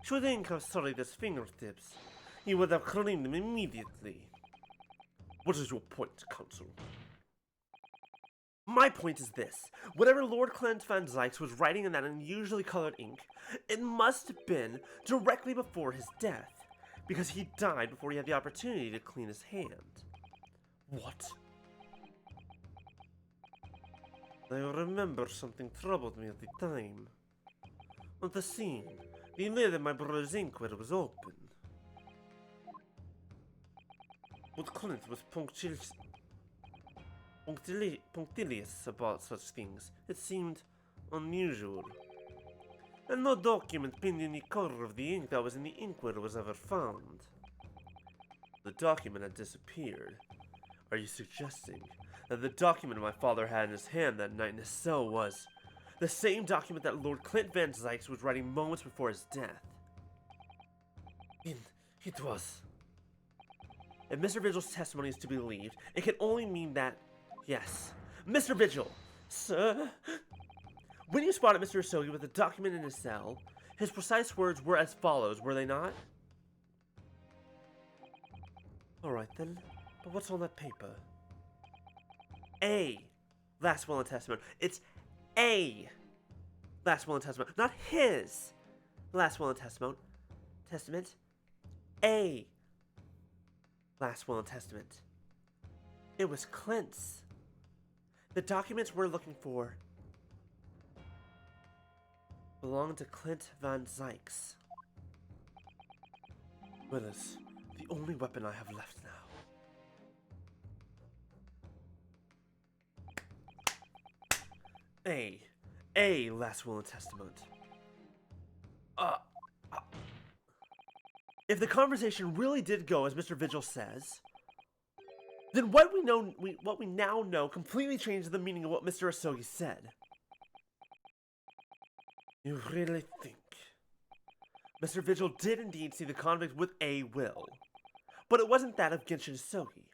Should ink have sullied his fingertips, he would have cleaned them immediately. What is your point, Counsel? My point is this. Whatever Lord Clint Van Zykes was writing in that unusually colored ink, it must have been directly before his death, because he died before he had the opportunity to clean his hand. What? I remember something troubled me at the time. On the scene, the lid in my brother's inkwell was open. But Clint was punctilious about such things. It seemed unusual. And no document pinned in the color of the ink that was in the inkwell was ever found. The document had disappeared. Are you suggesting that the document my father had in his hand that night in his cell was the same document that Lord Clint Van Zykes was writing moments before his death? It was. If Mr. Vigil's testimony is to be believed, it can only mean that, yes, Mr. Vigil, sir, when you spotted Mr. Asogi with the document in his cell, his precise words were as follows, were they not? Alright then, but what's on that paper? A last will and testament. It's a last will and testament, not his last will and testament. A last will and testament. It was Clint's. The documents we're looking for belonged to Clint Van Zykes. Well, as The only weapon I have left now. A last will and testament. If the conversation really did go as Mr. Vigil says, then what we now know completely changes the meaning of what Mr. Asogi said. You really think Mr. Vigil did indeed see the convict with a will, but it wasn't that of Genshin Asogi.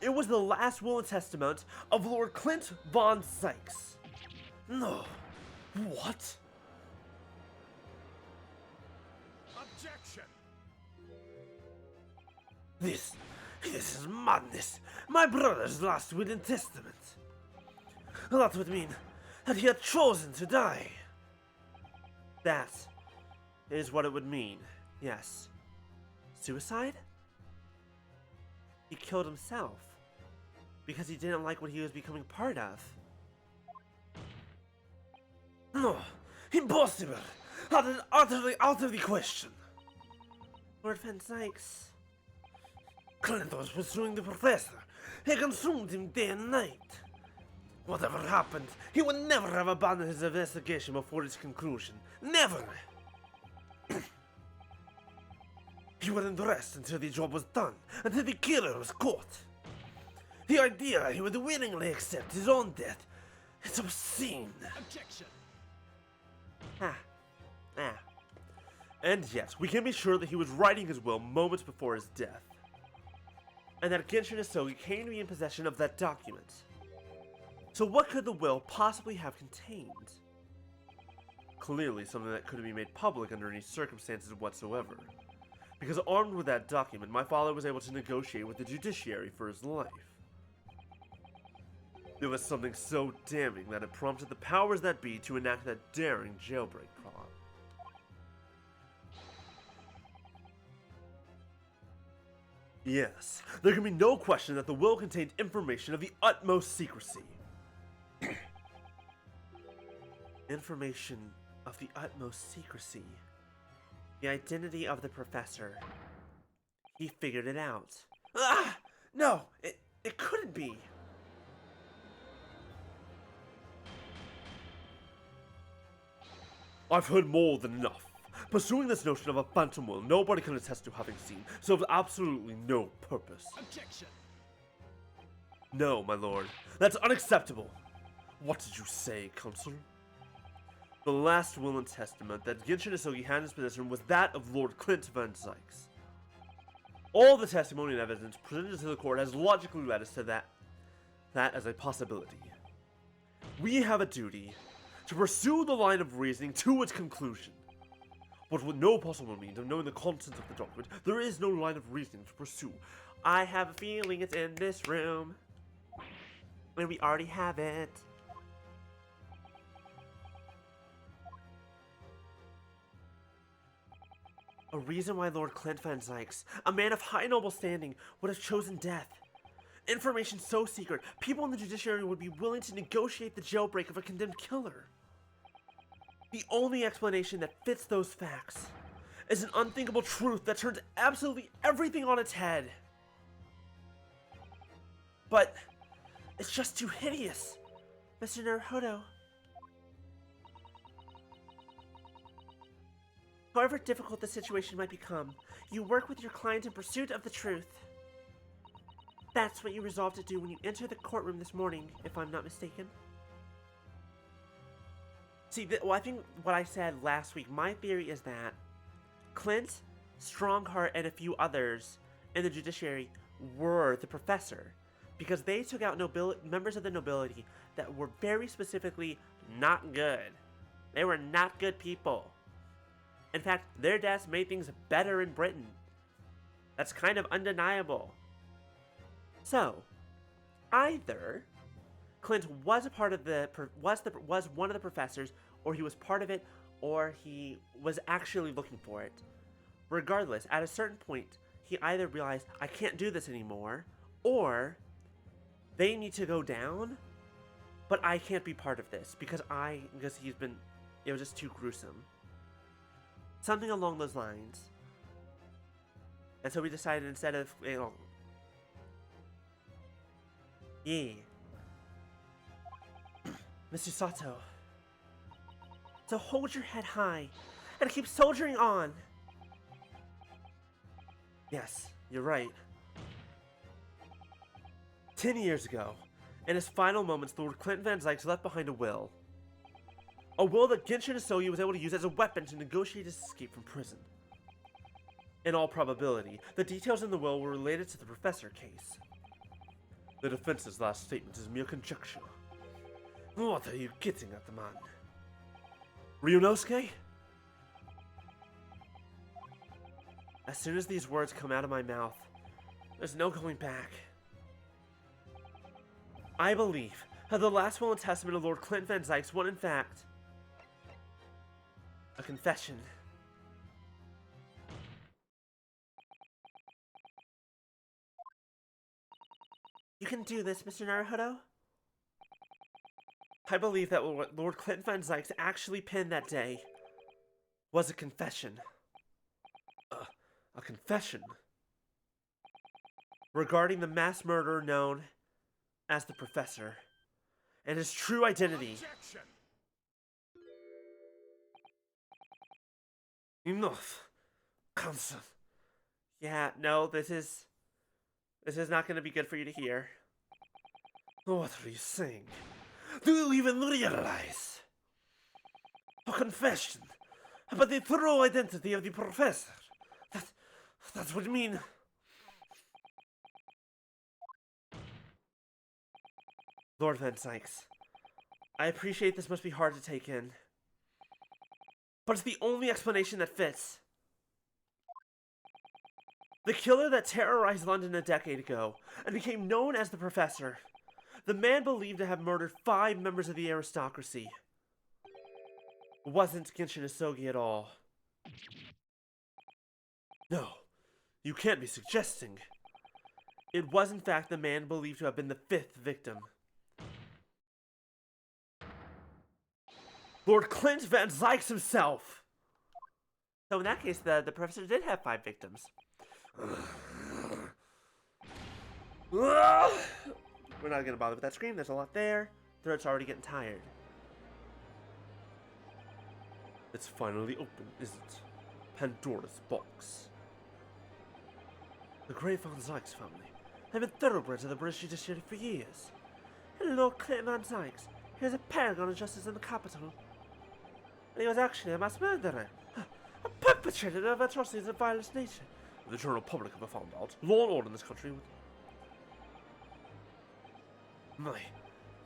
It was the last will and testament of Lord Clint von Sykes. No. What? Objection! This is madness. My brother's last will and testament. That would mean that he had chosen to die. That is what it would mean, yes. Suicide? He killed himself because he didn't like what he was becoming part of. No, impossible. That is utterly out of the question. Lord Van Sykes. Clint was pursuing the professor. He consumed him day and night. Whatever happened, he would never have abandoned his investigation before its conclusion. Never! He wouldn't rest until the job was done, until the killer was caught. The idea he would willingly accept his own death, it's obscene. Objection! And yes, we can be sure that he was writing his will moments before his death. And that Genshin Asogi came to be in possession of that document. So what could the will possibly have contained? Clearly something that couldn't be made public under any circumstances whatsoever. Because armed with that document, my father was able to negotiate with the judiciary for his life. It was something so damning that it prompted the powers that be to enact that daring jailbreak plot. Yes, there can be no question that the will contained information of the utmost secrecy. Information of the utmost secrecy. The identity of the professor. He figured it out. No, it couldn't be. I've heard more than enough. Pursuing this notion of a phantom will nobody can attest to having seen serves absolutely no purpose. Objection! No, my lord, that's unacceptable. What did you say, Counsel? The last will and testament that Genshin Asogi had in his possession was that of Lord Clint Van Sykes. All the testimony and evidence presented to the court has logically led us to that as a possibility. We have a duty to pursue the line of reasoning to its conclusion. But with no possible means of knowing the contents of the document, there is no line of reasoning to pursue. I have a feeling it's in this room. And we already have it. A reason why Lord Clint Van Sykes, a man of high noble standing, would have chosen death. Information so secret, people in the judiciary would be willing to negotiate the jailbreak of a condemned killer. The only explanation that fits those facts is an unthinkable truth that turns absolutely everything on its head. But it's just too hideous, Mr. Naruhodo. However difficult the situation might become, you work with your client in pursuit of the truth. That's what you resolved to do when you entered the courtroom this morning, if I'm not mistaken. See, I think what I said last week, my theory is that Clint, Strongheart, and a few others in the judiciary were the professor, because they took out members of the nobility that were very specifically not good. They were not good people. In fact, their deaths made things better in Britain. That's kind of undeniable. So, either Clint was a part of was one of the professors, or he was part of it, or he was actually looking for it. Regardless, at a certain point, he either realized, I can't do this anymore, or they need to go down, but I can't be part of this because it was just too gruesome. Something along those lines. And so we decided instead of, yeah. Mr. Sato. So hold your head high and keep soldiering on. Yes, you're right. 10 years ago, in his final moments, Lord Clint Van Zykes left behind a will. A will that Genshin Isogi was able to use as a weapon to negotiate his escape from prison. In all probability, the details in the will were related to the Professor case. The defense's last statement is mere conjecture. What are you getting at, the man? Ryunosuke? As soon as these words come out of my mouth, there's no going back. I believe that the last will and testament of Lord Clint Van Zykes was, in fact, a confession. You can do this, Mr. Naruhodo. I believe that what Lord Clint Van Zykes actually penned that day was a confession. A confession? Regarding the mass murderer known as the Professor and his true identity. Objection! Enough! Counsel. Yeah, no, this is not going to be good for you to hear. What are you saying? Do you even realize? A confession about the true identity of the Professor. That would mean... Lord Van Zykes, I appreciate this must be hard to take in, but it's the only explanation that fits. The killer that terrorized London a decade ago and became known as the Professor, the man believed to have murdered 5 members of the aristocracy, wasn't Genshin Isogi at all. No, you can't be suggesting. It was in fact the man believed to have been the 5th victim. Lord Clint Van Zykes himself! So in that case, the Professor did have 5 victims. We're not gonna bother with that scream, there's a lot there. Throat's already getting tired. It's finally open, isn't it? Pandora's box. The great Van Zykes family have been thoroughbreds of the British judiciary for years. And Lord Clint Van Zykes, he was a paragon of justice in the capital. And he was actually a mass murderer, a perpetrator of atrocities of violent nature. If the general public ever found out, law and order in this country would...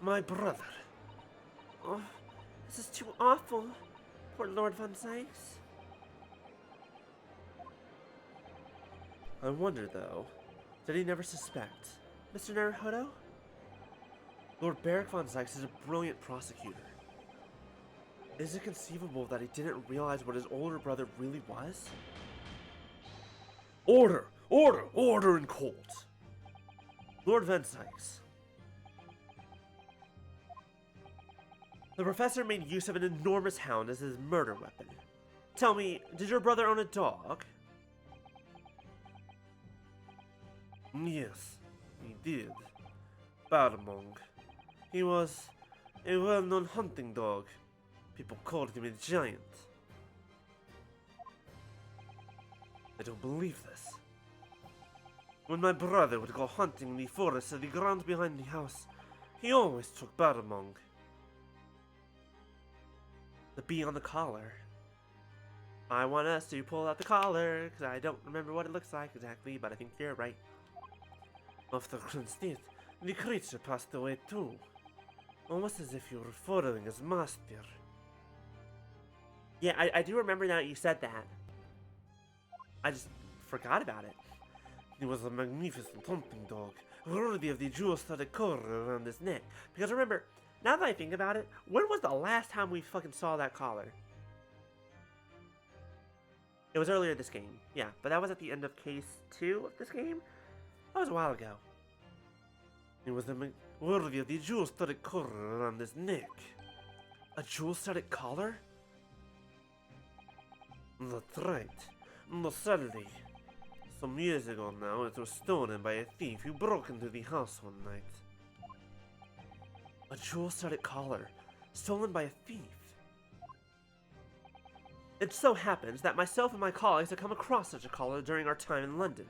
My brother. Oh, this is too awful, poor Lord Van Zykes. I wonder, though, did he never suspect? Mr. Naruhodo? Lord Barrick Van Zykes is a brilliant prosecutor. Is it conceivable that he didn't realize what his older brother really was? Order! Order! Order in court! Lord Van Zykes. The Professor made use of an enormous hound as his murder weapon. Tell me, did your brother own a dog? Yes, he did. Barmong. He was a well-known hunting dog. People called him a giant. I don't believe this. When my brother would go hunting in the forest or the ground behind the house, he always took Barmong. The bee on the collar. I want us to pull out the collar, because I don't remember what it looks like exactly, but I think you're right. After Clint's death, the creature passed away too. Almost as if you were following his master. Yeah, I do remember now that you said that. I just forgot about it. He was a magnificent hunting dog, worthy of the jewel-studded collar around his neck. Because remember, now that I think about it, when was the last time we fucking saw that collar? It was earlier this game, yeah, but that was at the end of case 2 of this game? That was a while ago. He was worthy of the jewel-studded collar around his neck. A jewel-studded collar? That's right. No, sadly. Some years ago now, it was stolen by a thief who broke into the house one night. A jewel-studded collar, stolen by a thief. It so happens that myself and my colleagues have come across such a collar during our time in London.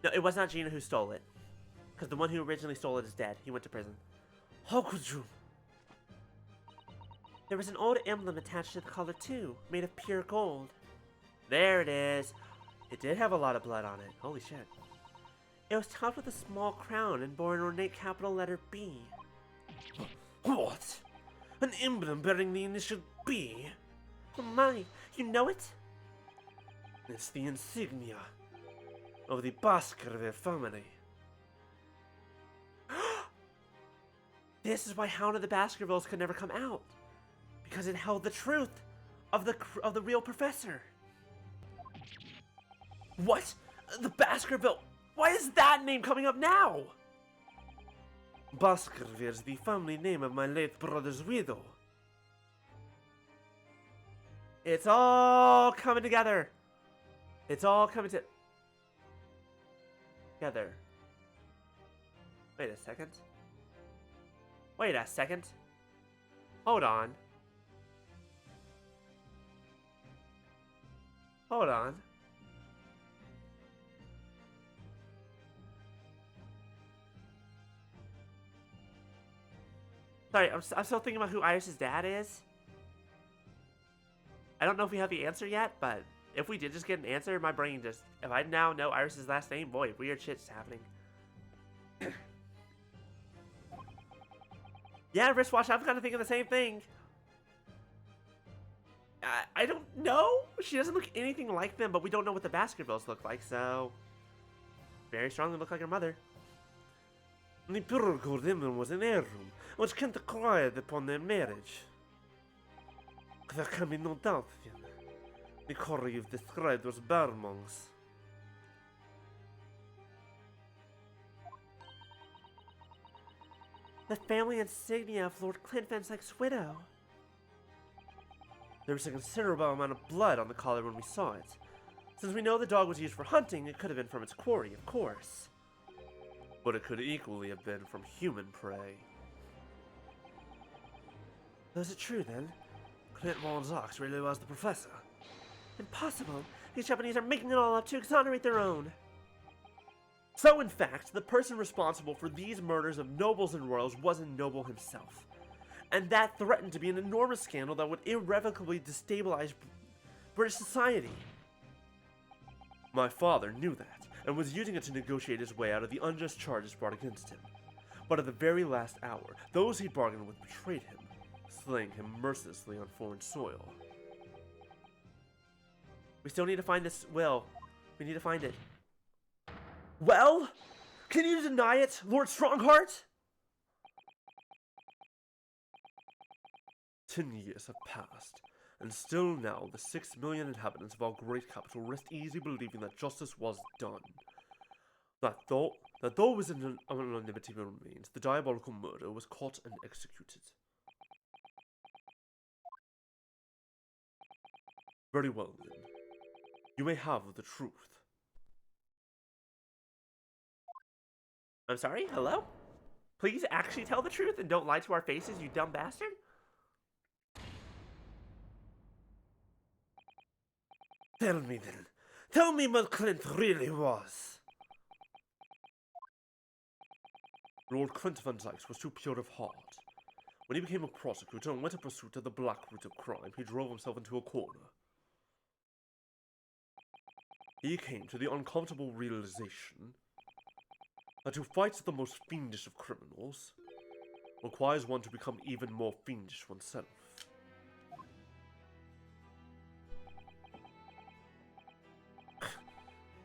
No, it was not Gina who stole it. Because the one who originally stole it is dead. He went to prison. How could you? There was an old emblem attached to the collar too, made of pure gold. There it is. It did have a lot of blood on it. Holy shit. It was topped with a small crown and bore an ornate capital letter B. What? An emblem bearing the initial B? Oh my, you know it? It's the insignia of the Baskerville family. This is why Hound of the Baskervilles could never come out. Because it held the truth of the real professor. What? The Baskerville? Why is that name coming up now? Baskerville is the family name of my late brother's widow. It's all coming together. It's all coming together. Wait a second. Wait a second. Hold on. Hold on. Sorry, I'm still thinking about who Iris's dad is. I don't know if we have the answer yet, but if we did just get an answer, my brain just... If I now know Iris's last name, boy, weird shit's happening. Yeah, wristwatch, I'm kind of thinking the same thing. I don't know. She doesn't look anything like them, but we don't know what the Baskervilles look like, so... Very strongly look like her mother. The pure gold emblem was an heirloom, which Kent acquired upon their marriage. There can be no doubt, then. The color you've described was Barmong's. The family insignia of Lord Clint Van Dyke's widow. There was a considerable amount of blood on the collar when we saw it. Since we know the dog was used for hunting, it could have been from its quarry, of course. But it could equally have been from human prey. Was it true, then? Clint Von Zox really was the professor. Impossible. These Japanese are making it all up to exonerate their own. So, in fact, the person responsible for these murders of nobles and royals was a noble himself. And that threatened to be an enormous scandal that would irrevocably destabilize British society. My father knew that, and was using it to negotiate his way out of the unjust charges brought against him. But at the very last hour, those he bargained with betrayed him, slaying him mercilessly on foreign soil. We still need to find this will. We need to find it. Well? Can you deny it, Lord Strongheart? 10 years have passed, and still now the 6 million inhabitants of our great capital rest easy believing that justice was done. That though within anonymity remains, the diabolical murder was caught and executed. Very well then. You may have the truth. I'm sorry? Hello? Please actually tell the truth and don't lie to our faces, you dumb bastard? Tell me then. Tell me what Clint really was. Lord Clint Van Dyke was too pure of heart. When he became a prosecutor and went in pursuit of the black root of crime, he drove himself into a corner. He came to the uncomfortable realization that to fight the most fiendish of criminals requires one to become even more fiendish oneself.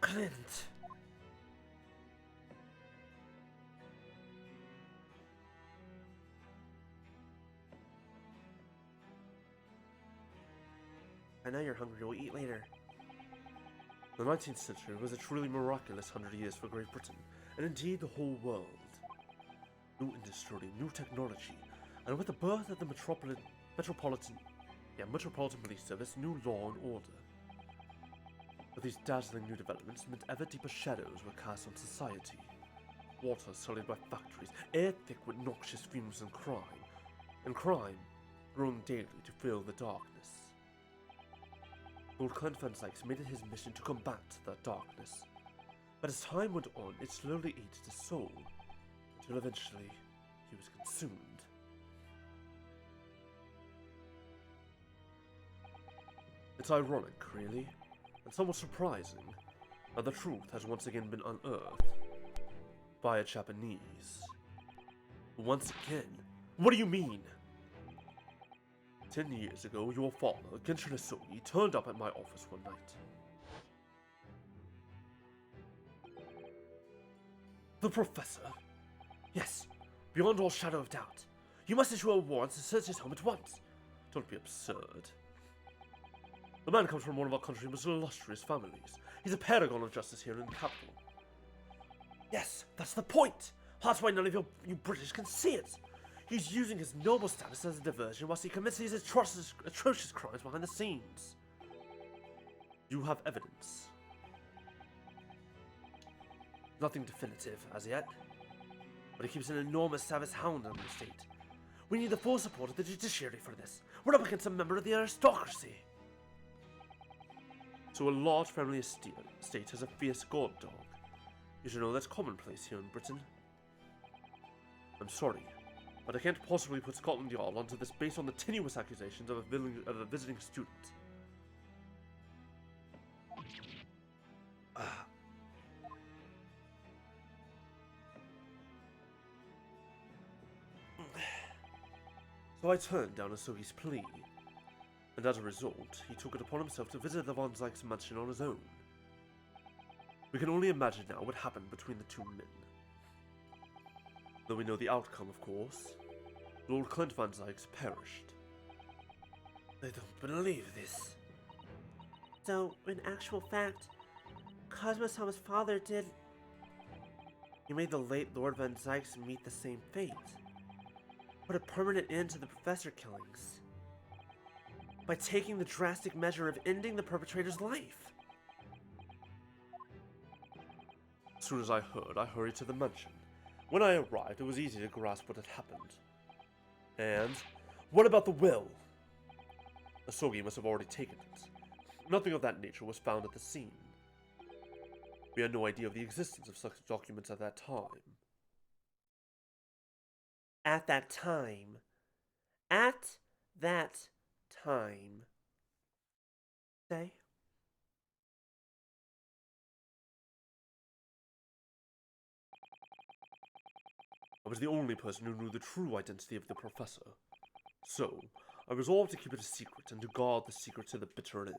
Clint. I know you're hungry. We'll eat later. The 19th century was a truly miraculous 100 years for Great Britain, and indeed the whole world. New industry, new technology, and with the birth of the Metropolitan Police Service, new law and order. But these dazzling new developments meant ever deeper shadows were cast on society. Water sullied by factories, air thick with noxious fumes and crime growing daily to fill the darkness. Lord Clint Van Sykes made it his mission to combat that darkness, but as time went on, it slowly ate his soul, until eventually he was consumed. It's ironic, really, and somewhat surprising, that the truth has once again been unearthed by a Japanese. Once again? What do you mean? 10 years ago, your father, Genshin Isugi, turned up at my office one night. The professor? Yes, beyond all shadow of doubt. You must issue a warrant to search his home at once. Don't be absurd. The man comes from one of our country's most illustrious families. He's a paragon of justice here in the capital. Yes, that's the point. That's why none of you British can see it. He's using his noble status as a diversion whilst he commits these atrocious crimes behind the scenes. You have evidence. Nothing definitive as yet, but he keeps an enormous savage hound on the state. We need the full support of the judiciary for this. We're up against a member of the aristocracy. So a large family estate has a fierce guard dog. You should know that's commonplace here in Britain. I'm sorry, but I can't possibly put Scotland Yard onto this based on the tenuous accusations of a visiting student. So I turned down Asugi's plea, and as a result, he took it upon himself to visit the Von Zykes mansion on his own. We can only imagine now what happened between the two men. Though we know the outcome, of course. Lord Clint Van Zykes perished. I don't believe this. So, in actual fact, Cosmo-sama's father did... He made the late Lord Van Zykes meet the same fate. Put a permanent end to the professor killings. By taking the drastic measure of ending the perpetrator's life. As soon as I heard, I hurried to the mansion. When I arrived, it was easy to grasp what had happened. And what about the will? Asugi must have already taken it. Nothing of that nature was found at the scene. We had no idea of the existence of such documents at that time. At that time. At that time. Say? I was the only person who knew the true identity of the professor. So, I resolved to keep it a secret and to guard the secret to the bitter end.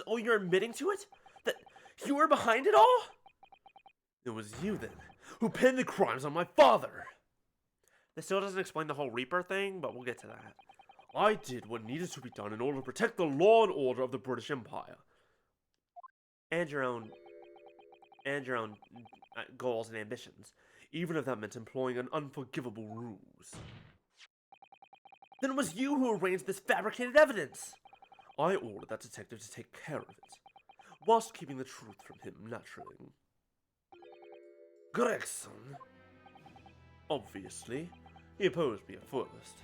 Oh, you're admitting to it? That you were behind it all? It was you, then, who pinned the crimes on my father! This still doesn't explain the whole Reaper thing, but we'll get to that. I did what needed to be done in order to protect the law and order of the British Empire. And your own goals and ambitions. Even if that meant employing an unforgivable ruse. Then it was you who arranged this fabricated evidence! I ordered that detective to take care of it, whilst keeping the truth from him, naturally. Gregson? Obviously. He opposed me at first.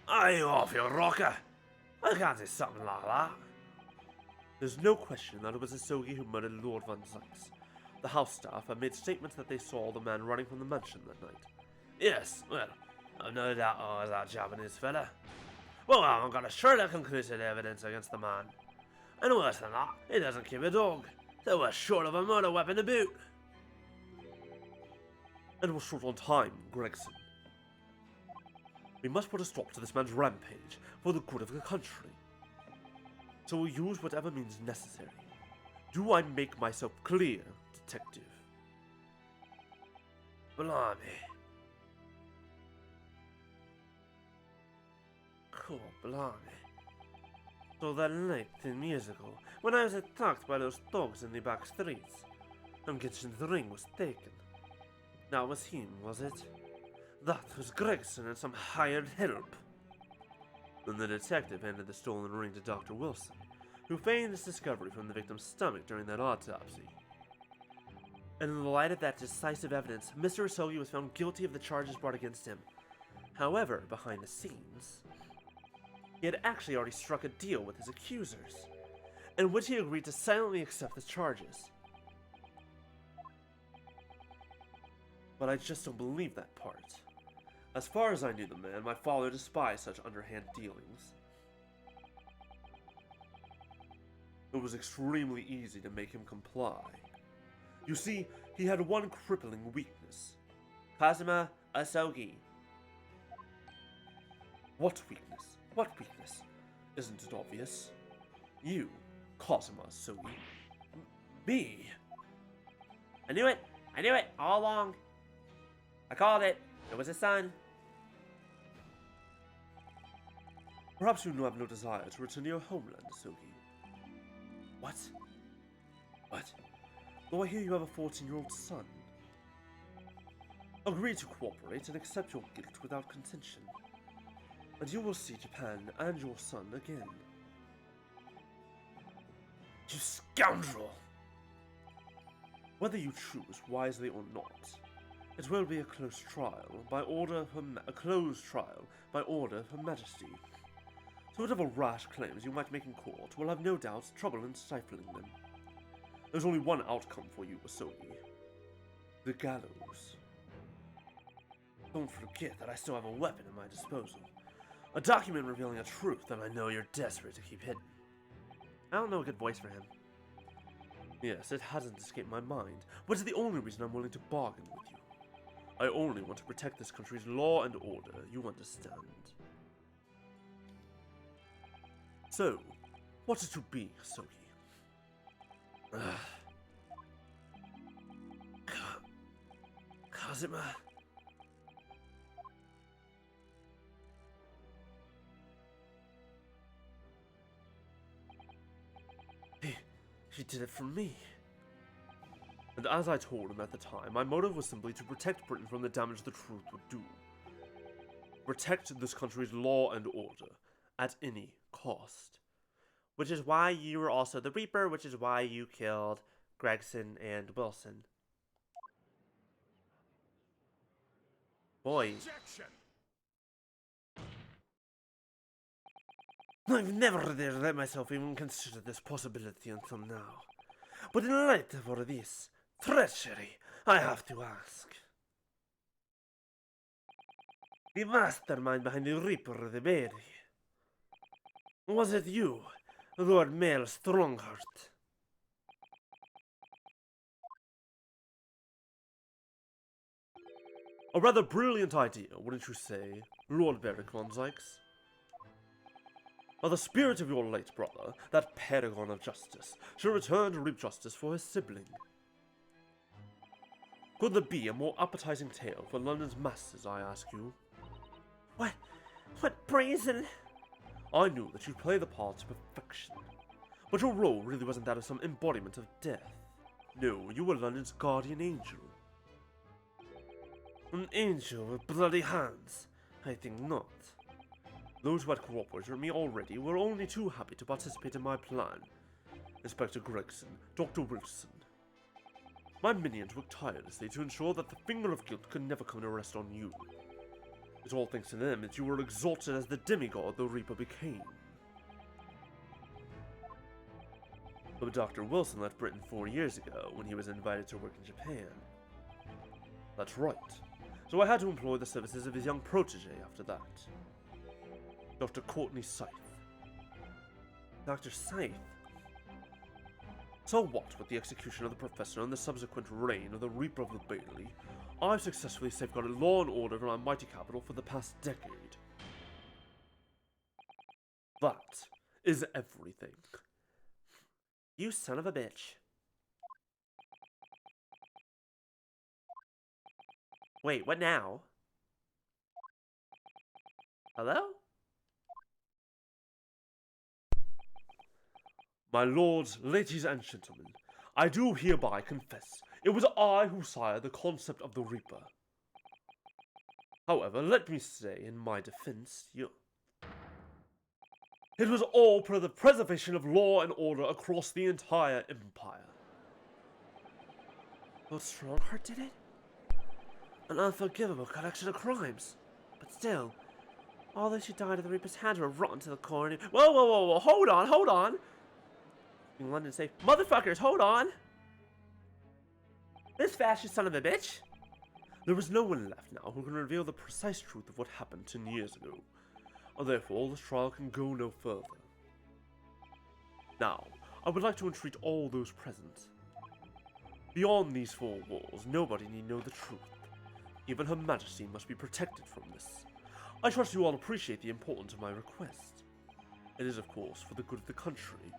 Are you off your rocker? I can't do something like that. There's no question that it was Isugi who murdered Lord Van Zykes. The house staff have made statements that they saw the man running from the mansion that night. Yes, well, I've no doubt it was that Japanese fella. Well, I've got a shred of conclusive evidence against the man. And worse than that, he doesn't keep a dog. So we're short of a murder weapon to boot. And we're short on time, Gregson. We must put a stop to this man's rampage for the good of the country. So we'll use whatever means necessary. Do I make myself clear, detective? Blimey. Cool, blimey. So that night 10 years ago, when I was attacked by those dogs in the back streets, and Genshin's ring was taken. That was him, was it? That was Gregson and some hired help. And the detective handed the stolen ring to Dr. Wilson, who feigned his discovery from the victim's stomach during that autopsy. And in the light of that decisive evidence, Mr. Isogi was found guilty of the charges brought against him. However, behind the scenes, he had actually already struck a deal with his accusers, in which he agreed to silently accept the charges. But I just don't believe that part. As far as I knew the man, my father despised such underhand dealings. It was extremely easy to make him comply. You see, he had one crippling weakness. Kazuma Asogi. What weakness? What weakness? Isn't it obvious? You, Kazuma Sogi. Me? I knew it! I knew it all along! I called it! It was his son! Perhaps you have no desire to return to your homeland, Sogi. What? What? Though I hear you have a 14-year-old son. Agree to cooperate and accept your guilt without contention, and you will see Japan and your son again. You scoundrel! Whether you choose wisely or not, it will be a close trial by order of Her Majesty. So whatever rash claims you might make in court will have no doubt trouble in stifling them. There's only one outcome for you, Asogi. The gallows. Don't forget that I still have a weapon at my disposal. A document revealing a truth that I know you're desperate to keep hidden. I don't know a good voice for him. Yes, it hasn't escaped my mind, but it's the only reason I'm willing to bargain with you. I only want to protect this country's law and order, you understand. So, what is to be, Asogi? Kazuma. He did it for me. And as I told him at the time, my motive was simply to protect Britain from the damage the truth would do. Protect this country's law and order, at any cost. Which is why you were also the Reaper, which is why you killed Gregson and Wilson. Boy. Objection! I've never dared let myself even consider this possibility until now. But in light of all this treachery, I have to ask. The mastermind behind the Reaper of the Berry. Was it you, Lord Mayor Strongheart? A rather brilliant idea, wouldn't you say, Lord Barricon Zykes? Now the spirit of your late brother, that paragon of justice, shall return to reap justice for his sibling. Could there be a more appetizing tale for London's masses, I ask you? What brazen... I knew that you'd play the part to perfection, but your role really wasn't that of some embodiment of death. No, you were London's guardian angel. An angel with bloody hands? I think not. Those who had cooperated with me already were only too happy to participate in my plan. Inspector Gregson, Dr. Wilson. My minions worked tirelessly to ensure that the finger of guilt could never come to rest on you. It's all thanks to them that you were exalted as the demigod the Reaper became. But Dr. Wilson left Britain 4 years ago when he was invited to work in Japan. That's right. So I had to employ the services of his young protege after that. Dr. Courtney Scythe. Dr. Scythe? So what with the execution of the professor and the subsequent reign of the Reaper of the Bailey, I've successfully safeguarded law and order in our mighty capital for the past decade. That is everything. You son of a bitch. Wait, what now? Hello? My lords, ladies and gentlemen, I do hereby confess it was I who sired the concept of the Reaper. However, let me say in my defense, It was all for the preservation of law and order across the entire empire. Lord Strongheart did it? An unforgivable collection of crimes. But still, all those who died at the Reaper's hands were rotten to the core. Whoa, whoa, whoa, whoa, hold on, hold on! In London say, motherfuckers, hold on! This fascist son of a bitch! There is no one left now who can reveal the precise truth of what happened 10 years ago. Therefore, this trial can go no further. Now, I would like to entreat all those present. Beyond these four walls, nobody need know the truth. Even Her Majesty must be protected from this. I trust you all appreciate the importance of my request. It is, of course, for the good of the country.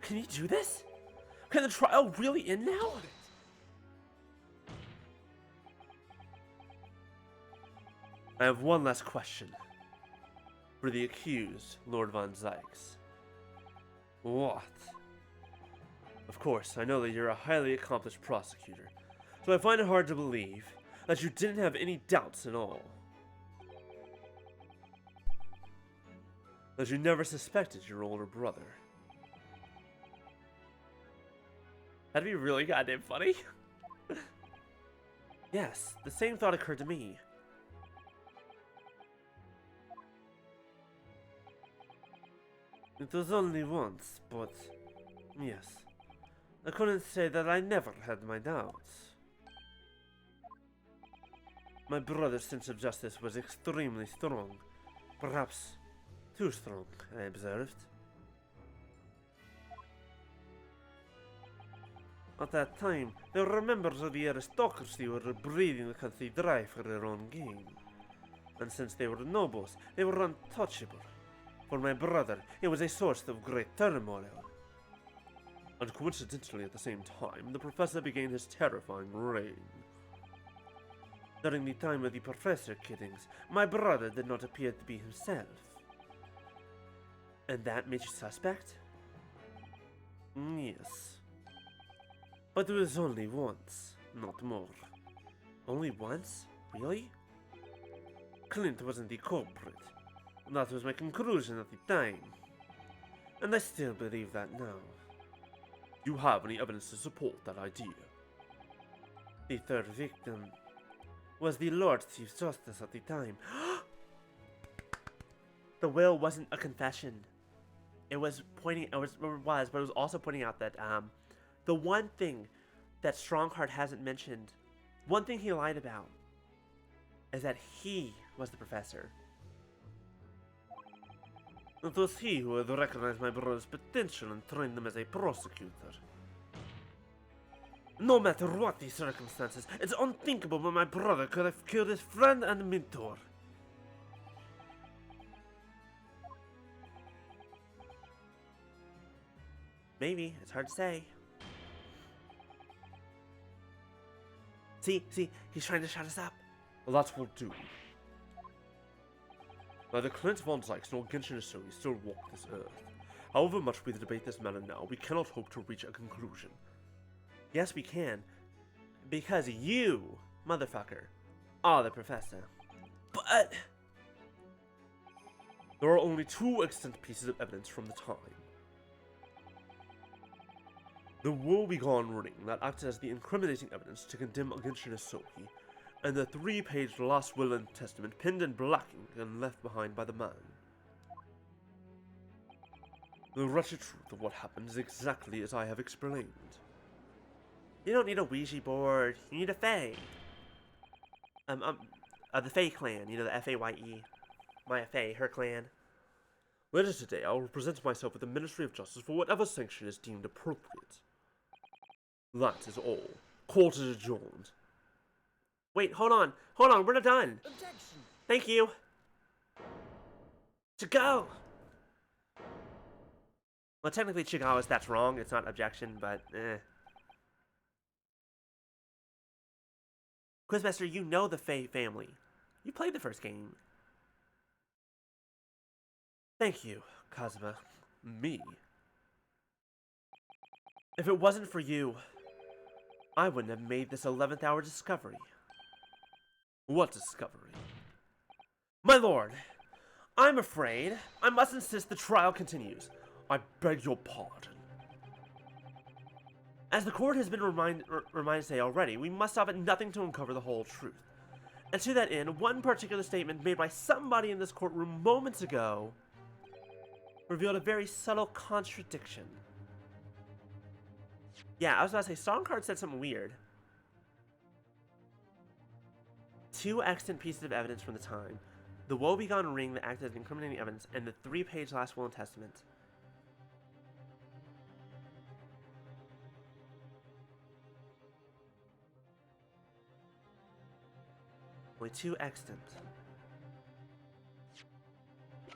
Can you do this? Can the trial really end now? I have one last question. For the accused, Lord Von Zykes. What? Of course, I know that you're a highly accomplished prosecutor, so I find it hard to believe that you didn't have any doubts at all. That you never suspected your older brother. That'd be really goddamn funny. Yes, the same thought occurred to me. It was only once, but yes. I couldn't say that I never had my doubts. My brother's sense of justice was extremely strong. Perhaps too strong, I observed. At that time, there were members of the aristocracy who were breathing the country dry for their own gain. And since they were nobles, they were untouchable. For my brother, it was a source of great turmoil. And coincidentally at the same time, the professor began his terrifying reign. During the time of the professor killings, my brother did not appear to be himself. And that made you suspect? Yes. But it was only once, not more. Only once? Really? Clint wasn't the culprit. That was my conclusion at the time. And I still believe that now. Do you have any evidence to support that idea? The third victim was the Lord Chief Justice at the time. The will wasn't a confession. It was pointing, but it was also pointing out that the one thing that Strongheart hasn't mentioned, one thing he lied about, is that he was the professor. It was he who had recognized my brother's potential and trained him as a prosecutor. No matter what the circumstances, it's unthinkable that my brother could have killed his friend and mentor. Maybe, it's hard to say. See, he's trying to shut us up. Well, that will do. Neither Clint Von Zykes nor Genshin Isoi still walk this earth. However much we debate this matter now, we cannot hope to reach a conclusion. Yes, we can. Because you, motherfucker, are the professor. But there are only two extant pieces of evidence from the time. The woe-begone ring that acted as the incriminating evidence to condemn Genshin Isoi, and the 3-page last will and testament penned in black ink and left behind by the man. The wretched truth of what happened is exactly as I have explained. You don't need a Ouija board, you need a Fae. The Fae clan, you know, the F-A-Y-E. Maya Fae, her clan. Later today, I will present myself with the Ministry of Justice for whatever sanction is deemed appropriate. That is all. Court is adjourned. Wait, hold on, we're not done. Objection. Thank you. To go. Well, technically, Chigawa's that's wrong. It's not objection, but eh. Quizmaster, you know the Fae family. You played the first game. Thank you, Kazuma. Me? If it wasn't for you, I wouldn't have made this 11th hour discovery. What discovery? My lord, I'm afraid I must insist the trial continues. I beg your pardon. As the court has been reminded to say already, we must stop at nothing to uncover the whole truth. And to that end, one particular statement made by somebody in this courtroom moments ago revealed a very subtle contradiction. Yeah, I was about to say, Strongheart said something weird. 2 extant pieces of evidence from the time. The woebegone ring that acted as incriminating evidence, and the 3-page last will and testament. Only 2 extant.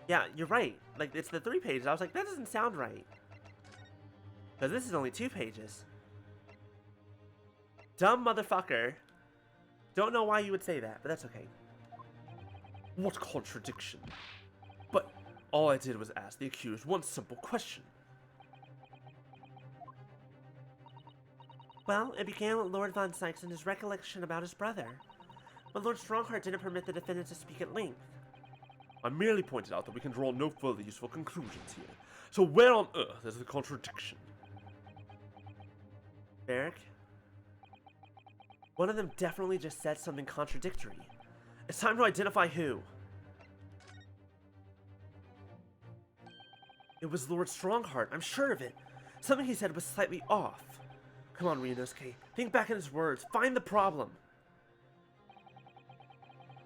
Yeah, you're right. Like, it's the 3 pages. I was like, that doesn't sound right. Because this is only 2 pages. Dumb motherfucker. Don't know why you would say that, but that's okay. What contradiction? But all I did was ask the accused one simple question. Well, it began with Lord Von Sykes and his recollection about his brother. But Lord Strongheart didn't permit the defendant to speak at length. I merely pointed out that we can draw no further useful conclusions here. So where on earth is the contradiction? Barrick? One of them definitely just said something contradictory. It's time to identify who. It was Lord Strongheart, I'm sure of it. Something he said was slightly off. Come on, Ryunosuke. Think back on his words. Find the problem.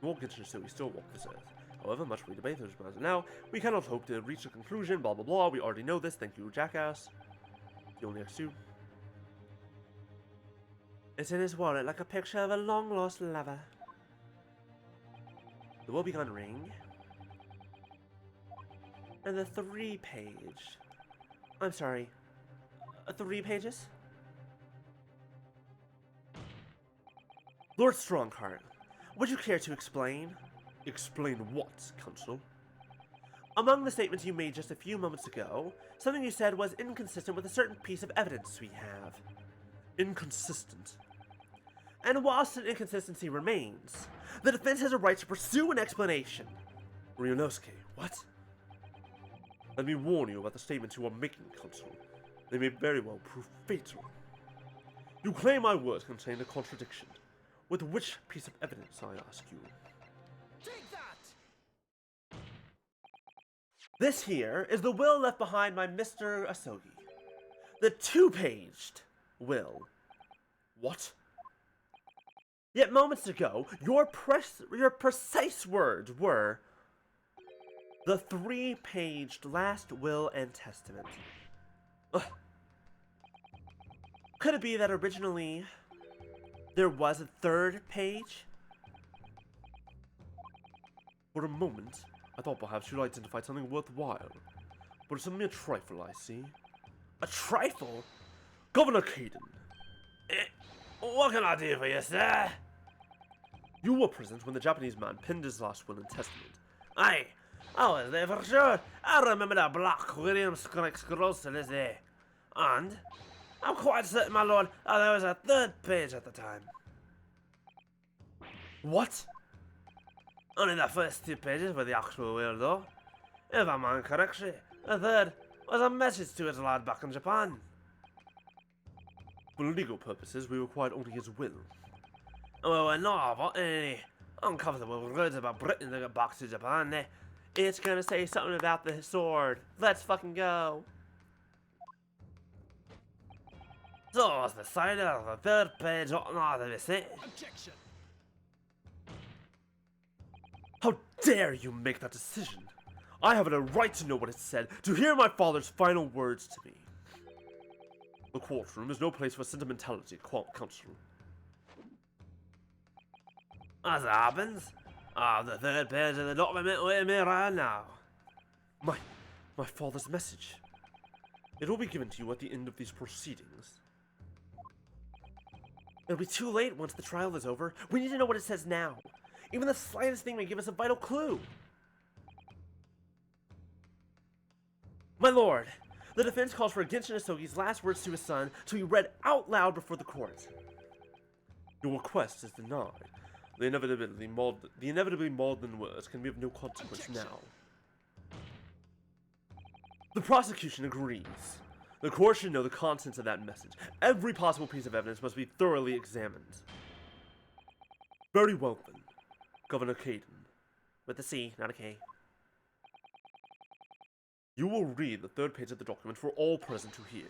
Won't so we still walk this earth. However, much we debate those matters now, we cannot hope to reach a conclusion, blah blah blah, we already know this, thank you, jackass. The only X2. It's in his wallet like a picture of a long-lost lover. The woebegone ring. And the 3-page. I'm sorry. 3 pages? Lord Strongheart, would you care to explain? Explain what, Counsel? Among the statements you made just a few moments ago, something you said was inconsistent with a certain piece of evidence we have. Inconsistent? And whilst an inconsistency remains, the defense has a right to pursue an explanation. Ryunosuke, what? Let me warn you about the statements you are making, Counsel. They may very well prove fatal. You claim my words contain a contradiction. With which piece of evidence, I ask you? Take that! This here is the will left behind by Mr. Asogi. The 2-paged will. What? Yet moments ago, your precise words were the 3-paged last will and testament. Ugh. Could it be that originally there was a 3rd page? For a moment, I thought perhaps you'd identified something worthwhile. But it's a mere trifle, I see. A trifle? Governor Caden! What can I do for you, sir? You were present when the Japanese man penned his last will and testament. Aye, I was there for sure. I remember that black William scroll to this day. And I'm quite certain, my lord, that there was a 3rd page at the time. What? Only the first 2 pages were the actual will, though. If I'm on correction, the 3rd was a message to his lord back in Japan. For legal purposes, we required only his will. Well, we're not about any uncomfortable words about Britain to get back to Japan, eh? It's gonna say something about the sword. Let's fucking go. So was decided on the 3rd page ought not to be sent. Objection! How dare you make that decision? I have a right to know what it said, to hear my father's final words to me. The courtroom is no place for sentimentality, Counsel. As it happens, I have the 3rd page of the document with me right now. My father's message. It will be given to you at the end of these proceedings. It'll be too late once the trial is over. We need to know what it says now. Even the slightest thing may give us a vital clue. My lord, the defense calls for Genshin Asogi's last words to his son to be read out loud before the court. Your request is denied. The inevitably maudlin words can be of no consequence now. The prosecution agrees. The court should know the contents of that message. Every possible piece of evidence must be thoroughly examined. Very well then, Governor Caden. With a C, not a K. You will read the third page of the document for all present to hear.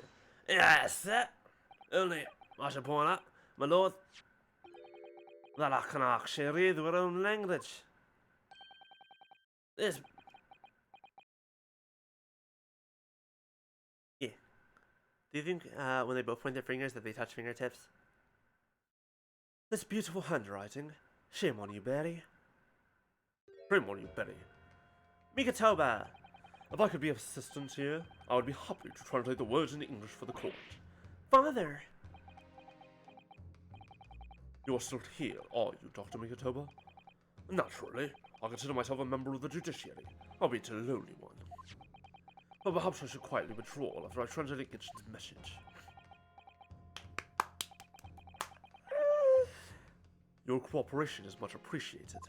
Yes, sir. Only, I should point out, my lord, that I can actually read our own language. This... Yeah. Do you think when they both point their fingers that they touch fingertips? This beautiful handwriting. Shame on you, Barry. Shame on you, Barry. Mikatoba! If I could be of assistance here, I would be happy to translate the words into English for the court. Father! You are still here, are you, Dr. Mikatoba? Naturally. I consider myself a member of the judiciary, albeit a lowly one. But perhaps I should quietly withdraw after I translate Gitchen's message. Your cooperation is much appreciated.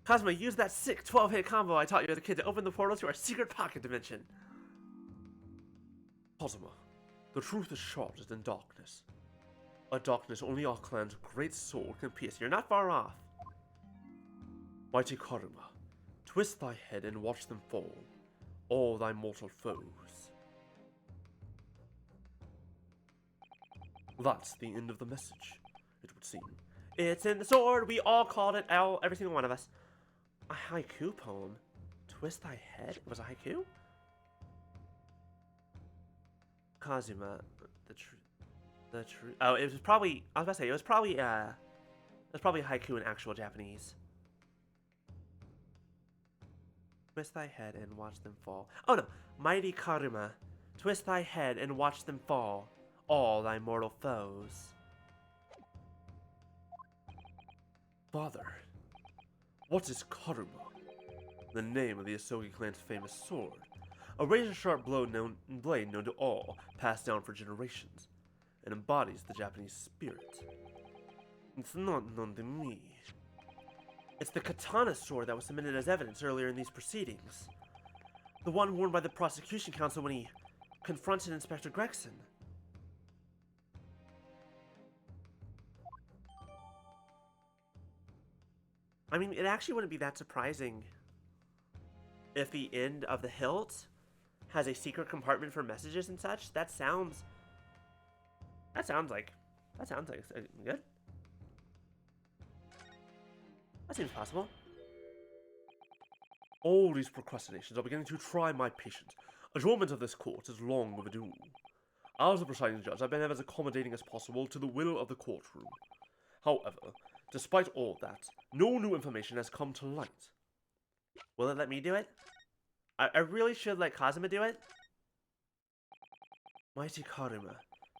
Cosmo, use that sick 12-hit combo I taught you as a kid to open the portal to our secret pocket dimension. Cosmo, the truth is shrouded in darkness. A darkness only our clan's great sword can pierce. You're not far off. Mighty Karuma, twist thy head and watch them fall, all thy mortal foes. That's the end of the message, it would seem. It's in the sword. We all called it L, every single one of us. A haiku poem. Twist thy head? It was a haiku? Kazuma, the truth. Oh, it was probably. I was about to say it was probably a haiku in actual Japanese. Twist thy head and watch them fall. Oh no, mighty Karuma, twist thy head and watch them fall, all thy mortal foes. Father, what is Karuma? The name of the Asogi clan's famous sword. A razor-sharp blade known to all, passed down for generations, and embodies the Japanese spirit. It's not known to me. It's the katana sword that was submitted as evidence earlier in these proceedings. The one worn by the prosecution counsel when he confronted Inspector Gregson. I mean, it actually wouldn't be that surprising if the end of the hilt has a secret compartment for messages and such. That sounds like good. That seems possible. All these procrastinations are beginning to try my patience. Adjournment of this court is long overdue. As the presiding judge, I've been as accommodating as possible to the will of the courtroom. However, despite all that, no new information has come to light. Will it let me do it? I really should let Kazuma do it. Mighty Karuma,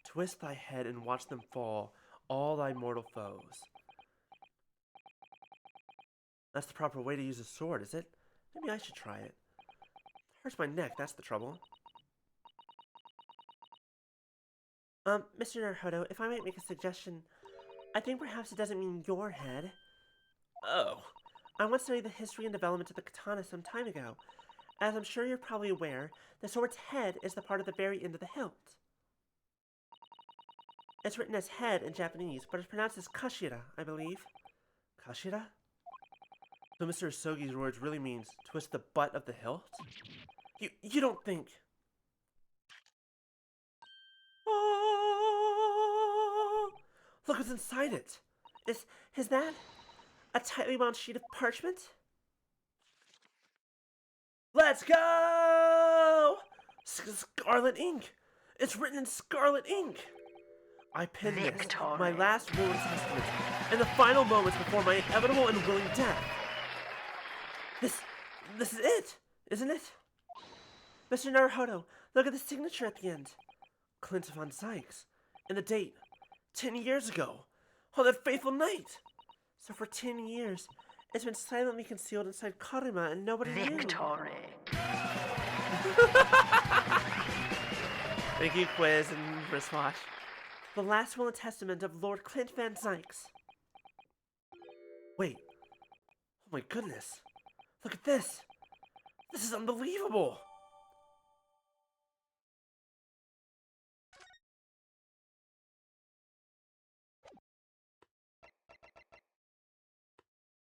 twist thy head and watch them fall, all thy mortal foes. That's the proper way to use a sword, is it? Maybe I should try it. Hurts my neck, that's the trouble. Mr. Naruhodo, if I might make a suggestion, I think perhaps it doesn't mean your head. Oh. I once studied the history and development of the katana some time ago. As I'm sure you're probably aware, the sword's head is the part at the very end of the hilt. It's written as head in Japanese, but it's pronounced as kashira, I believe. Kashira? So Mr. Asogi's words really means twist the butt of the hilt? You don't think... Oh! Look what's inside it! Is that a tightly wound sheet of parchment? Let's go! Scarlet ink! It's written in scarlet ink! I penned this, my last will and testament, in the final moments before my inevitable and willing death. This is it, isn't it? Mr. Naruhodo, look at the signature at the end. Clint von Sykes. And the date. 10 years ago. On that fateful night. So for 10 years, it's been silently concealed inside Karuma and nobody knew. Thank you, Quiz and wristwatch. The last will and testament of Lord Clint van Sykes. Wait. Oh my goodness. Look at this. This is unbelievable!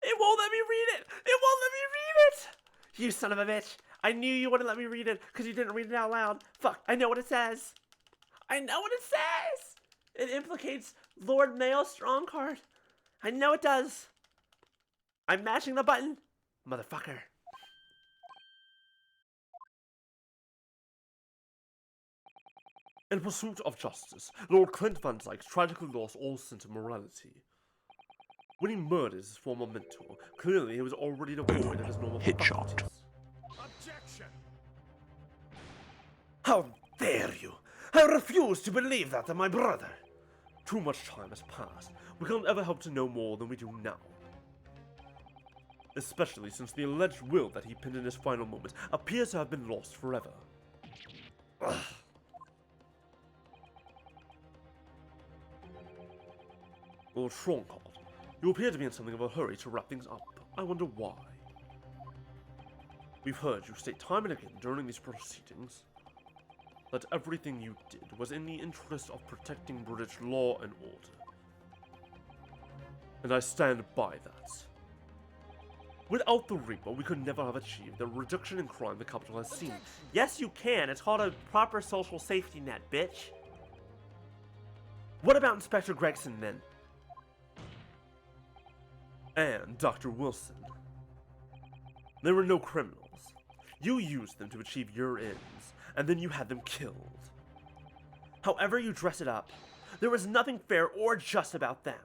It won't let me read it! It won't let me read it! You son of a bitch! I knew you wouldn't let me read it because you didn't read it out loud. Fuck, I know what it says. I know what it says! It implicates Lord Mayo Strongheart. I know it does. I'm mashing the button. Motherfucker. In pursuit of justice, Lord Clint Van Dyke tragically lost all sense of morality. When he murdered his former mentor, clearly he was already devoid of his normal faculties. Objection! How dare you! I refuse to believe that of my brother. Too much time has passed. We can't ever hope to know more than we do now. Especially since the alleged will that he penned in his final moments appears to have been lost forever. Ugh. Lord Strongheart, you appear to be in something of a hurry to wrap things up. I wonder why. We've heard you state time and again during these proceedings that everything you did was in the interest of protecting British law and order. And I stand by that. Without the Reaper, we could never have achieved the reduction in crime the capital has seen. Yes, you can. It's called a proper social safety net, bitch. What about Inspector Gregson, then? And Dr. Wilson. There were no criminals. You used them to achieve your ends, and then you had them killed. However you dress it up, there was nothing fair or just about that.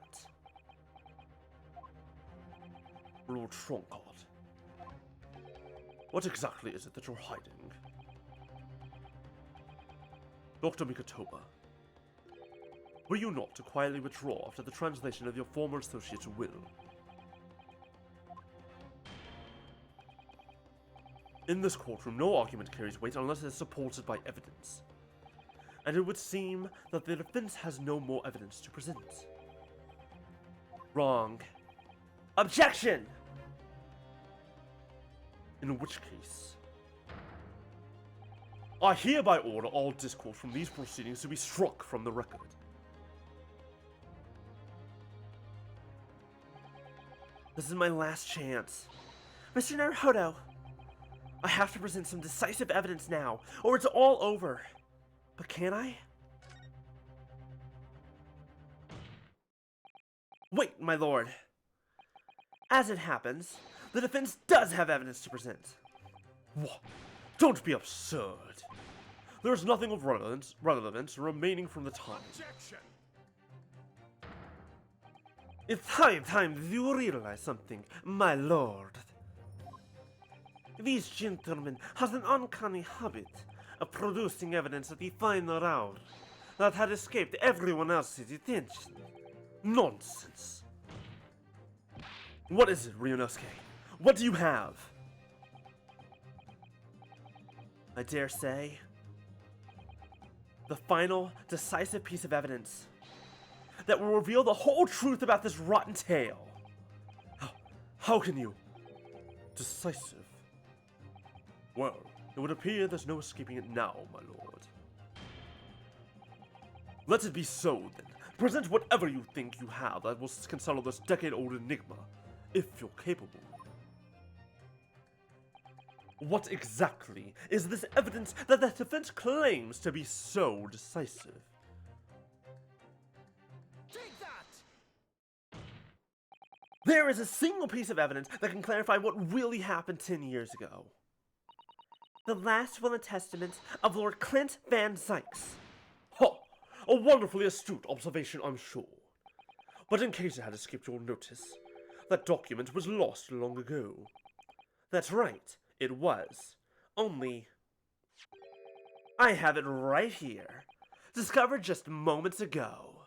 Lord Strongheart, what exactly is it that you're hiding? Dr. Mikotoba, were you not to quietly withdraw after the translation of your former associate's will? In this courtroom, no argument carries weight unless it is supported by evidence. And it would seem that the defense has no more evidence to present. Wrong. Objection! In which case, I hereby order all discourse from these proceedings to be struck from the record. This is my last chance. Mr. Naruhodo, I have to present some decisive evidence now, or it's all over. But can I? Wait, my lord. As it happens, the defense does have evidence to present. What? Don't be absurd. There is nothing of relevance remaining from the time. Objection! It's high time that you realize something, my lord. These gentlemen has an uncanny habit of producing evidence at the final hour that had escaped everyone else's attention. Nonsense. What is it, Ryunosuke? What do you have? I dare say, the final, decisive piece of evidence that will reveal the whole truth about this rotten tale. How can you? Decisive. Well, it would appear there's no escaping it now, my lord. Let it be so, then. Present whatever you think you have that can settle this decade-old enigma, if you're capable. What exactly is this evidence that the defense claims to be so decisive? Take that! There is a single piece of evidence that can clarify what really happened 10 years ago. The last will and testament of Lord Clint Van Zykes. Ha! A wonderfully astute observation, I'm sure. But in case it had escaped your notice, that document was lost long ago. That's right, it was. Only, I have it right here. Discovered just moments ago.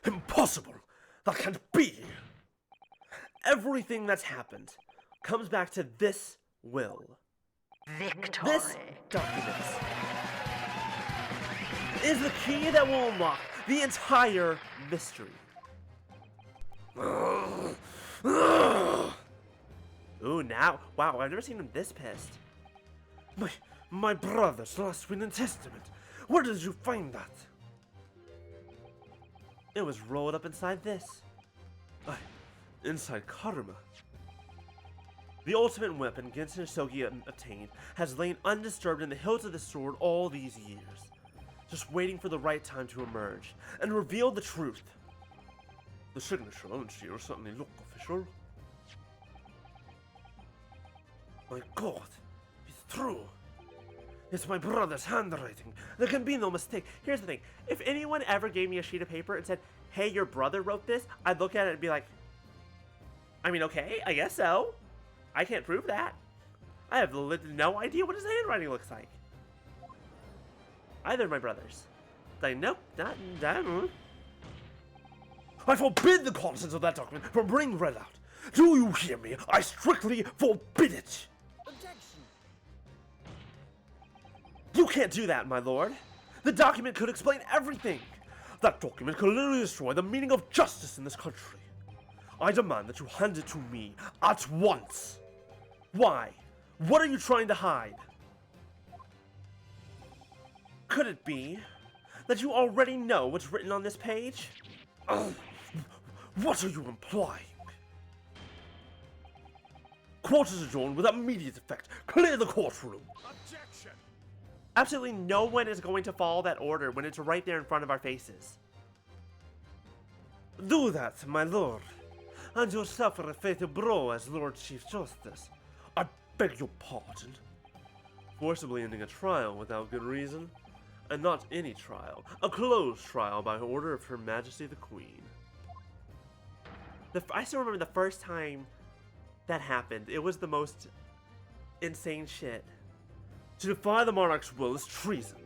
Impossible! That can't be! Everything that's happened comes back to this will. Victory. This document is the key that will unlock the entire mystery. Ooh, now, wow, I've never seen him this pissed. My brother's last will and testament. Where did you find that? It was rolled up inside this. Inside Karma. The ultimate weapon Genshin Shogi obtained has lain undisturbed in the hills of the sword all these years, just waiting for the right time to emerge and reveal the truth. The signature on here certainly look official. My god, it's true. It's my brother's handwriting. There can be no mistake. Here's the thing. If anyone ever gave me a sheet of paper and said, hey, your brother wrote this, I'd look at it and be like, I mean, okay, I guess so. I can't prove that. I have no idea what his handwriting looks like. Either of my brothers. Like, nope, not. I forbid the contents of that document from being read out. Do you hear me? I strictly forbid it. Objection! You can't do that, my lord. The document could explain everything. That document could literally destroy the meaning of justice in this country. I demand that you hand it to me at once. Why? What are you trying to hide? Could it be that you already know what's written on this page? What are you implying? Court is adjourned with immediate effect. Clear the courtroom. Objection! Absolutely no one is going to follow that order when it's right there in front of our faces. Do that, my lord, and you'll suffer a fatal blow as Lord Chief Justice. I beg your pardon. Forcibly ending a trial without good reason, and not any trial, a closed trial by order of Her Majesty the Queen. I still remember the first time that happened. It was the most insane shit. To defy the monarch's will is treason.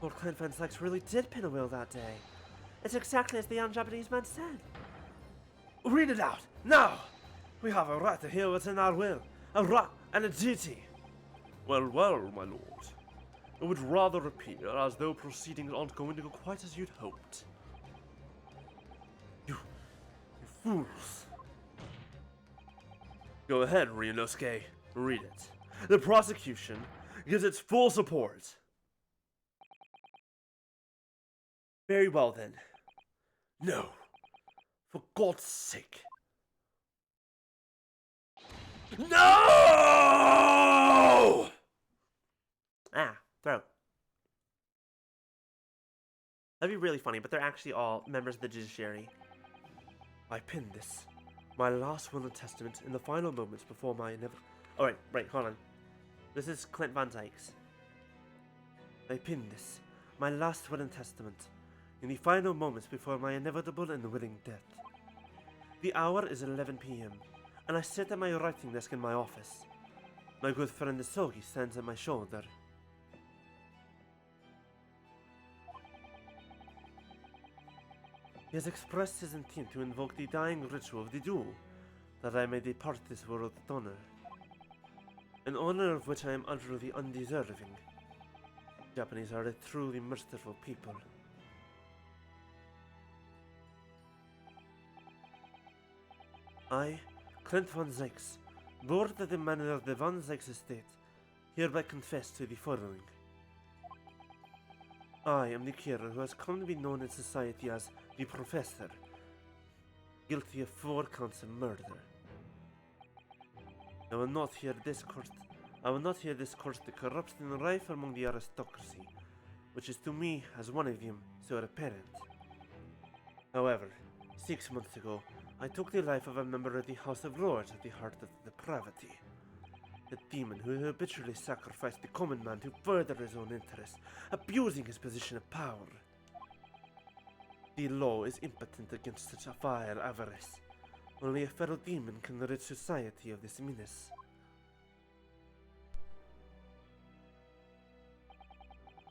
Lord Clint Van Sykes really did pin a will that day. It's exactly as the young Japanese man said. Read it out, now! We have a right to hear what's in our will. A right and a duty. Well, well, my lord. It would rather appear as though proceedings aren't going to go quite as you'd hoped. You fools. Go ahead, Ryunosuke. Read it. The prosecution gives its full support. Very well then. No. For God's sake. No! Throat. That'd be really funny, but they're actually all members of the judiciary. I pinned this, my last will and testament, in the final moments before my inevitable... Oh, right, hold on. This is Clint Van Sykes. I pinned this, my last will and testament, in the final moments before my inevitable and willing death. The hour is 11 p.m., and I sit at my writing desk in my office. My good friend Sogi stands at my shoulder. He has expressed his intent to invoke the dying ritual of the duel, that I may depart this world with honor. An honor of which I am utterly undeserving. Japanese are a truly merciful people. I, Clint Van Sykes, Lord of the Manor of the Van Sykes Estate, hereby confess to the following. I am the Kira who has come to be known in society as the Professor, guilty of 4 counts of murder. I will not hear discourse that corrupts and rife among the aristocracy, which is to me, as one of them, so apparent. However, 6 months ago, I took the life of a member of the House of Lords at the heart of depravity. A demon who habitually sacrificed the common man to further his own interests, abusing his position of power. The law is impotent against such a vile avarice. Only a feral demon can rid society of this menace.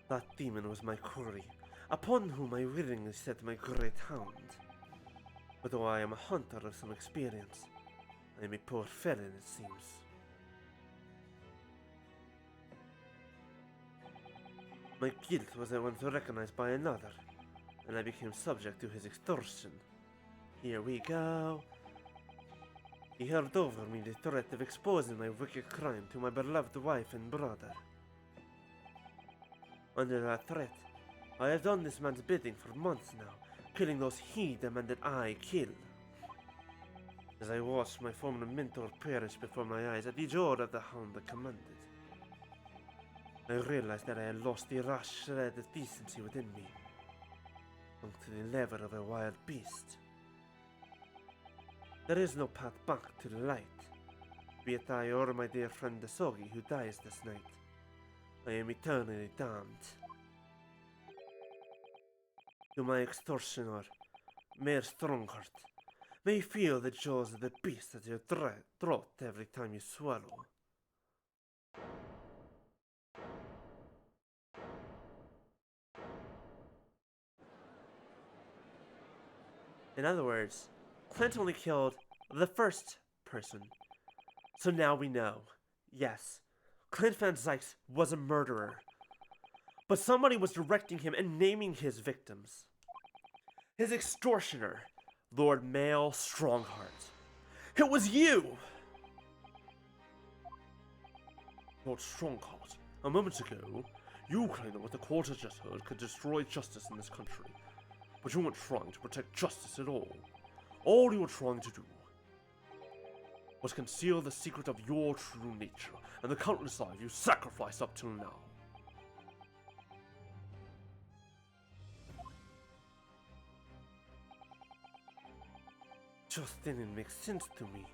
That demon was my quarry, upon whom I willingly set my great hound. But though I am a hunter of some experience, I am a poor felon, it seems. My guilt was at once recognized by another, and I became subject to his extortion. Here we go. He held over me the threat of exposing my wicked crime to my beloved wife and brother. Under that threat, I have done this man's bidding for months now, killing those he demanded I kill. As I watched my former mentor perish before my eyes at the jaw of the hound that commanded, I realized that I had lost the last shred of decency within me, sunk to the level of a wild beast. There is no path back to the light, be it I or my dear friend Desogi who dies this night. I am eternally damned. To my extortioner, Mayor Strongheart, may you feel the jaws of the beast at your throat every time you swallow. In other words, Clint only killed the first person. So now we know. Yes, Clint Van Zyx was a murderer. But somebody was directing him and naming his victims. His extortioner, Lord Mael Strongheart. It was you! Lord Strongheart, a moment ago, you claimed that what the court has just heard could destroy justice in this country. But you weren't trying to protect justice at all. All you were trying to do was conceal the secret of your true nature and the countless lives you sacrificed up till now. Just didn't make sense to me.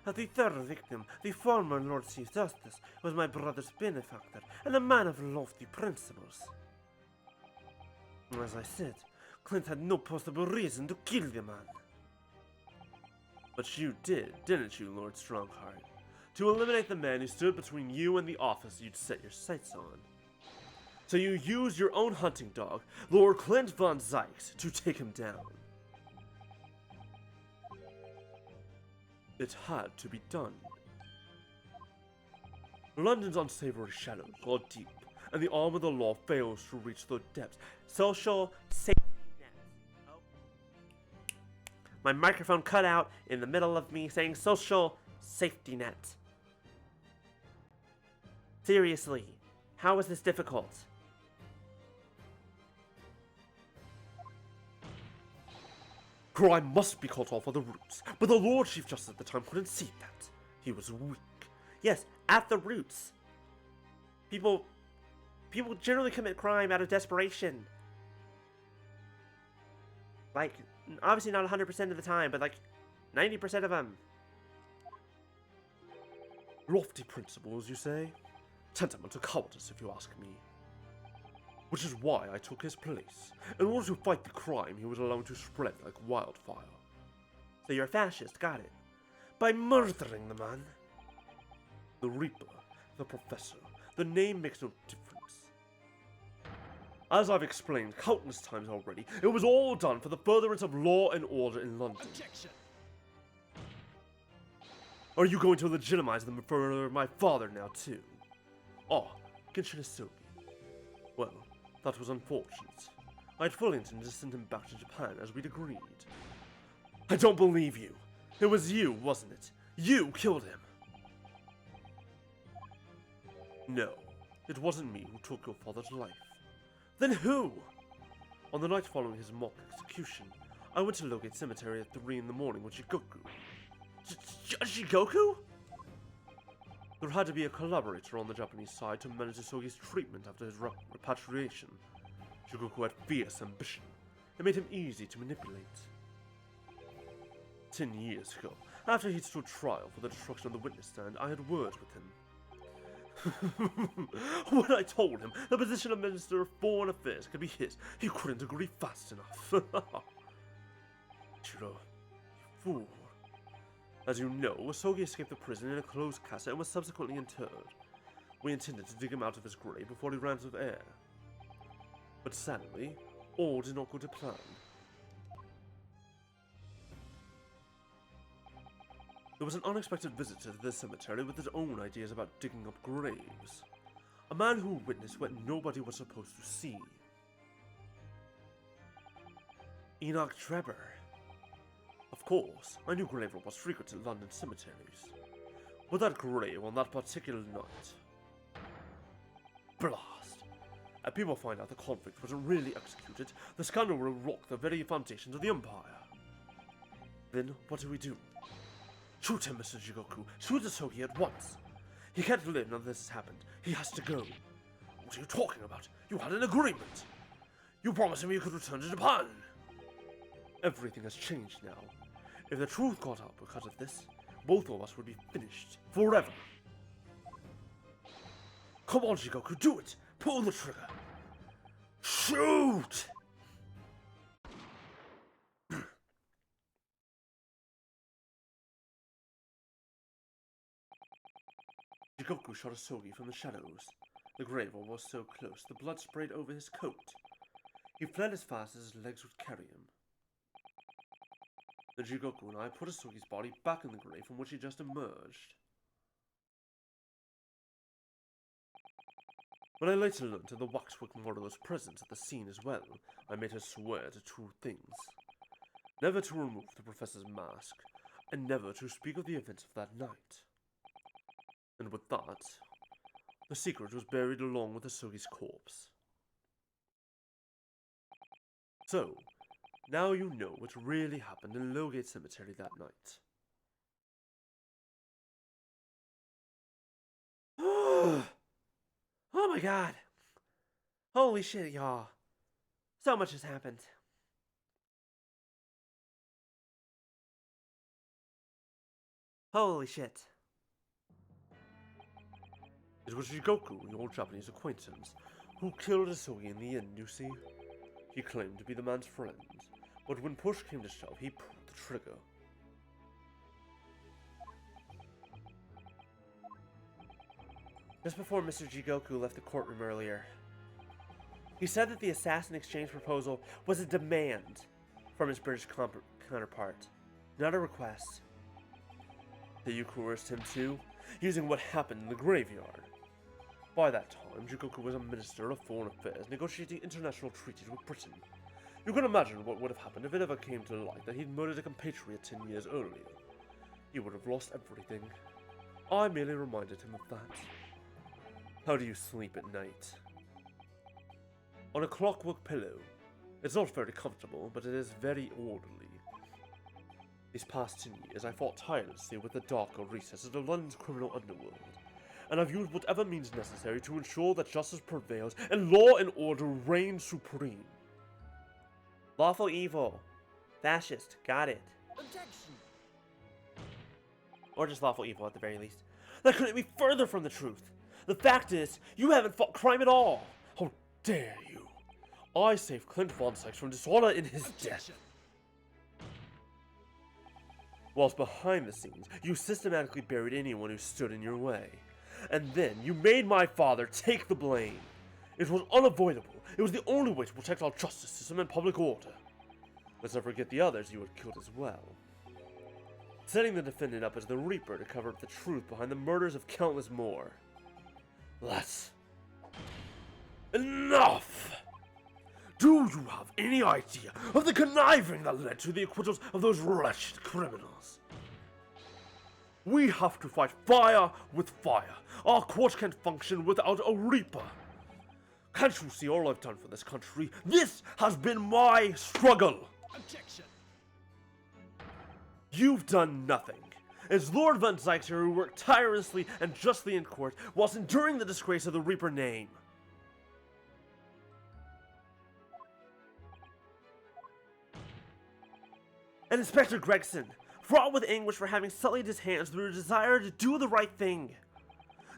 That the third victim, the former Lord Chief Justice, was my brother's benefactor and a man of lofty principles. As I said, Clint had no possible reason to kill the man. But you did, didn't you, Lord Strongheart? To eliminate the man who stood between you and the office you'd set your sights on. So you used your own hunting dog, Lord Clint Von Zyx, to take him down. It had to be done. London's unsavory shadows are deep, and the arm of the law fails to reach the depths. Social safety net. Oh. My microphone cut out in the middle of me saying social safety net. Seriously, how is this difficult? Crime must be cut off at the roots, but the Lord Chief Justice at the time couldn't see that. He was weak. Yes, at the roots. People generally commit crime out of desperation. Like, obviously not 100% of the time, but like 90% of them. Lofty principles, you say? Tantamount to cowardice, if you ask me. Which is why I took his place. In order to fight the crime he was allowing to spread like wildfire. So you're a fascist, got it. By murdering the man. The Reaper, the Professor, the name makes no difference. As I've explained countless times already, it was all done for the furtherance of law and order in London. Objection! Are you going to legitimize them for my father now too? Oh, consider Sobi. Well, that was unfortunate. I'd fully intended to send him back to Japan as we'd agreed. I don't believe you. It was you, wasn't it? You killed him. No, it wasn't me who took your father's life. Then who? On the night following his mock execution, I went to Logate Cemetery at 3 in the morning with Shigoku. Shigoku? There had to be a collaborator on the Japanese side to manage Isogi's treatment after his repatriation. Shigoku had fierce ambition. It made him easy to manipulate. 10 years ago, after he'd stood trial for the destruction of the witness stand, I had words with him. When I told him the position of Minister of Foreign Affairs could be his, he couldn't agree fast enough. Chiro, you fool. As you know, Isogi escaped the prison in a closed casket and was subsequently interred. We intended to dig him out of his grave before he ran out of air. But sadly, all did not go to plan. There was an unexpected visitor to the cemetery with his own ideas about digging up graves. A man who witnessed what nobody was supposed to see. Enoch Trevor. Of course, I knew grave robbers frequented London cemeteries. But that grave on that particular night... Blast! If people find out the convict wasn't really executed, the scandal will rock the very foundations of the Empire. Then, what do? Shoot him, Mr. Jigoku. Shoot Asogi at once. He can't live none of this has happened. He has to go. What are you talking about? You had an agreement. You promised him you could return to Japan. Everything has changed now. If the truth got out because of this, both of us would be finished. Forever. Come on, Jigoku, do it! Pull the trigger! Shoot! Jigoku shot Asogi from the shadows. The grave was so close, the blood sprayed over his coat. He fled as fast as his legs would carry him. Then Jigoku and I put Asogi's body back in the grave from which he just emerged. When I later learned that the waxwork model was present at the scene as well, I made her swear to two things. Never to remove the professor's mask, and never to speak of the events of that night. And with that, the secret was buried along with Asogi's corpse. So, now you know what really happened in Lowgate Cemetery that night. Oh my god. Holy shit, y'all. So much has happened. Holy shit. It was Jigoku, your Japanese acquaintance, who killed Asogi in the end, you see. He claimed to be the man's friend, but when push came to shove, he pulled the trigger. Just before Mr. Jigoku left the courtroom earlier, he said that the assassin exchange proposal was a demand from his British counterpart, not a request. That you coerced him to, using what happened in the graveyard. By that time, Jigoku was a minister of foreign affairs negotiating international treaties with Britain. You can imagine what would have happened if it ever came to light that he'd murdered a compatriot 10 years earlier. He would have lost everything. I merely reminded him of that. How do you sleep at night? On a clockwork pillow. It's not very comfortable, but it is very orderly. These past 10 years, I fought tirelessly with the darker recesses of London's criminal underworld, and I've used whatever means necessary to ensure that justice prevails and law and order reign supreme. Lawful evil. Fascist. Got it. Objection! Or just lawful evil at the very least. That couldn't be further from the truth. The fact is, you haven't fought crime at all. How dare you! I saved Clint Von Sykes from dishonor in his death. Objection! Whilst behind the scenes, you systematically buried anyone who stood in your way. And then you made my father take the blame. It was unavoidable. It was the only way to protect our justice system and public order. Let's not forget the others you had killed as well. Setting the defendant up as the Reaper to cover up the truth behind the murders of countless more. That's enough! Do you have any idea of the conniving that led to the acquittals of those wretched criminals? We have to fight fire with fire. Our court can't function without a Reaper. Can't you see all I've done for this country? This has been my struggle. Objection! You've done nothing. It's Lord Van Zykes here who worked tirelessly and justly in court whilst enduring the disgrace of the Reaper name. And Inspector Gregson, fraught with anguish for having sullied his hands through a desire to do the right thing.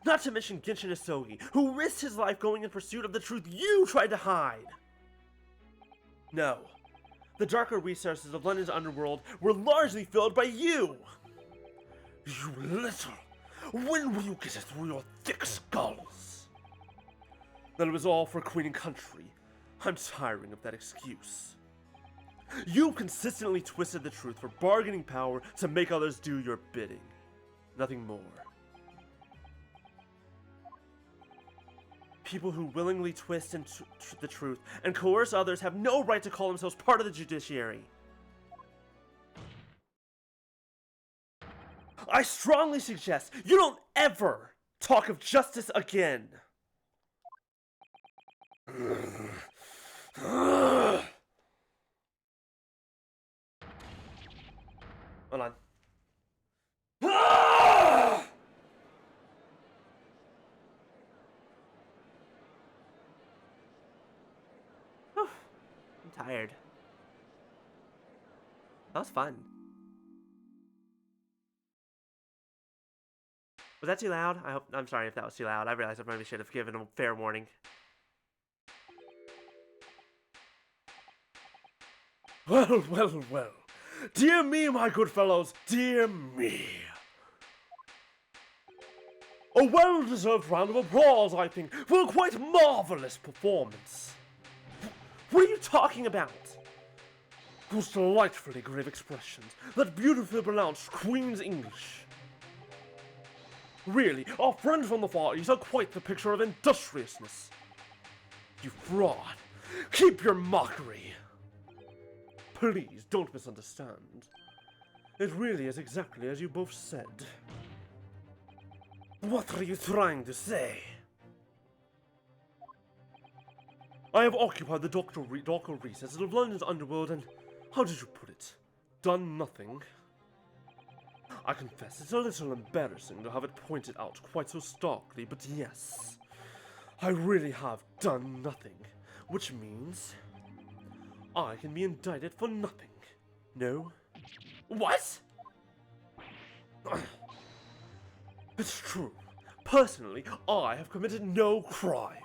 Not to mention Genshin Isogi, who risked his life going in pursuit of the truth you tried to hide. No, the darker recesses of London's underworld were largely filled by you. You little! When will you get it through your thick skulls? That it was all for Queen and country. I'm tiring of that excuse. You consistently twisted the truth for bargaining power to make others do your bidding. Nothing more. People who willingly twist the truth and coerce others have no right to call themselves part of the judiciary. I strongly suggest you don't ever talk of justice again. Hold on. I'm tired. That was fun. Was that too loud? I'm sorry if that was too loud. I realized I probably should have given a fair warning. Well, well, well. Dear me, my good fellows, dear me. A well-deserved round of applause, I think, for a quite marvelous performance. What are you talking about? Those delightfully grave expressions, that beautifully pronounced Queen's English. Really, our friends from the Far East are quite the picture of industriousness. You fraud! Keep your mockery! Please, don't misunderstand. It really is exactly as you both said. What are you trying to say? I have occupied the darker recesses of London's underworld and, how did you put it, done nothing. I confess it's a little embarrassing to have it pointed out quite so starkly, but yes, I really have done nothing, which means I can be indicted for nothing. No? What? It's true. Personally, I have committed no crime.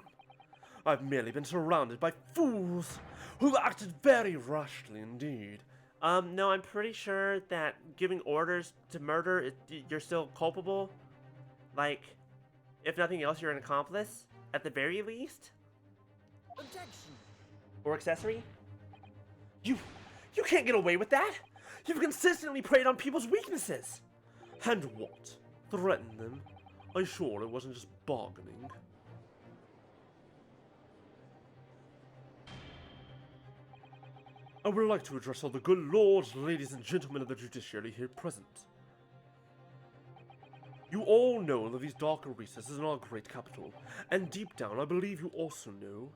I've merely been surrounded by fools who've acted very rashly indeed. No, I'm pretty sure that giving orders to murder, you're still culpable. Like, if nothing else, you're an accomplice, at the very least. Objection. Or accessory. You can't get away with that! You've consistently preyed on people's weaknesses! And what? Threatened them? I'm sure it wasn't just bargaining. I would like to address all the good lords, ladies, and gentlemen of the judiciary here present. You all know that these darker recesses in our great capital, and deep down I believe you also know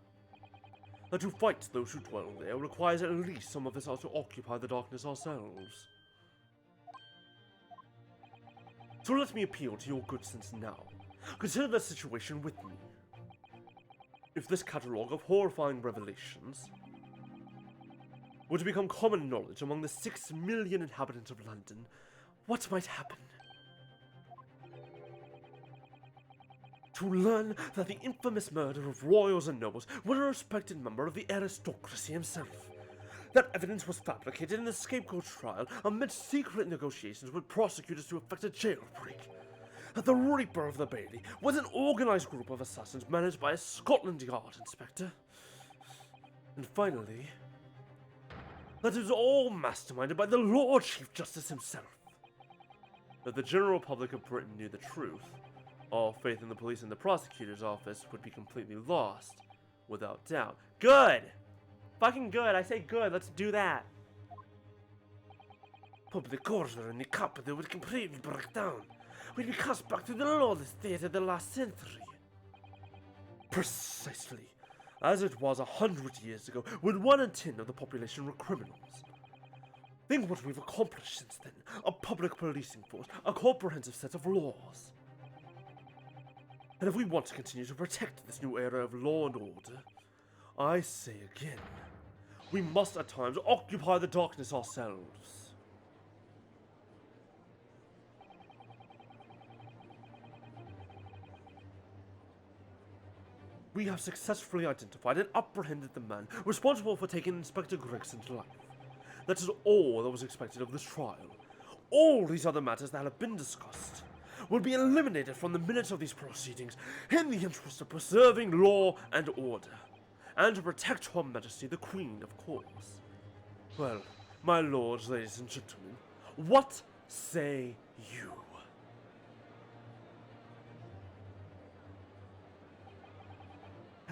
that to fight those who dwell there requires at least some of us to occupy the darkness ourselves. So let me appeal to your good sense now. Consider the situation with me. If this catalogue of horrifying revelations were to become common knowledge among the 6 million inhabitants of London, what might happen? To learn that the infamous murder of royals and nobles was a respected member of the aristocracy himself. That evidence was fabricated in the scapegoat trial amid secret negotiations with prosecutors to effect a jailbreak. That the Reaper of the Bailey was an organized group of assassins managed by a Scotland Yard inspector. And finally, that it was all masterminded by the Lord Chief Justice himself. That the general public of Britain knew the truth, all faith in the police and the prosecutor's office would be completely lost, without doubt. Good! Fucking good, I say good, let's do that. Public order in the capital would completely break down. We'd be cast back to the lawless state of the last century. Precisely. As it was 100 years ago, when 1 in 10 of the population were criminals. Think what we've accomplished since then. A public policing force, a comprehensive set of laws. And if we want to continue to protect this new era of law and order, I say again, we must at times occupy the darkness ourselves. We have successfully identified and apprehended the man responsible for taking Inspector Gregson's life. That is all that was expected of this trial. All these other matters that have been discussed will be eliminated from the minutes of these proceedings in the interest of preserving law and order, and to protect Her Majesty the Queen, of course. Well, my lords, ladies and gentlemen, what say you?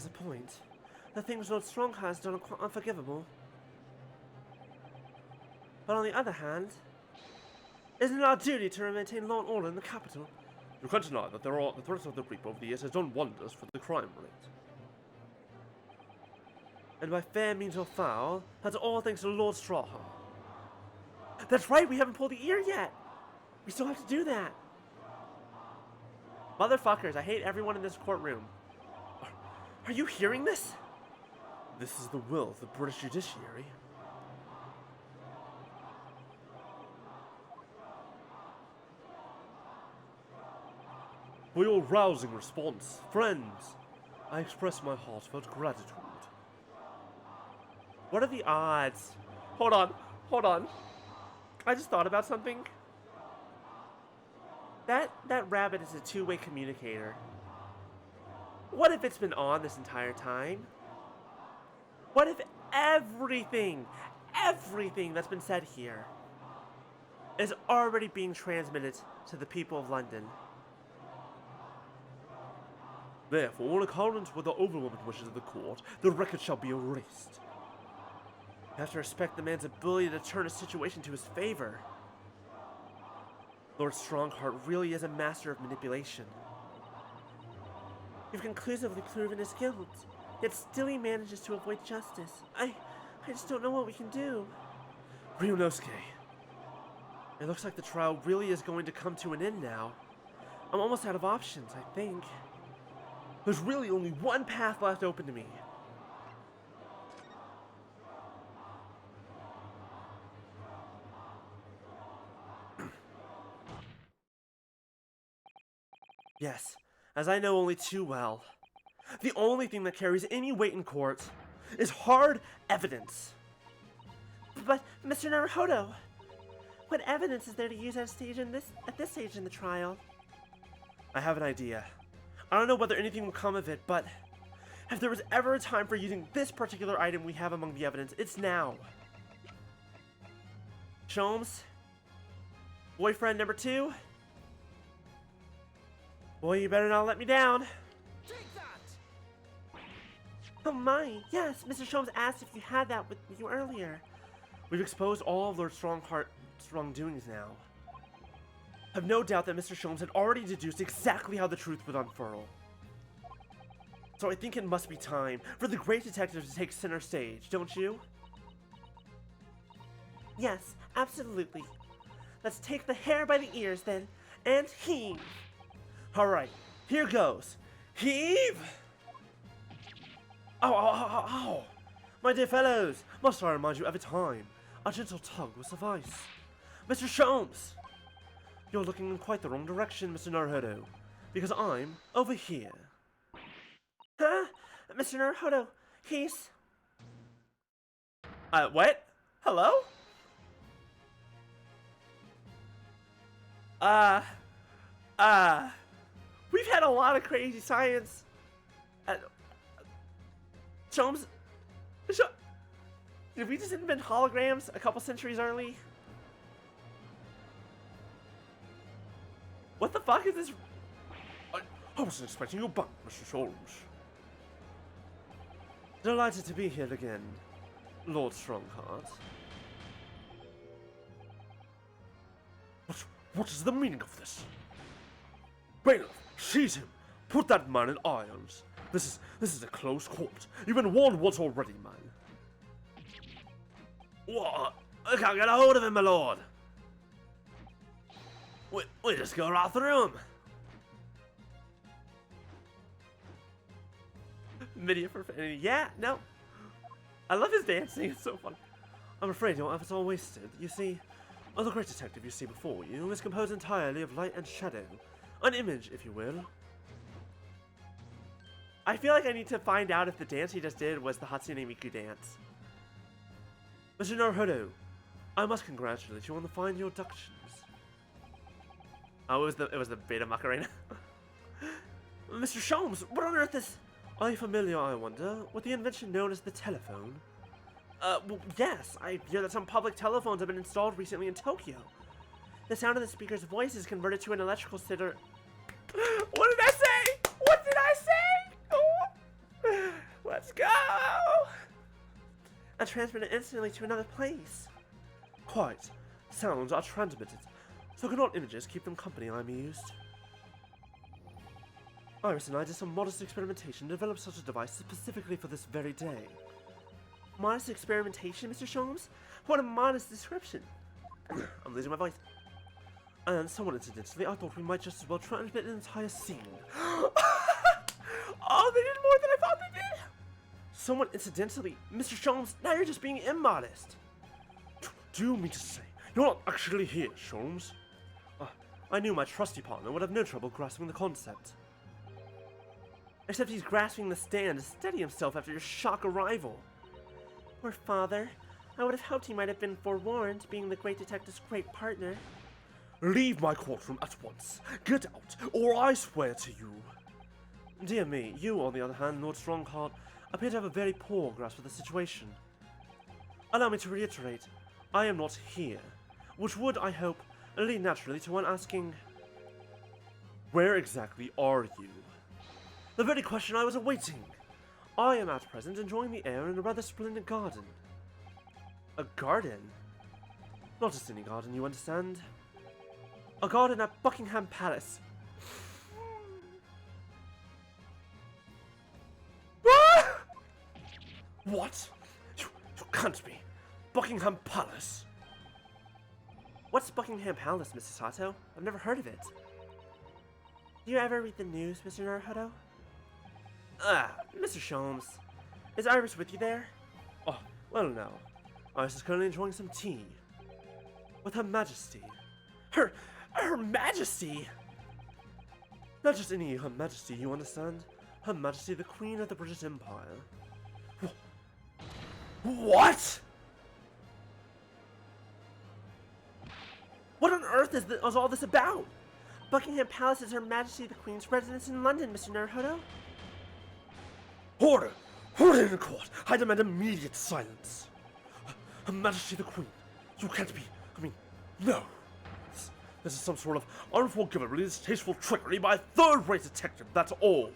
has a point. The things Lord Strong has done are quite unforgivable. But on the other hand, isn't it our duty to maintain law and order in the capital? You can't deny that the threat of the Reaper over the years has done wonders for the crime rate. And by fair means or foul, that's all thanks to Lord Strawheart. That's right, we haven't pulled the ear yet! We still have to do that! Motherfuckers, I hate everyone in this courtroom. Are you hearing this? This is the will of the British judiciary. For your rousing response, friends, I express my heartfelt gratitude. What are the odds? Hold on. I just thought about something. That rabbit is a two-way communicator. What if it's been on this entire time? What if everything that's been said here is already being transmitted to the people of London? Therefore, in accordance with the overwhelming wishes of the court, the record shall be erased. You have to respect the man's ability to turn a situation to his favor. Lord Strongheart really is a master of manipulation. You've conclusively proven his guilt, yet still he manages to avoid justice. I just don't know what we can do. Ryunosuke, It looks like the trial really is going to come to an end now. I'm almost out of options, I think. There's really only one path left open to me. Yes, as I know only too well, the only thing that carries any weight in court is hard evidence. But, Mr. Naruhodo, what evidence is there to use at this stage in the trial? I have an idea. I don't know whether anything will come of it, but if there was ever a time for using this particular item we have among the evidence, it's now. Sholmes, boyfriend number 2. Boy, you better not let me down. Take that! Oh my, yes, Mr. Sholmes asked if you had that with you earlier. We've exposed all of Lord Strongheart's wrongdoings now. I've no doubt that Mr. Sholmes had already deduced exactly how the truth would unfurl. So I think it must be time for the great detective to take center stage, don't you? Yes, absolutely. Let's take the hair by the ears then, and heave! Alright, here goes. Heave! Ow, ow, ow, ow, ow! My dear fellows, must I remind you every time, a gentle tug will suffice. Mr. Sholmes! You're looking in quite the wrong direction, Mr. Naruhodo, because I'm over here. Huh? Mr. Naruhodo, he's... what? Hello? We've had a lot of crazy science. Sholmes... Did we just invent holograms a couple centuries early? What the fuck is this? I wasn't expecting you back, Mr. Sholmes. Delighted to be here again, Lord Strongheart. What is the meaning of this? Bailiff, seize him! Put that man in irons! This is a close court. You've been warned once already, man. What? I can't get a hold of him, my lord. We just go right through him. Video for profanity. Yeah, no. I love his dancing. It's so fun. I'm afraid your efforts are wasted. You see, the great detective you see before you is composed entirely of light and shadow. An image, if you will. I feel like I need to find out if the dance he just did was the Hatsune Miku dance. Mr. Naruhodo, I must congratulate you on the fine deductions. Oh, it was the beta Macarena. Mr. Sholmes, what on earth is... Are you familiar, I wonder, with the invention known as the telephone? Well, yes, I hear that some public telephones have been installed recently in Tokyo. The sound of the speaker's voice is converted to an electrical signal. What did I say? What did I say? Oh. Let's go! And transmit it instantly to another place. Quite. Sounds are transmitted, so cannot images keep them company, I'm amused. Iris and I did some modest experimentation to develop such a device specifically for this very day. Modest experimentation, Mr. Sholmes? What a modest description. I'm losing my voice. And somewhat incidentally, I thought we might just as well transmit an entire scene. Oh, they did more than I thought they did! Somewhat incidentally, Mr. Sholmes, now you're just being immodest. do you mean to say you're not actually here, Sholmes? I knew my trusty partner would have no trouble grasping the concept. Except he's grasping the stand to steady himself after your shock arrival. Poor father. I would have hoped he might have been forewarned, being the great detective's great partner. Leave my courtroom at once. Get out, or I swear to you. Dear me, you, on the other hand, Lord Strongheart, appear to have a very poor grasp of the situation. Allow me to reiterate, I am not here, which would, I hope, lead naturally to one asking, where exactly are you? The very question I was awaiting. I am at present enjoying the air in a rather splendid garden. A garden? Not just any garden, you understand. A garden at Buckingham Palace. What? You can't be. Buckingham Palace? What's Buckingham Palace, Mrs. Sato? I've never heard of it. Do you ever read the news, Mr. Naruhodo? Mr. Sholmes. Is Iris with you there? Oh, well now. Iris is currently enjoying some tea. With Her Majesty. Her Majesty? Not just any Her Majesty, you understand? Her Majesty the Queen of the British Empire. What? What on earth is all this about? Buckingham Palace is Her Majesty the Queen's residence in London, Mr. Naruhodo. Order! Order in the court! I demand immediate silence! Her Majesty the Queen, you can't be... no! This is some sort of unforgivably distasteful trickery by a third-rate detective, that's all!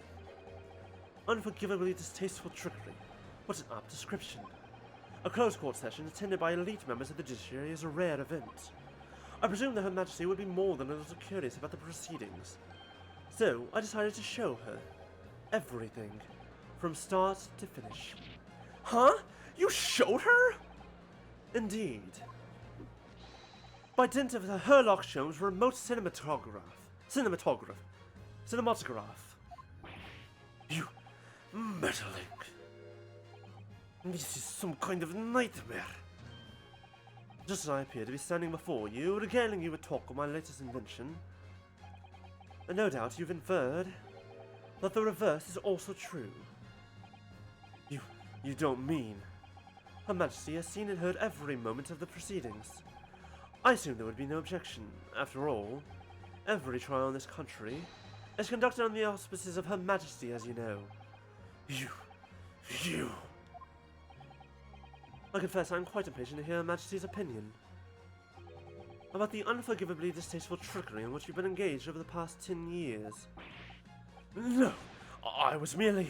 Unforgivably distasteful trickery? What an apt description. A closed court session attended by elite members of the judiciary is a rare event. I presume that Her Majesty would be more than a little curious about the proceedings. So, I decided to show her everything. From start to finish. Huh? You showed her? Indeed. By dint of the Herlock Sholmes remote cinematograph. You meddling. This is some kind of nightmare. Just as I appear to be standing before you, regaling you with talk of my latest invention. And no doubt you've inferred that the reverse is also true. You don't mean... Her Majesty has seen and heard every moment of the proceedings. I assume there would be no objection. After all, every trial in this country is conducted on the auspices of Her Majesty, as you know. You... I confess I'm quite impatient to hear Her Majesty's opinion about the unforgivably distasteful trickery in which you've been engaged over the past 10 years. No, I was merely...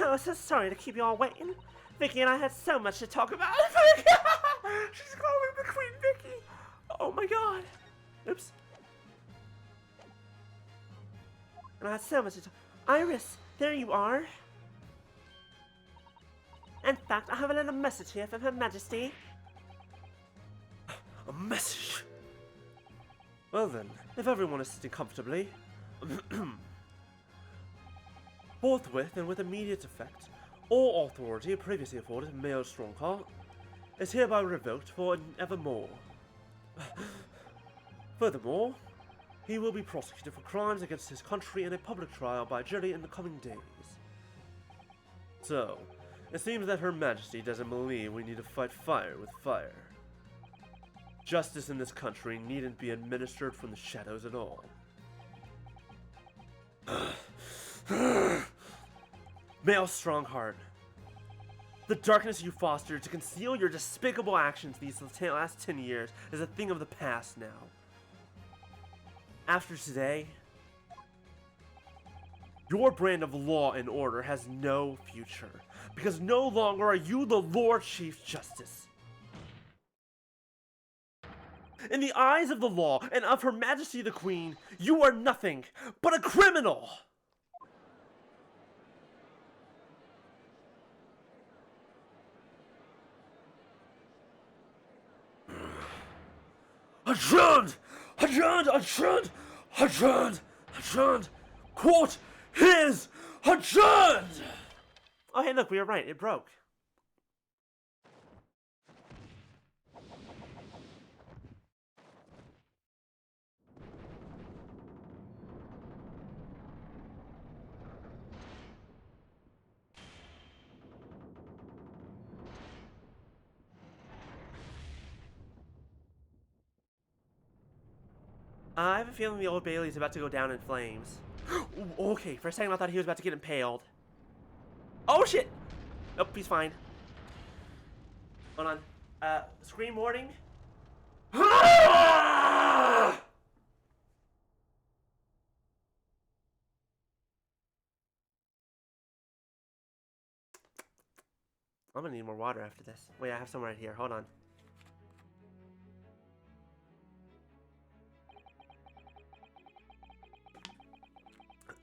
Oh, so sorry to keep you all waiting. Vicky and I had so much to talk about. She's calling the Queen Vicky. Oh my god. Oops. And I had so much to talk. Iris, there you are. In fact, I have a little message here from Her Majesty. A message? Well then, if everyone is sitting comfortably... Forthwith and with immediate effect, all authority previously afforded to Mayor Strongheart is hereby revoked for evermore. Furthermore, he will be prosecuted for crimes against his country in a public trial by jury in the coming days. So, it seems that Her Majesty doesn't believe we need to fight fire with fire. Justice in this country needn't be administered from the shadows at all. Mayor Strongheart, the darkness you fostered to conceal your despicable actions these last 10 years is a thing of the past now. After today, Your brand of law and order has no future, because no longer are you the Lord Chief Justice. In the eyes of the law and of Her Majesty the Queen, you are nothing but a criminal! Adjourned! Adjourned! Adjourned! Adjourned! Adjourned! Court is adjourned! Oh, hey, look, we were right. It broke. I have a feeling the Old Bailey's about to go down in flames. Ooh, okay, for a second I thought he was about to get impaled. Oh shit! Nope, he's fine. Hold on. Scream warning. I'm gonna need more water after this. Wait, I have some right here. Hold on.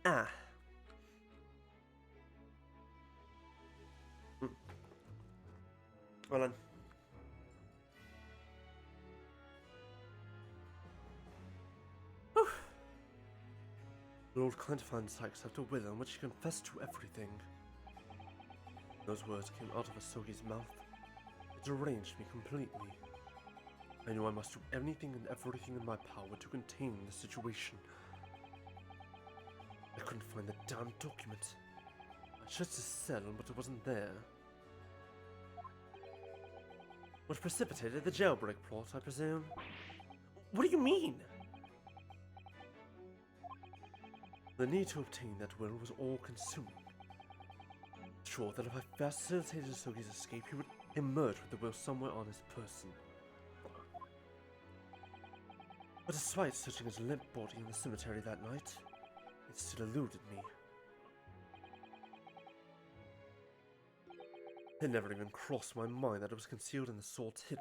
Ah. Hold on. Whew. Lord Clint finds Sykes after a will in which he confessed to everything. Those words came out of Asogi's mouth. It deranged me completely. I knew I must do anything and everything in my power to contain the situation. I couldn't find the damn document. I checked his cell, but it wasn't there. What precipitated the jailbreak plot, I presume? What do you mean? The need to obtain that will was all-consuming. Sure that if I facilitated Asogi's escape, he would emerge with the will somewhere on his person. But despite searching his limp body in the cemetery that night, it still eluded me. It never even crossed my mind that it was concealed in the salt hilt.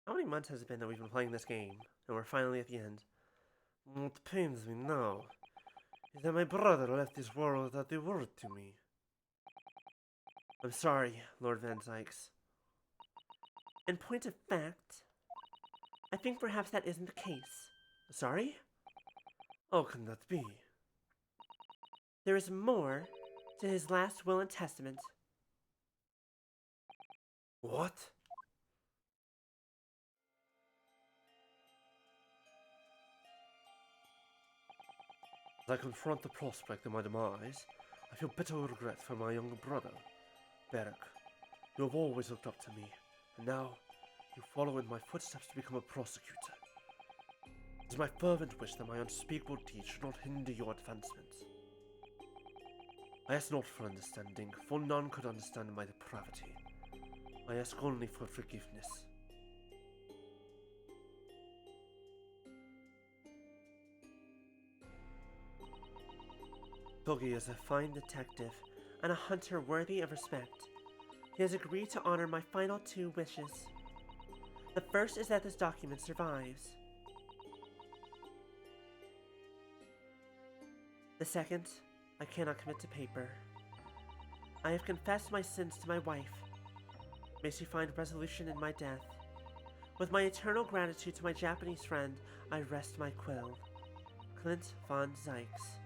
How many months has it been that we've been playing this game, and we're finally at the end? What pains me now is that my brother left this world without a word to me. I'm sorry, Lord Van Sykes. In point of fact, I think perhaps that isn't the case. Sorry? How can that be? There is more to his last will and testament. What? As I confront the prospect of my demise, I feel bitter regret for my younger brother, Beric. You have always looked up to me, and now you follow in my footsteps to become a prosecutor. It is my fervent wish that my unspeakable deeds should not hinder your advancement. I ask not for understanding, for none could understand my depravity. I ask only for forgiveness. Boogie is a fine detective and a hunter worthy of respect. He has agreed to honor my final 2 wishes. The first is that this document survives. The second, I cannot commit to paper. I have confessed my sins to my wife. May she find resolution in my death. With my eternal gratitude to my Japanese friend, I rest my quill. Clint Von Sykes.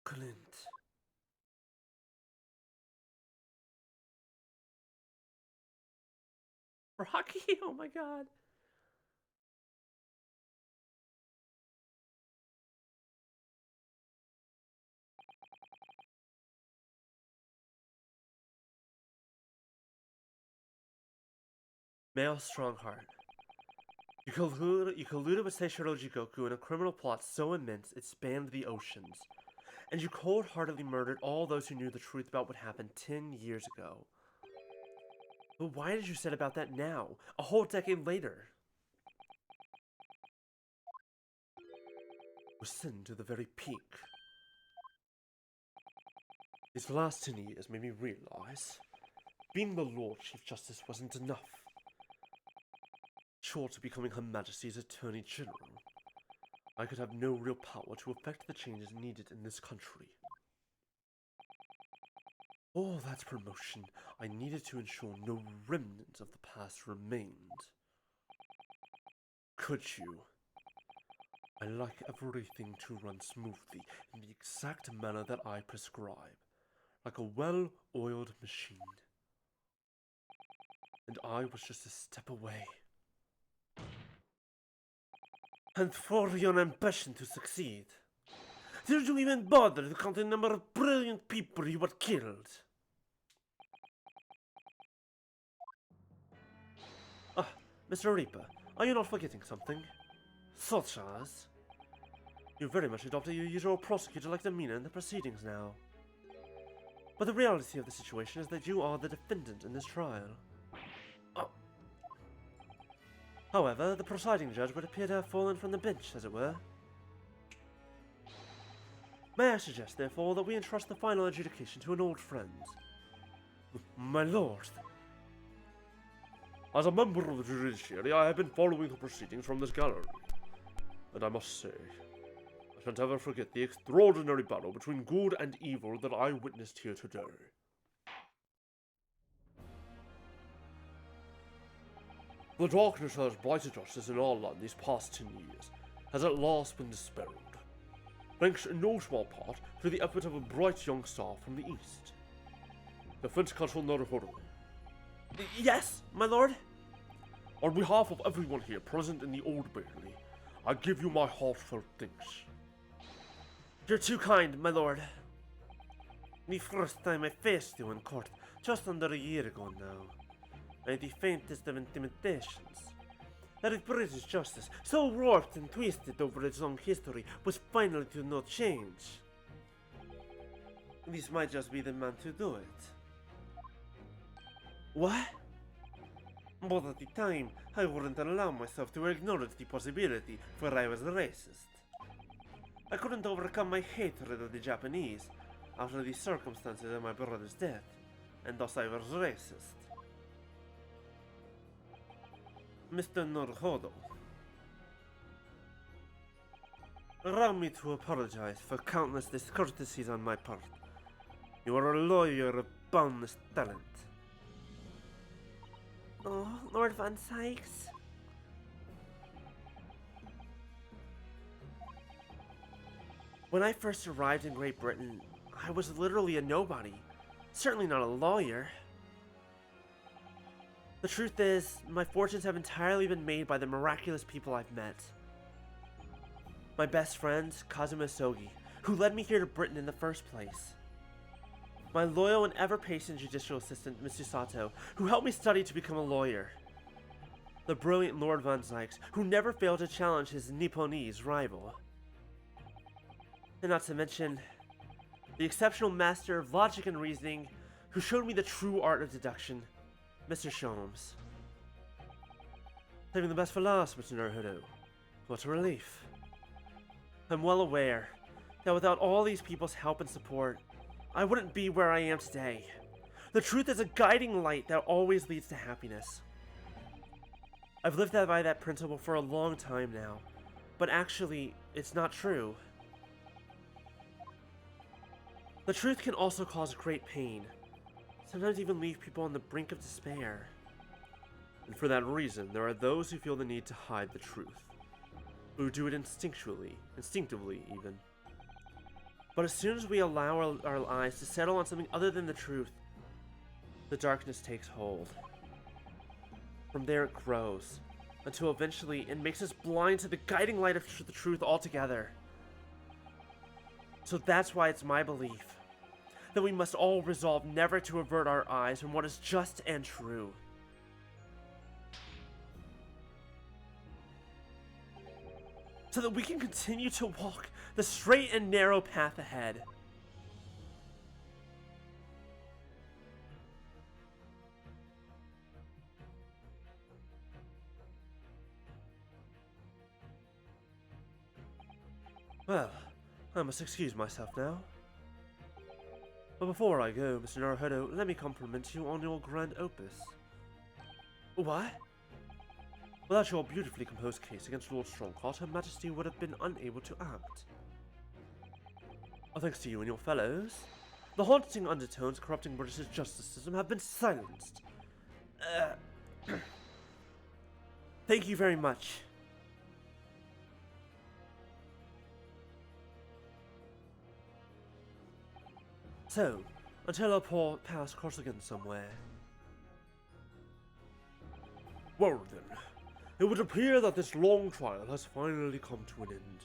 Clint. Rocky? Oh my god. Male Strongheart. You colluded with Seishiro Jigoku in a criminal plot so immense it spanned the oceans. And you cold-heartedly murdered all those who knew the truth about what happened 10 years ago. But why did you set about that now, a whole decade later? Was sin to the very peak. These last 10 years made me realize being the Lord Chief Justice wasn't enough. Short of becoming Her Majesty's Attorney General, I could have no real power to effect the changes needed in this country. All that promotion, I needed to ensure no remnant of the past remained. Could you? I like everything to run smoothly in the exact manner that I prescribe, like a well-oiled machine. And I was just a step away. And for your ambition to succeed, did you even bother to count the number of brilliant people you had killed? Ah, Mr. Reaper, are you not forgetting something? Such as? You very much adopted your usual prosecutor-like demeanor in the proceedings now. But the reality of the situation is that you are the defendant in this trial. However, the presiding judge would appear to have fallen from the bench, as it were. May I suggest, therefore, that we entrust the final adjudication to an old friend? My lord. As a member of the judiciary, I have been following the proceedings from this gallery. And I must say, I shan't ever forget the extraordinary battle between good and evil that I witnessed here today. The darkness that has blighted justice in our land these past 10 years has at last been dispelled, thanks in no small part to the effort of a bright young star from the east. Defense Counsel Naruhodo. Yes, my lord? On behalf of everyone here present in the Old Bailey, I give you my heartfelt thanks. You're too kind, my lord. The first time I faced you in court, just under a year ago now, I had the faintest of intimidations. That if British justice, so warped and twisted over its long history, was finally to no change. This might just be the man to do it. What? But at the time, I wouldn't allow myself to acknowledge the possibility, for I was racist. I couldn't overcome my hatred of the Japanese after the circumstances of my brother's death, and thus I was racist. Mr. Naruhodo, allow me to apologize for countless discourtesies on my part. You are a lawyer of boundless talent. Oh, Lord Van Sykes. When I first arrived in Great Britain, I was literally a nobody. Certainly not a lawyer. The truth is, my fortunes have entirely been made by the miraculous people I've met. My best friend, Kazuma Sogi, who led me here to Britain in the first place. My loyal and ever-patient judicial assistant, Mr. Sato, who helped me study to become a lawyer. The brilliant Lord Van Sykes, who never failed to challenge his Nipponese rival. And not to mention, the exceptional master of logic and reasoning, who showed me the true art of deduction, Mr. Sholmes. Saving the best for last, Mr. Naruhodo. What a relief. I'm well aware that without all these people's help and support, I wouldn't be where I am today. The truth is a guiding light that always leads to happiness. I've lived by that principle for a long time now, but actually, it's not true. The truth can also cause great pain, sometimes even leave people on the brink of despair. And for that reason, there are those who feel the need to hide the truth, who do it instinctively even. But as soon as we allow our eyes to settle on something other than the truth, the darkness takes hold. From there it grows, until eventually it makes us blind to the guiding light of the truth altogether. So that's why it's my belief that we must all resolve never to avert our eyes from what is just and true. so that we can continue to walk the straight and narrow path ahead. Well, I must excuse myself now. But before I go, Mr. Naruhodo, let me compliment you on your grand opus. What? Without your beautifully composed case against Lord Strongheart, Her Majesty would have been unable to act. Thanks to you and your fellows, the haunting undertones corrupting British justice system have been silenced. Thank you very much. So, until our paths cross again somewhere. Well then, it would appear that this long trial has finally come to an end.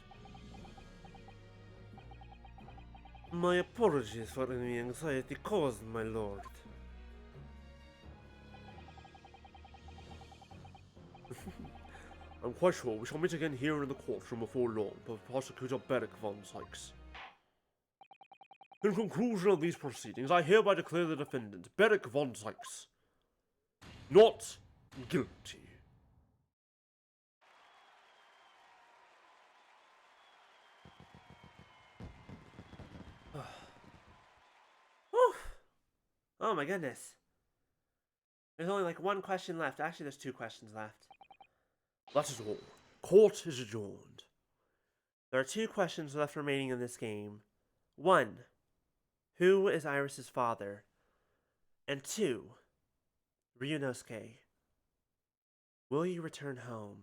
My apologies for any anxiety caused, my lord. I'm quite sure we shall meet again here in the courtroom before long, with Prosecutor Beric von Sykes. In conclusion of these proceedings, I hereby declare the defendant, Beric von Sykes, not guilty. Oh my goodness. There's only like one question left. Actually, there's 2 questions left. That is all. Court is adjourned. There are 2 questions left remaining in this game. 1. Who is Iris's father? And 2. Ryunosuke, will you return home?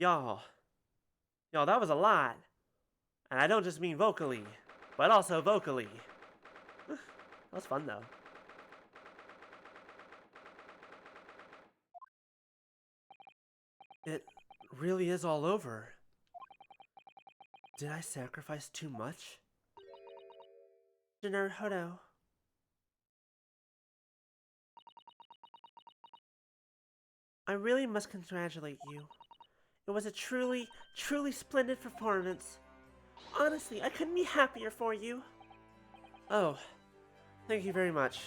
Y'all, that was a lot. And I don't just mean vocally, but also vocally. That's fun though. It really is all over. Did I sacrifice too much? Naruhodo. I really must congratulate you. It was a truly, truly splendid performance. Honestly, I couldn't be happier for you. Oh, thank you very much.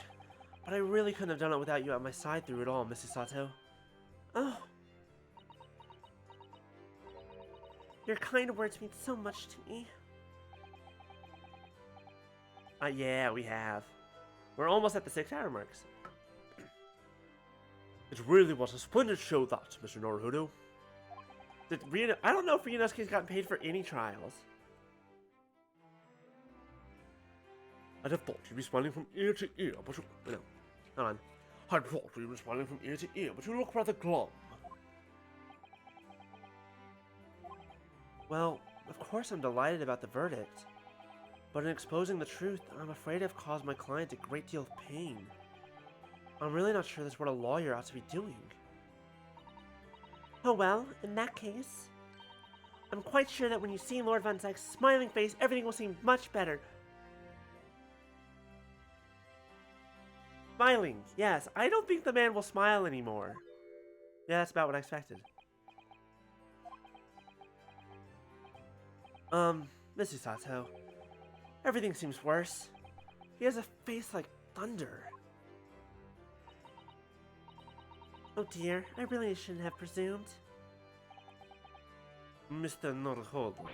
But I really couldn't have done it without you at my side through it all, Mrs. Sato. Oh. Your kind words mean so much to me. Yeah, we have. We're almost at the 6-hour marks. It really was a splendid show that, Mr. Naruhodo. I don't know if Ryunosuke's gotten paid for any trials. I'd have thought you'd be smiling from ear to ear, but you... No. Hold on. I'd thought you'd be smiling from ear to ear, but you look rather glum. Well, of course I'm delighted about the verdict. But in exposing the truth, I'm afraid I've caused my client a great deal of pain. I'm really not sure that's what a lawyer ought to be doing. Oh well, in that case, I'm quite sure that when you see Lord Von Sykes' smiling face, everything will seem much better. Smiling, yes. I don't think the man will smile anymore. Yeah, that's about what I expected. Mrs. Sato, everything seems worse. He has a face like thunder. Oh dear, I really shouldn't have presumed. Mr. Naruhodo.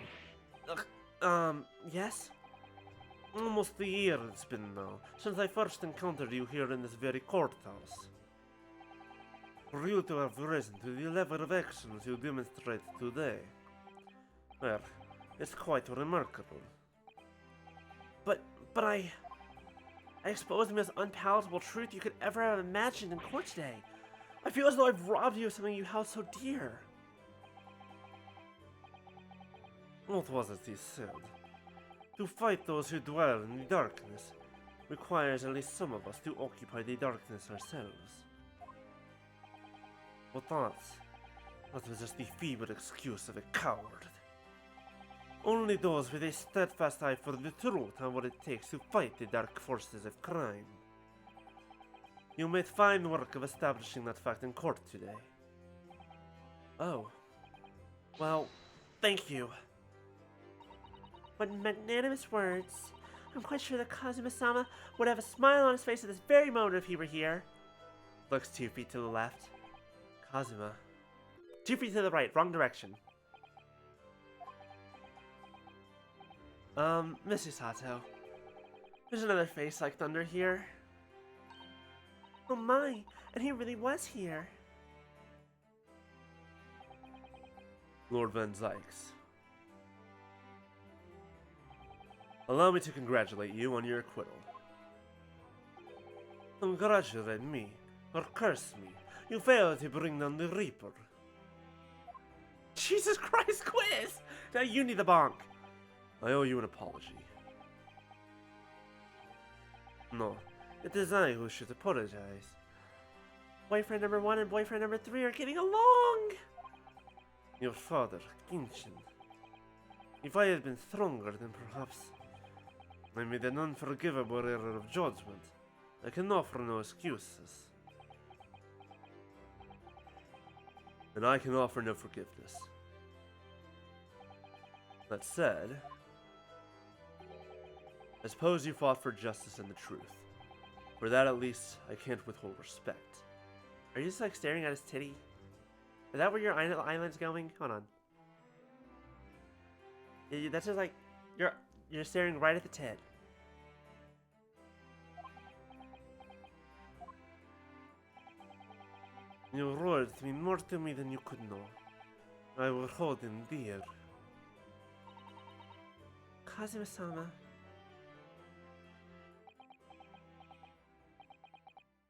Yes? Almost a year it's been now, since I first encountered you here in this very courthouse. For you to have risen to the level of actions you demonstrate today, well, it's quite remarkable. But I exposed the most unpalatable truth you could ever have imagined in court today. I feel as though I've robbed you of something you held so dear. What was it he said? To fight those who dwell in the darkness requires at least some of us to occupy the darkness ourselves. But that was just the feeble excuse of a coward. Only those with a steadfast eye for the truth and what it takes to fight the dark forces of crime. You made fine work of establishing that fact in court today. Oh. Well, thank you. What magnanimous words. I'm quite sure that Kazuma-sama would have a smile on his face at this very moment if he were here. Looks 2 feet to the left. Kazuma. 2 feet to the right, wrong direction. Mrs. Sato. There's another face like thunder here. Oh my, and he really was here. Lord Van Zykes. Allow me to congratulate you on your acquittal. Congratulate me, or curse me. You failed to bring down the Reaper. Jesus Christ, quiz! Now you need the bonk. I owe you an apology. No, it is I who should apologize. Boyfriend number 1 and boyfriend number 3 are getting along! Your father, Kinshin. If I had been stronger, then perhaps I made an unforgivable error of judgment. I can offer no excuses. And I can offer no forgiveness. That said, I suppose you fought for justice and the truth. For that, at least, I can't withhold respect. Are you just like staring at his titty? Is that where your eyelid's going? Hold on. That's just like you're staring right at the tit. Your words mean more to me than you could know. I will hold them dear. Kazuma-sama.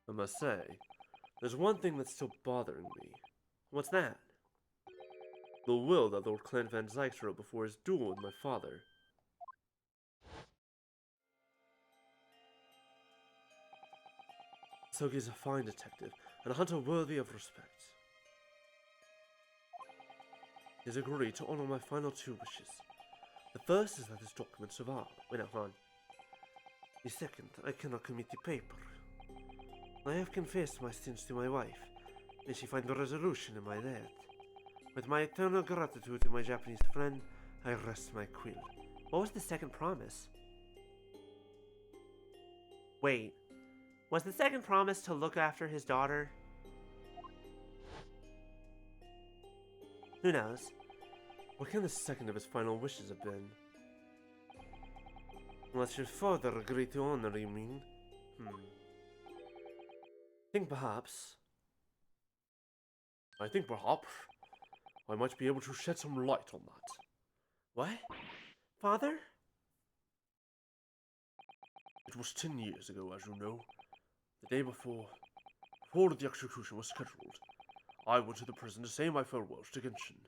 I must say, there's one thing that's still bothering me. What's that? The will that Lord Clan Van Zykes wrote before his duel with my father. Sogi's a fine detective, and a hunter worthy of respect. He has agreed to honor my final 2 wishes. The first is that his documents survive. Wait, no, hold on. The second, I cannot commit the paper. I have confessed my sins to my wife. May she find a resolution in my death. With my eternal gratitude to my Japanese friend, I rest my quill. What was the second promise? Wait. Was the second promise to look after his daughter? Who knows? What can the second of his final wishes have been? Unless your father agreed to honor, you mean? Think perhaps I might be able to shed some light on that. What? Father? It was 10 years ago, as you know. The day before the execution was scheduled, I went to the prison to say my farewells to Genshin.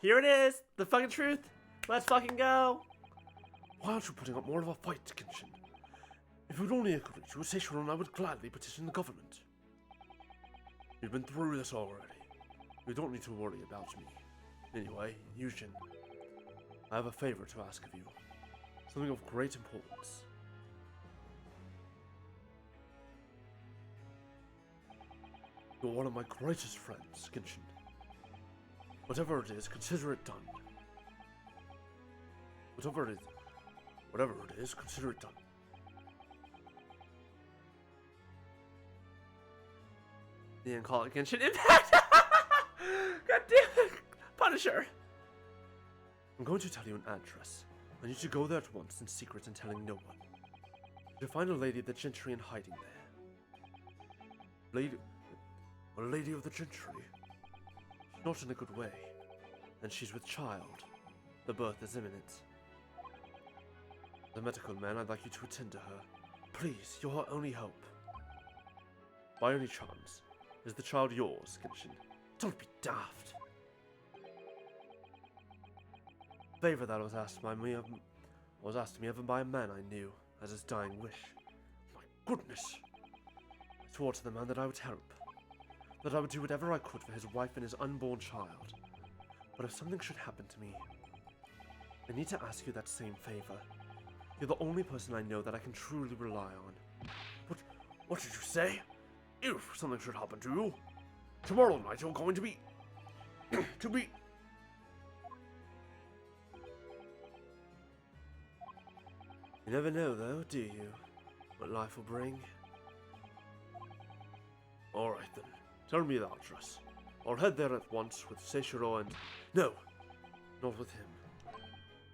Here it is! The fucking truth! Let's fucking go! Why aren't you putting up more of a fight, Genshin? If you'd only agreed to a Seishun, I would gladly petition the government. We've been through this already. You don't need to worry about me. Anyway, Yujin, I have a favor to ask of you. Something of great importance. You're one of my greatest friends, Genshin. Whatever it is, consider it done. Whatever it is, consider it done. They didn't call it Genshin Impact! God damn it! Punisher! I'm going to tell you an address. I need you to go there at once in secret and telling no one. You'll find a lady of the gentry in hiding there. A lady of the gentry. She's not in a good way, and she's with child. The birth is imminent. As a medical man, I'd like you to attend to her. Please, you're her only hope. By any chance, is the child yours, Genshin? Don't be daft. Favor that was asked by me was asked to me of by a man I knew as his dying wish. My goodness! I swore to the man that I would help, that I would do whatever I could for his wife and his unborn child. But if something should happen to me, I need to ask you that same favor. You're the only person I know that I can truly rely on. What did you say? If something should happen to you, tomorrow night you're going to be... to be... You never know, though, do you? What life will bring. Alright then, tell me the address. I'll head there at once with Seishiro and... No, not with him.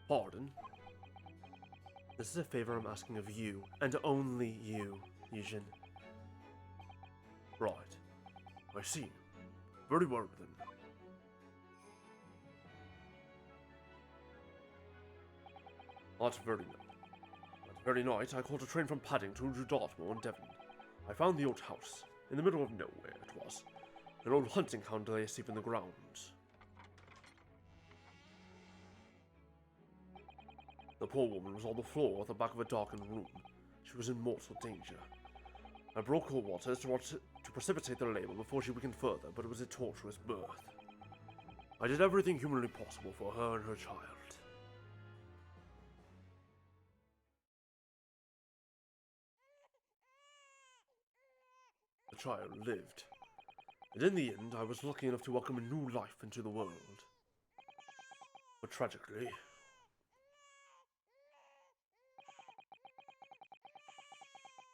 Pardon? This is a favor I'm asking of you, and only you, Yujin. Right. I see. Very well then. That very night, I caught a train from Paddington to Dartmoor in Devon. I found the old house. In the middle of nowhere it was. An old hunting hound lay asleep in the grounds. The poor woman was on the floor at the back of a darkened room. She was in mortal danger. I broke her waters to precipitate the labor before she weakened further, but it was a tortuous birth. I did everything humanly possible for her and her child. The child lived, and in the end I was lucky enough to welcome a new life into the world. But tragically,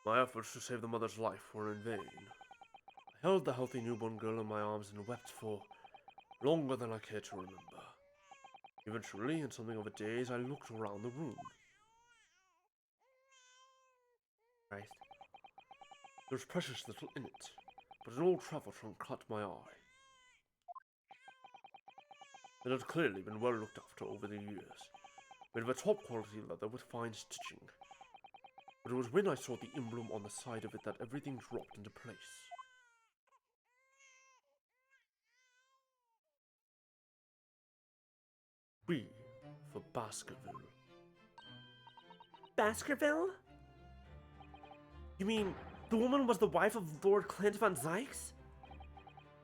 my efforts to save the mother's life were in vain. I held the healthy newborn girl in my arms and wept for longer than I cared to remember. Eventually, in something of a daze, I looked around the room. Christ. There was precious little in it, but an old travel trunk caught my eye. It had clearly been well looked after over the years, made of a top-quality leather with fine stitching. But it was when I saw the emblem on the side of it that everything dropped into place. B for Baskerville. Baskerville? You mean the woman was the wife of Lord Clint von Zykes?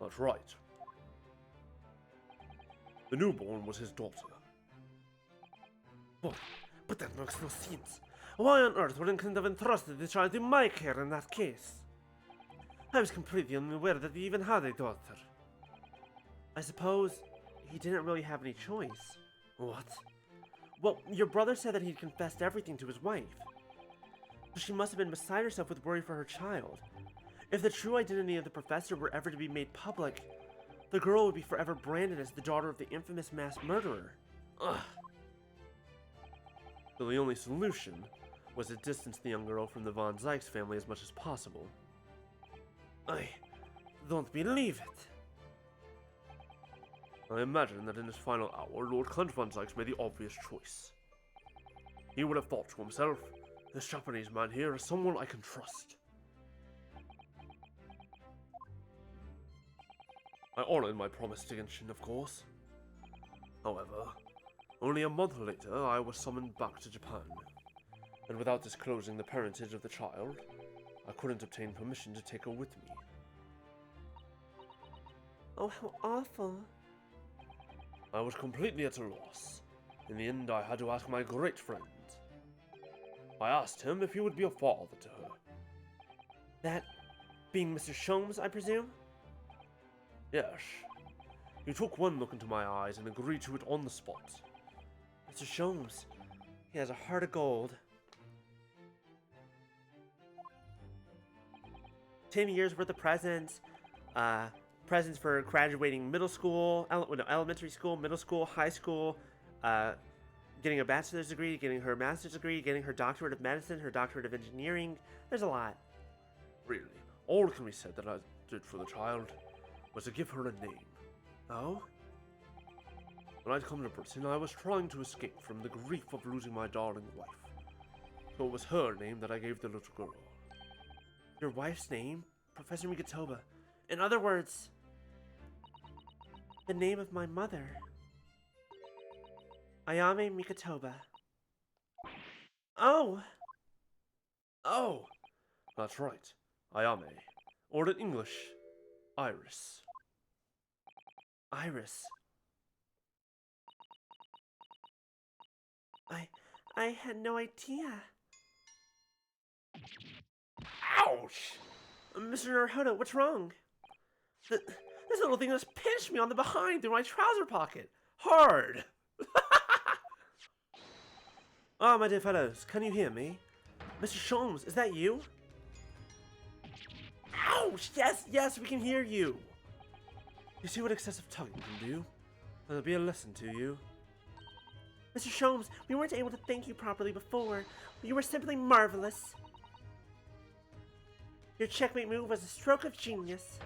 That's right. The newborn was his daughter. But that makes no sense. Why on earth wouldn't Clint have entrusted the child to my care in that case? I was completely unaware that he even had a daughter. I suppose he didn't really have any choice. What? Well, your brother said that he'd confessed everything to his wife. So she must have been beside herself with worry for her child. If the true identity of the professor were ever to be made public, the girl would be forever branded as the daughter of the infamous mass murderer. Ugh. So the only solution was to distance the young girl from the Von Zykes family as much as possible. I don't believe it. I imagine that in his final hour, Lord Clint von Zykes made the obvious choice. He would have thought to himself, this Japanese man here is someone I can trust. I honored my promise to Genshin, of course. However, only a month later, I was summoned back to Japan. And without disclosing the parentage of the child, I couldn't obtain permission to take her with me. Oh, how awful. I was completely at a loss. In the end, I had to ask my great friend. I asked him if he would be a father to her. That being Mr. Sholmes, I presume? Yes. He took one look into my eyes and agreed to it on the spot. Mr. Sholmes, he has a heart of gold. 10 years worth of presents. Presents for graduating middle school, elementary school, middle school, high school, getting a bachelor's degree, getting her master's degree, getting her doctorate of medicine, her doctorate of engineering. There's a lot. Really, all can be said that I did for the child was to give her a name. Oh? When I'd come to Britain, I was trying to escape from the grief of losing my darling wife. So it was her name that I gave the little girl. Your wife's name? Professor Mikatoba. In other words, the name of my mother. Ayame Mikatoba. Oh! Oh! That's right. Ayame. Or in English, Iris. Iris. I had no idea. Ouch! Mr. Naruhodo, what's wrong? This little thing just pinched me on the behind through my trouser pocket. Hard! Ah, my dear fellows, can you hear me? Mr. Sholmes, is that you? Ouch! Yes, we can hear you! You see what excessive tugging can do? That'll be a lesson to you. Mr. Sholmes, we weren't able to thank you properly before. You were simply marvelous. Your checkmate move was a stroke of genius.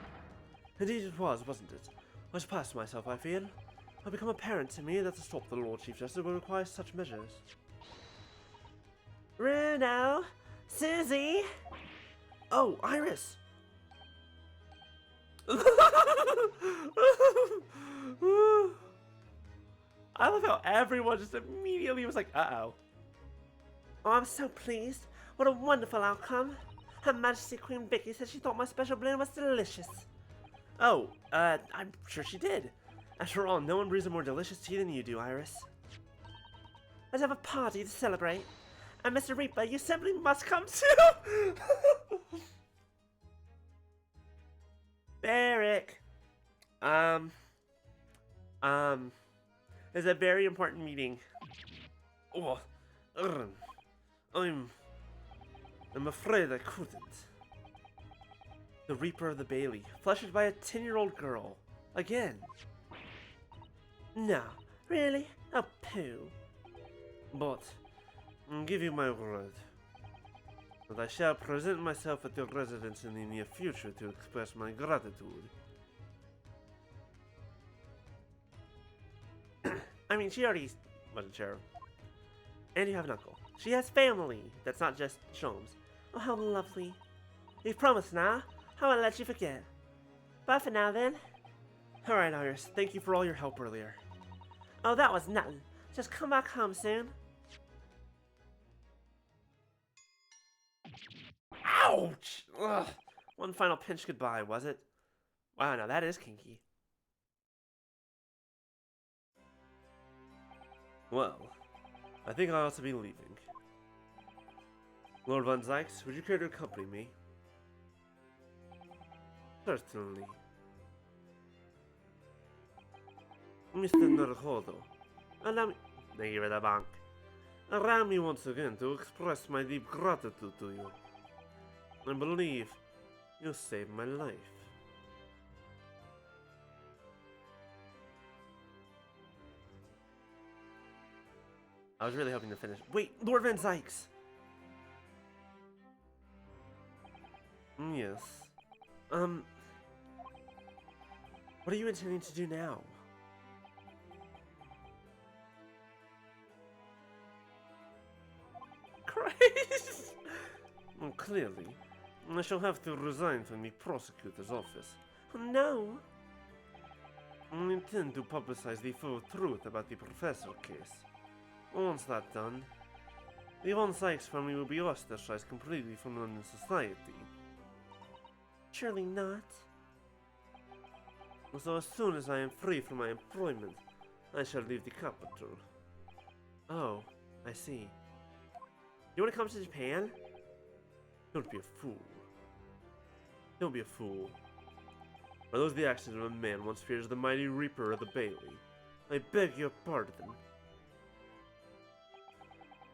Indeed it was, wasn't it? I surpassed myself, I feel. It become apparent to me that to stop the Lord Chief Justice will require such measures. Bruno! Susie! Oh, Iris! I love how everyone just immediately was like, uh-oh. Oh, I'm so pleased. What a wonderful outcome. Her Majesty Queen Vicky said she thought my special blend was delicious. Oh, I'm sure she did. After all, no one brews a more delicious tea than you do, Iris. Let's have a party to celebrate. And Mr. Reaper, you simply must come too! Barrick. There's a very important meeting. Oh, I'm afraid I couldn't. The Reaper of the Bailey, fleshed by a 10-year-old girl. Again. No, really? Oh, pooh. But, I'll give you my word. That I shall present myself at your residence in the near future to express my gratitude. I mean, she already wasn't sure. And you have an uncle. She has family. That's not just Sholmes. Oh, how lovely. You've promised now. How I'll let you forget. Bye for now, then. Alright, Iris. Thank you for all your help earlier. Oh, that was nothing. Just come back home soon. Ouch! Ugh. One final pinch goodbye, was it? Wow, now that is kinky. Well, I think I ought to be leaving. Lord Van Zykes, would you care to accompany me? Certainly. Mr. Naruhodo, allow me... Thank you for the bank. Allow me once again to express my deep gratitude to you. I believe you saved my life. I was really hoping to finish. Wait, Lord Van Zykes! Yes. What are you intending to do now? Christ! Well, clearly, I shall have to resign from the prosecutor's office. Oh, no. I intend to publicize the full truth about the professor case. Once that's done, the Von Sykes family will be ostracized completely from London society. Surely not. So as soon as I am free from my employment, I shall leave the capital. Oh, I see. You want to come to Japan? Don't be a fool. Don't be a fool. Are those the actions of a man once feared as the mighty Reaper of the Bailey? I beg your pardon.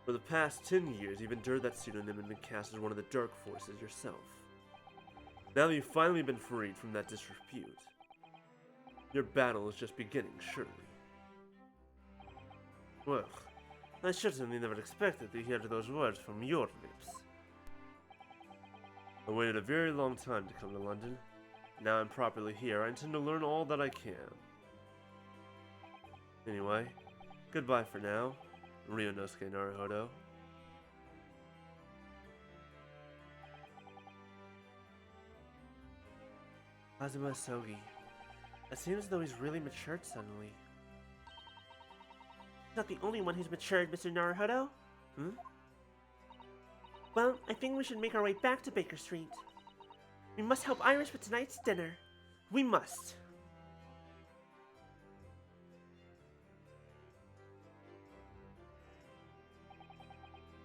For the past 10 years, you've endured that pseudonym and been cast as one of the dark forces yourself. Now that you've finally been freed from that disrepute, your battle is just beginning, surely. Well, I certainly never expected to hear those words from your lips. I waited a very long time to come to London. Now I'm properly here, I intend to learn all that I can. Anyway, goodbye for now, Ryunosuke Naruhodo. Kazuma Sogi. It seems as though he's really matured suddenly. Not the only one who's matured, Mr. Naruhodo. Well, I think we should make our way back to Baker Street. We must help Iris with tonight's dinner. We must.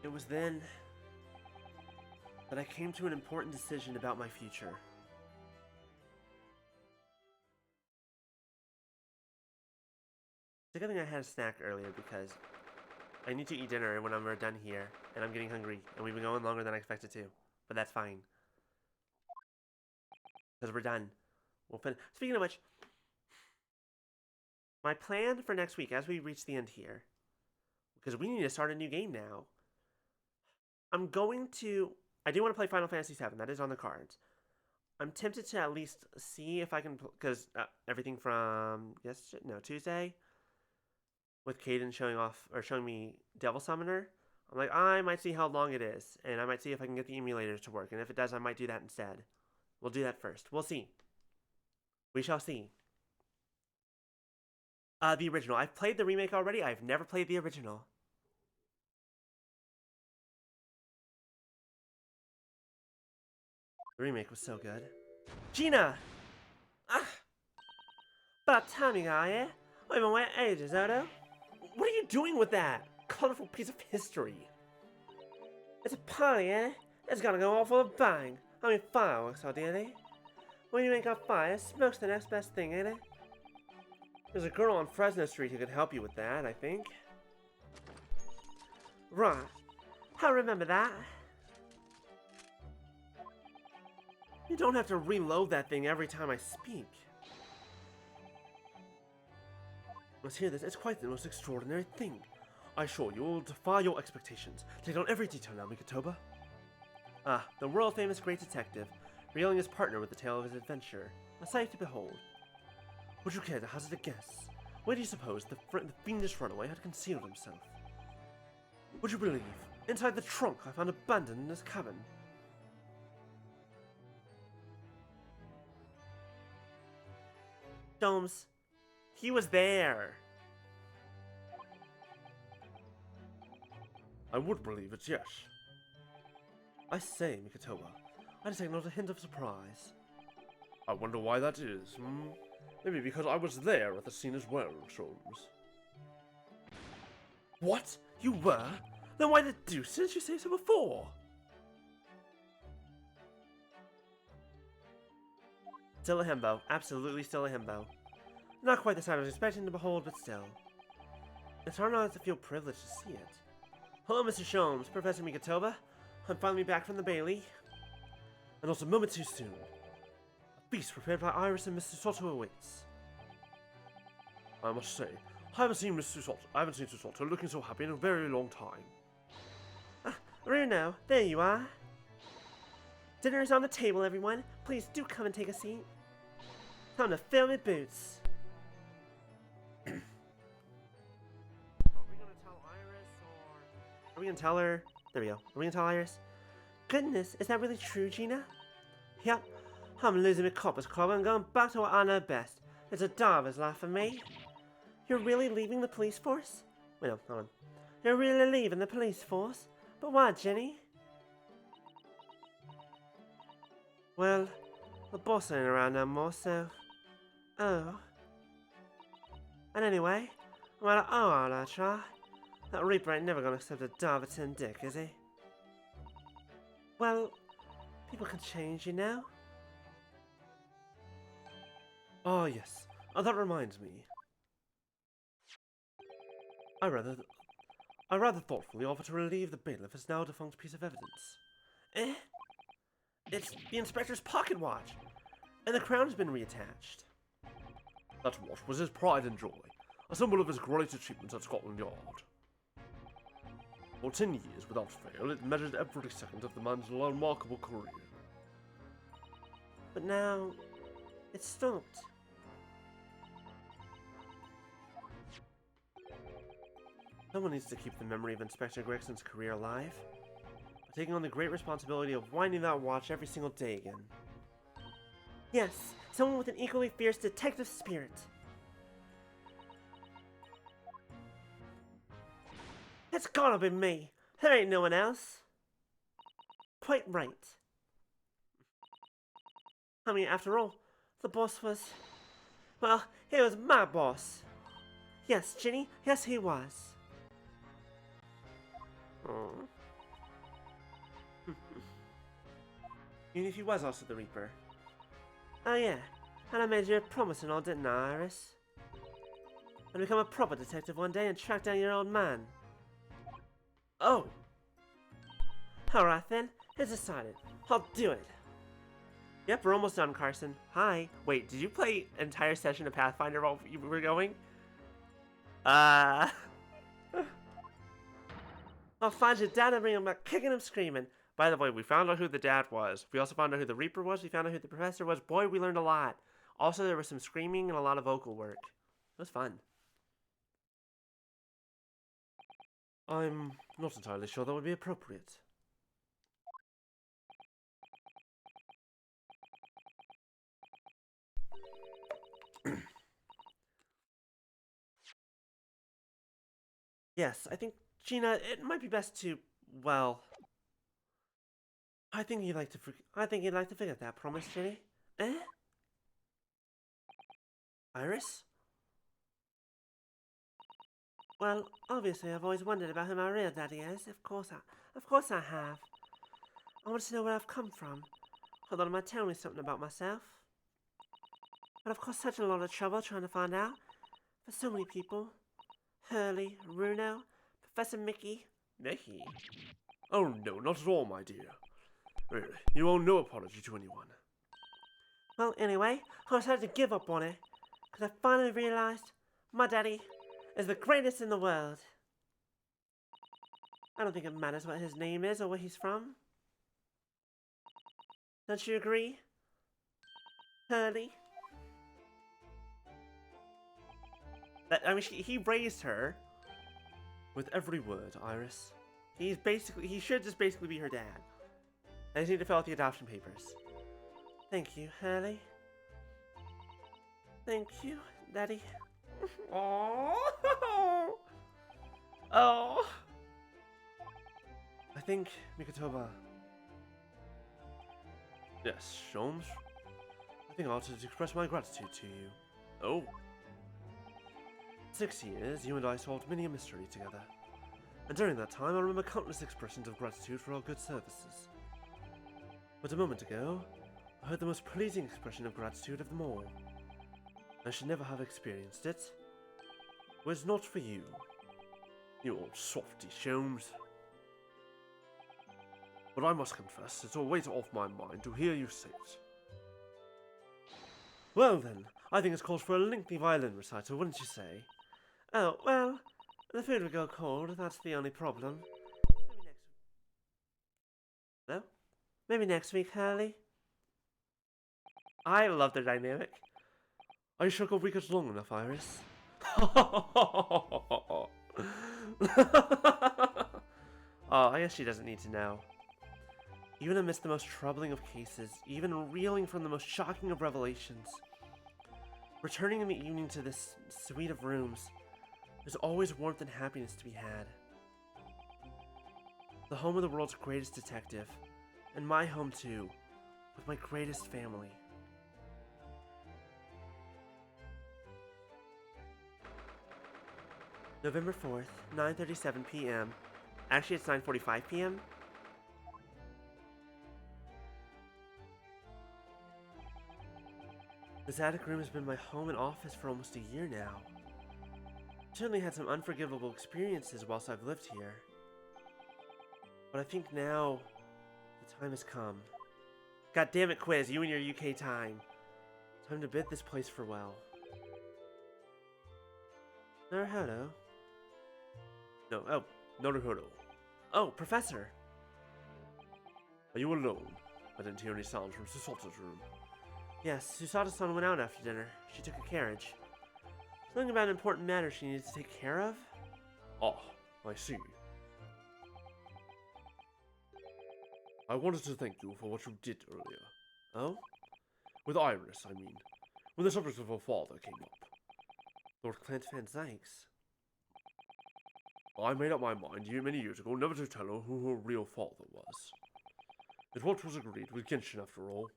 It was then that I came to an important decision about my future. It's a good thing I had a snack earlier because I need to eat dinner when we're done here, and I'm getting hungry, and we've been going longer than I expected to, but that's fine. Because we're done. We'll finish. Speaking of which, my plan for next week, as we reach the end here, because we need to start a new game now, I do want to play Final Fantasy VII. That is on the cards. I'm tempted to at least see if I can, because everything from Tuesday, with Caden showing me Devil Summoner, I'm like, I might see how long it is, and I might see if I can get the emulator to work, and if it does, I might do that instead. We'll do that first. We'll see. We shall see. The original. I've played the remake already. I've never played the original. The remake was so good. Gina! Ah! About time you got here. I've been waiting ages, Odo. What are you doing with that colorful piece of history? It's a party, eh? It's gonna go off with a bang. I mean, fireworks, ideally. When you ain't got fire, smoke's the next best thing, ain't it? There's a girl on Fresno Street who could help you with that, I think. Right. I'll remember that. You don't have to reload that thing every time I speak. Let's hear this. It's quite the most extraordinary thing. I assure you, it will defy your expectations. Take down every detail now, Mikatoba. Ah, the world-famous great detective, revealing his partner with the tale of his adventure. A sight to behold. Would you care to hazard a guess? Where do you suppose the fiendish runaway had concealed himself? Would you believe? Inside the trunk I found abandoned in his cabin. Domes, he was there. I would believe it, yes. I say, Mikatoba, I detect not a hint of surprise. I wonder why that is, Maybe because I was there at the scene as well, Sholmes. What? You were? Then why the deuce didn't you say so before? Still a himbo. Absolutely still a himbo. Not quite the sight I was expecting to behold, but still. It's hard not to feel privileged to see it. Hello, Mr. Sholmes, Professor Mikatoba. I'm finally back from the Bailey. And not a moment too soon. A feast prepared by Iris and Mr. Soto awaits. I must say, I haven't seen Susoto looking so happy in a very long time. Ah, Runo, there you are. Dinner is on the table, everyone. Please do come and take a seat. Time to fill my boots. Are we gonna tell Iris, or... Are we gonna tell her? There we go. Are we gonna tell Iris? Goodness, is that really true, Gina? Yep. I'm losing my copper's club and going back to what I know best. It's a Darver's life for me. You're really leaving the police force? Wait, no, hold on. You're really leaving the police force? But why, Jenny? Well, the boss ain't around no more, so... Oh. And anyway, no matter how hard I try, that Reaper ain't never gonna accept a Darverton dick, is he? Well, people can change, you know? Ah, yes. That reminds me. I rather thoughtfully offer to relieve the bailiff his now defunct piece of evidence. Eh? It's the inspector's pocket watch, and the crown has been reattached. That watch was his pride and joy, a symbol of his great achievements at Scotland Yard. For 10 years, without fail, it measured every second of the man's remarkable career. But now, it's stopped. Someone needs to keep the memory of Inspector Gregson's career alive, by taking on the great responsibility of winding that watch every single day again. Yes, someone with an equally fierce detective spirit. It's gotta be me. There ain't no one else. Quite right. I mean, after all, the boss was... Well, he was my boss. Yes, Ginny, yes he was. Even if he was also the Reaper. Oh yeah, and I made you a promise and all, didn't I, Iris? I'd become a proper detective one day and track down your old man. Oh! Alright then, it's decided. I'll do it. Yep, we're almost done, Carson. Hi. Wait, did you play an entire session of Pathfinder while we were going? I'll find your dad and bring him back kicking and screaming. By the way, we found out who the dad was. We also found out who the Reaper was. We found out who the Professor was. Boy, we learned a lot. Also, there was some screaming and a lot of vocal work. It was fun. I'm not entirely sure that would be appropriate. Yes, I think, Gina, it might be best to, well... I think you'd like to forget that promise, Jenny. Eh? Iris? Well, obviously I've always wondered about who my real daddy is. Of course I have. I want to know where I've come from. Although it might tell me something about myself. But I've caused such a lot of trouble trying to find out. For so many people. Hurley, Runo, Professor Mickey. Mickey? Oh no, not at all, my dear. Really, you owe no apology to anyone. Well, anyway, I decided to give up on it. Because I finally realized my daddy is the greatest in the world. I don't think it matters what his name is or where he's from. Don't you agree, Hurley? I mean, he raised her. With every word, Iris. He should just basically be her dad. I just need to fill out the adoption papers. Thank you, Hurley. Thank you, Daddy. Oh. Oh. I think, Mikotoba. Yes, Sholmes. I think I ought to express my gratitude to you. Oh. 6 years, you and I solved many a mystery together. And during that time, I remember countless expressions of gratitude for our good services. But a moment ago, I heard the most pleasing expression of gratitude of them all. I should never have experienced it. It was not for you, you old softy, Sholmes. But I must confess, it's a weight off my mind to hear you say it. Well then, I think it's called for a lengthy violin recital, wouldn't you say? Oh, well, the food would go cold, that's the only problem. No? Maybe next week, Hurley? I love their dynamic. Are you sure a week is long enough, Iris? Oh, I guess she doesn't need to know. Even amidst the most troubling of cases, even reeling from the most shocking of revelations, returning in the evening to this suite of rooms, there's always warmth and happiness to be had. The home of the world's greatest detective, and my home too, with my greatest family. November 4th, 9:37 p.m. Actually, it's 9:45 p.m. This attic room has been my home and office for almost a year now. I've certainly had some unforgivable experiences whilst I've lived here. But I think now, the time has come. God damn it, Quiz, you and your UK time. Time to bid this place farewell. Naruhodo? No, oh, Naruhodo. Oh, Professor! Are you alone? I didn't hear any sounds from Susata's room. Yes, Susata-san went out after dinner. She took a carriage. Something about an important matter she needed to take care of? Ah, I see. I wanted to thank you for what you did earlier. Oh? With Iris, I mean. When the subject of her father came up. Lord Clint Van Zykes. I made up my mind many years ago never to tell her who her real father was. It's what was agreed with Genshin after all.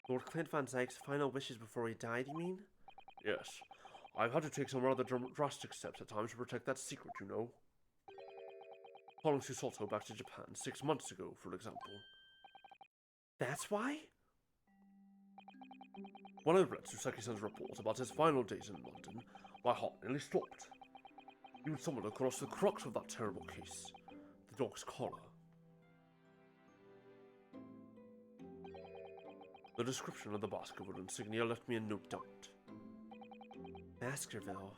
Lord Clint Van Zykes' final wishes before he died, you mean? Yes. I've had to take some rather drastic steps at times to protect that secret, you know. Calling Susato back to Japan 6 months ago, for example. That's why? When I read Suseki-san's report about his final days in London, my heart nearly stopped. He would stumbled across the crux of that terrible case, the dog's collar. The description of the Baskerville insignia left me in no doubt. Baskerville.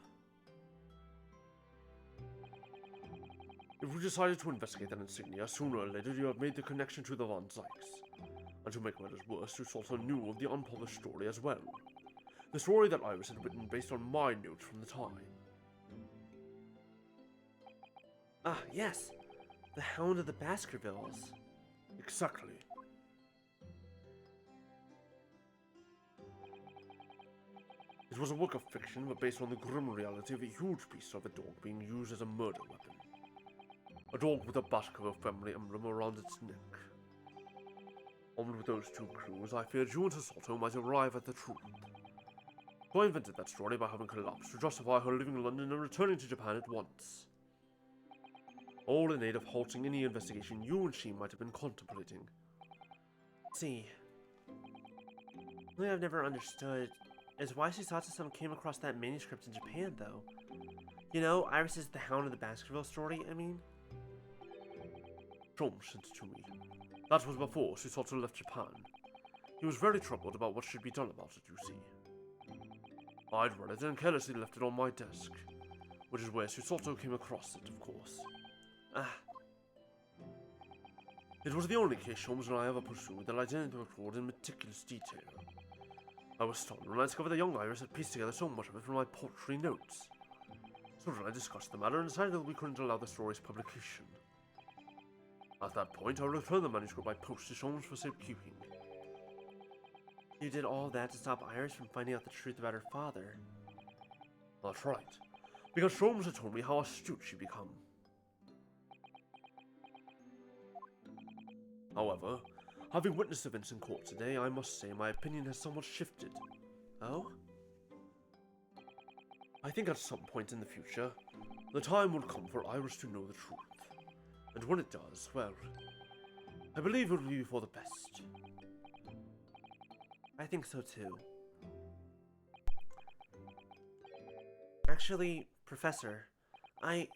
If we decided to investigate that insignia, sooner or later you have made the connection to the Van Zykes. And to make matters worse, you also knew of the unpublished story as well. The story that Iris had written based on my notes from the time. Ah, yes. The Hound of the Baskervilles. Exactly. It was a work of fiction, but based on the grim reality of a huge beast of a dog being used as a murder weapon. A dog with a Baskerville family emblem around its neck. Armed with those two clues, I feared you and Hisato might arrive at the truth. So I invented that story by having collapsed to justify her leaving London and returning to Japan at once. All in aid of halting any investigation you and she might have been contemplating. See. Something I've never understood is why Susato-san came across that manuscript in Japan, though. You know, Iris is the Hound of the Baskerville story, I mean? Tom sent it to me. That was before Susato left Japan. He was very troubled about what should be done about it, you see. I'd read it and carelessly left it on my desk, which is where Susato came across it, of course. Ah. It was the only case Holmes and I ever pursued that I didn't record in meticulous detail. I was stunned when I discovered that young Iris had pieced together so much of it from my paltry notes. So then I discussed the matter and decided that we couldn't allow the story's publication. At that point, I returned the manuscript by post to Holmes for safekeeping. You did all that to stop Iris from finding out the truth about her father. That's right, because Holmes had told me how astute she'd become. However, having witnessed events in court today, I must say my opinion has somewhat shifted. Oh? I think at some point in the future, the time will come for Iris to know the truth. And when it does, well, I believe it will be for the best. I think so too. Actually, Professor, I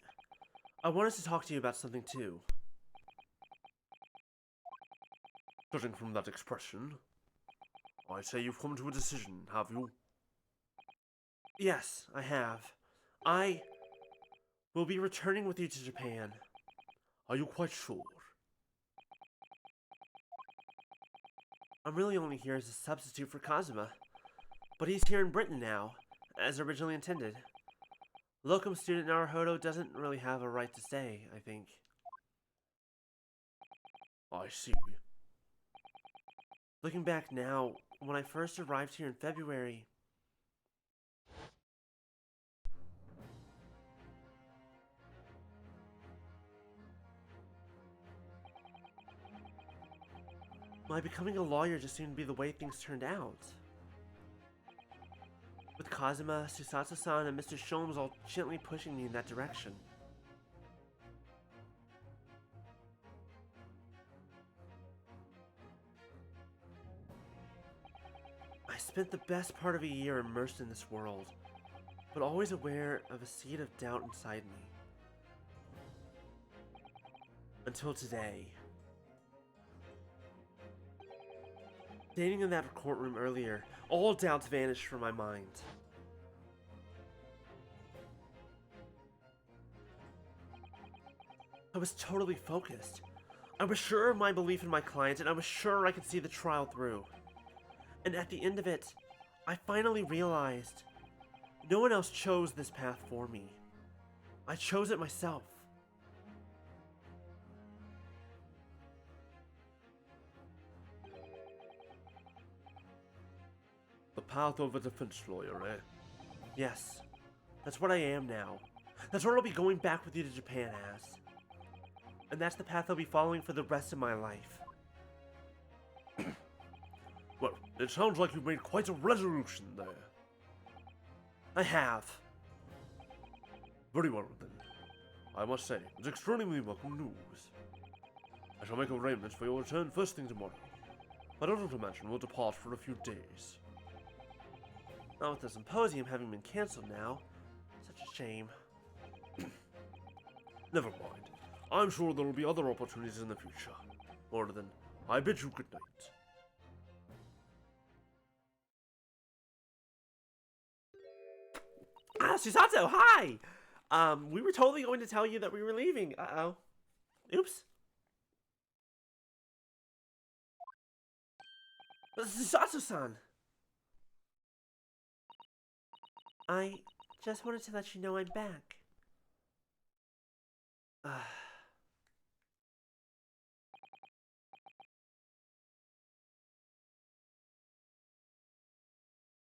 wanted to talk to you about something too. Judging from that expression, I say you've come to a decision, have you? Yes, I have. I will be returning with you to Japan. Are you quite sure? I'm really only here as a substitute for Kazuma. But he's here in Britain now, as originally intended. Locum student Naruhodo doesn't really have a right to stay, I think. I see. Looking back now, when I first arrived here in February, my becoming a lawyer just seemed to be the way things turned out. With Kazuma, Susato-san, and Mr. Sholmes all gently pushing me in that direction. I spent the best part of a year immersed in this world, but always aware of a seed of doubt inside me. Until today. Standing in that courtroom earlier, all doubts vanished from my mind. I was totally focused. I was sure of my belief in my client, and I was sure I could see the trial through. And at the end of it, I finally realized no one else chose this path for me. I chose it myself. The path of a defense lawyer, eh? Yes, that's what I am now. That's what I'll be going back with you to Japan as. And that's the path I'll be following for the rest of my life. Well, it sounds like you've made quite a resolution there. I have. Very well, then. I must say, it's extremely welcome news. I shall make arrangements for your return first thing tomorrow. I don't imagine we'll depart for a few days. Not with the symposium having been cancelled now. Such a shame. Never mind. I'm sure there will be other opportunities in the future. More than I bid you good night. Ah, Susato, hi! We were totally going to tell you that we were leaving. Uh-oh. Oops. Susato-san! I just wanted to let you know I'm back.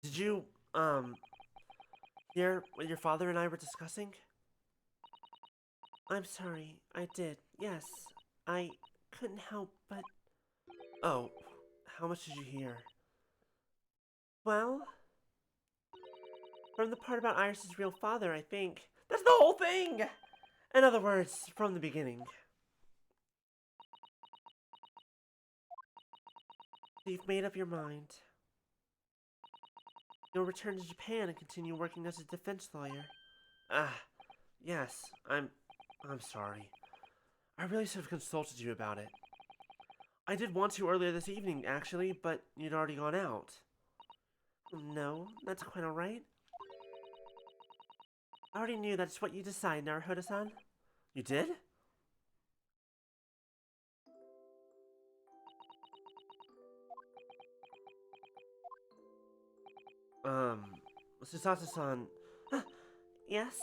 Did you, hear what your father and I were discussing? I'm sorry, I did, yes. I couldn't help but... Oh, how much did you hear? Well... From the part about Iris' real father, I think. That's the whole thing! In other words, from the beginning. You've made up your mind. You'll return to Japan and continue working as a defense lawyer. Yes, I'm sorry. I really should have consulted you about it. I did want to earlier this evening, actually, but you'd already gone out. No, that's quite alright. I already knew that's what you decided, Naruhodo-san. You did? Susato-san... Yes?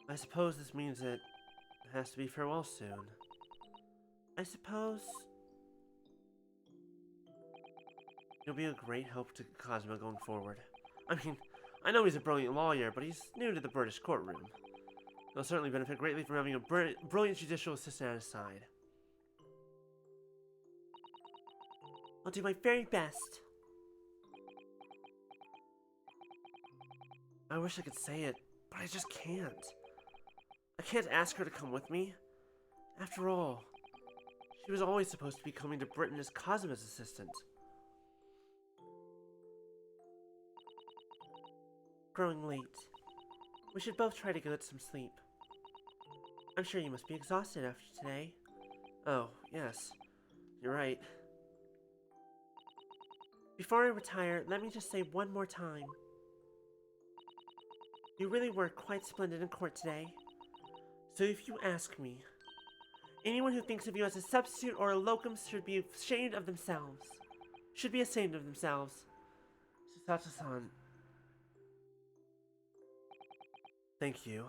I suppose this means it has to be farewell soon. I suppose... You'll be a great help to Cosmo going forward. I mean, I know he's a brilliant lawyer, but he's new to the British courtroom. He'll certainly benefit greatly from having a brilliant judicial assistant at his side. I'll do my very best. I wish I could say it, but I just can't. I can't ask her to come with me. After all, she was always supposed to be coming to Britain as Cosmo's assistant. Growing late. We should both try to get some sleep. I'm sure you must be exhausted after today. Oh, yes. You're right. Before I retire, let me just say one more time. You really were quite splendid in court today. So if you ask me, anyone who thinks of you as a substitute or a locum should be ashamed of themselves. Should be ashamed of themselves. Susato-san. Thank you.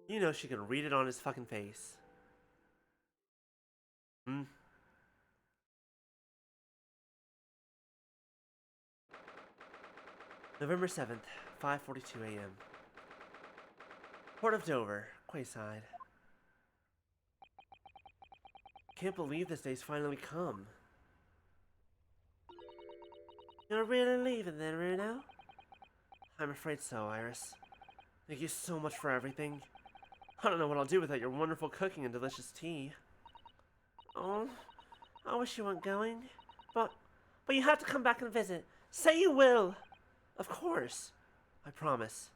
You know she can read it on his fucking face. November 7th, 5:42 a.m. Port of Dover, Quayside. Can't believe this day's finally come. You're really leaving then, Runo? I'm afraid so, Iris. Thank you so much for everything. I don't know what I'll do without your wonderful cooking and delicious tea. Oh, I wish you weren't going. But you have to come back and visit. Say you will! Of course. I promise.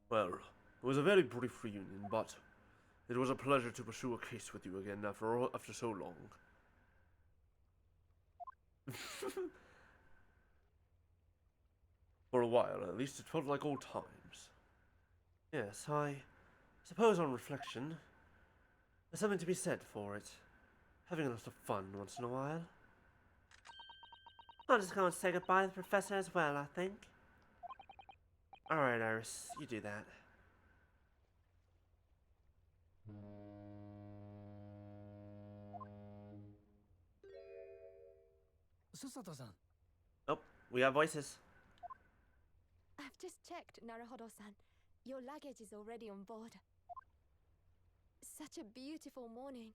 Well, it was a very brief reunion, but it was a pleasure to pursue a case with you again after so long. For a while, at least, it felt like old times. Yes, I suppose on reflection, there's something to be said for it. Having a lot of fun once in a while. I'll just go and say goodbye to the professor as well, I think. Alright, Iris, you do that. Susato-san. Oh, we got voices. I've just checked, Naruhodo-san. Your luggage is already on board. Such a beautiful morning.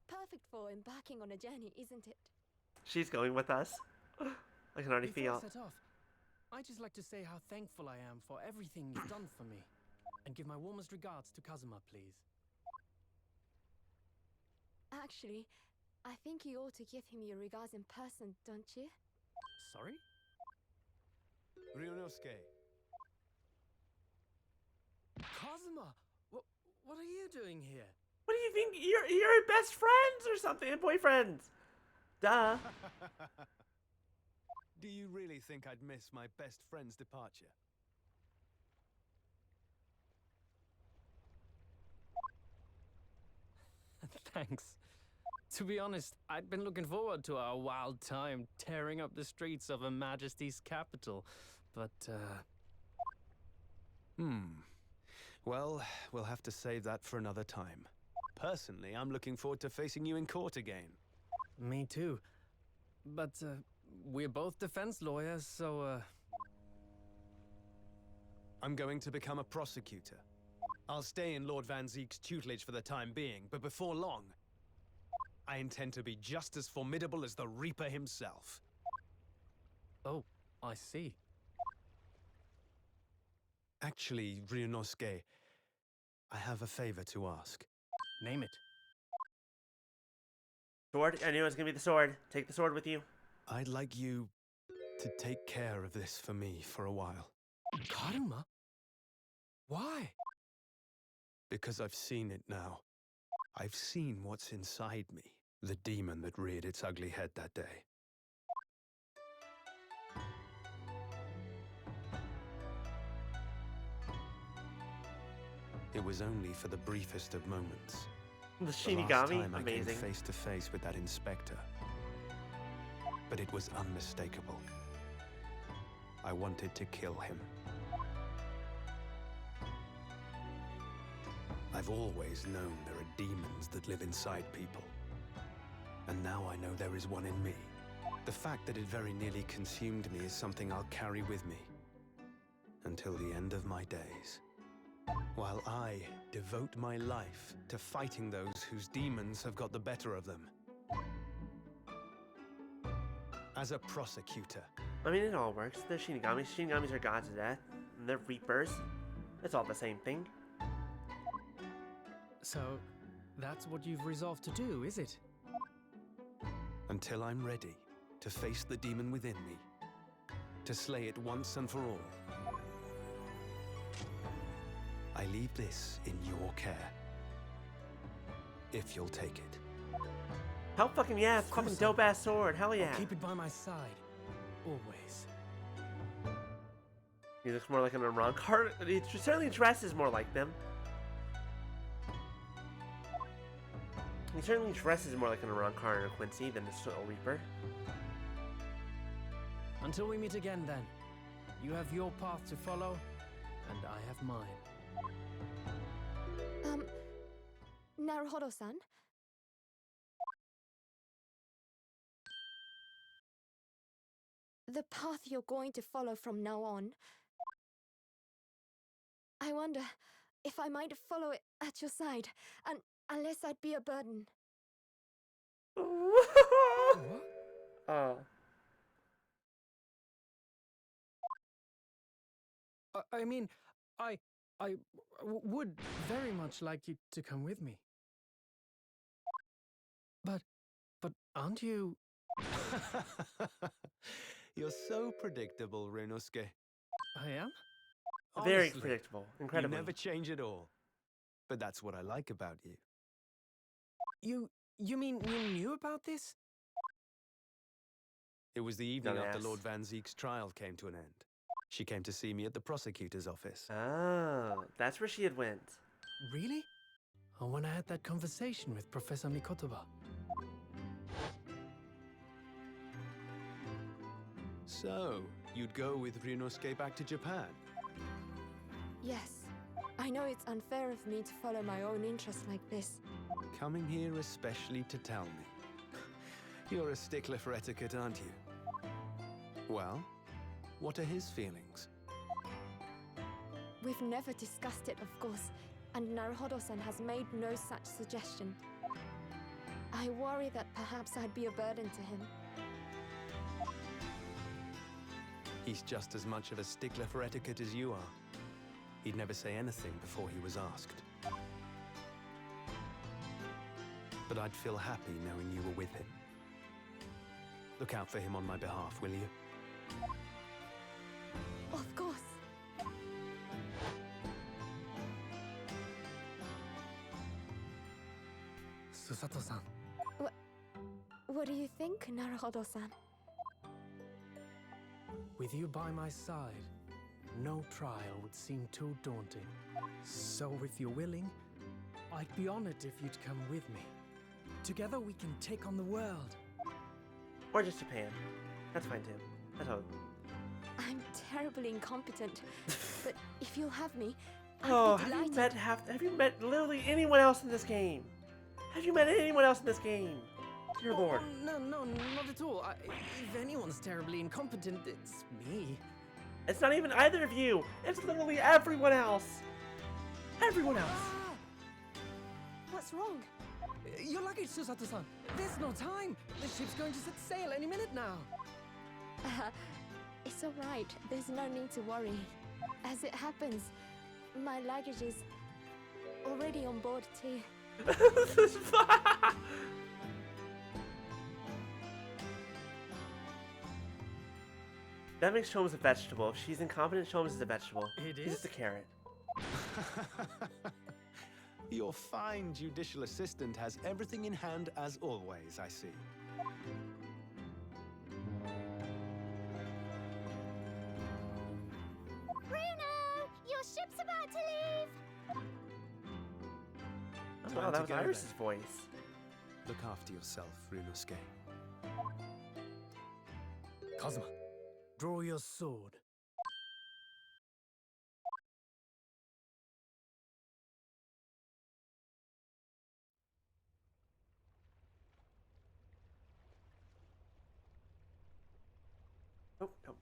Perfect for embarking on a journey, isn't it? She's going with us. I can already Before I feel. set off, I'd just like to say how thankful I am for everything you've done for me. And give my warmest regards to Kazuma, please. Actually, I think you ought to give him your regards in person, don't you? Sorry? Ryunosuke, Kazuma! What are you doing here? What do you think? You're best friends or something? Boyfriends. Duh. do you really think I'd miss my best friend's departure? Thanks. To be honest, I'd been looking forward to our wild time tearing up the streets of Her Majesty's capital. But, Well, we'll have to save that for another time. Personally, I'm looking forward to facing you in court again. me too. But, we're both defense lawyers, so, I'm going to become a prosecutor. I'll stay in Lord Van Zeek's tutelage for the time being, but before long, I intend to be just as formidable as the Reaper himself. Oh, I see. Actually, Ryunosuke, I have a favor to ask. Name it. Sword? I knew it was gonna be the sword. Take the sword with you. I'd like you to take care of this for me for a while. Karuma? Why? Because I've seen it now. I've seen what's inside me. The demon that reared its ugly head that day. It was only for the briefest of moments. The The last Shinigami? time I Amazing. came face to face with that inspector. But it was unmistakable. I wanted to kill him. I've always known there are demons that live inside people. And now I know there is one in me. The fact that it very nearly consumed me is something I'll carry with me until the end of my days. While I devote my life to fighting those whose demons have got the better of them. As a prosecutor, I mean, it all works. They're Shinigamis. Shinigamis are gods of death. And they're reapers. It's all the same thing. So, that's what you've resolved to do, is it? until I'm ready to face the demon within me, to slay it once and for all. I leave this in your care, if you'll take it. Hell fucking yeah, it's a fucking dope ass sword. Hell yeah. I'll keep it by my side, always. He looks more like an Iran card. He certainly dresses more like them. He certainly dresses more like an Iran card or Quincy than a Soul Reaper. Until we meet again, then. You have your path to follow, and I have mine. Naruhodo-san? The path you're going to follow from now on, I wonder if I might follow it at your side, and unless I'd be a burden. What? Oh. I mean, I would very much like you to come with me. But aren't you... You're so predictable, Ryunosuke. I am? Very Honestly, predictable. You Incredibly. never change at all. But that's what I like about you. You mean you knew about this? It was the evening after Dumbass. Lord Van Zeek's trial came to an end. She came to see me at the prosecutor's office. Oh, that's where she had went. Really? Or when I had that conversation with Professor Mikotoba? So, you'd go with Ryunosuke back to Japan? Yes, I know it's unfair of me to follow my own interests like this. Coming here especially to tell me. You're a stickler for etiquette, aren't you? Well, what are his feelings? We've never discussed it, of course, and Naruhodo-san has made no such suggestion. I worry that perhaps I'd be a burden to him. He's just as much of a stickler for etiquette as you are. He'd never say anything before he was asked. But I'd feel happy knowing you were with him. Look out for him on my behalf, will you? Of course. Susato-san. What do you think, Naruhodo-san? With you by my side, no trial would seem too daunting. So if you're willing, I'd be honored if you'd come with me. Together we can take on the world. Or just Japan. That's fine too. That's all. I'm terribly incompetent, but if you'll have me, Oh, I'd be delighted. have you met literally anyone else in this game? Have you met anyone else in this game? Dear Lord. No, not at all. If anyone's terribly incompetent, it's me. It's not even either of you. It's literally everyone else. Everyone else. Ah! What's wrong? Your luggage, Susato-san. There's no time. The ship's going to set sail any minute now. It's all right. There's no need to worry. As it happens, my luggage is already on board too. This is fun. That makes Sholmes a vegetable. If she's incompetent, Sholmes is a vegetable. It He's is? just a carrot. Your fine judicial assistant has everything in hand as always, I see. Bruno, your ship's about to leave. Oh, Time wow, to that was go Iris's then. voice. Look after yourself, Runosuke. Kazuma, draw your sword. Oh, no.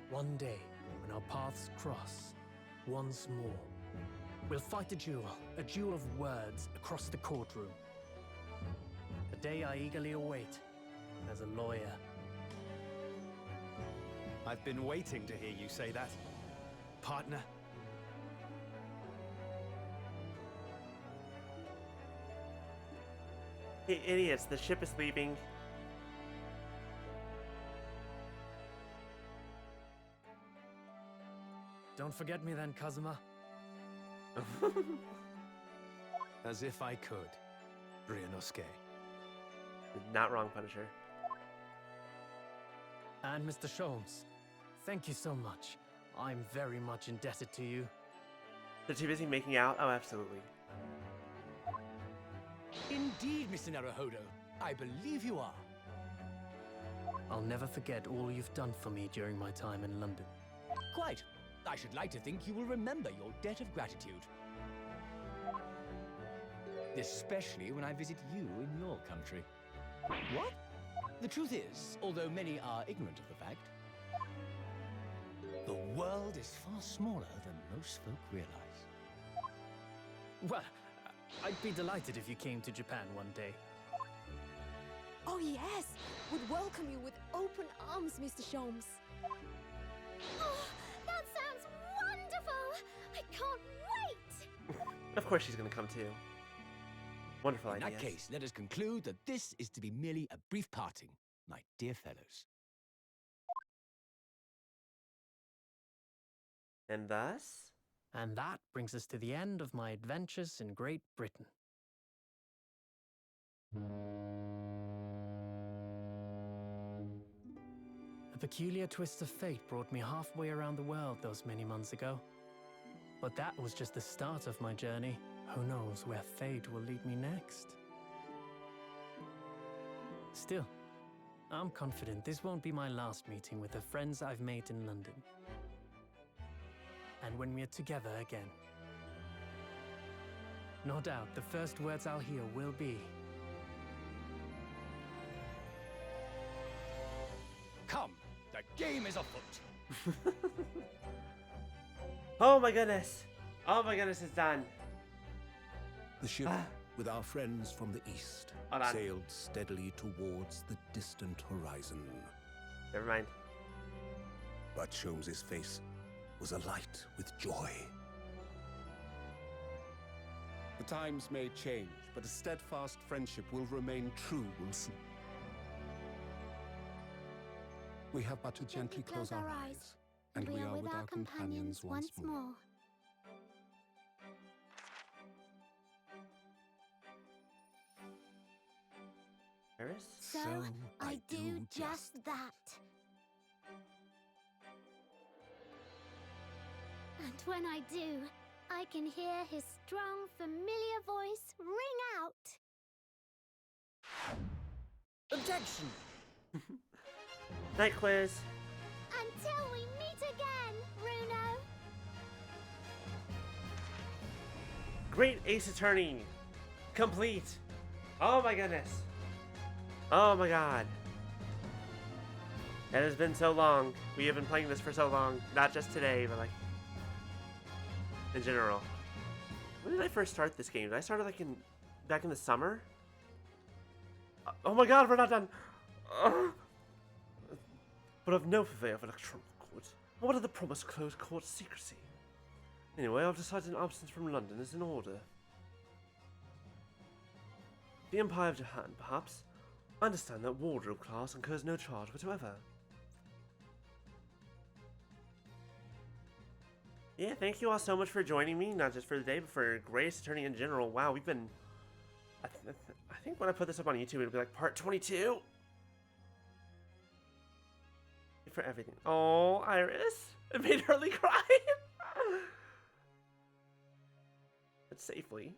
One day, when our paths cross, once more, we'll fight a duel of words across the courtroom. A day I eagerly await as a lawyer. I've been waiting to hear you say that, partner. Hey, idiots, the ship is leaving. Don't forget me then, Kazuma. As if I could, Ryunosuke. Not wrong, Punisher. And Mr. Sholmes, thank you so much. I'm very much indebted to you. They're too busy making out? Oh, absolutely. Indeed, Mr. Naruhodo. I believe you are. I'll never forget all you've done for me during my time in London. Quite. I should like to think you will remember your debt of gratitude. Especially when I visit you in your country. What? The truth is, although many are ignorant of the fact, the world is far smaller than most folk realize. Well, I'd be delighted if you came to Japan one day. Oh yes, would welcome you with open arms, Mr. Sholmes. Oh, that sounds wonderful! I can't wait! Of course she's gonna come too. Wonderful In idea. that case, let us conclude that this is to be merely a brief parting, my dear fellows. And thus? And that brings us to the end of my adventures in Great Britain. A peculiar twist of fate brought me halfway around the world those many months ago. But that was just the start of my journey. Who knows where fate will lead me next? Still, I'm confident this won't be my last meeting with the friends I've made in London. And when we're together again, no doubt the first words I'll hear will be, Come, the game is afoot. Oh my goodness! Oh my goodness, it's done. The ship, with our friends from the east, Hold on. sailed steadily towards the distant horizon. Never mind. But Sholmes' face was alight with joy. The times may change, but a steadfast friendship will remain true, Wilson. We have but to gently close our eyes, and we are with our companions once more. Iris? So, I do just that. And when I do, I can hear his strong, familiar voice ring out. Objection! Night quiz. Until we meet again, Bruno. Great Ace Attorney. Complete. Oh my goodness. Oh my god. It has been so long. We have been playing this for so long. Not just today, but like in general. When did I first start this game? Did I start it like back in the summer? Oh my god, we're not done. But of no purveyor of electoral court. I wanted the promised closed court secrecy. Anyway, I've decided an absence from London is in order. The Empire of Japan, perhaps? I understand that wardrobe class incurs no charge whatsoever. Yeah, thank you all so much for joining me, not just for the day, but for Grace Attorney in general. Wow, we've been... I think when I put this up on YouTube, it'll be like part 22. For everything. Oh, Iris. It made Hurley cry. But safely.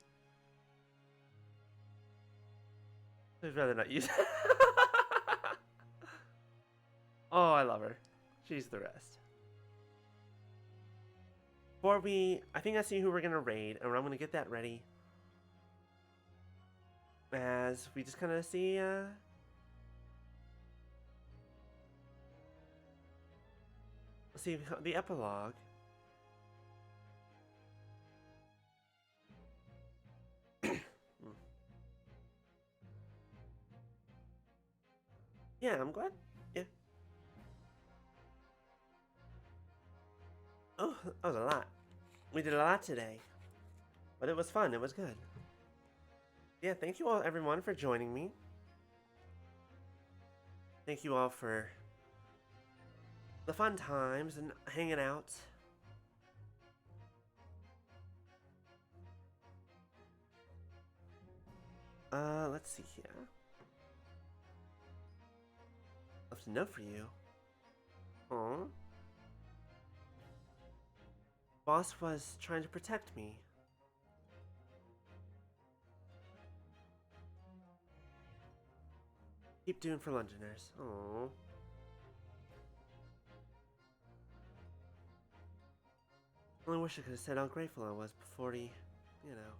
I'd rather not use it. Oh, I love her. She's the rest. Before I think I see who we're gonna raid, and I'm gonna get that ready. As we just kind of see, let's see the epilogue. Yeah, I'm glad. Yeah. Oh, that was a lot. We did a lot today. But it was fun. It was good. Yeah, thank you all, everyone, for joining me. Thank you all for the fun times and hanging out. Let's see here. Left a note for you. Aww. Boss was trying to protect me. Keep doing for Londoners. Aww. I only wish I could have said how grateful I was before he, you know.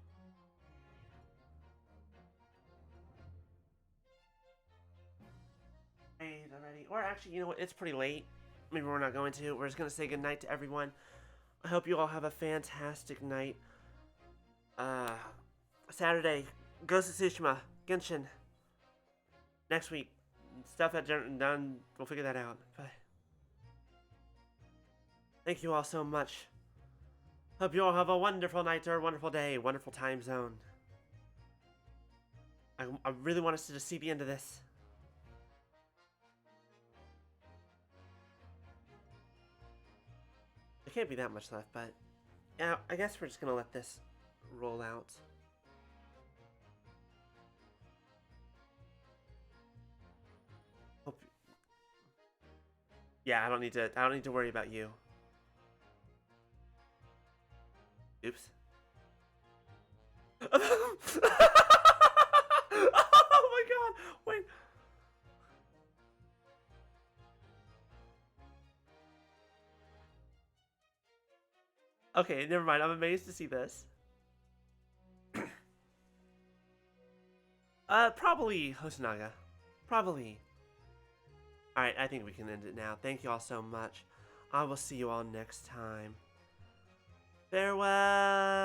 Hey, already. Or actually, you know what? It's pretty late. Maybe we're not going to. We're just going to say goodnight to everyone. I hope you all have a fantastic night. Saturday, Ghost of Tsushima, Genshin. Next week, stuff at done. We'll figure that out. But thank you all so much. Hope you all have a wonderful night or a wonderful day, wonderful time zone. I really want us to just see the end of this. There can't be that much left, but yeah, I guess we're just gonna let this roll out. Hope. Yeah, I don't need to worry about you. Oops. Oh my god! Wait. Okay, never mind. I'm amazed to see this. Probably Hosonaga. Probably. Alright, I think we can end it now. Thank you all so much. I will see you all next time. Farewell!